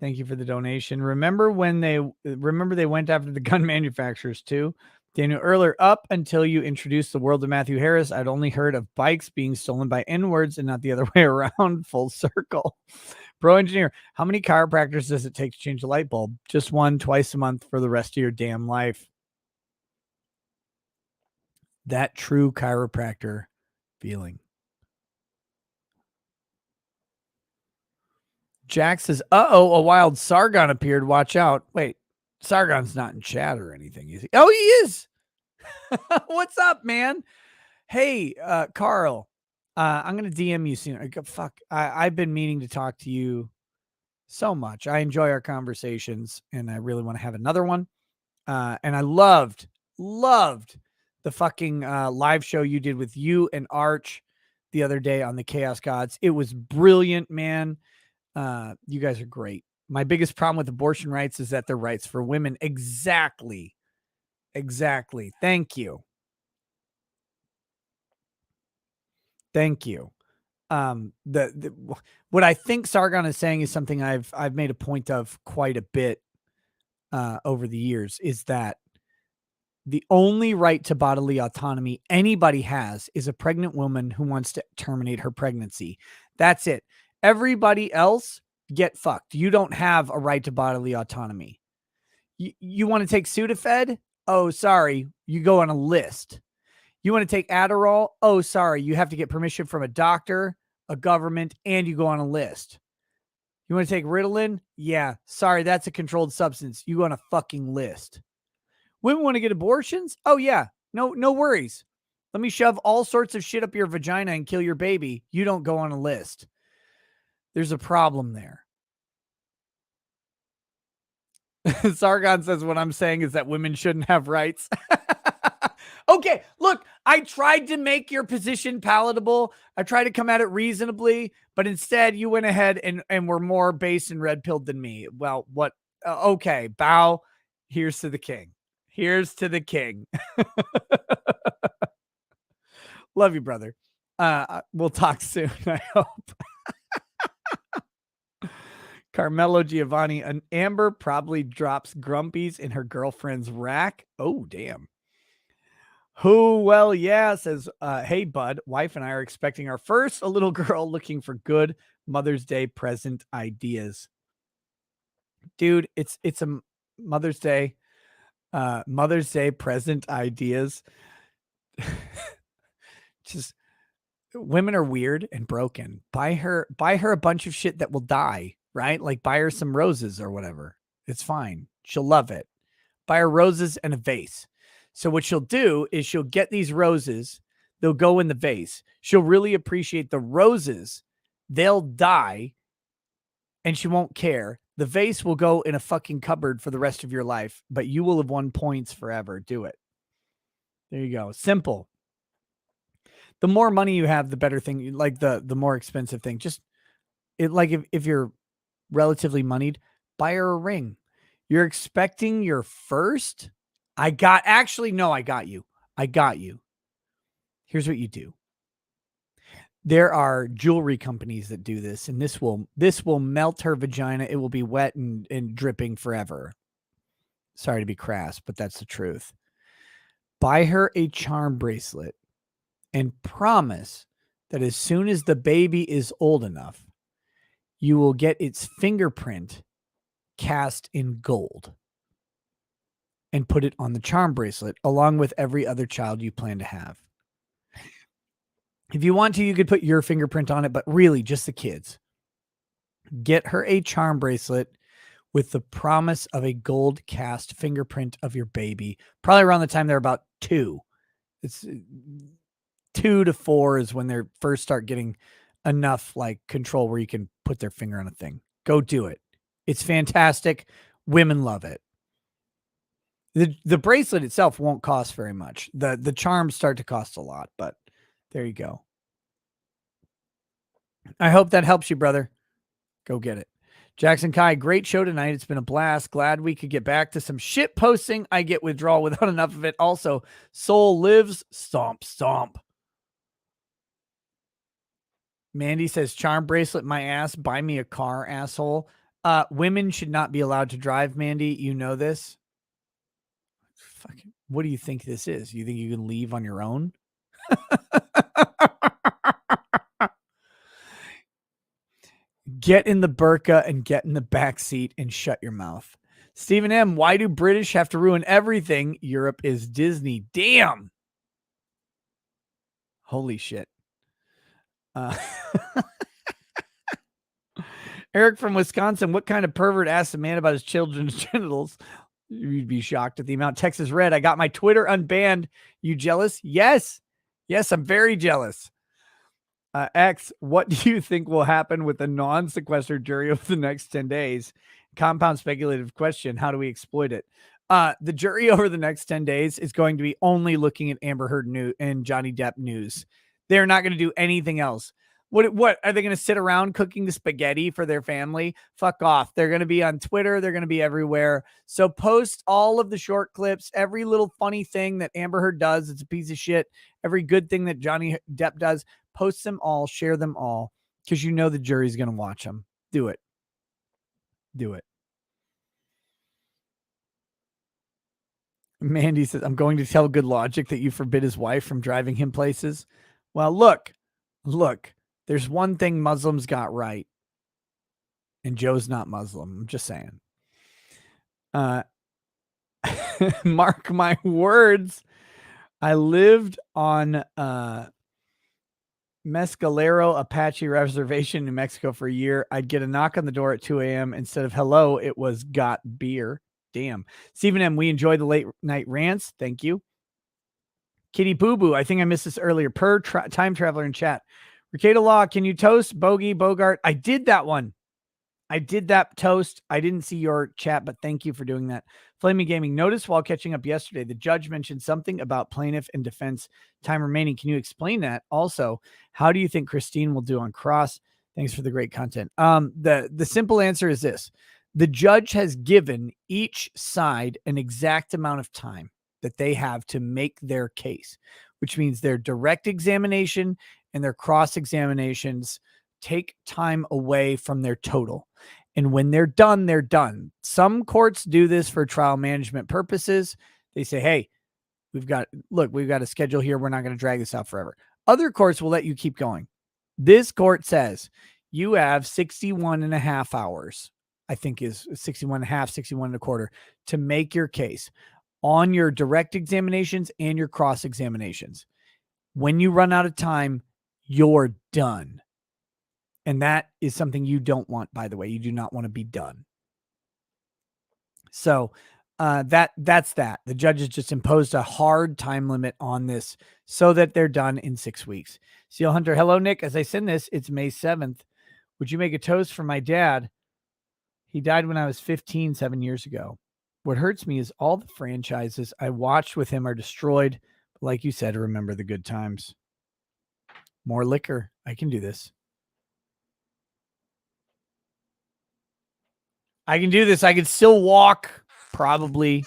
thank you for the donation. Remember they went after the gun manufacturers too? Daniel Erler, up until you introduced the world of Matthew Harris, I'd only heard of bikes being stolen by N-words and not the other way around. Full circle. Pro Engineer, how many chiropractors does it take to change a light bulb? Just one, twice a month for the rest of your damn life. That true chiropractor feeling. Jack says, uh-oh, a wild Sargon appeared. Watch out. Wait, Sargon's not in chat or anything, is he? Oh, he is. What's up, man? Hey, Carl. I'm going to DM you soon. Fuck. I've been meaning to talk to you so much. I enjoy our conversations and I really want to have another one. And I loved the fucking live show you did with you and Arch the other day on the Chaos Gods. It was brilliant, man. You guys are great. My biggest problem with abortion rights is that they're rights for women. Exactly. Thank you. What I think Sargon is saying is something I've made a point of quite a bit over the years, is that the only right to bodily autonomy anybody has is a pregnant woman who wants to terminate her pregnancy. That's it. Everybody else, get fucked. You don't have a right to bodily autonomy. You want to take Sudafed? Oh, sorry, you go on a list. You want to take Adderall? Oh, sorry, you have to get permission from a doctor, a government, and you go on a list. You want to take Ritalin? Yeah, sorry, that's a controlled substance. You go on a fucking list. Women want to get abortions? Oh yeah, no worries. Let me shove all sorts of shit up your vagina and kill your baby. You don't go on a list. There's a problem there. Sargon says what I'm saying is that women shouldn't have rights. Okay, look, I tried to make your position palatable. I tried to come at it reasonably, but instead you went ahead and were more base and red pilled than me. Well, what? Okay, bow. Here's to the king. Here's to the king. Love you, brother. We'll talk soon, I hope. Carmelo Giovanni, an Amber probably drops Grumpies in her girlfriend's rack. Oh, damn. Who? Well, yeah, says, hey, bud, wife and I are expecting our first, a little girl looking for good Mother's Day present ideas. Dude, it's a Mother's Day present ideas. Just women are weird and broken. Buy her a bunch of shit that will die, right? Like buy her some roses or whatever. It's fine. She'll love it. Buy her roses and a vase. So what she'll do is she'll get these roses. They'll go in the vase. She'll really appreciate the roses. They'll die and she won't care. The vase will go in a fucking cupboard for the rest of your life, but you will have won points forever. Do it. There you go. Simple. The more money you have, the better thing, like the more expensive thing. Just it, like if you're relatively moneyed, buy her a ring. You're expecting your first. I got you. Here's what you do. There are jewelry companies that do this, and this will melt her vagina. It will be wet and dripping forever. Sorry to be crass, but that's the truth. Buy her a charm bracelet and promise that as soon as the baby is old enough, you will get its fingerprint cast in gold and put it on the charm bracelet along with every other child you plan to have. If you want to, you could put your fingerprint on it, but really just the kids. Get her a charm bracelet with the promise of a gold cast fingerprint of your baby, probably around the time they're about 2. It's 2 to 4 is when they first start getting enough like control where you can put their finger on a thing. Go do it. It's fantastic. Women love it. The bracelet itself won't cost very much. The charms start to cost a lot, but there you go. I hope that helps you, brother. Go get it. Jackson Kai, great show tonight. It's been a blast. Glad we could get back to some shit posting. I get withdrawal without enough of it. Also, soul lives. Stomp, stomp. Mandy says, charm bracelet, my ass. Buy me a car, asshole. Women should not be allowed to drive, Mandy. You know this. Fucking, what do you think this is? You think you can leave on your own? Get in the burqa and get in the back seat and shut your mouth. Stephen M., why do British have to ruin everything? Europe is Disney. Damn. Holy shit. Eric from Wisconsin, what kind of pervert asks a man about his children's genitals? You'd be shocked at the amount. Texas Red, I got my Twitter unbanned. You jealous? Yes. Yes, I'm very jealous. X, what do you think will happen with the non-sequestered jury over the next 10 days? Compound speculative question. How do we exploit it? The jury over the next 10 days is going to be only looking at Amber Heard news and Johnny Depp news. They're not going to do anything else. What are they going to sit around cooking the spaghetti for their family? Fuck off. They're going to be on Twitter. They're going to be everywhere. So post all of the short clips, every little funny thing that Amber Heard does. It's a piece of shit. Every good thing that Johnny Depp does, post them all, share them all, because you know the jury's going to watch them. Do it. Do it. Mandy says, I'm going to tell Good Logic that you forbid his wife from driving him places. Well, look. There's one thing Muslims got right. And Joe's not Muslim. I'm just saying. Mark my words. I lived on Mescalero Apache Reservation, New Mexico for a year. I'd get a knock on the door at 2 a.m. Instead of hello, it was got beer. Damn. Stephen M., we enjoy the late night rants. Thank you. Kitty Boo Boo, I think I missed this earlier. Time Traveler in chat. Ricada Law, can you toast Bogey Bogart? I did that one. I did that toast. I didn't see your chat, but thank you for doing that. Flaming Gaming, noticed while catching up yesterday, the judge mentioned something about plaintiff and defense time remaining. Can you explain that? Also, how do you think Christine will do on cross? Thanks for the great content. The simple answer is this. The judge has given each side an exact amount of time that they have to make their case, which means their direct examination and their cross examinations take time away from their total. And when they're done, they're done. Some courts do this for trial management purposes. They say, hey, we've got a schedule here. We're not going to drag this out forever. Other courts will let you keep going. This court says you have 61 and a half hours, I think is 61 and a half, 61 and a quarter to make your case on your direct examinations and your cross examinations. When you run out of time, you're done. And that is something you don't want, by the way. You do not want to be done. So that's that. The judges just imposed a hard time limit on this so that they're done in 6 weeks. Seal Hunter, hello, Nick. As I send this, it's May 7th. Would you make a toast for my dad? He died when I was 15, 7 years ago. What hurts me is all the franchises I watched with him are destroyed. But like you said, remember the good times. More liquor. I can do this. I can do this. I can still walk, probably.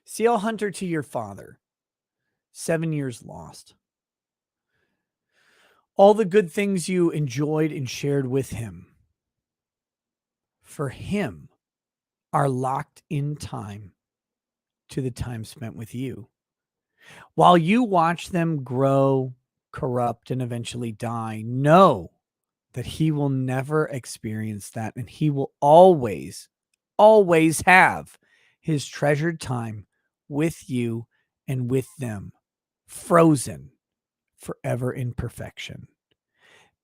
Seal Hunter to your father. 7 years lost. All the good things you enjoyed and shared with him, for him, are locked in time to the time spent with you. While you watch them grow, corrupt, and eventually die, know that he will never experience that, and he will always, always have his treasured time with you and with them, frozen forever in perfection.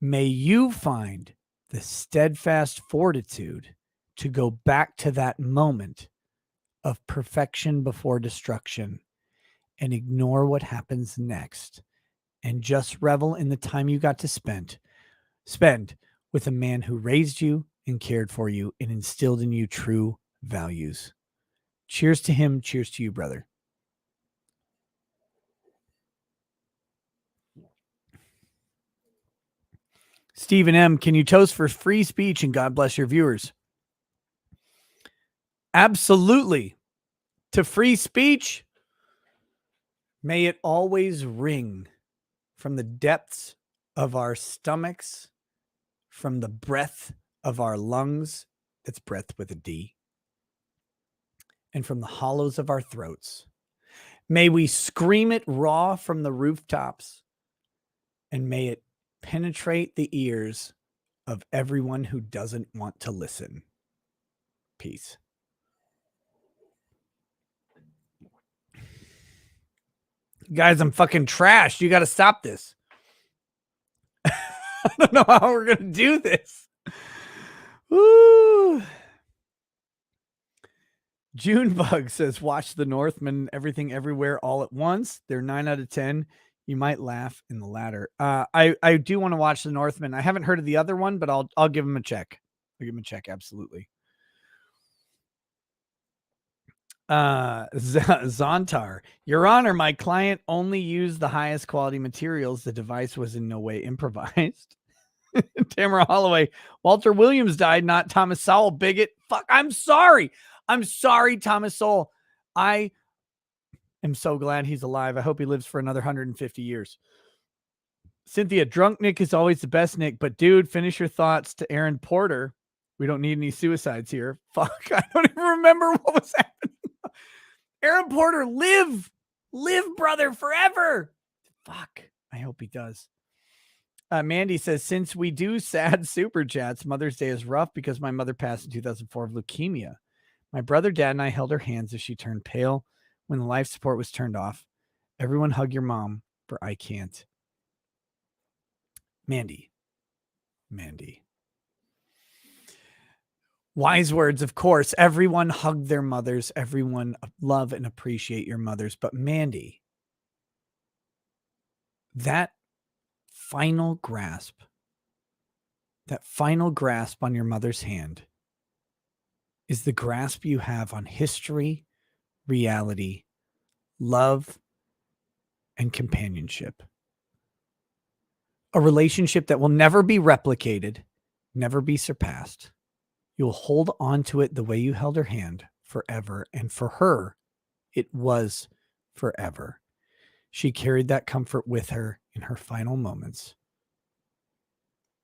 May you find the steadfast fortitude to go back to that moment of perfection before destruction and ignore what happens next and just revel in the time you got to spend with a man who raised you and cared for you and instilled in you true values. Cheers to him. Cheers to you, brother. Stephen M., can you toast for free speech and God bless your viewers? Absolutely. To free speech, may it always ring from the depths of our stomachs, from the breath of our lungs, that's breath with a D, and from the hollows of our throats. May we scream it raw from the rooftops, and may it penetrate the ears of everyone who doesn't want to listen. Peace. Guys, I'm fucking trashed. You got to stop this. I don't know how we're going to do this. Woo. Junebug says, watch The Northman, Everything Everywhere All at Once. They're 9 out of 10. You might laugh in the latter. I do want to watch The Northman. I haven't heard of the other one, but I'll give him a check. I'll give him a check. Absolutely. Zontar, Your Honor, my client only used the highest quality materials. The device was in no way improvised. Tamara Holloway, Walter Williams died, not Thomas Sowell, bigot. Fuck, I'm sorry. I'm sorry, Thomas Sowell. I am so glad he's alive. I hope he lives for another 150 years. Cynthia, drunk Nick is always the best Nick, but dude, finish your thoughts to Aaron Porter. We don't need any suicides here. Fuck, I don't even remember what was happening. Aaron Porter, live, brother, forever. Fuck, I hope he does. Mandy says, since we do sad super chats, Mother's Day is rough because my mother passed in 2004 of leukemia. My brother, dad, and I held her hands as she turned pale when the life support was turned off. Everyone hug your mom, for I can't. Mandy. Wise words, of course. Everyone hug their mothers. Everyone love and appreciate your mothers. But Mandy, that final grasp on your mother's hand is the grasp you have on history, reality, love, and companionship. A relationship that will never be replicated, never be surpassed. You'll hold on to it the way you held her hand forever. And for her, it was forever. She carried that comfort with her in her final moments.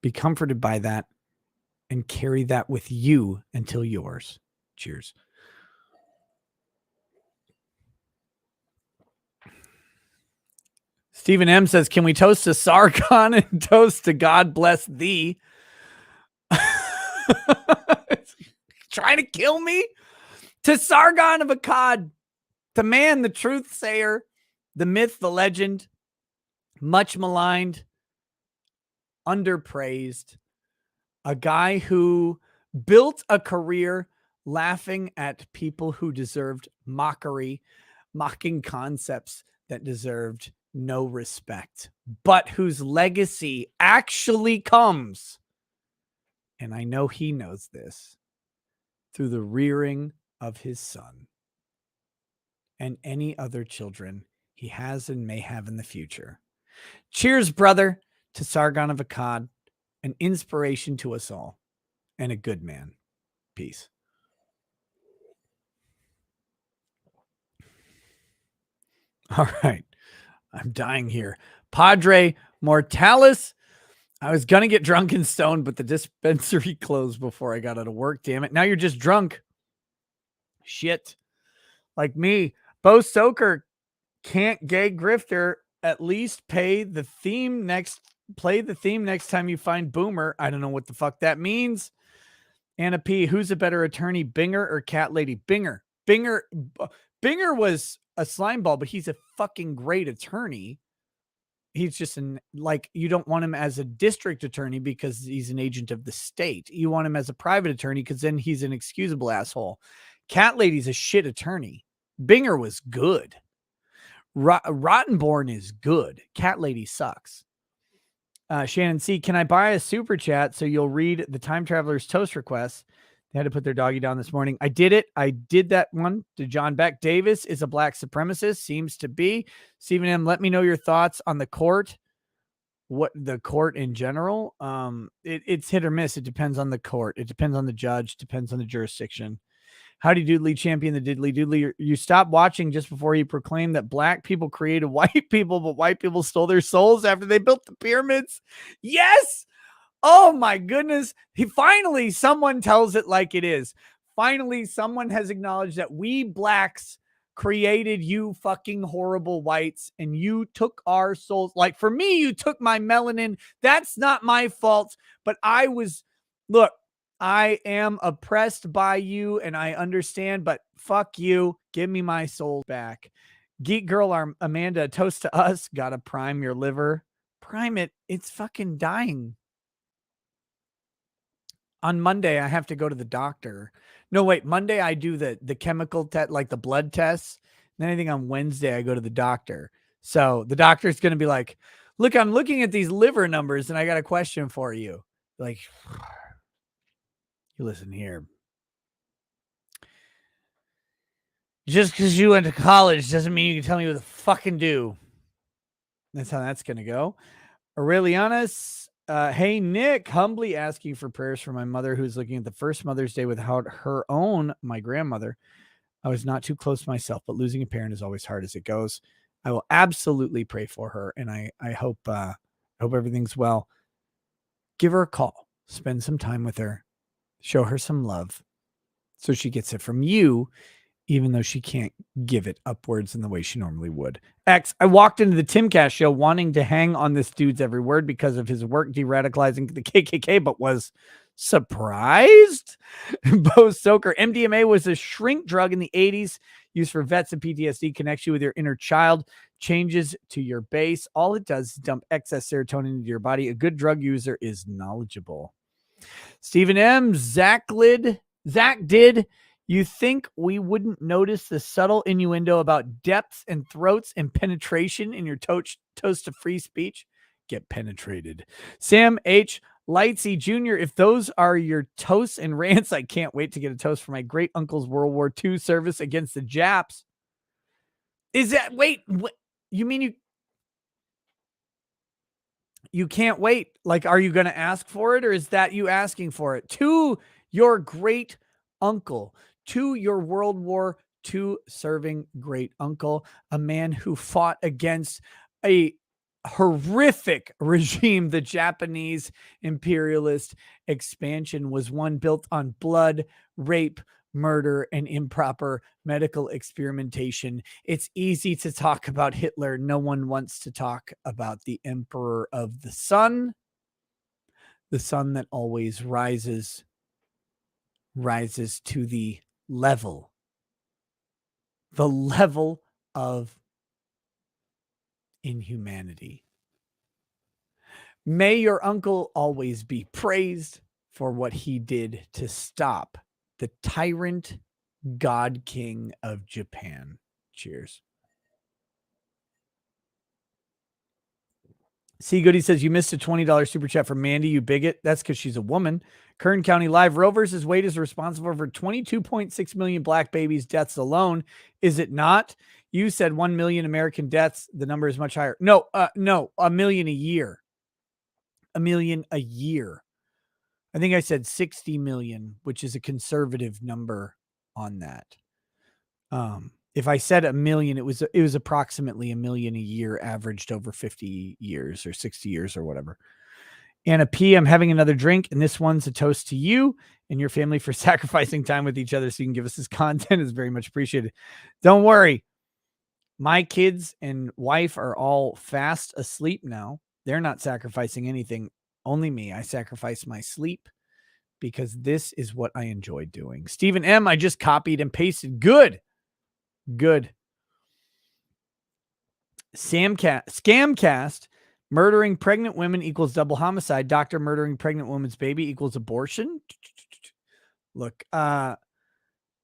Be comforted by that and carry that with you until yours. Cheers. Stephen M says, can we toast to Sargon and toast to God bless thee? Trying to kill me? To Sargon of Akkad, the man, the truth sayer, the myth, the legend, much maligned, underpraised, a guy who built a career laughing at people who deserved mockery, mocking concepts that deserved no respect, but whose legacy actually comes, and I know he knows this, through the rearing of his son and any other children he has and may have in the future. Cheers, brother, to Sargon of Akkad, an inspiration to us all, and a good man. Peace. All right. I'm dying here. Padre Mortalis. I was going to get drunk and stoned, but the dispensary closed before I got out of work. Damn it. Now you're just drunk. Shit. Like me. Bo Stoker can't gay grifter. At least play the theme next time you find Boomer. I don't know what the fuck that means. Anna P. Who's a better attorney, Binger or Cat Lady? Binger. Binger was a slime ball, but he's a fucking great attorney. He's just you don't want him as a district attorney because he's an agent of the state. You want him as a private attorney because then he's an excusable asshole. Cat Lady's a shit attorney. Binger was good. Rottenborn is good. Cat Lady sucks. Shannon C. Can I buy a super chat so you'll read the time traveler's toast requests? They had to put their doggy down this morning. I did it. I did that one to John Beck. Davis is a black supremacist. Seems to be. Stephen M. Let me know your thoughts on the court. What the court in general? It's hit or miss. It depends on the court. It depends on the judge. Depends on the jurisdiction. Howdy Doodly champion, the Diddly Doodly. You stopped watching just before he proclaimed that black people created white people, but white people stole their souls after they built the pyramids. Yes. Oh my goodness. Finally, someone tells it like it is. Finally, someone has acknowledged that we blacks created you fucking horrible whites and you took our souls. Like for me, you took my melanin. That's not my fault, but look, I am oppressed by you and I understand, but fuck you. Give me my soul back. Geek girl Amanda, toast to us. Gotta prime your liver. Prime it. It's fucking dying. On Monday, I have to go to the doctor. No, wait, Monday I do the chemical test, like the blood tests. And then I think on Wednesday I go to the doctor. So the doctor's going to be like, look, I'm looking at these liver numbers and I got a question for you. Like, you listen here. Just because you went to college doesn't mean you can tell me what to fucking do. That's how that's going to go. Aurelianus, hey, Nick, humbly asking for prayers for my mother who's looking at the first Mother's Day without her own, my grandmother. I was not too close to myself, but losing a parent is always hard as it goes. I will absolutely pray for her, and I hope everything's well. Give her a call. Spend some time with her. Show her some love so she gets it from you even though she can't give it upwards in the way she normally would. X, I walked into the Timcast show wanting to hang on this dude's every word because of his work de-radicalizing the KKK, but was surprised. Bo Stoker, MDMA was a shrink drug in the 80s used for vets and PTSD, connects you with your inner child, changes to your base. All it does is dump excess serotonin into your body. A good drug user is knowledgeable. Stephen M. Zach did. You think we wouldn't notice the subtle innuendo about depths and throats and penetration in your toast to free speech? Get penetrated. Sam H. Lightsey Jr., if those are your toasts and rants, I can't wait to get a toast for my great uncle's World War II service against the Japs. Is that, wait, what, you mean you can't wait? Like, are you going to ask for it, or is that you asking for it? To your great uncle, to your World War II serving great uncle, a man who fought against a horrific regime. The Japanese imperialist expansion was one built on blood, rape, murder, and improper medical experimentation. It's easy to talk about Hitler. No one wants to talk about the Emperor of the Sun that always rises to the level of inhumanity. May your uncle always be praised for what he did to stop the tyrant God King of Japan. Cheers. See Goody says, you missed a $20 super chat from Mandy, you bigot. That's because she's a woman. Kern County Live, Roe versus Wade is responsible for 22.6 million black babies' deaths alone. Is it not? You said 1 million American deaths. The number is much higher. No, 1 million a year. 1 million a year. I think I said 60 million, which is a conservative number on that. If I said 1 million, it was approximately 1 million a year averaged over 50 years or 60 years or whatever. Anna P, I'm having another drink, and this one's a toast to you and your family for sacrificing time with each other so you can give us this content. Is very much appreciated. Don't worry. My kids and wife are all fast asleep now. They're not sacrificing anything. Only me. I sacrifice my sleep because this is what I enjoy doing. Stephen M, I just copied and pasted. Good. Scamcast. Murdering pregnant women equals double homicide. Doctor murdering pregnant woman's baby equals abortion. Look,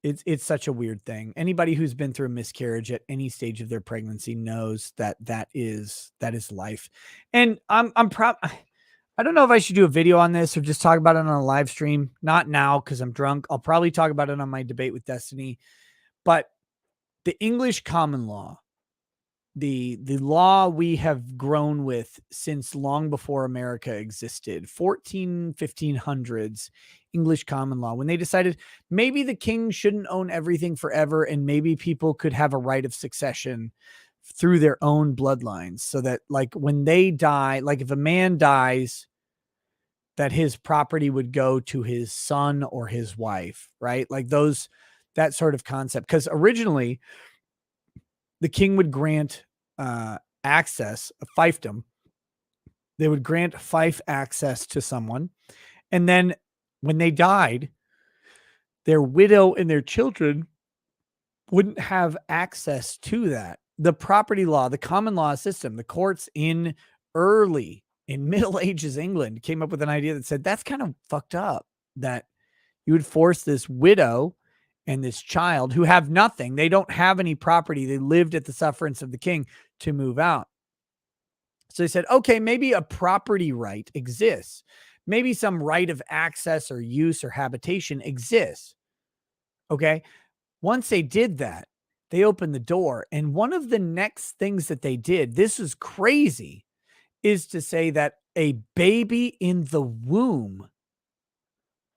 it's such a weird thing. Anybody who's been through a miscarriage at any stage of their pregnancy knows that is life. And I'm proud. I don't know if I should do a video on this or just talk about it on a live stream. Not now because I'm drunk. I'll probably talk about it on my debate with Destiny. But the English common law, the law we have grown with since long before America existed, 1500s English common law, when they decided maybe the king shouldn't own everything forever and maybe people could have a right of succession through their own bloodlines, so that like when they die, like if a man dies, that his property would go to his son or his wife, right? Like that sort of concept. Because originally the king would grant access, a fiefdom. They would grant fief access to someone. And then when they died, their widow and their children wouldn't have access to that. The property law, the common law system, the courts in Middle Ages England came up with an idea that said that's kind of fucked up, that you would force this widow and this child who have nothing, they don't have any property, they lived at the sufferance of the king, to move out. So they said, okay, maybe a property right exists. Maybe some right of access or use or habitation exists. Okay. Once they did that, they opened the door. And one of the next things that they did, this is crazy, is to say that a baby in the womb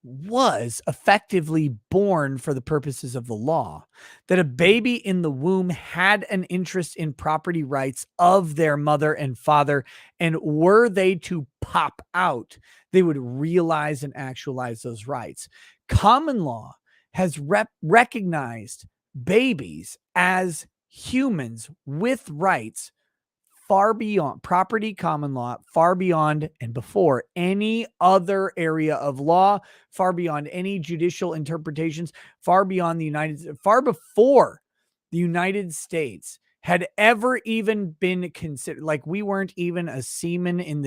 was effectively born for the purposes of the law, that a baby in the womb had an interest in property rights of their mother and father, and were they to pop out, they would realize and actualize those rights. Common law has recognized babies as humans with rights far beyond property, common law, far beyond and before any other area of law, far beyond any judicial interpretations, far beyond far before the United States had ever even been considered. Like, we weren't even a seaman in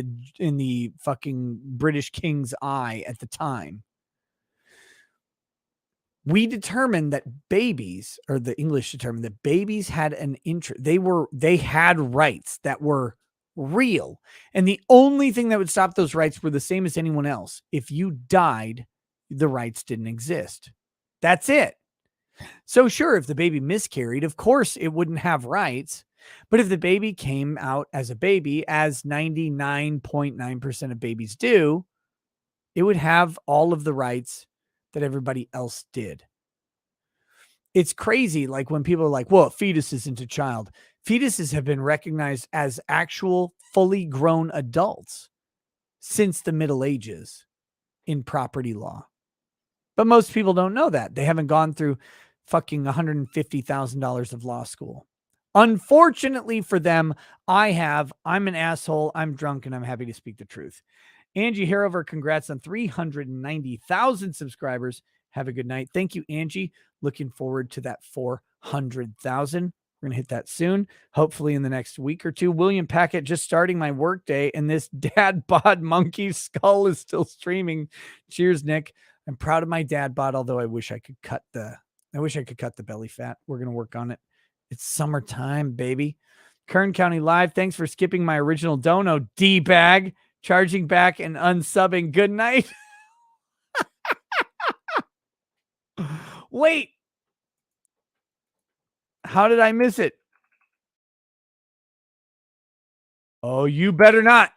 the fucking British king's eye at the time. We determined that babies, or the English determined that babies had an interest. They had rights that were real. And the only thing that would stop those rights were the same as anyone else. If you died, the rights didn't exist. That's it. So sure, if the baby miscarried, of course it wouldn't have rights. But if the baby came out as a baby, as 99.9% of babies do, it would have all of the rights that everybody else did. It's crazy. Like, when people are like, well, a fetus isn't a child. Fetuses have been recognized as actual fully grown adults since the Middle Ages in property law. But most people don't know that. They haven't gone through fucking $150,000 of law school. Unfortunately for them, I have. I'm an asshole. I'm drunk, and I'm happy to speak the truth. Angie Harover, congrats on 390,000 subscribers. Have a good night. Thank you, Angie. Looking forward to that 400,000. We're going to hit that soon, hopefully in the next week or two. William Packett, just starting my workday, and this dad bod monkey skull is still streaming. Cheers, Nick. I'm proud of my dad bod, although I wish I could cut the belly fat. We're going to work on it. It's summertime, baby. Kern County Live. Thanks for skipping my original dono, D-bag. Charging back and unsubbing. Good night. Wait. How did I miss it? Oh, you better not.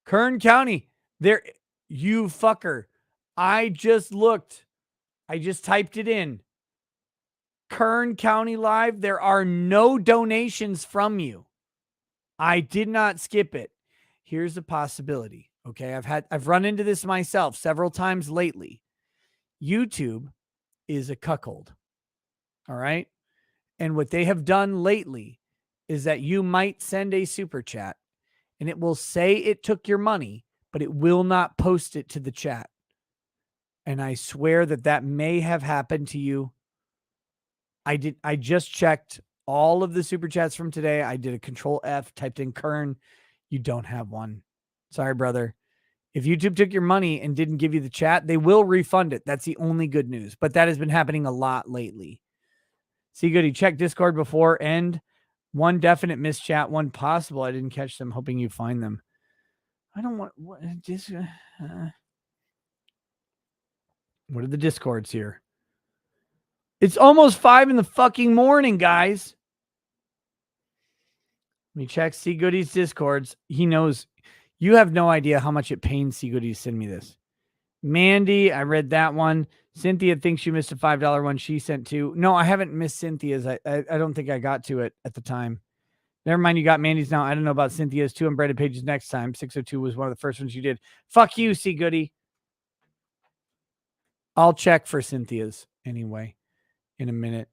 Kern County. There, you fucker. I just looked. I just typed it in. Kern County Live. There are no donations from you. I did not skip it. Here's a possibility. Okay. I've run into this myself several times lately. YouTube is a cuckold. All right. And what they have done lately is that you might send a super chat and it will say it took your money, but it will not post it to the chat. And I swear that may have happened to you. I just checked all of the super chats from today. I did a Control F, typed in Kern. You don't have one. Sorry, brother. If YouTube took your money and didn't give you the chat, they will refund it. That's the only good news. But that has been happening a lot lately. See, Goody, check Discord before end. One definite missed chat, one possible. I didn't catch them. Hoping you find them. I don't want what are the Discords here? It's almost 5 in the fucking morning, guys. Let me check C Goody's Discords. He knows. You have no idea how much it pains C Goody to send me this. Mandy, I read that one. Cynthia thinks you missed a $5 one she sent too. No, I haven't missed Cynthia's. I don't think I got to it at the time. Never mind, you got Mandy's now. I don't know about Cynthia's. 2 unbreaded pages next time. 602 was one of the first ones you did. Fuck you, C Goody. I'll check for Cynthia's anyway in a minute.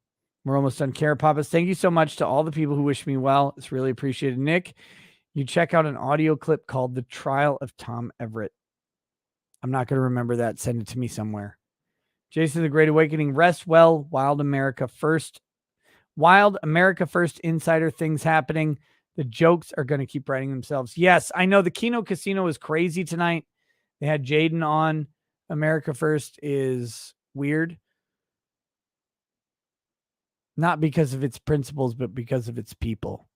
We're almost done. Cara Papas, thank you so much to all the people who wish me well. It's really appreciated. Nick, you check out an audio clip called The Trial of Tom Everett. I'm not going to remember that. Send it to me somewhere. Jason, The Great Awakening. Rest well. Wild America First. Insider things happening. The jokes are going to keep writing themselves. Yes, I know the Keno Casino was crazy tonight. They had Jaden on. America First is weird. Not because of its principles, but because of its people.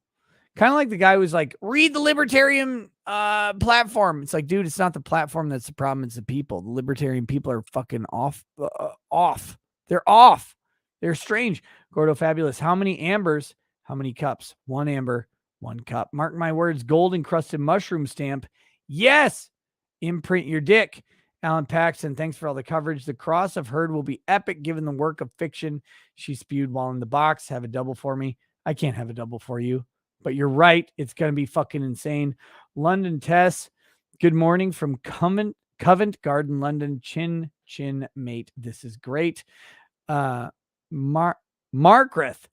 Kind of like the guy who was like, read the libertarian platform. It's like, dude, it's not the platform that's the problem. It's the people. The libertarian people are fucking off. They're off. They're strange. Gordo Fabulous. How many ambers? How many cups? 1 amber, 1 cup. Mark my words. Gold encrusted mushroom stamp. Yes. Imprint your dick. Alan Paxton, thanks for all the coverage. The cross of Heard will be epic given the work of fiction she spewed while in the box. Have a double for me. I can't have a double for you, but you're right. It's going to be fucking insane. London Tess, good morning from Covent Garden, London. Chin, mate. This is great. Markreth,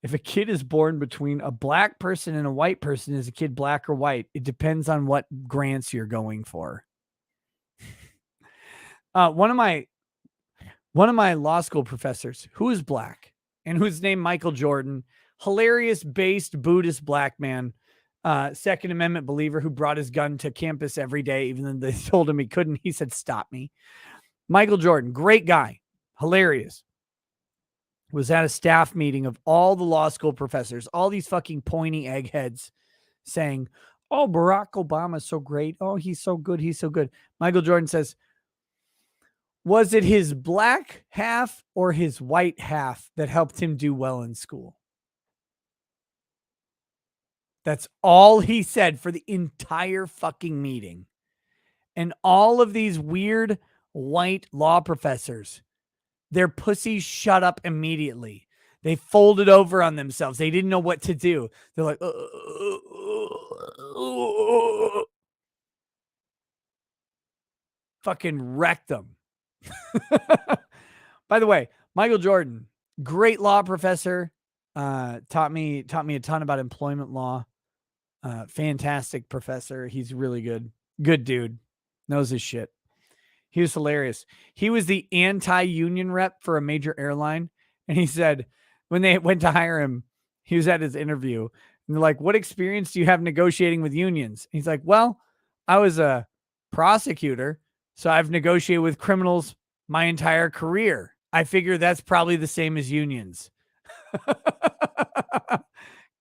if a kid is born between a black person and a white person, is a kid black or white? It depends on what grants you're going for. One of my law school professors, who is black and who's named Michael Jordan, hilarious based Buddhist black man, Second Amendment believer who brought his gun to campus every day, even though they told him he couldn't. He said, "Stop me." Michael Jordan, great guy, hilarious, was at a staff meeting of all the law school professors, all these fucking pointy eggheads saying, "Oh, Barack Obama's so great. Oh, he's so good. He's so good." Michael Jordan says, was it his black half or his white half that helped him do well in school? That's all he said for the entire fucking meeting. And all of these weird white law professors, their pussies shut up immediately. They folded over on themselves. They didn't know what to do. They're like, fucking wrecked them. By the way, Michael Jordan, great law professor, taught me a ton about employment law. Fantastic professor. He's really good. Good dude. Knows his shit. He was hilarious. He was the anti-union rep for a major airline. And he said, when they went to hire him, he was at his interview. And they're like, "What experience do you have negotiating with unions?" And he's like, "Well, I was a prosecutor, so I've negotiated with criminals my entire career. I figure that's probably the same as unions."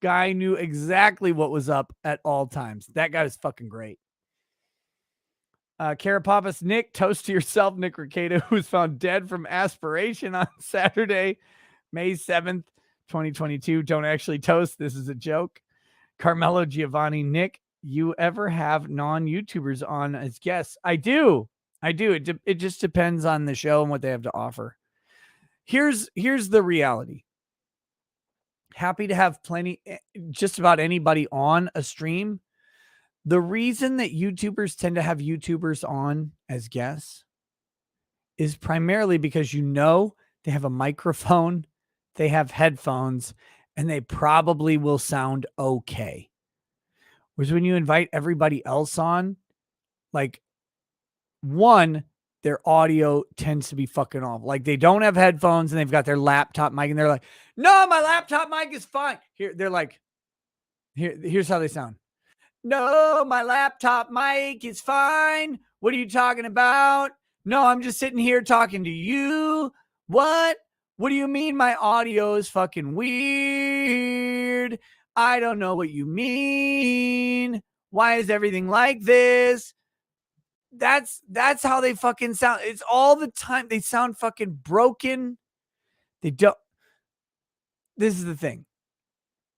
Guy knew exactly what was up at all times. That guy was fucking great. Carapapas, Nick, toast to yourself, Nick Ricada, who was found dead from aspiration on Saturday, May 7th, 2022. Don't actually toast. This is a joke. Carmelo Giovanni, Nick, you ever have non-YouTubers on as guests? I do. It just depends on the show and what they have to offer. Here's the reality. Happy to have just about anybody on a stream. The reason that YouTubers tend to have YouTubers on as guests is primarily because they have a microphone, they have headphones, and they probably will sound okay. Whereas when you invite everybody else on, like, one, their audio tends to be fucking off. Like, they don't have headphones and they've got their laptop mic and they're like, "No, my laptop mic is fine." Here's how they sound. "No, my laptop mic is fine. What are you talking about? No, I'm just sitting here talking to you. What? What do you mean my audio is fucking weird? I don't know what you mean. Why is everything like this?" That's how they fucking sound. It's all the time. They sound fucking broken. They don't. This is the thing.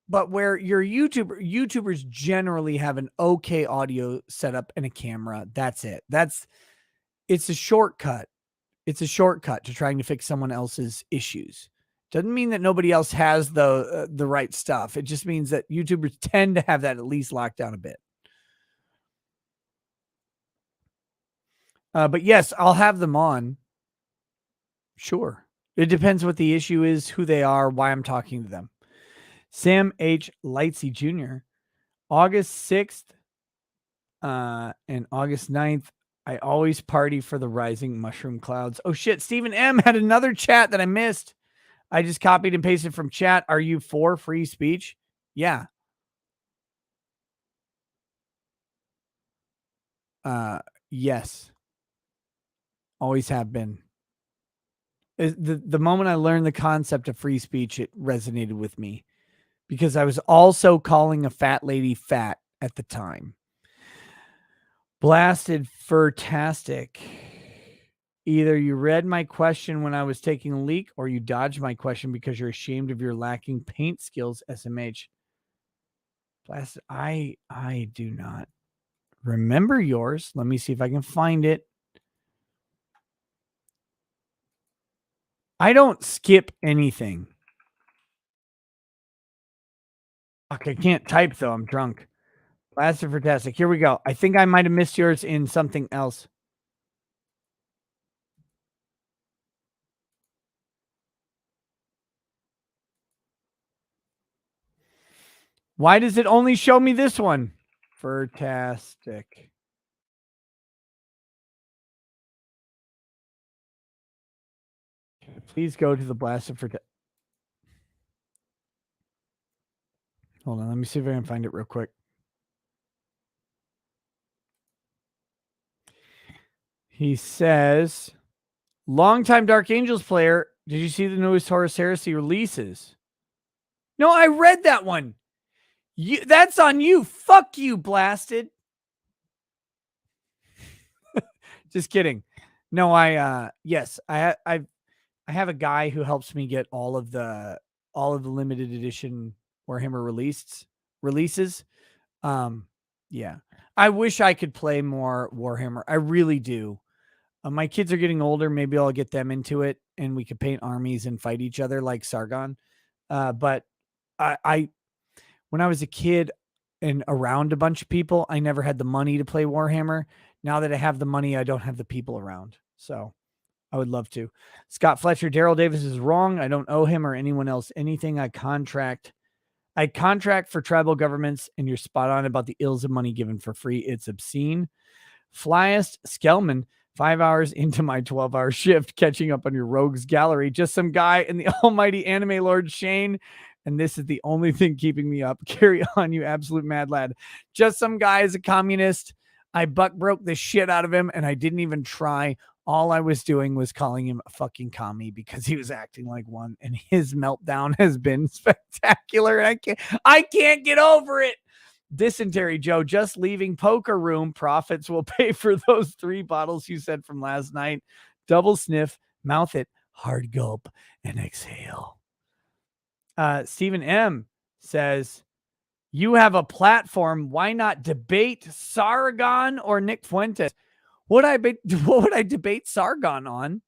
But where your YouTubers generally have an okay audio setup and a camera, that's it. It's a shortcut. It's a shortcut to trying to fix someone else's issues. Doesn't mean that nobody else has the right stuff. It just means that YouTubers tend to have that at least locked down a bit. But yes, I'll have them on. Sure. It depends what the issue is, who they are, why I'm talking to them. Sam H. Lightsey Jr., August 6th and August 9th, I always party for the rising mushroom clouds. Oh, shit. Stephen M. had another chat that I missed. I just copied and pasted from chat. Are you for free speech? Yeah. Yes. Always have been. The moment I learned the concept of free speech, it resonated with me. Because I was also calling a fat lady fat at the time. Blasted Furtastic. Either you read my question when I was taking a leak, or you dodged my question because you're ashamed of your lacking paint skills, SMH. Blasted, I do not remember yours. Let me see if I can find it. I don't skip anything. Fuck, I can't type though. I'm drunk. Blasted Fantastic. Here we go. I think I might have missed yours in something else. Why does it only show me this one? Fantastic. Please go to the Blasted for. Hold on, let me see if I can find it real quick. He says, longtime Dark Angels player, did you see the newest Horus Heresy releases? No, I read that one. That's on you. Fuck you, Blasted. Just kidding. No, yes, I have a guy who helps me get all of the limited edition Warhammer releases. Yeah. I wish I could play more Warhammer. I really do. My kids are getting older. Maybe I'll get them into it and we could paint armies and fight each other like Sargon. But I when I was a kid and around a bunch of people, I never had the money to play Warhammer. Now that I have the money, I don't have the people around. So I would love to. Scott Fletcher, Daryl Davis is wrong. I don't owe him or anyone else anything. I contract for tribal governments, and you're spot on about the ills of money given for free. It's obscene. Flyest Skellman, 5 hours into my 12-hour shift, catching up on your rogues gallery. Just some guy in the almighty anime lord Shane, and this is the only thing keeping me up. Carry on, you absolute mad lad. Just some guy is a communist. I broke the shit out of him, and I didn't even try. All I was doing was calling him a fucking commie because he was acting like one, and his meltdown has been spectacular. And I can't get over it. Dysentery Joe, just leaving poker room. Profits will pay for those 3 bottles you said from last night. Double sniff, mouth it, hard gulp, and exhale. Stephen M says, you have a platform. Why not debate Sargon or Nick Fuentes? What would I debate Sargon on?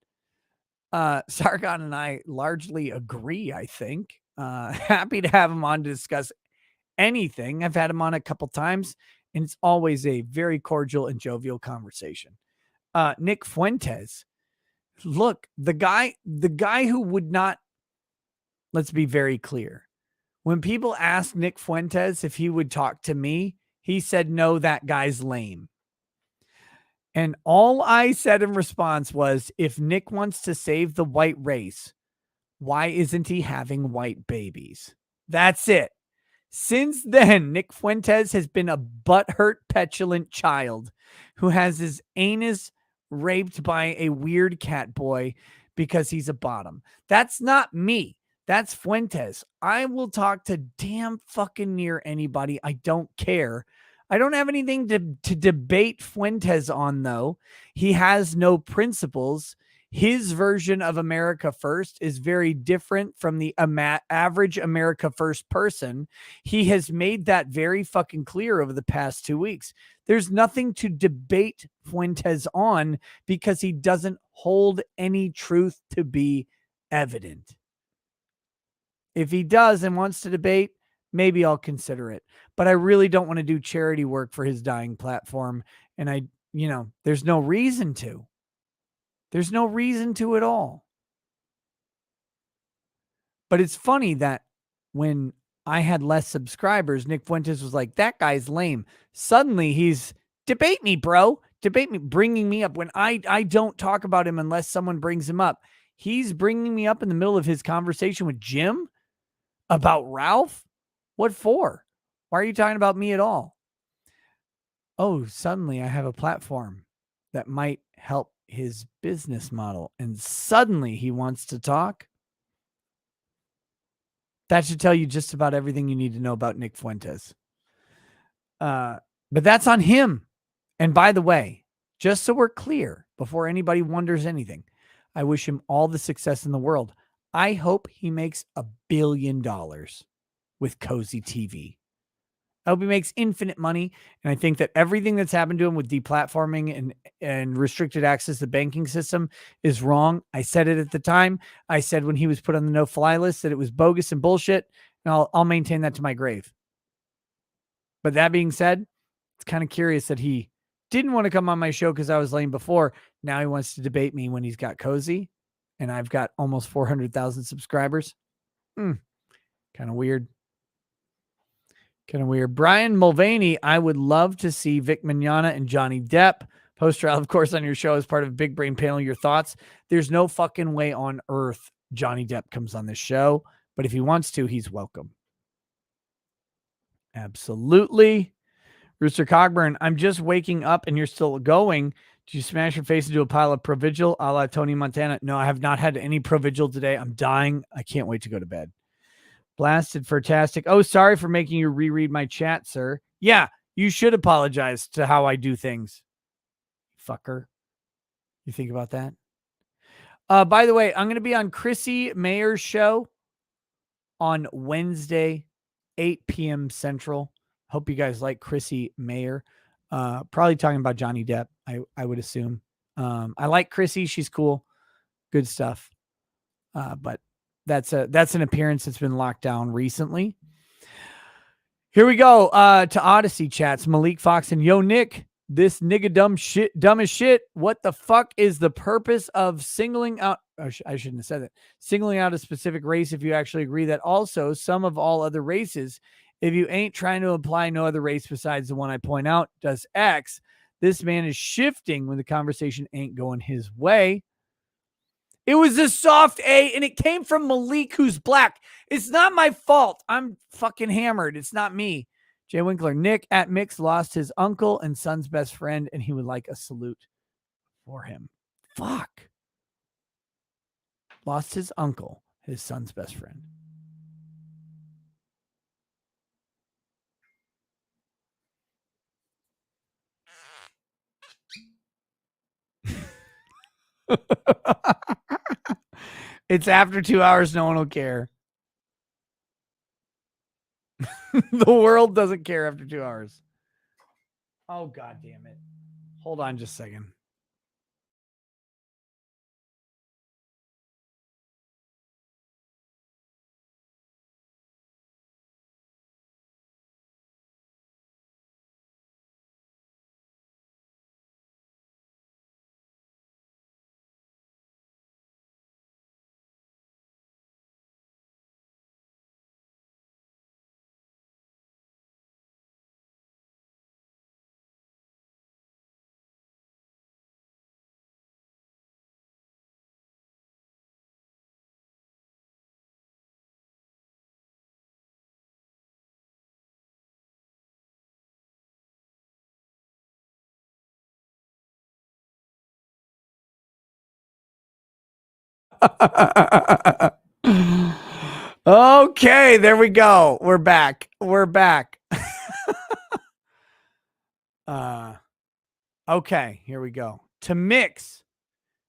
Sargon and I largely agree, I think. Happy to have him on to discuss anything. I've had him on a couple times, and it's always a very cordial and jovial conversation. Nick Fuentes, look, the guy who would not, let's be very clear. When people asked Nick Fuentes if he would talk to me, he said, no, that guy's lame. And all I said in response was, if Nick wants to save the white race, why isn't he having white babies? That's it. Since then, Nick Fuentes has been a butthurt, petulant child who has his anus raped by a weird cat boy because he's a bottom. That's not me. That's Fuentes. I will talk to damn fucking near anybody. I don't care. I don't have anything to debate Fuentes on, though. He has no principles. His version of America First is very different from the average America First person. He has made that very fucking clear over the past 2 weeks. There's nothing to debate Fuentes on because he doesn't hold any truth to be evident. If he does and wants to debate, maybe I'll consider it. But I really don't want to do charity work for his dying platform. And there's no reason to. There's no reason to at all. But it's funny that when I had less subscribers, Nick Fuentes was like, that guy's lame. Suddenly he's, debate me, bro. Debate me, bringing me up when I don't talk about him unless someone brings him up. He's bringing me up in the middle of his conversation with Jim about Ralph. What for? Why are you talking about me at all? Oh, suddenly I have a platform that might help his business model, and suddenly he wants to talk. That should tell you just about everything you need to know about Nick Fuentes. But that's on him. And by the way, just so we're clear, before anybody wonders anything, I wish him all the success in the world. I hope he makes $1 billion with Cozy TV. I hope he makes infinite money. And I think that everything that's happened to him with deplatforming and restricted access to the banking system is wrong. I said it at the time. I said when he was put on the no-fly list that it was bogus and bullshit. And I'll maintain that to my grave. But that being said, it's kind of curious that he didn't want to come on my show because I was lame before. Now he wants to debate me when he's got Cozy. And I've got almost 400,000 subscribers. Kind of weird. Kind of weird. Brian Mulvaney, I would love to see Vic Mignogna and Johnny Depp post-trial, of course, on your show as part of Big Brain Panel. Your thoughts? There's no fucking way on earth Johnny Depp comes on this show, but if he wants to, he's welcome. Absolutely. Rooster Cogburn, I'm just waking up and you're still going. Did you smash your face into a pile of Provigil a la Tony Montana? No, I have not had any Provigil today. I'm dying. I can't wait to go to bed. Blasted Fantastic. Oh, sorry for making you reread my chat, sir. Yeah, you should apologize to how I do things. Fucker. You think about that? By the way, I'm going to be on Chrissy Mayer's show on Wednesday, 8 p.m. Central. Hope you guys like Chrissy Mayer. Probably talking about Johnny Depp, I would assume. I like Chrissy. She's cool. Good stuff. But that's an appearance that's been locked down recently. Here we go. To Odyssey chats. Malik Fox and Yo Nick. This nigga dumb as shit. What the fuck is the purpose of singling out? I shouldn't have said that. Singling out a specific race if you actually agree that also some of all other races, if you ain't trying to imply no other race besides the one I point out, does X. This man is shifting when the conversation ain't going his way. It was a soft A, and it came from Malik, who's black. It's not my fault. I'm fucking hammered. It's not me. Jay Winkler, Nick at Mix lost his uncle and son's best friend, and he would like a salute for him. Fuck. Lost his uncle, his son's best friend. It's after 2 hours. No one will care. The world doesn't care after 2 hours. Oh, God damn it. Hold on just a second. Okay, there we go. We're back. Okay, here we go. To Mix,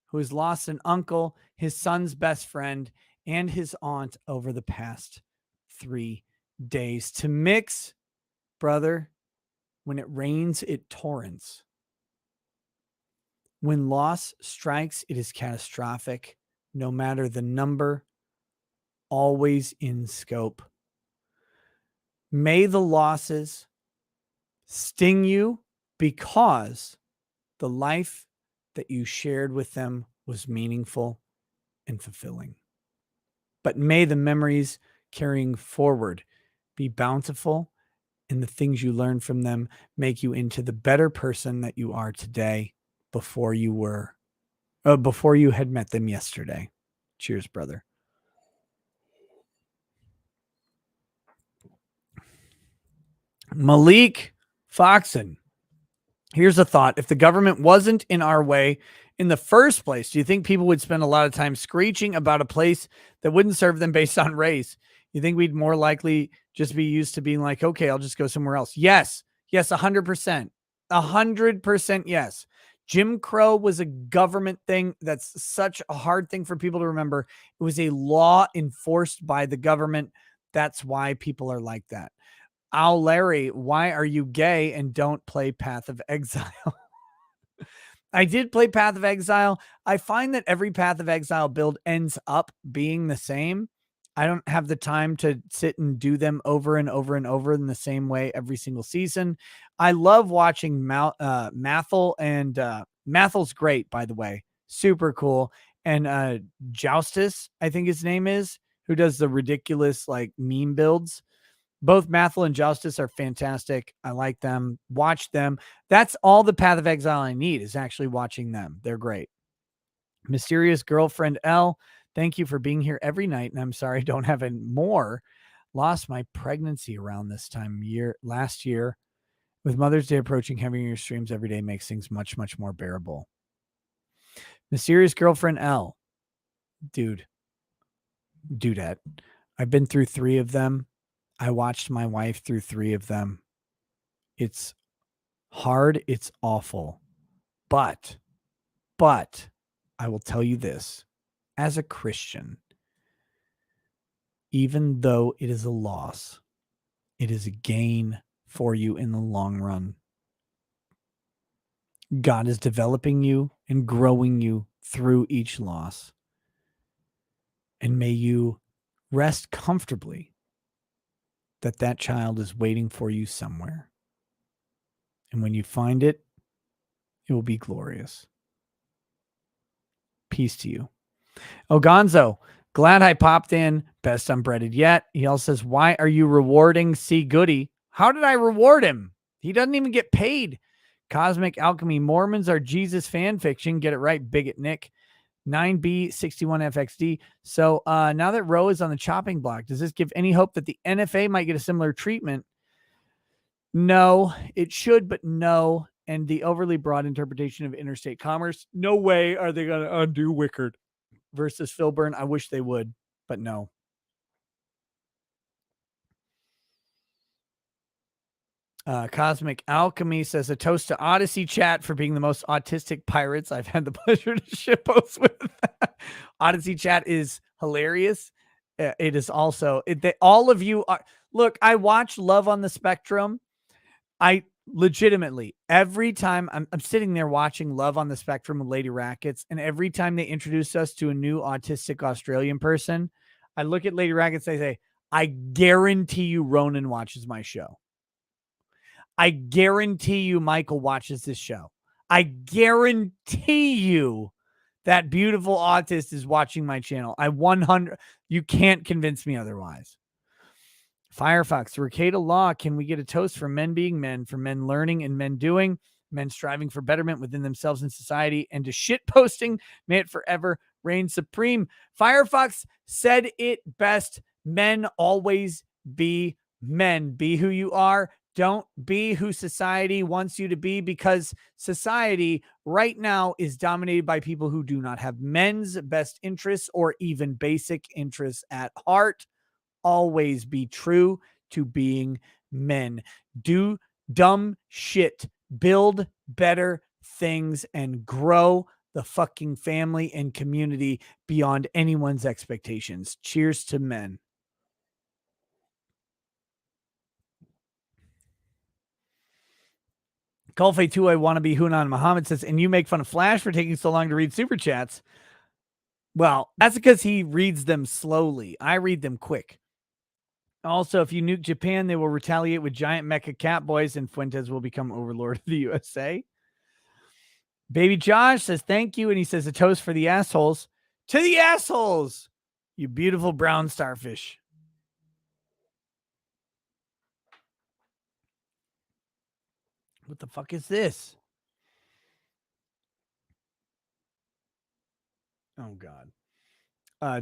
who has lost an uncle, his son's best friend, and his aunt over the past 3 days. To Mix, brother, when it rains, it torrents. When loss strikes, it is catastrophic, no matter the number, always in scope. May the losses sting you because the life that you shared with them was meaningful and fulfilling. But may the memories carrying forward be bountiful, and the things you learn from them make you into the better person that you are today before you had met them yesterday. Cheers, brother. Malik Foxon. Here's a thought. If the government wasn't in our way in the first place, do you think people would spend a lot of time screeching about a place that wouldn't serve them based on race? You think we'd more likely just be used to being like, okay, I'll just go somewhere else? Yes. Yes, 100%. 100% yes. Jim Crow was a government thing. That's such a hard thing for people to remember. It was a law enforced by the government. That's why people are like that. Ow, Larry, why are you gay and don't play Path of Exile? I did play Path of Exile. I find that every Path of Exile build ends up being the same. I don't have the time to sit and do them over and over and over in the same way every single season. I love watching Mathel, and Mathel's great, by the way. Super cool. And Joustus, I think his name is, who does the ridiculous like meme builds. Both Mathil and Justice are fantastic. I like them. Watch them. That's all the Path of Exile I need is actually watching them. They're great. Mysterious Girlfriend L, thank you for being here every night. And I'm sorry I don't have any more. Lost my pregnancy around this time last year. With Mother's Day approaching, having your streams every day makes things much, much more bearable. Mysterious Girlfriend L, dudette. I've been through 3 of them. I watched my wife through 3 of them. It's hard. It's awful. But I will tell you this, as a Christian, even though it is a loss, it is a gain for you in the long run. God is developing you and growing you through each loss. And may you rest comfortably that child is waiting for you somewhere. And when you find it, it will be glorious. Peace to you. Oh, Gonzo, glad I popped in. Best unbreaded yet. He also says, why are you rewarding C. Goody? How did I reward him? He doesn't even get paid. Cosmic Alchemy. Mormons are Jesus fan fiction. Get it right, Bigot Nick. 9B61FXD. So now that Roe is on the chopping block, does this give any hope that the NFA might get a similar treatment? No, it should, but no. And the overly broad interpretation of interstate commerce, no way are they going to undo Wickard versus Filburn. I wish they would, but no. Cosmic Alchemy says, a toast to Odyssey chat for being the most autistic pirates I've had the pleasure to shitpost with. Odyssey chat is hilarious. It is also, all of you are, look, I watch Love on the Spectrum. I legitimately, every time I'm sitting there watching Love on the Spectrum with Lady Rackets, and every time they introduce us to a new autistic Australian person, I look at Lady Rackets and I say, I guarantee you Ronan watches my show. I guarantee you Michael watches this show. I guarantee you that beautiful autist is watching my channel. You can't convince me otherwise. Firefox, Ricada Law, can we get a toast for men being men, for men learning and men doing, men striving for betterment within themselves and society, and to shit posting, may it forever reign supreme. Firefox said it best. Men always be men. Be who you are. Don't be who society wants you to be, because society right now is dominated by people who do not have men's best interests or even basic interests at heart. Always be true to being men. Do dumb shit. Build better things and grow the fucking family and community beyond anyone's expectations. Cheers to men. Kolfe 2 I want to be Hunan Muhammad says, and you make fun of Flash for taking so long to read super chats. Well, that's because he reads them slowly. I read them quick. Also, if you nuke Japan, they will retaliate with giant mecha cat boys, and Fuentes will become overlord of the USA. Baby Josh says, thank you. And he says, a toast for the assholes. To the assholes, you beautiful brown starfish. What the fuck is this? Oh, God.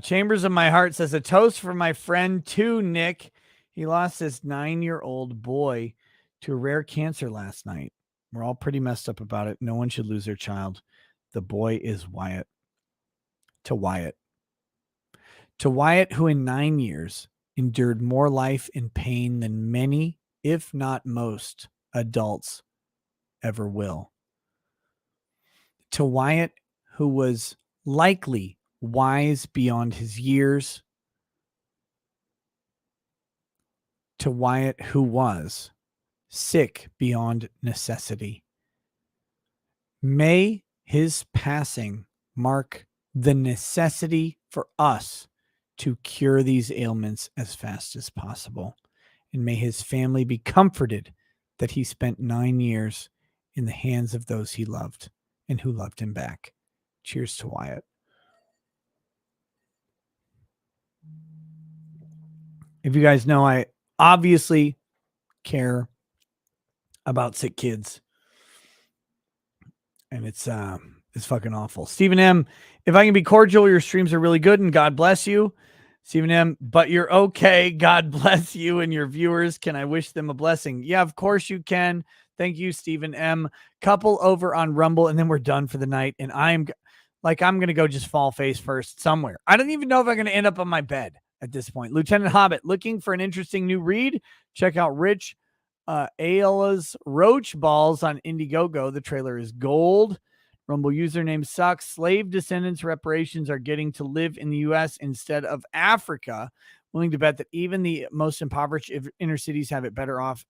Chambers of My Heart says, a toast for my friend, too, Nick. He lost his 9-year-old boy to a rare cancer last night. We're all pretty messed up about it. No one should lose their child. The boy is Wyatt. To Wyatt. To Wyatt, who in 9 years endured more life and pain than many, if not most, adults ever will. To Wyatt, who was likely wise beyond his years. To Wyatt, who was sick beyond necessity. May his passing mark the necessity for us to cure these ailments as fast as possible. And may his family be comforted that he spent 9 years in the hands of those he loved and who loved him back. Cheers to Wyatt. If you guys know, I obviously care about sick kids. And it's fucking awful. Stephen M, if I can be cordial, your streams are really good and God bless you. Stephen M, but you're okay. God bless you and your viewers. Can I wish them a blessing? Yeah, of course you can. Thank you, Stephen M. Couple over on Rumble, and then we're done for the night. And I'm going to go just fall face first somewhere. I don't even know if I'm going to end up on my bed at this point. Lieutenant Hobbit, looking for an interesting new read? Check out Rich Ayla's Roach Balls on Indiegogo. The trailer is gold. Rumble username sucks. Slave descendants reparations are getting to live in the U.S. instead of Africa. Willing to bet that even the most impoverished inner cities have it better off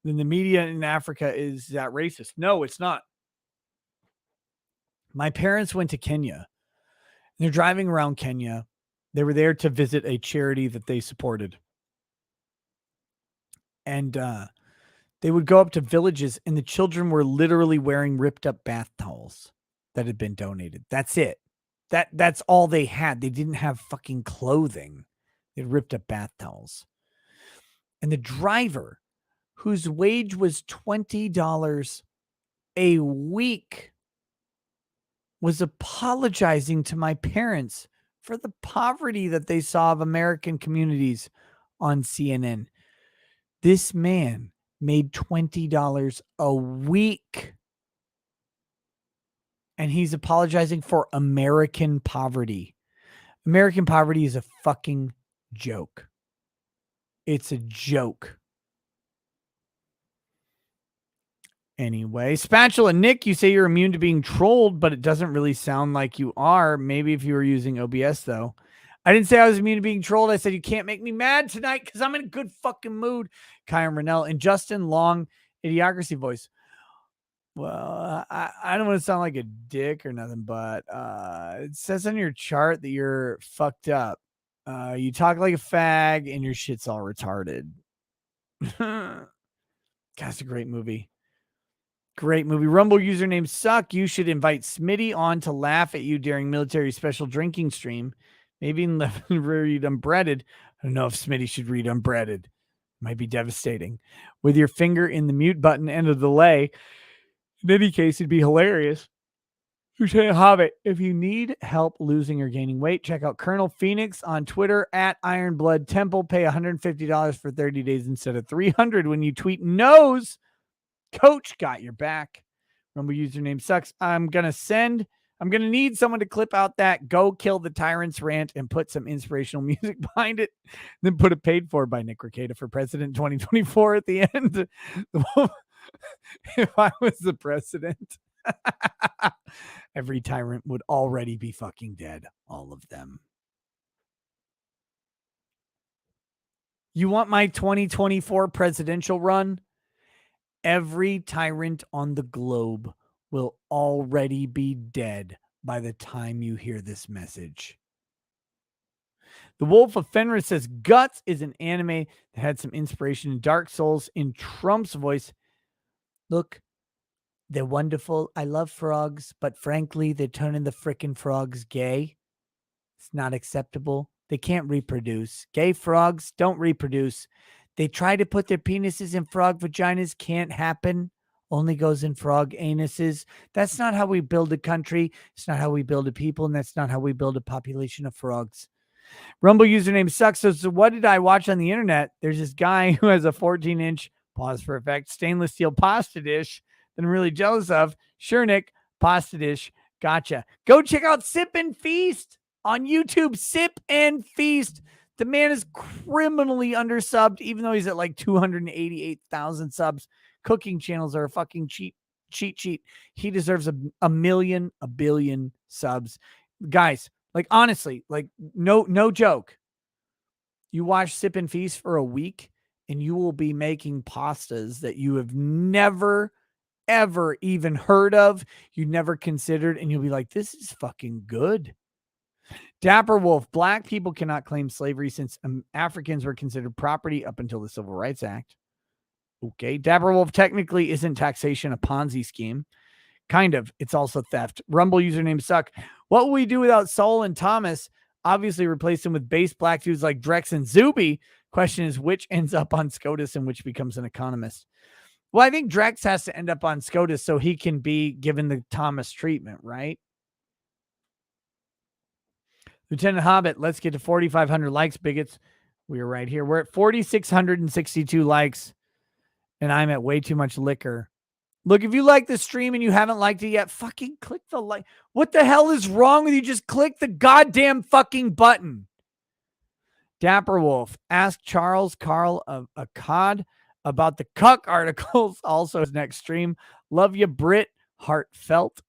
than the media in Africa. Is that racist? No, it's not. My parents went to Kenya. They're driving around Kenya. They were there to visit a charity that they supported. And they would go up to villages and the children were literally wearing ripped up bath towels that had been donated. That's it. That's all they had. They didn't have fucking clothing. They had ripped up bath towels. And the driver, whose wage was $20 a week, was apologizing to my parents for the poverty that they saw of American communities on CNN. This man made $20 a week. And he's apologizing for American poverty. American poverty is a fucking joke. It's a joke. Anyway, Spatula Nick, you say you're immune to being trolled, but it doesn't really sound like you are. Maybe if you were using OBS, though. I didn't say I was immune to being trolled. I said you can't make me mad tonight because I'm in a good fucking mood. Kyron Rennell and Justin Long, Idiocracy voice. Well, I don't want to sound like a dick or nothing, but it says on your chart that you're fucked up. You talk like a fag and your shit's all retarded. God, it's a great movie. Great movie. Rumble username suck. You should invite Smitty on to laugh at you during military special drinking stream. Maybe read Unbreaded. I don't know if Smitty should read Unbreaded. Might be devastating. With your finger in the mute button and a delay. In any case, it'd be hilarious. Lieutenant Hobbit, if you need help losing or gaining weight, check out Colonel Phoenix on Twitter at Iron Blood Temple. Pay $150 for 30 days instead of $300 when you tweet nose. Coach got your back. Rumble username sucks. I'm going to need someone to clip out that Go Kill the Tyrants rant and put some inspirational music behind it. Then put it paid for by Nick Rekieta for president 2024 at the end. If I was the president, every tyrant would already be fucking dead. All of them. You want my 2024 presidential run? Every tyrant on the globe will already be dead by the time you hear this message. The Wolf of Fenris says Guts is an anime that had some inspiration in Dark Souls. In Trump's voice, look, they're wonderful. I love frogs, but frankly, they're turning the frickin' frogs gay. It's not acceptable. They can't reproduce. Gay frogs don't reproduce. They try to put their penises in frog vaginas. Can't happen. Only goes in frog anuses. That's not how we build a country. It's not how we build a people. And that's not how we build a population of frogs. Rumble username sucks. So what did I watch on the internet? There's this guy who has a 14-inch, pause for effect, stainless steel pasta dish that I'm really jealous of. Sure, Nick, pasta dish. Gotcha. Go check out Sip and Feast on YouTube. Sip and Feast. The man is criminally undersubbed, even though he's at like 288,000 subs. Cooking channels are a fucking cheat sheet. He deserves a billion subs. Guys, like honestly, like no joke. You watch Sip and Feast for a week and you will be making pastas that you have never, ever even heard of. You never considered, and you'll be like, this is fucking good. Dapper Wolf, black people cannot claim slavery since Africans were considered property up until the Civil Rights Act. Okay. Dapper Wolf, technically isn't taxation a Ponzi scheme? Kind of. It's also theft. Rumble username suck. What will we do without Saul and Thomas? Obviously replace them with base black dudes like Drex and Zuby. Question is, which ends up on SCOTUS and which becomes an economist? Well, I think Drex has to end up on SCOTUS so he can be given the Thomas treatment, right? Lieutenant Hobbit, let's get to 4,500 likes, bigots. We are right here. We're at 4,662 likes, and I'm at way too much liquor. Look, if you like the stream and you haven't liked it yet, fucking click the like. What the hell is wrong with you? Just click the goddamn fucking button. Dapper Wolf, ask Charles Carl of Akkad about the cuck articles. Also his next stream. Love you, Brit. Heartfelt.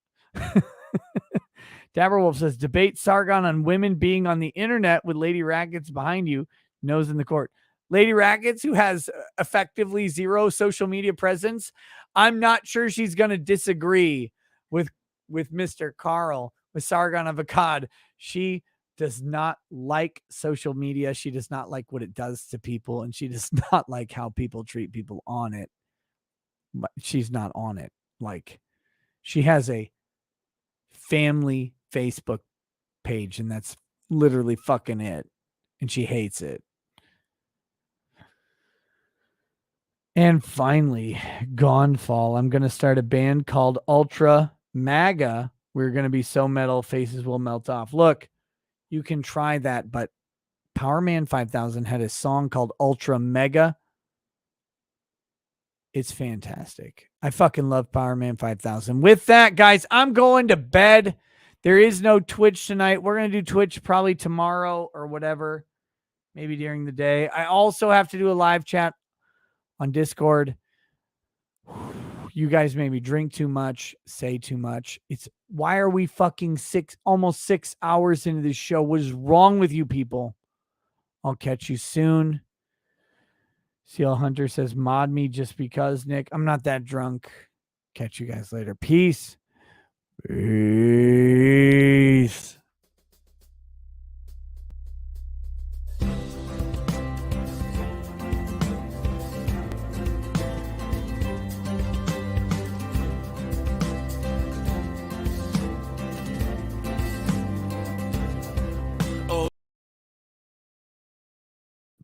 Dapper Wolf says, debate Sargon on women being on the internet with Lady Rackets behind you. Nose in the court. Lady Rackets, who has effectively zero social media presence. I'm not sure she's going to disagree with Mr. Carl, with Sargon of Akkad. She does not like social media. She does not like what it does to people, and she does not like how people treat people on it. But she's not on it. Like, she has a family Facebook page, and that's literally fucking it. And she hates it. And finally, Gonefall. I'm going to start a band called Ultra MAGA. We're going to be so metal, faces will melt off. Look, you can try that, but Powerman 5000 had a song called Ultra Mega. It's fantastic. I fucking love Powerman 5000. With that, guys, I'm going to bed. There is no Twitch tonight. We're going to do Twitch probably tomorrow or whatever, maybe during the day. I also have to do a live chat on Discord. You guys maybe drink too much, say too much. Why are we fucking almost 6 hours into this show? What is wrong with you people? I'll catch you soon. Seal Hunter says, mod me just because, Nick. I'm not that drunk. Catch you guys later. Peace. Peace.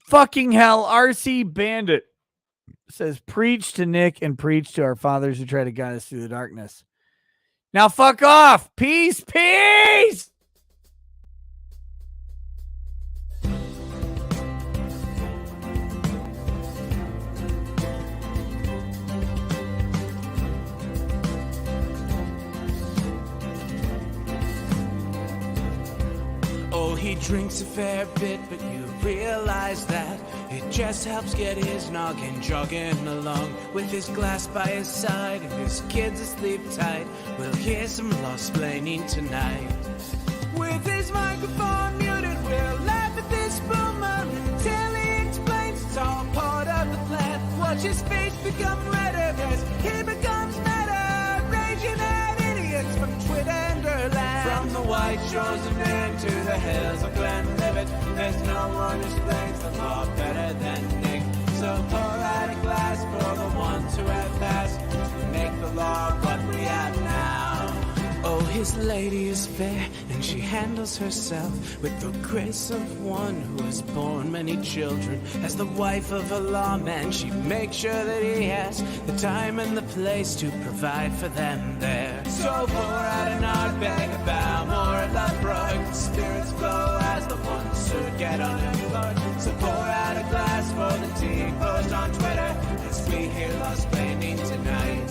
Fucking hell, RC Bandit says, preach to Nick and preach to our fathers who try to guide us through the darkness. Now fuck off. Peace, peace. Oh, he drinks a fair bit, but you realize that it just helps get his noggin jogging along. With his glass by his side and his kids asleep tight, we'll hear some lost-plaining tonight. With his microphone muted, we'll laugh at this boomer until he explains it's all part of the plan. Watch his face become redder as he becomes meta, raging at idiots from Twitter and Erlang. From the white shores of Maine to the hills of Glenlivet, there's no one who explains the law better than Nick. So pour out a glass for the ones who have passed to make the law what we have now. Oh, his lady is fair, and she handles herself with the grace of one who has borne many children. As the wife of a lawman, she makes sure that he has the time and the place to provide for them there. So pour out an Ardbeg, a Balmore, a Lubroy, the spirits flow as the ones who get unemployed. So pour out a glass for the tea post on Twitter as we hear lost planning tonight.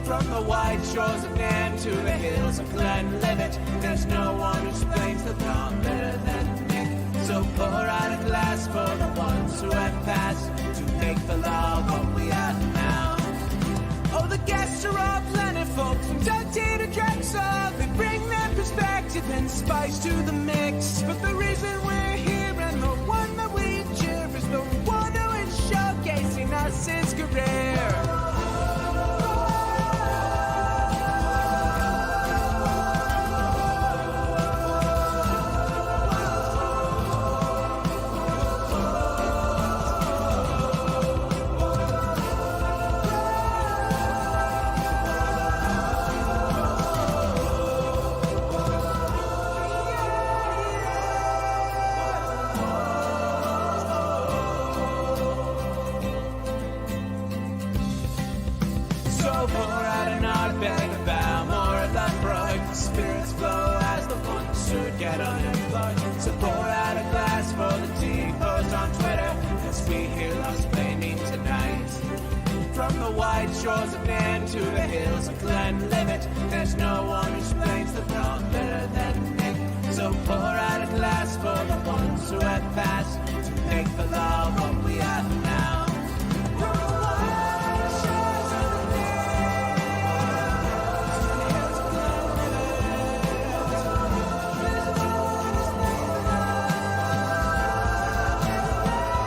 From the white shores of Nam to the hills of Glenlivet, there's no one who explains the law better than Nick. So pour out a glass for the ones who have passed to make the law what we are now. Oh, the guests are all plentiful, from Dante to Drexel. They bring their perspective and spice to the mix. But the reason we're here and the one that we cheer is the one who is showcasing us his career. So pour out an Ardbeg, a Balmore, a Lethbrook. The spirits flow as the ones who get unemployed. So pour out a glass for the tea post on Twitter as we hear Lost Blaming tonight. From the white shores of Nairn to the hills of Glenlivet, there's no one